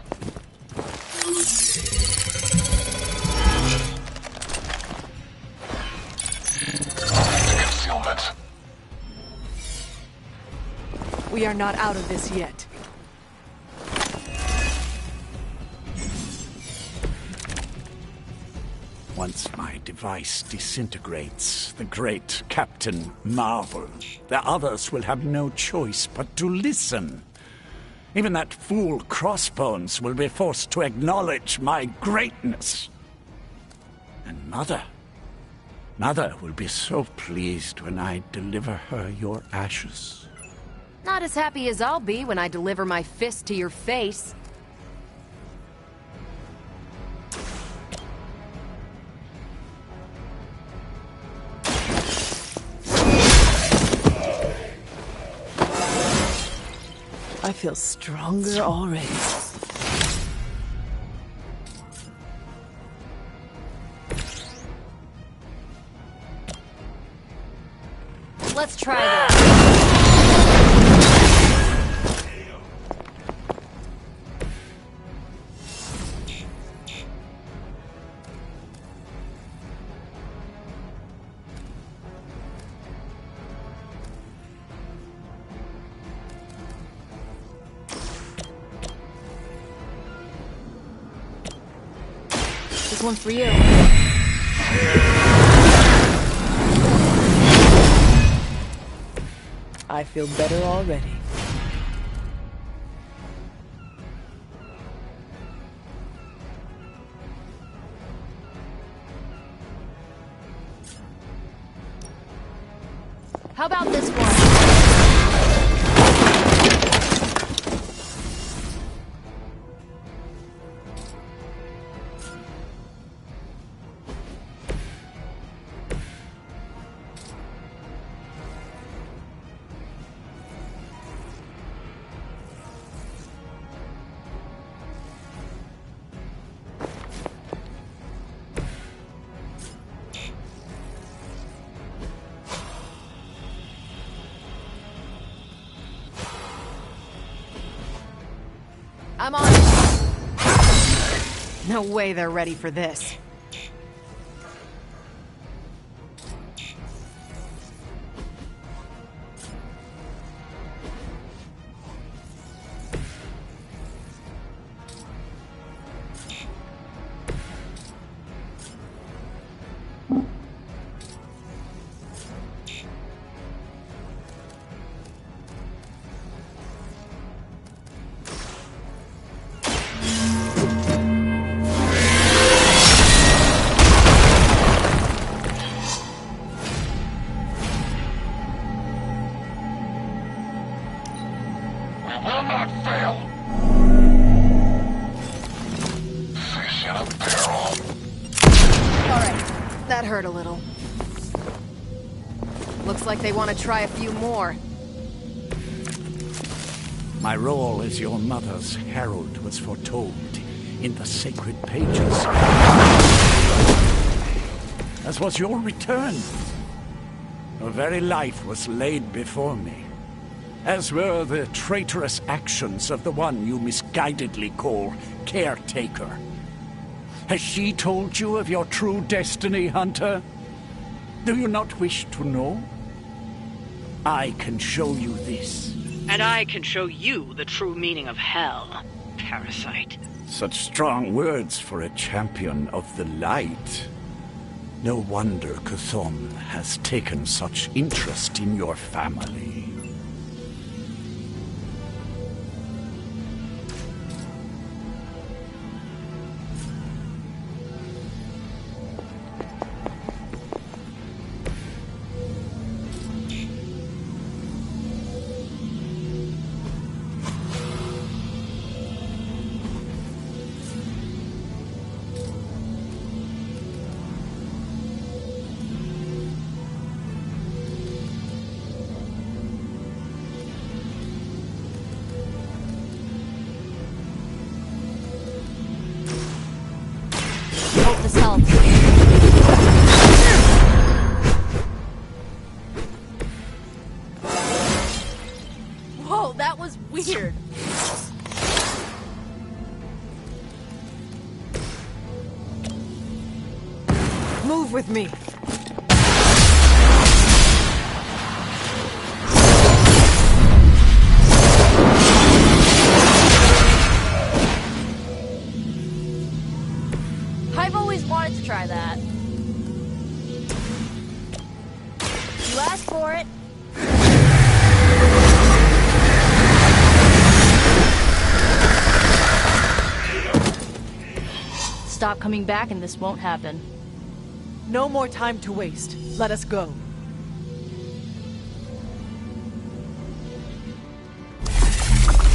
Concealment. We are not out of this yet. Once my device disintegrates, the great Captain Marvel, the others will have no choice but to listen. Even that fool Crossbones will be forced to acknowledge my greatness. And Mother will be so pleased when I deliver her your ashes. Not as happy as I'll be when I deliver my fist to your face. I feel stronger already. Let's try that. This one's for you. I feel better already. How about this one? I'm on it. No way they're ready for this. That hurt a little. Looks like they want to try a few more. My role as your mother's herald was foretold in the sacred pages. As was your return. Your very life was laid before me, as were the traitorous actions of the one you misguidedly call Caretaker. Has she told you of your true destiny, Hunter? Do you not wish to know? I can show you this. And I can show you the true meaning of hell, parasite. Such strong words for a champion of the light. No wonder Kuthon has taken such interest in your family. Hope this helps. Whoa, that was weird. Move with me. I've always wanted to try that. You asked for it. Stop coming back and this won't happen. No more time to waste. Let us go.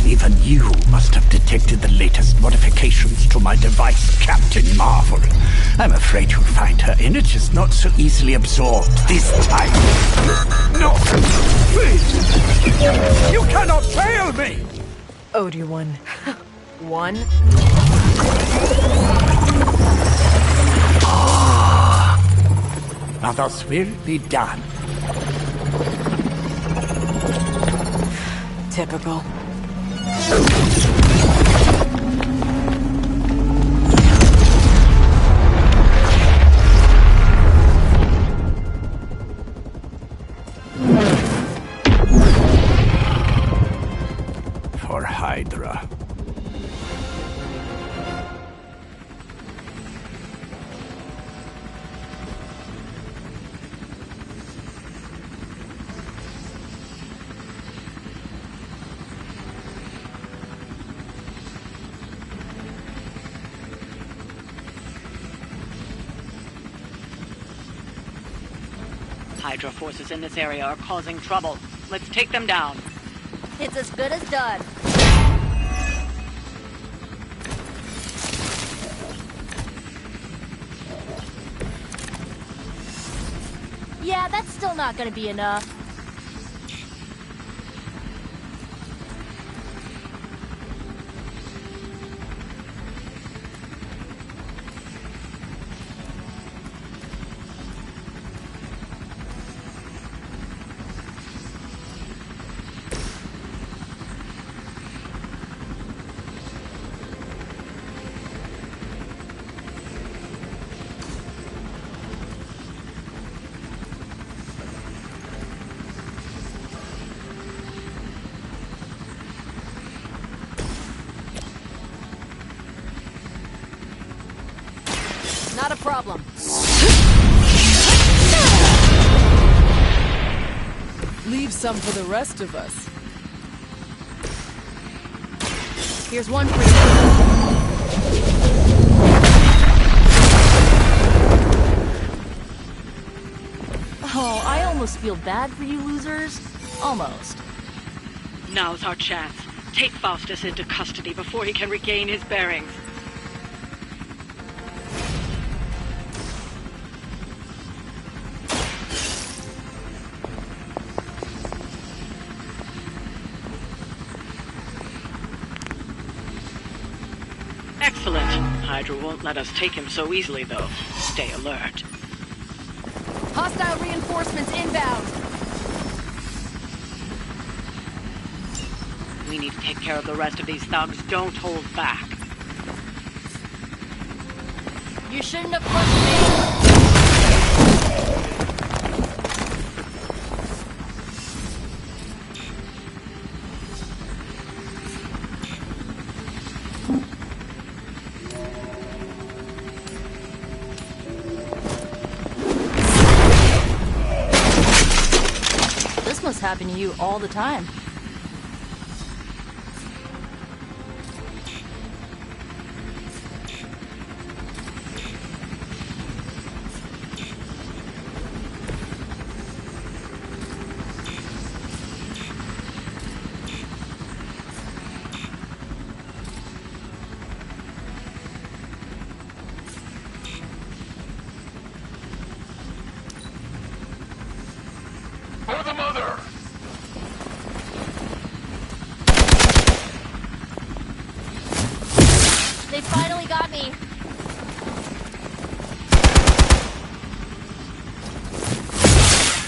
Even you must have detected the latest modifications to my device, Captain Marvel. I'm afraid you'll find her energies not so easily absorbed this time. No! Please! You cannot fail me! Obi-Wan. One. Now thus will be done. Typical. For Hydra. Hydra forces in this area are causing trouble. Let's take them down. It's as good as done. Yeah, that's still not gonna be enough. Not a problem. Leave some for the rest of us. Here's one for you. Oh, I almost feel bad for you losers. Almost. Now's our chance. Take Faustus into custody before he can regain his bearings. Excellent. Hydra won't let us take him so easily, though. Stay alert. Hostile reinforcements inbound. We need to take care of the rest of these thugs. Don't hold back. You shouldn't have pushed me. This must happen to you all the time. For the mother! They finally got me.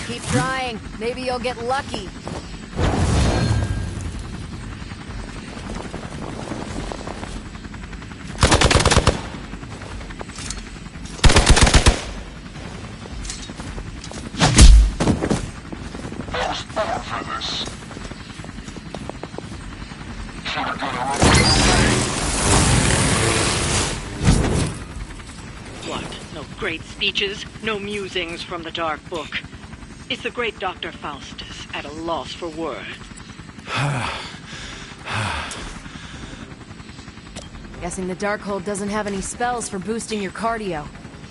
Keep trying. Maybe you'll get lucky. I was born for this. Should've got a What? No great speeches? No musings from the Dark Book? Is the great Dr. Faustus at a loss for words? Guessing the Darkhold doesn't have any spells for boosting your cardio.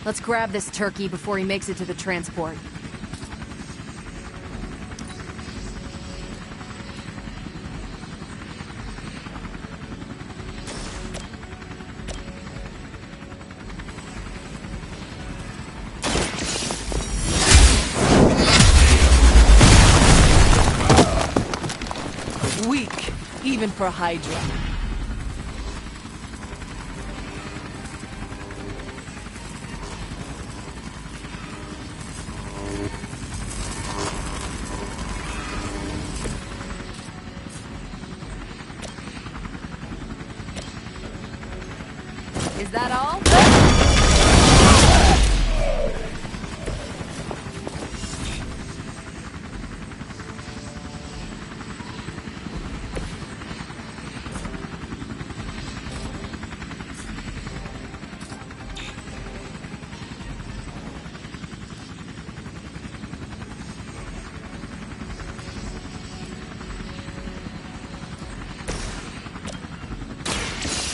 Let's grab this turkey before he makes it to the transport. Weak, even for Hydra. that all?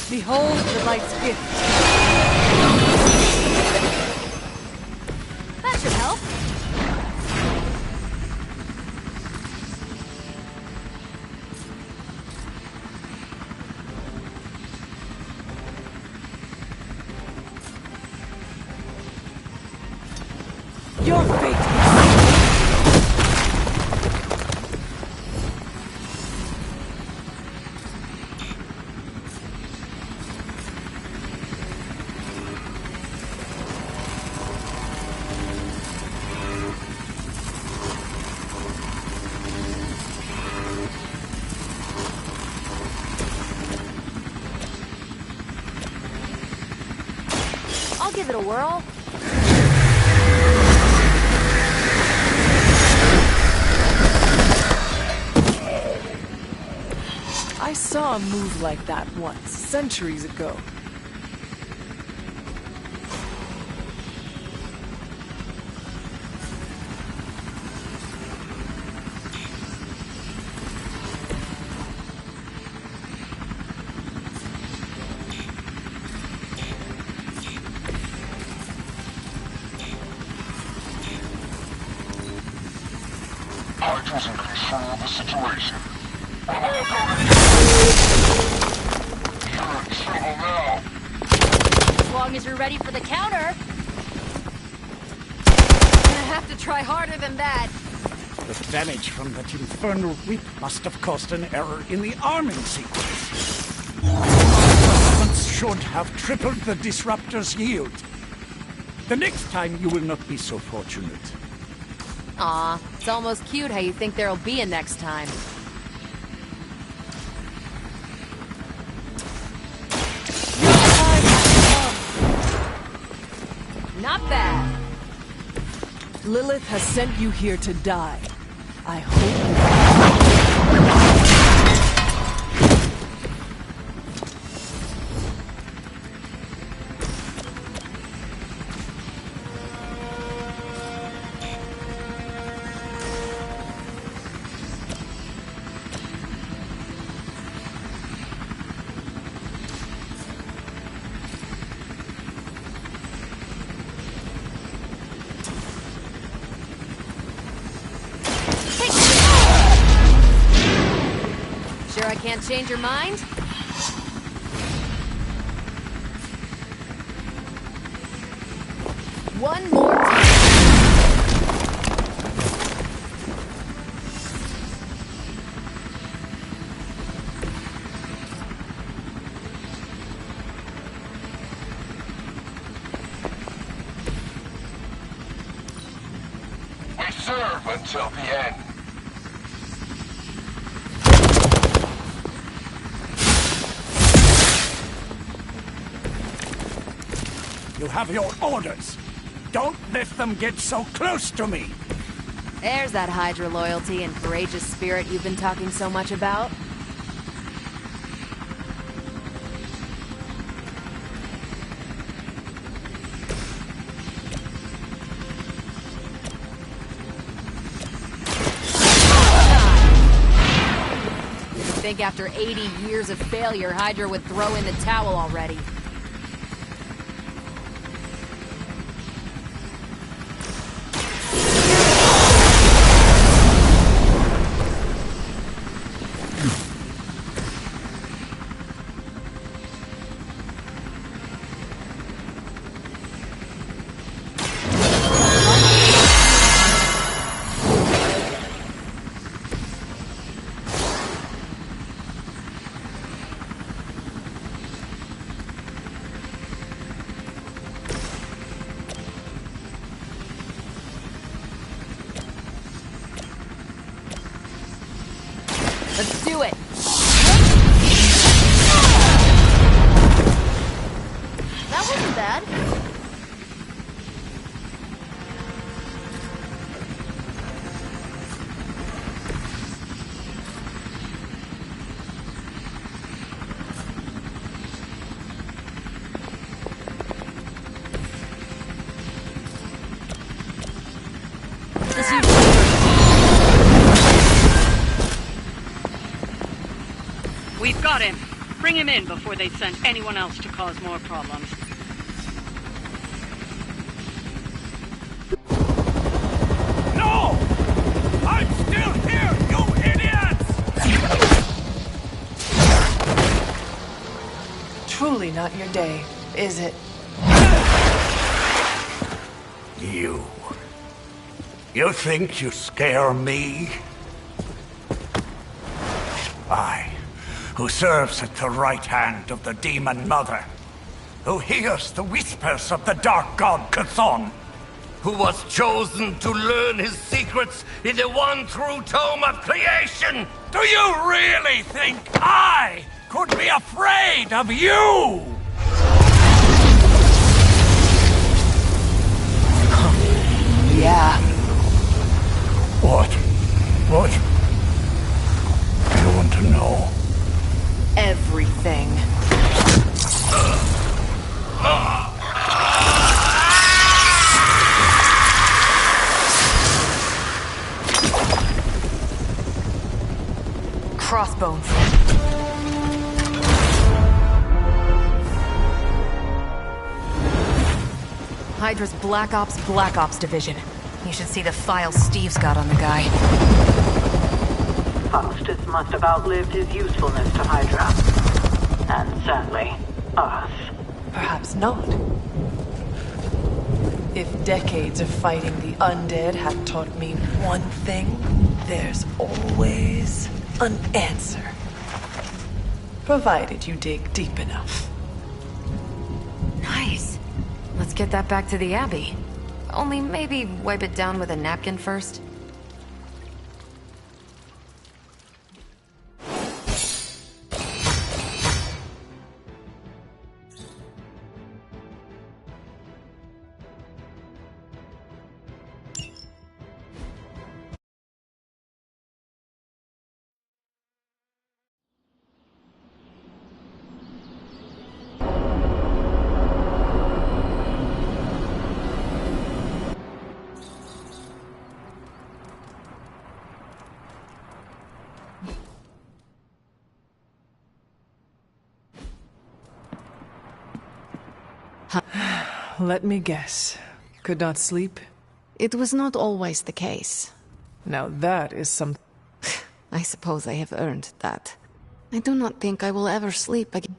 Behold the light's gift. That should help. Your fate is I'll give it a whirl. I saw a move like that once, centuries ago. Hydra's in control of the situation. You're in trouble now. As long as you're ready for the counter. Gonna have to try harder than that. The damage from that infernal whip must have caused an error in the arming sequence. Adjustments should have tripled the disruptor's yield. The next time you will not be so fortunate. Aw, it's almost cute how you think there'll be a next time. Not bad. Lilith has sent you here to die. I hope Sure I can't change your mind? One more time. We serve until the end. You have your orders. Don't let them get so close to me. There's that Hydra loyalty and courageous spirit you've been talking so much about. You'd think after 80 years of failure, Hydra would throw in the towel already. We've got him. Bring him in before they send anyone else to cause more problems. No! I'm still here, you idiots! Truly not your day, is it? You think you scare me? I, who serves at the right hand of the Demon Mother, who hears the whispers of the Dark God Chthon, who was chosen to learn his secrets in the one true tome of creation! Do you really think I could be afraid of you? Yeah. What do you want to know? Everything. Crossbones. Hydra's Black Ops Division. You should see the files Steve's got on the guy. Faustus must have outlived his usefulness to Hydra. And sadly, us. Perhaps not. If decades of fighting the undead have taught me one thing, there's always an answer. Provided you dig deep enough. Nice. Let's get that back to the Abbey. Only maybe wipe it down with a napkin first. Let me guess. Could not sleep? It was not always the case. Now that is some... I suppose I have earned that. I do not think I will ever sleep again.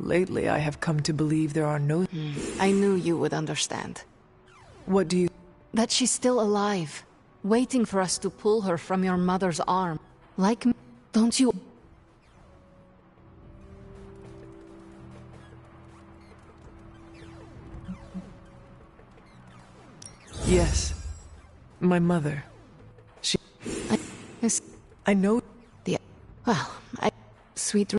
Lately, I have come to believe there are no... I knew you would understand. What do you... That she's still alive. Waiting for us to pull her from your mother's arm. Like me, don't you? Yes. My mother. She... I know... Well, Sweet...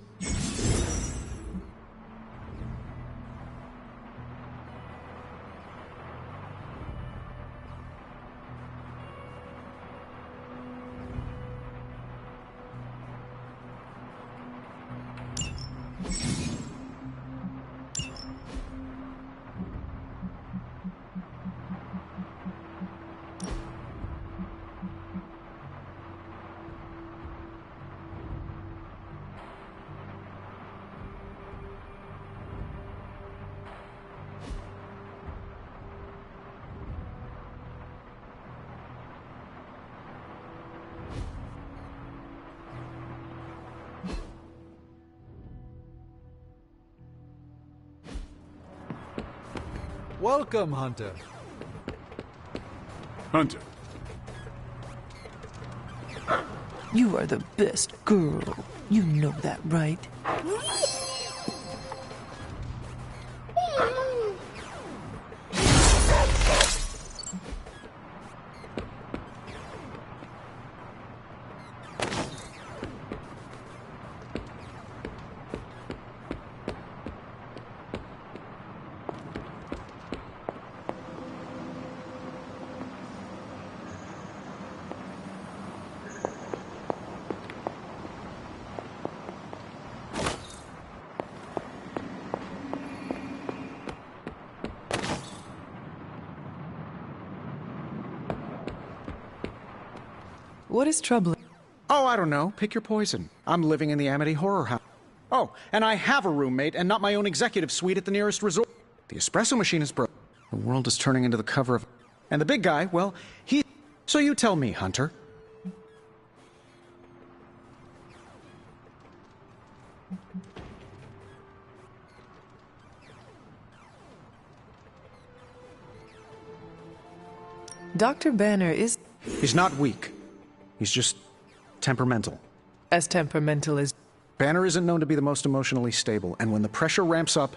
Welcome, Hunter. Hunter. You are the best girl. You know that, right? What is troubling? Oh, I don't know. Pick your poison. I'm living in the Amity Horror House. Oh, and I have a roommate and not my own executive suite at the nearest resort. The espresso machine is broken. The world is turning into the cover of... And the big guy, well, he... So you tell me, Hunter. Dr. Banner is... He's not weak. He's just temperamental. As temperamental as... Banner isn't known to be the most emotionally stable, and when the pressure ramps up,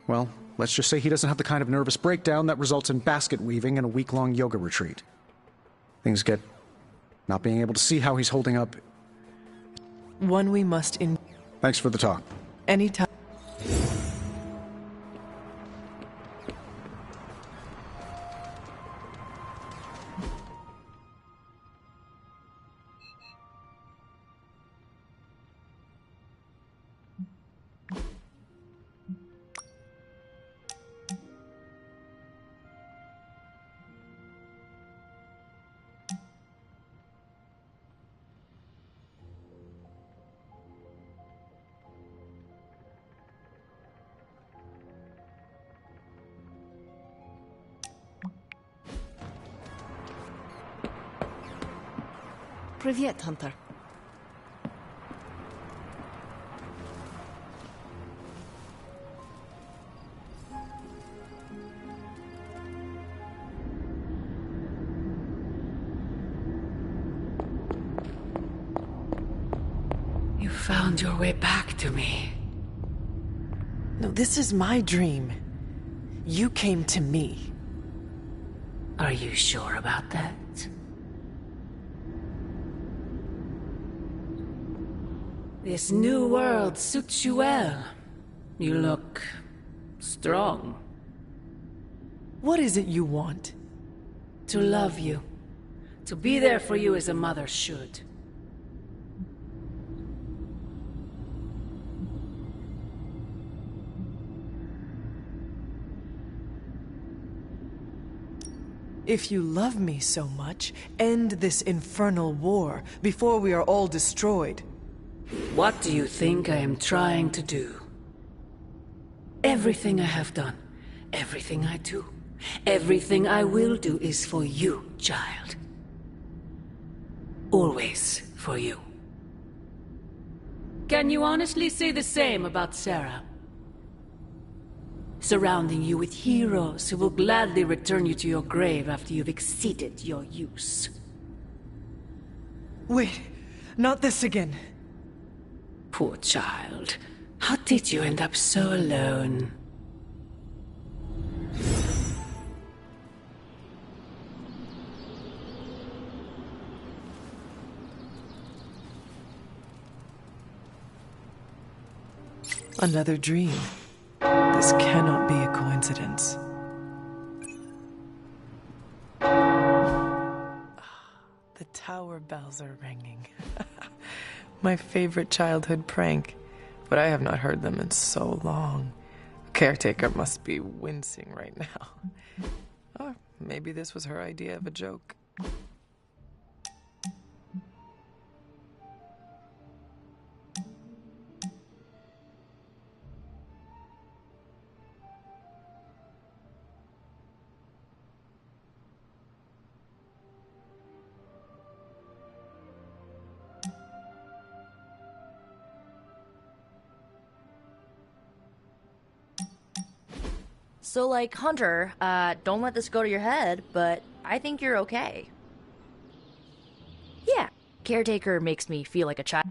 well, let's just say he doesn't have the kind of nervous breakdown that results in basket weaving and a week-long yoga retreat. Things get... not being able to see how he's holding up... One we must in... Thanks for the talk. Anytime. Привет, Hunter. You found your way back to me. No, this is my dream. You came to me. Are you sure about that? This new world suits you well. You look... strong. What is it you want? To love you. To be there for you as a mother should. If you love me so much, end this infernal war before we are all destroyed. What do you think I am trying to do? Everything I have done, everything I do, everything I will do is for you, child. Always for you. Can you honestly say the same about Sarah? Surrounding you with heroes who will gladly return you to your grave after you've exceeded your use. Wait, not this again. Poor child. How did you end up so alone? Another dream. This cannot be a coincidence. The tower bells are ringing. My favorite childhood prank, but I have not heard them in so long. Caretaker must be wincing right now. Or maybe this was her idea of a joke. So, like, Hunter, don't let this go to your head, but I think you're okay. Yeah, caretaker makes me feel like a child.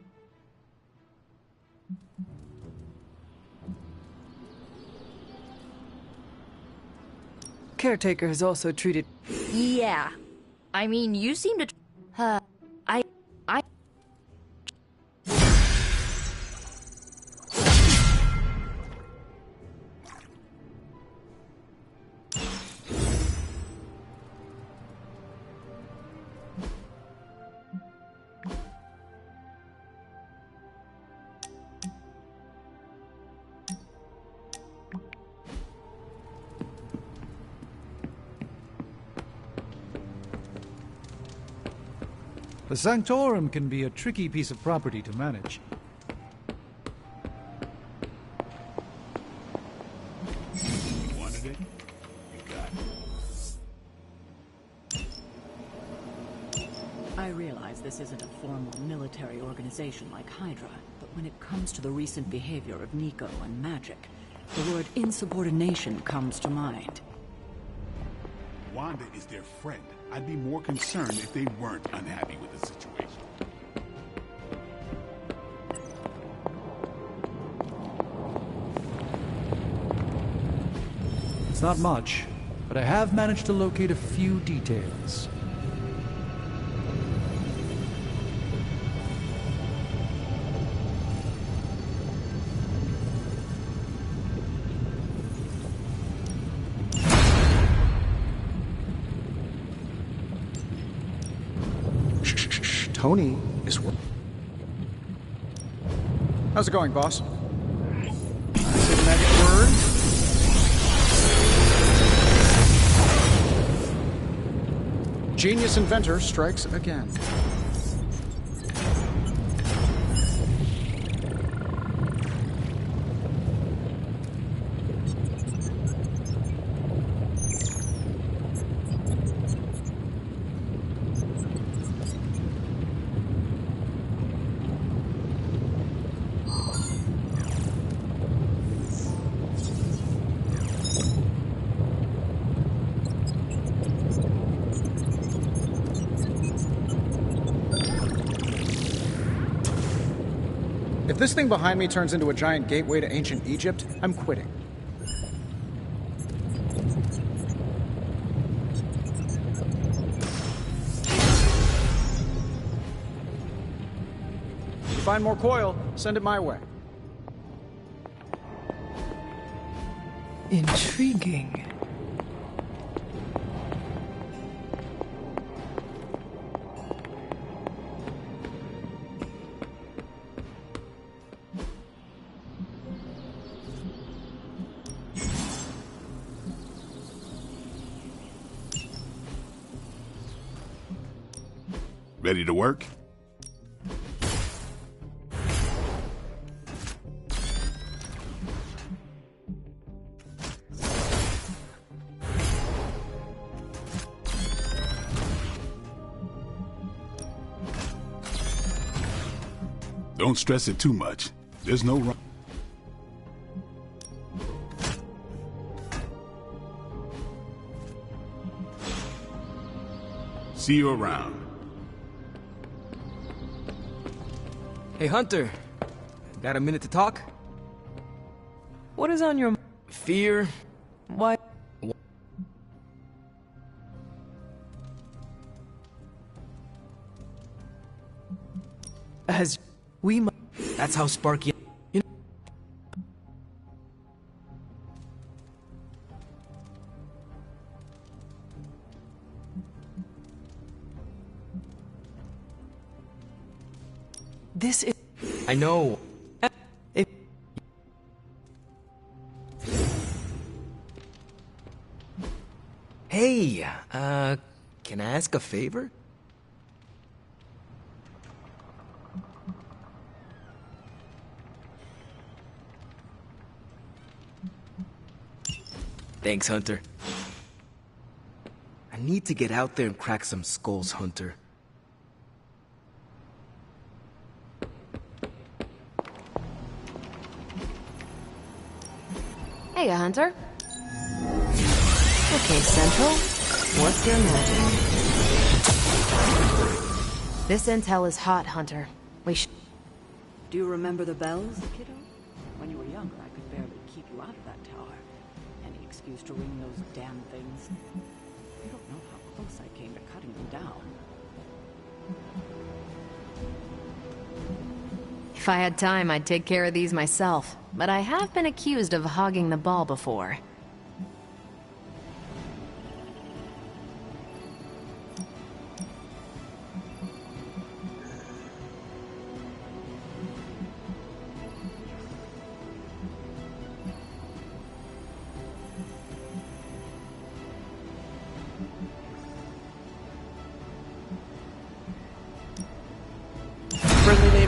Caretaker has also treated... Yeah. I mean, you seem to... The Sanctorum can be a tricky piece of property to manage. You wanted it? You got it. I realize this isn't a formal military organization like Hydra, but when it comes to the recent behavior of Nico and Magic, the word insubordination comes to mind. Wanda is their friend. I'd be more concerned if they weren't unhappy with the situation. It's not much, but I have managed to locate a few details. Tony is... How's it going, boss? Say the magic word. Genius inventor strikes again. If this thing behind me turns into a giant gateway to ancient Egypt, I'm quitting. If you find more coil, send it my way. Intriguing. Ready to work? Don't stress it too much. There's no wrong. See you around. Hey, Hunter. Got a minute to talk? What is on your... Fear. Why? As we... That's how Sparky... This is... I know. Hey, can I ask a favor? Thanks, Hunter. I need to get out there and crack some skulls, Hunter. Hey, Hunter. Okay, Central, work your magic. This intel is hot, Hunter. We should... Do you remember the bells, kiddo? When you were younger, I could barely keep you out of that tower. Any excuse to ring those damn things. You don't know how close I came to cutting them down. If I had time, I'd take care of these myself. But I have been accused of hogging the ball before.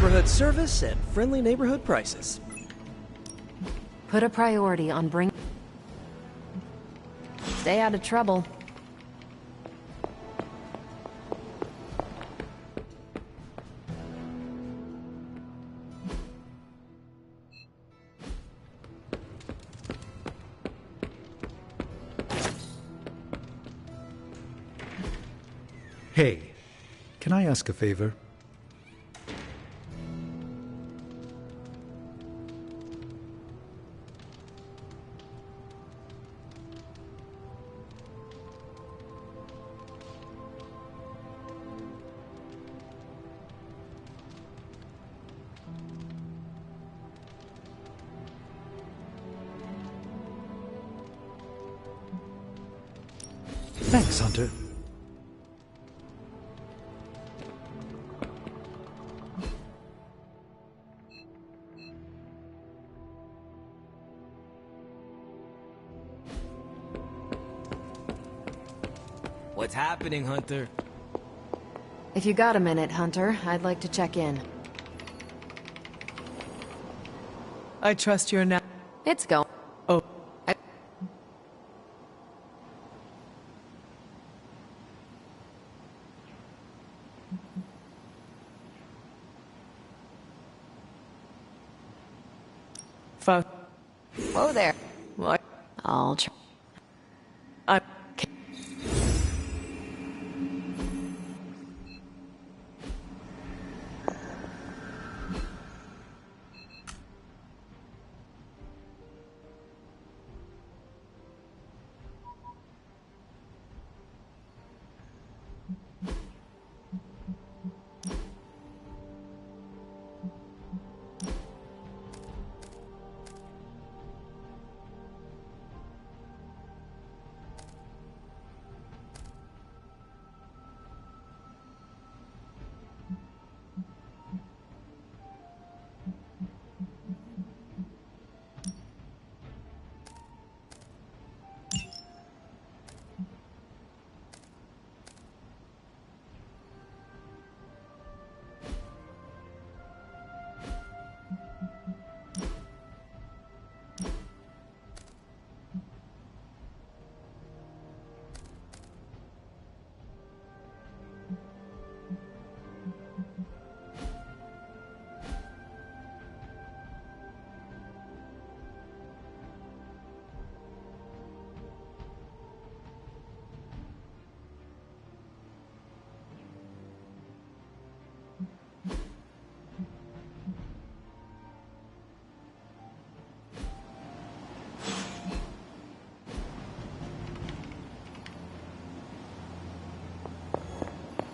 neighborhood service and friendly neighborhood prices. Put a priority on Stay out of trouble. Hey, can I ask a favor? Thanks, Hunter. What's happening, Hunter? If you got a minute, Hunter, I'd like to check in. I trust you're now. It's going. Oh. Whoa there. What? I'll try.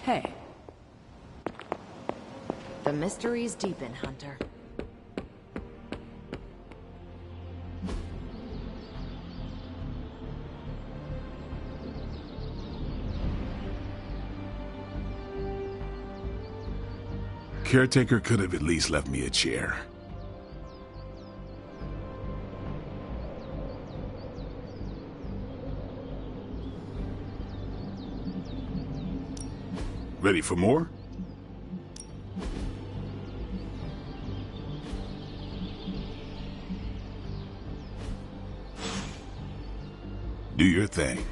Hey. The mysteries deepen, Hunter. Caretaker could have at least left me a chair. Ready for more? Do your thing.